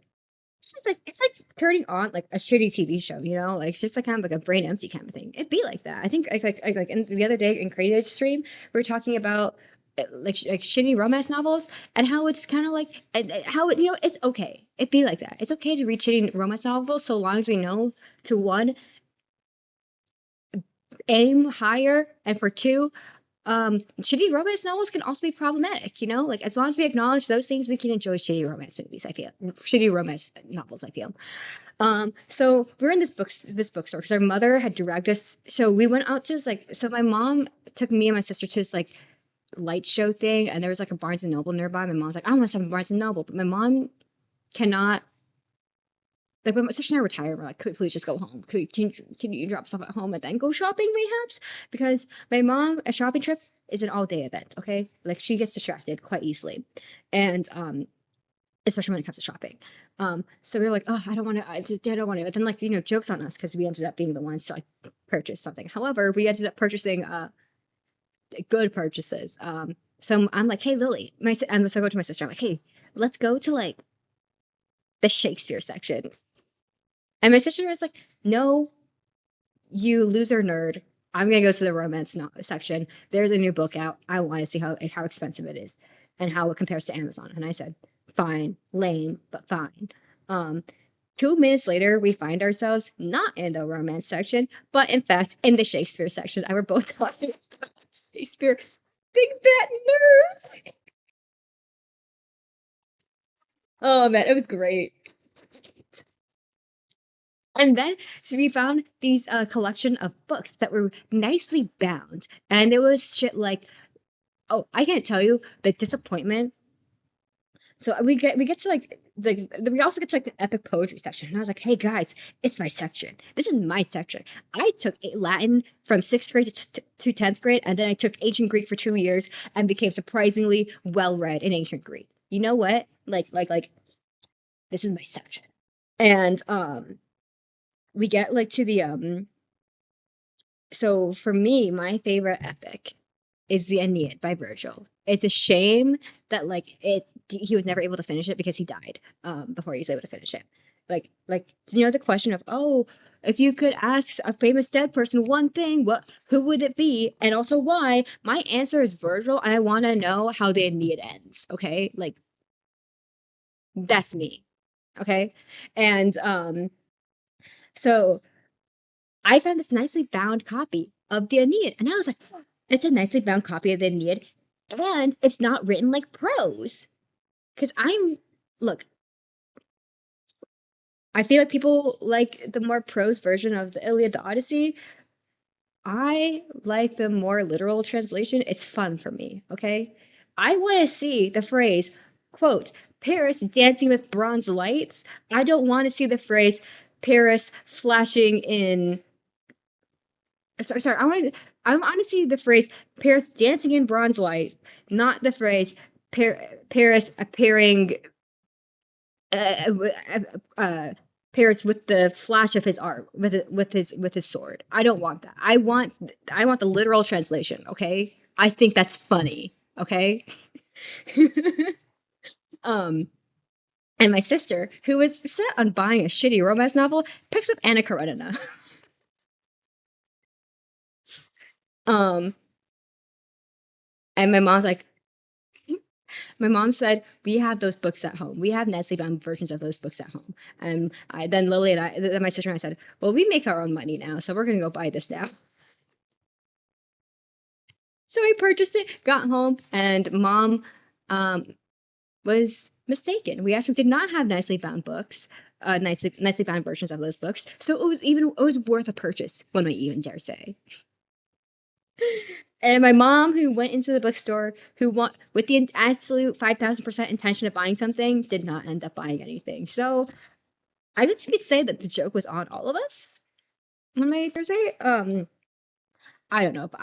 It's like turning on like a shitty TV show, you know? Like it's just like kind of like a brain empty kind of thing. It'd be like that. I think like and the other day in Creative Stream, we were talking about like shitty romance novels and how it's kind of like how it, you know, it's okay. It'd be like that. It's okay to read shitty romance novels so long as we know to one aim higher and for two shitty romance novels can also be problematic, you know, like as long as we acknowledge those things we can enjoy shitty romance movies. I feel shitty romance novels, I feel. So we were in this bookstore because our mother had dragged us. So we went out to like, so my mom took me and my sister to this like light show thing, and there was like a Barnes and Noble nearby. My mom's like, I want to stop at Barnes and Noble, but my mom cannot. Like when my sister and I were tired, we're like, could we please just go home? Can you drop stuff at home and then go shopping, mayhaps? Because my mom, a shopping trip is an all day event. Okay, like she gets distracted quite easily, and especially when it comes to shopping. So we were like, oh, I don't want to, I don't want to. But then, like, you know, jokes on us because we ended up being the ones to like purchase something. However, we ended up purchasing good purchases. So I'm like, hey, Lily, so I go to my sister. I'm like, hey, let's go to like the Shakespeare section. And my sister was like, no, you loser nerd. I'm gonna go to the romance section. There's a new book out. I want to see how expensive it is and how it compares to Amazon. And I said, fine, lame, but fine. Um, 2 minutes later, we find ourselves not in the romance section, but in fact in the Shakespeare section. And we're both talking about Shakespeare. Big fat nerds. Oh man, it was great. And then so we found these collection of books that were nicely bound. And it was shit like, oh, I can't tell you the disappointment. So we get to like we also get to like the epic poetry section, and I was like, hey guys, it's my section. This is my section. I took Latin from 6th grade to 10th grade, and then I took ancient Greek for 2 years and became surprisingly well read in ancient Greek. You know what? Like this is my section. And we get like to the so for me, my favorite epic is the Aeneid by Virgil. It's a shame that like he was never able to finish it because he died before he was able to finish it. Like you know the question of, oh, if you could ask a famous dead person one thing, what who would it be, and also why? My answer is Virgil, and I want to know how the Aeneid ends. Okay, like that's me. Okay, and so I found this nicely bound copy of the Aeneid, and I was like, it's a nicely bound copy of the Aeneid, and it's not written like prose. Because look, I feel like people like the more prose version of the Iliad, the Odyssey. I like the more literal translation. It's fun for me, okay? I want to see the phrase, quote, Paris dancing with bronze lights. I don't want to see the phrase Paris flashing in sorry, I want to see the phrase Paris dancing in bronze light, not the phrase Paris appearing uh, uh, pairs with the flash of his art with his sword. I don't want that. I want the literal translation. Okay, I think that's funny. Okay. um, and my sister, who was set on buying a shitty romance novel, picks up Anna Karenina. um, and my mom said, we have those books at home. We have nicely bound versions of those books at home. And then Lily and then my sister and I said, well, we make our own money now, so we're gonna go buy this now. So I purchased it, got home, and mom um, was mistaken. We actually did not have nicely bound books, nicely bound versions of those books. So it was worth a purchase. One might even dare say. And my mom, who went into the bookstore, who want with the absolute 5,000% intention of buying something, did not end up buying anything. So I guess you could say that the joke was on all of us on my Thursday. I don't know, but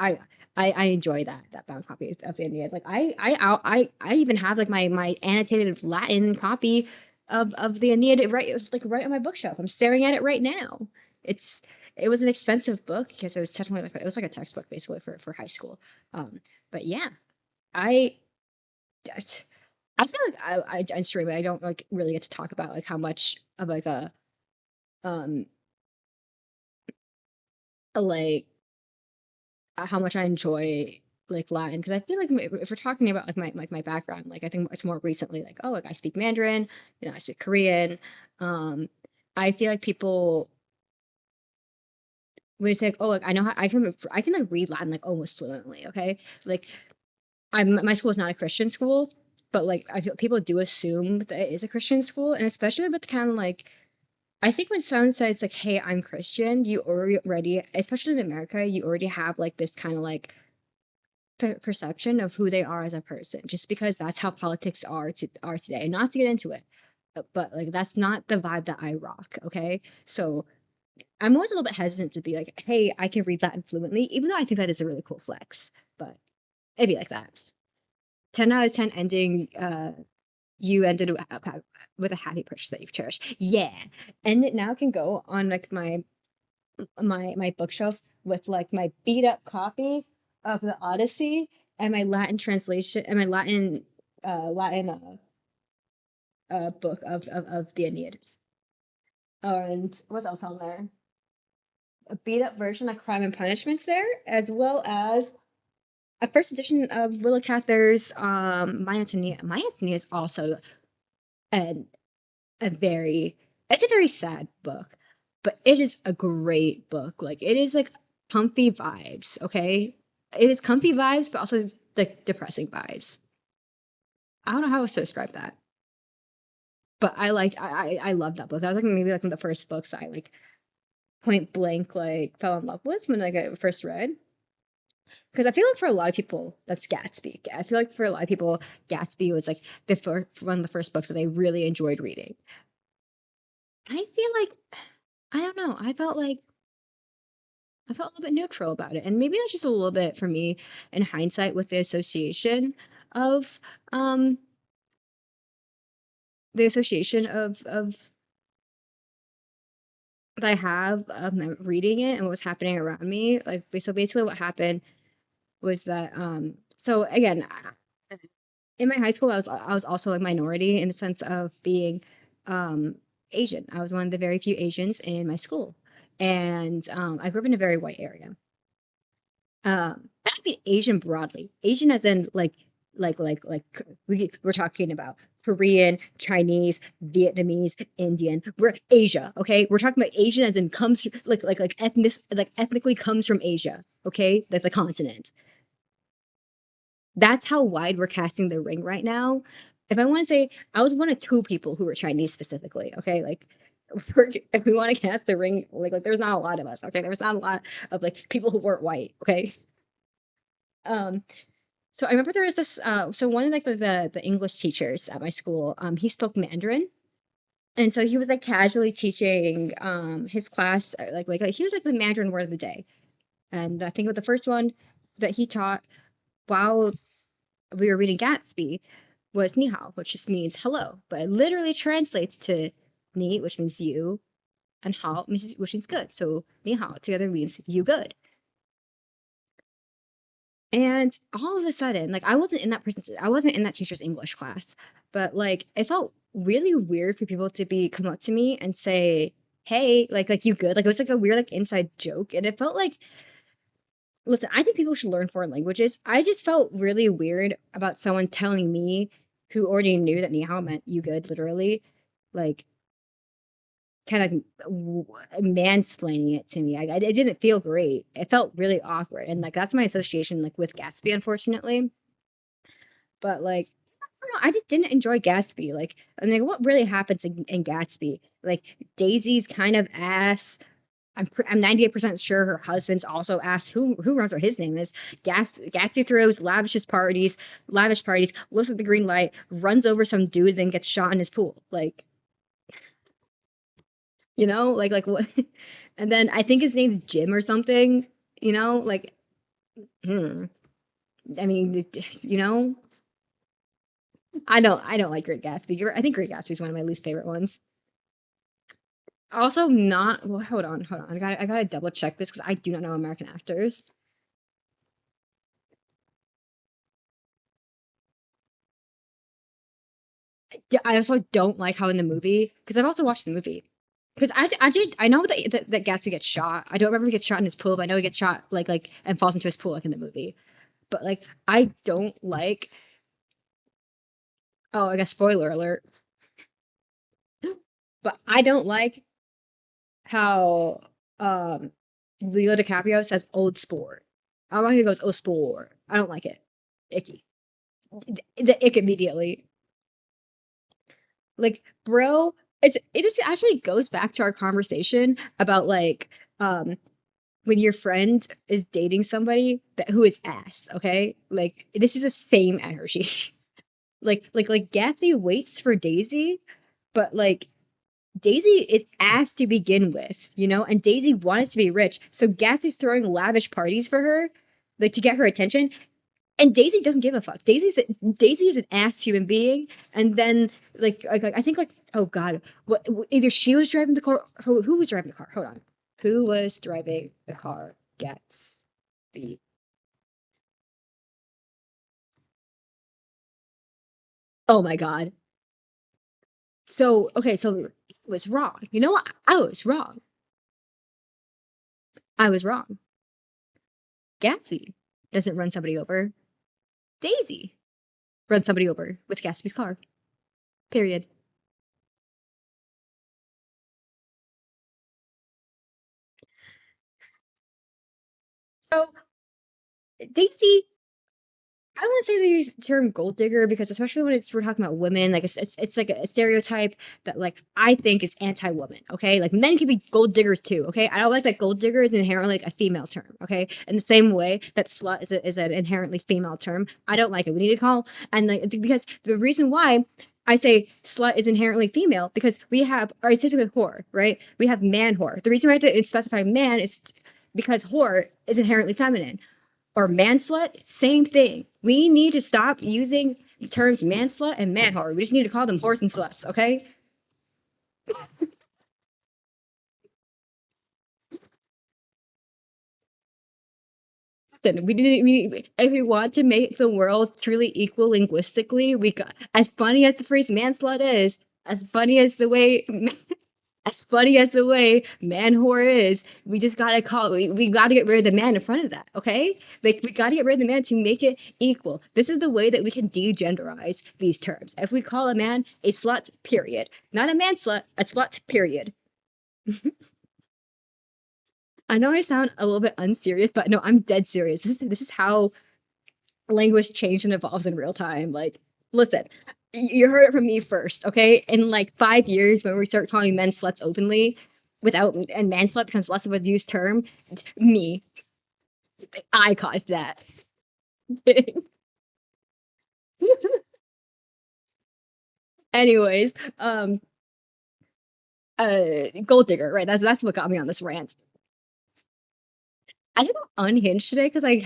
I enjoy that bound copy of the Iliad. Like I even have like my annotated Latin copy of the Aeneid right, it was like right on my bookshelf. I'm staring at it right now. It's it was an expensive book because it was technically like it was like a textbook basically for high school. Um, but yeah, I I feel like I stream it. I don't like really get to talk about like how much of like um a like how much I enjoy like Latin because I feel like if we're talking about like my background, like I think it's more recently like oh like I speak Mandarin, you know I speak Korean. Um, I feel like people when you say like oh like I know how I can like read Latin like almost fluently. Okay, like I'm my school is not a Christian school, but like I feel people do assume that it is a Christian school, and especially with kind of like I think when someone says like, "Hey, I'm Christian," you already, especially in America, you already have like this kind of like perception of who they are as a person, just because that's how politics are today. And not to get into it, but like that's not the vibe that I rock. Okay, so I'm always a little bit hesitant to be like, "Hey, I can read Latin fluently," even though I think that is a really cool flex. But it'd be like that. 10 out of 10 ending. You ended with a happy purchase that you've cherished. Yeah, and it now can go on like my bookshelf with like my beat up copy of the Odyssey and my Latin translation and my Latin book of the Aeneid. And what's else on there? A beat up version of Crime and Punishment's there, as well as a first edition of Willa Cather's My Antonia. My Antonia is also an a very it's a very sad book, but it is a great book. Like it is like comfy vibes, okay? It is comfy vibes, but also like depressing vibes. I don't know how else to describe that. But I love that book. That was like maybe like one of the first books I like point blank like fell in love with when like, I first read. Because I feel like for a lot of people, that's Gatsby. I feel like for a lot of people, Gatsby was like one of the first books that they really enjoyed reading. I feel like I don't know. I felt a little bit neutral about it. And maybe that's just a little bit for me in hindsight with of um the association of that I have of reading it and what was happening around me. Like so basically what happened was that so again in my high school I was also a minority in the sense of being um Asian. I was one of the very few Asians in my school. And I grew up in a very white area. I mean Asian broadly. Asian as in we're talking about Korean, Chinese, Vietnamese, Indian. We're Asia, okay? We're talking about Asian as in comes like ethnically comes from Asia, okay? That's a continent. That's how wide we're casting the ring right now. If I want to say, I was one of two people who were Chinese specifically, okay? Like if we want to cast the ring, like there's not a lot of us, okay? There's not a lot of like people who weren't white, okay? Um, So I remember there was this so one of like the English teachers at my school, he spoke Mandarin. And so he was like casually teaching his class like he was like the Mandarin word of the day. And I think with the first one that he taught while we were reading Gatsby, was ni hao, which just means hello, but it literally translates to ni, which means you, and hao, which means good. So ni hao together means you good. And all of a sudden, like I wasn't in that teacher's English class, but like it felt really weird for people to be come up to me and say, "Hey, like you good?" Like it was like a weird like inside joke, and it felt like, listen, I think people should learn foreign languages. I just felt really weird about someone telling me who already knew that ni hao meant you good, literally, like kind of mansplaining it to me. It didn't feel great. It felt really awkward, and like that's my association like with Gatsby, unfortunately. But like, I don't know, I just didn't enjoy Gatsby. Like, I mean, like, what really happens in Gatsby? Like, Daisy's kind of ass. I'm 98% sure her husband's also ass. Who runs what his name is? Gatsby throws lavish parties, looks at the green light, runs over some dude, then gets shot in his pool. Like, like what? And then I think his name's Jim or something. Like, hmm. I mean, you know, I don't like Great Gatsby. I think Great Gatsby is one of my least favorite ones. Also, not well. Hold on. I gotta double check this because I do not know American actors. Yeah, I also don't like how in the movie, because I've also watched the movie. Because I know that Gatsby gets shot. I don't remember if he gets shot in his pool, but I know he gets shot like and falls into his pool like in the movie. But like I don't like. Oh, I guess spoiler alert. But I don't like how Leo DiCaprio says old sport. I don't like he goes, oh sport. I don't like it. Icky. The ick immediately. Like, bro, it just actually goes back to our conversation about like when your friend is dating somebody who is ass, okay? Like this is the same energy. like Gatsby waits for Daisy, but like Daisy is ass to begin with, and Daisy wanted to be rich. So Gatsby's throwing lavish parties for her, like to get her attention. And Daisy doesn't give a fuck. Daisy is an ass human being. And then like I think like, oh god, what either she was driving the car. Who was driving the car? Hold on. Who was driving the car? Gatsby. Oh my god. So okay, so it was wrong. You know what? I was wrong. I was wrong. Gatsby doesn't run somebody over. Daisy runs somebody over with Gatsby's car. Period. So Daisy, I don't want to say they use the term gold digger because especially when we're talking about women, like it's like a stereotype that like I think is anti-woman. Okay, like men can be gold diggers too. Okay, I don't like that gold digger is inherently like a female term. Okay, in the same way that slut is an inherently female term. I don't like it. We need to call and like because the reason why I say slut is inherently female because we have, or I say with whore, right? We have man whore. The reason we have to specify man is because whore is inherently feminine or manslut, same thing. We need to stop using the terms manslut and manwhore. We just need to call them whores and sluts, okay? Then if we want to make the world truly equal linguistically, we got as funny as the phrase manslut is, as funny as the way as funny as the way man whore is, we just gotta we gotta get rid of the man in front of that, okay? Like we gotta get rid of the man to make it equal. This is the way that we can degenderize these terms. If we call a man a slut, period. Not a man slut, a slut, period. I know I sound a little bit unserious, but no, I'm dead serious. This is how language changes and evolves in real time. Like, listen, you heard it from me first, okay? In like 5 years, when we start calling men sluts openly, without and man slut becomes less of a used term, me, I caused that. Anyways, gold digger, right? That's what got me on this rant. I got unhinged today because I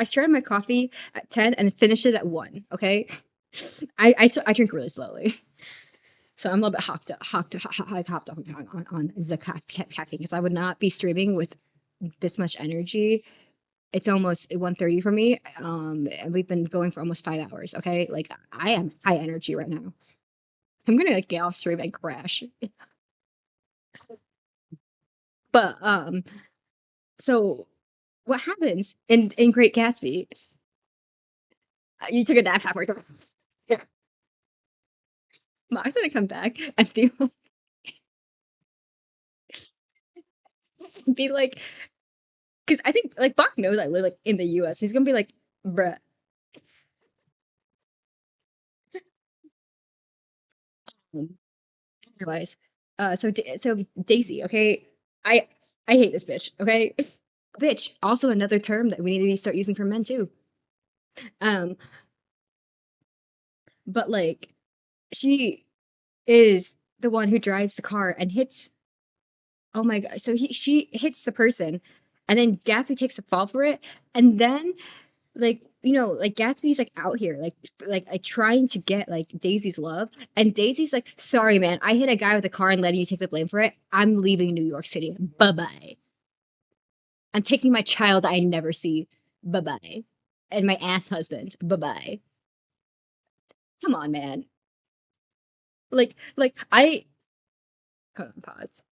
started my coffee at 10 and finished it at 1, okay? I drink really slowly, so I'm a little bit hopped up on the caffeine because I would not be streaming with this much energy. It's almost 1:30 for me, and we've been going for almost 5 hours. Okay, like I am high energy right now. I'm gonna like get off stream and crash. But so what happens in Great Gatsby? You took a nap halfway through. Yeah. Mark's gonna come back and be like, because I think like Bach knows I live like in the U.S. He's gonna be like, bruh. Anyways, so Daisy, okay, I I hate this bitch. Okay, bitch. Also another term that we need to start using for men too. Um, but like she is the one who drives the car and hits. Oh my god! So she hits the person, and then Gatsby takes the fall for it, and then like like Gatsby's like out here like trying to get like Daisy's love, and Daisy's like, sorry man, I hit a guy with a car and letting you take the blame for it. I'm leaving New York City. Bye bye. I'm taking my child I never see. Bye bye. And my ass husband. Bye bye. Come on, man. Like I hold on, pause.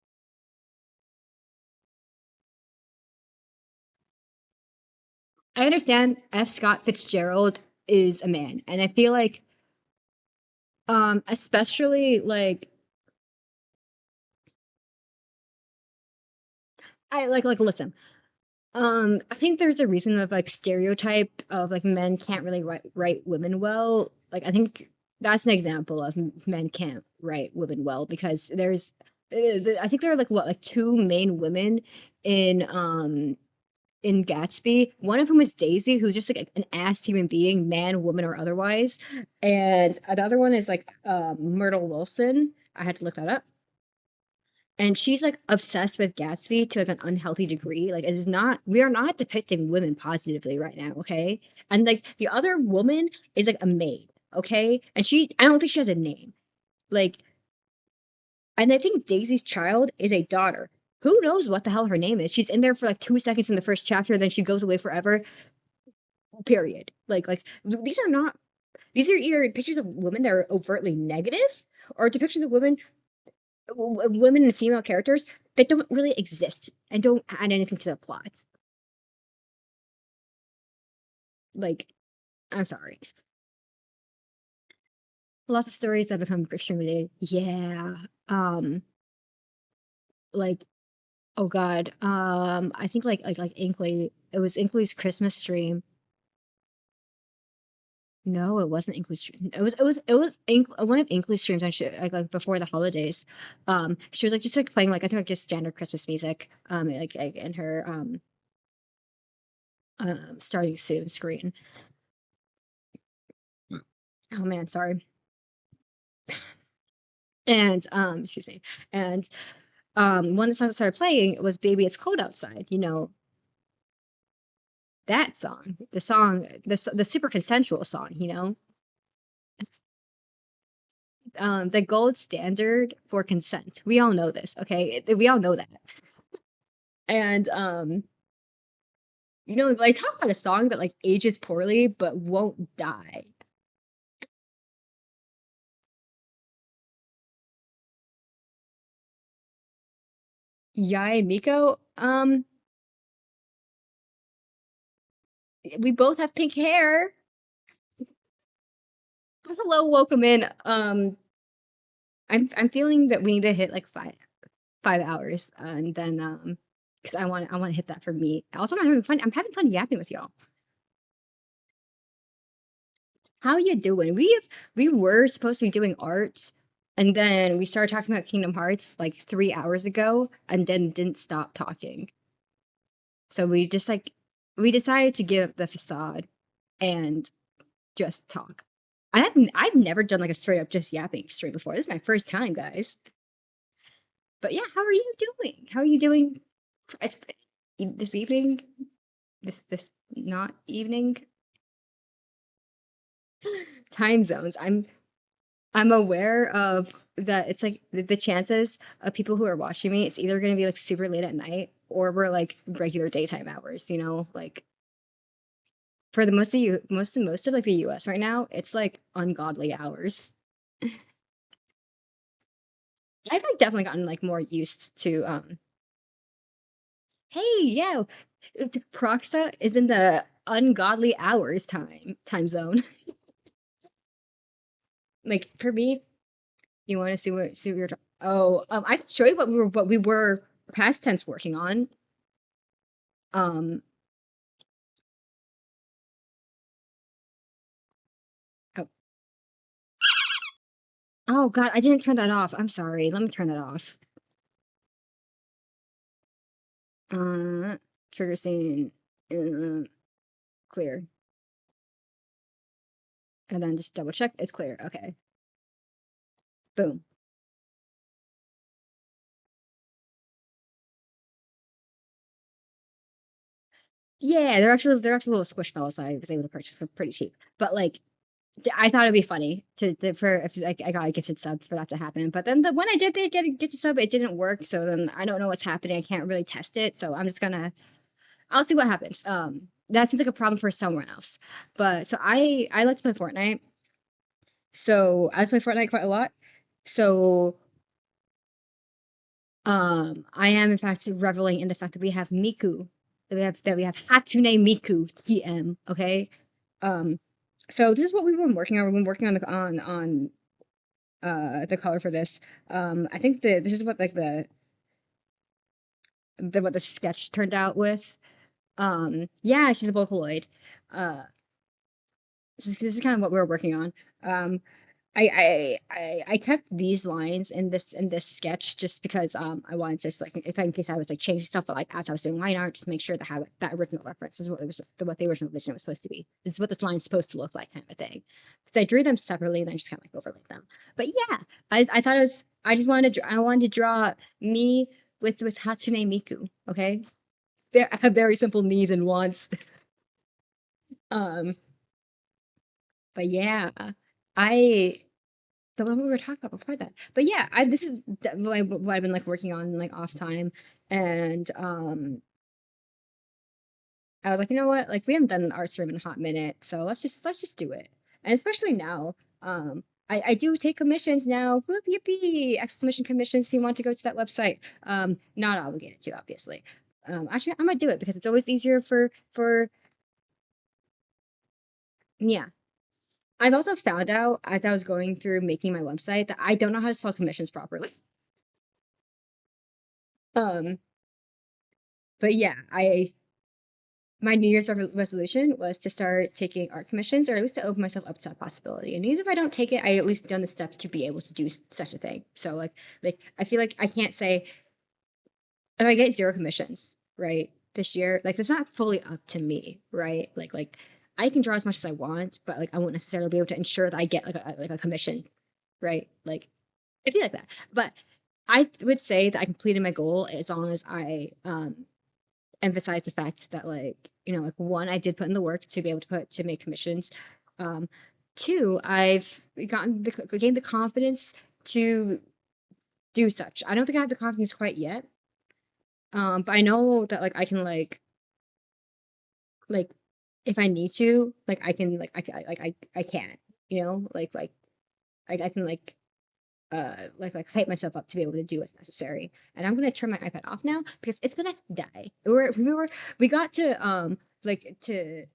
I understand F. Scott Fitzgerald is a man, and I feel like especially like listen. I think there's a reason of like stereotype of like men can't really write women well. Like I think that's an example of men can't write women well because I think there are like what like two main women in in Gatsby. One of whom is Daisy, who's just like an ass human being, man, woman, or otherwise, and another one is like Myrtle Wilson. I had to look that up, and she's like obsessed with Gatsby to like an unhealthy degree. Like it is not we are not depicting women positively right now, okay? And like the other woman is like a maid, okay? And I don't think she has a name. Like, and I think Daisy's child is a daughter. Who knows what the hell her name is? She's in there for like 2 seconds in the first chapter, then she goes away forever. Period. These are either pictures of women that are overtly negative or depictions of women and female characters that don't really exist and don't add anything to the plot. Like, I'm sorry. Lots of stories that become extremely dated. Yeah. Like, oh god. I think like Inkley. It was Inkley's Christmas stream. No, it wasn't Inkley's stream. One of Inkley's streams on like before the holidays. She was like just like playing like I think like just standard Christmas music. Like in her starting soon screen. Oh man, sorry. And excuse me. And when the song started playing, it was "Baby It's Cold Outside." You know that song, the super consensual song. The gold standard for consent. We all know this, okay? We all know that. And I talk about a song that like ages poorly but won't die. Yai Miko, we both have pink hair. Hello, welcome in. I'm feeling that we need to hit like 5 hours, and then because I want to hit that for me. Also, I'm having fun. I'm having fun yapping with y'all. How you doing? We were supposed to be doing arts, and then we started talking about Kingdom Hearts like 3 hours ago, and then didn't stop talking. So we decided to give up the facade and just talk. I've never done like a straight up just yapping stream before. This is my first time, guys. But yeah, how are you doing? How are you doing? It's this evening. This not evening. time zones. I'm aware of that it's like the chances of people who are watching me, it's either gonna be like super late at night or we're like regular daytime hours, you know? Like for the most of like the US right now, it's like ungodly hours. I've like definitely gotten like more used to hey, yeah, Proxa is in the ungodly hours time zone. Like for me, you want to see what we were talking? Oh, I can show you what we were past tense working on. Um, oh, oh God, I didn't turn that off. I'm sorry. Let me turn that off. Uh, trigger scene, uh, clear, and then just double check. It's clear. Okay, boom. Yeah, they're actually little squishmallows I was able to purchase for pretty cheap. But like I thought it'd be funny for if like I got a gifted sub for that to happen. But then when I did get a gifted sub, it didn't work. So then I don't know what's happening. I can't really test it. So I'm just gonna I'll see what happens. That seems like a problem for someone else. But so I like to play Fortnite. So I play Fortnite quite a lot. So I am in fact reveling in the fact that we have Miku. That we have Hatsune Miku TM. Okay. Um, so this is what we've been working on. We've been working on the color for this. I think this is what like the what the sketch turned out with. Yeah, she's a Vocaloid. Uh, this is kind of what we were working on. Um, I kept these lines in this sketch just because I wanted to just like if in case I was like changing stuff, but like as I was doing line art, just make sure to have that original reference is what it was what the original vision was supposed to be. This is what this line's supposed to look like, kind of a thing. So I drew them separately and I just kind of like overlaid them. But yeah, I thought it was I wanted to draw me with Hatsune Miku. Okay, I have very simple needs and wants. Um, but yeah, I don't know what we were talking about before that. But yeah, this is what I've been like working on like off time, and I was like, you know what, like we haven't done an arts room in a hot minute, so let's just do it. And especially now, I do take commissions now. Whoop yippee! Exclamation commissions if you want to go to that website. Not obligated to, obviously. Actually, I might do it because it's always easier for yeah. I've also found out as I was going through making my website that I don't know how to spell commissions properly. Um, but yeah, I my New Year's resolution was to start taking art commissions, or at least to open myself up to that possibility. And even if I don't take it, I at least done the steps to be able to do such a thing. So like I feel like I can't say if I get zero commissions, right, this year, like it's not fully up to me, right? Like I can draw as much as I want, but like I won't necessarily be able to ensure that I get like a commission, right? Like I feel like that. But I would say that I completed my goal as long as I emphasize the fact that like like one, I did put in the work to be able to make commissions. um Two, I've gained the confidence to do such. I don't think I have the confidence quite yet, but I know that like I can like if I need to, like I can I can, I can like hype myself up to be able to do what's necessary. And I'm gonna turn my iPad off now because it's gonna die. We got to to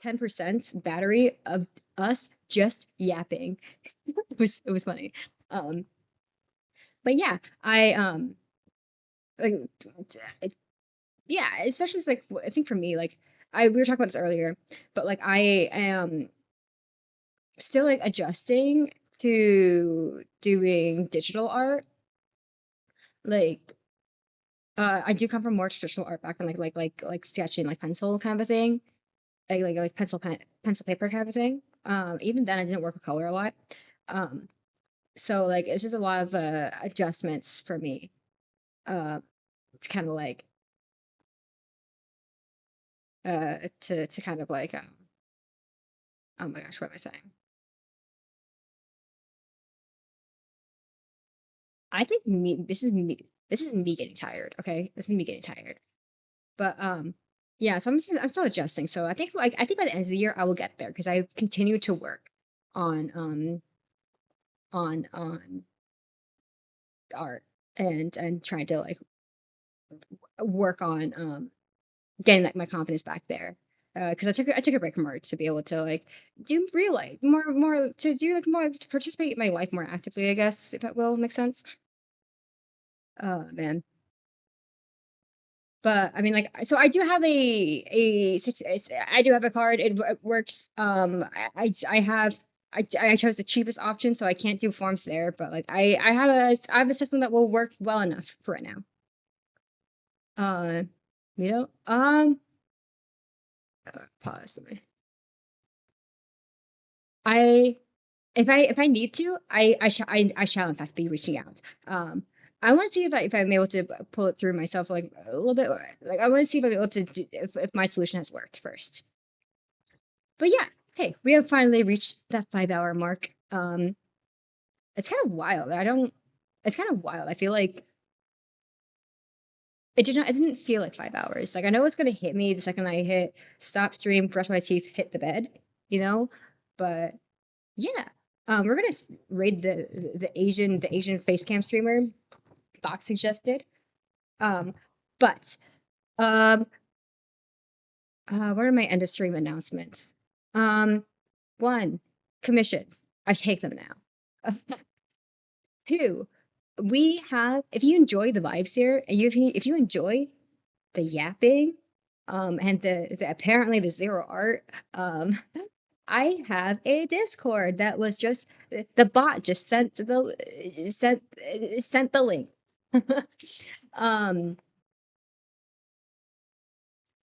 10% battery of us just yapping. It was funny. Um, but yeah, I like it, yeah, especially like I think for me like we were talking about this earlier, but like I am still like adjusting to doing digital art. Like I do come from more traditional art background, like sketching, like pencil kind of a thing, like pencil paper kind of a thing. Even then, I didn't work with color a lot. Um, so like it's just a lot of adjustments for me. It's kind of like to kind of like oh my gosh, what am I saying? I think this is me getting tired. Okay, this is me getting tired. But yeah. So I'm still adjusting. So I think by the end of the year I will get there because I continue to work on on art and trying to like work on getting like my confidence back there. Because I took a break from art to be able to like do real life more to do like more to participate in my life more actively. I guess if that will make sense. Oh man. But I mean, like, so I do have I do have a card. It works. I have. I chose the cheapest option, so I can't do forms there. But like, I have a system that will work well enough for right now. Uh, you know, pause. I if I need to, I shall in fact be reaching out. I want to see if I'm able to pull it through myself like a little bit. Like I want to see if I'm able to if my solution has worked first. But yeah, okay, we have finally reached that 5 hour mark. It's kind of wild. I don't. It's kind of wild. I feel like it did not. It didn't feel like 5 hours. Like I know it's gonna hit me the second I hit stop stream, brush my teeth, hit the bed. You know, but yeah. We're gonna raid the Asian face cam streamer. Doc suggested. Um, but um, what are my end of stream announcements? Um, one, commissions. I take them now. Two, we have. If you enjoy the vibes here, and if you enjoy the yapping, and the apparently the zero art, I have a Discord that was just the bot just sent the link. um,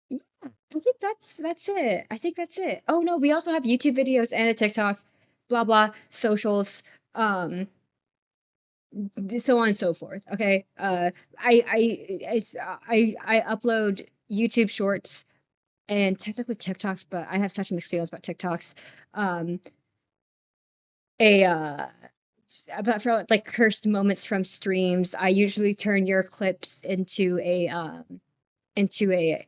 yeah, I think that's it. I think that's it. Oh no, we also have YouTube videos and a TikTok, blah blah, socials, um, so on and so forth. Okay. I upload YouTube shorts and technically TikToks, but I have such mixed feelings about TikToks. Um, a about for like cursed moments from streams. I usually turn your clips into a into a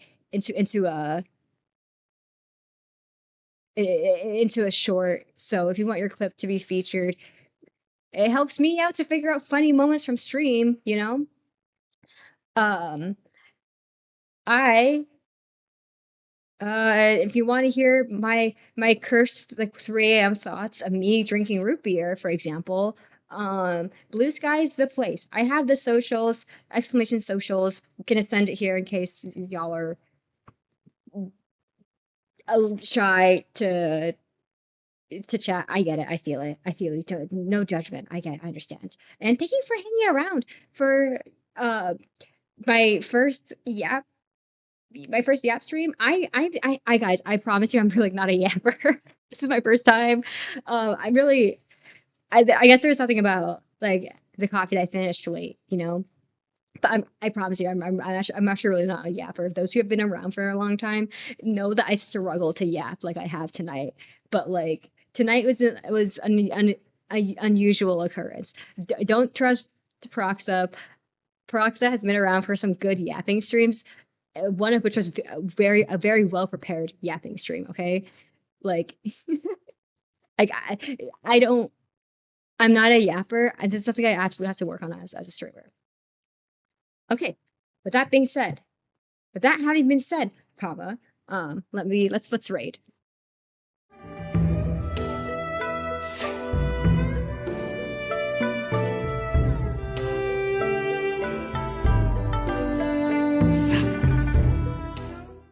into a short. So if you want your clip to be featured, it helps me out to figure out funny moments from stream, you know? Um I if you want to hear my cursed like 3 a.m. thoughts of me drinking root beer, for example, Blue Sky's the place. I have the socials, exclamation socials. Gonna send it here in case y'all are shy to chat. I get it. I feel it. I feel it. No judgment. I get it. I understand. And thank you for hanging around for uh my first yap stream. I guys, I promise you I'm really not a yapper. This is my first time. I'm really I guess there's something about like the coffee that I finished late, you know. But I promise you, I'm actually really not a yapper. Those who have been around for a long time know that I struggle to yap like I have tonight. But like tonight was an unusual occurrence. Don't trust Proxa. Proxa has been around for some good yapping streams. One of which was a very well prepared yapping stream. Okay, like like I don't. I'm not a yapper. This is something I absolutely have to work on as a streamer. Okay. With that being said, with that having been said, comma, let's raid.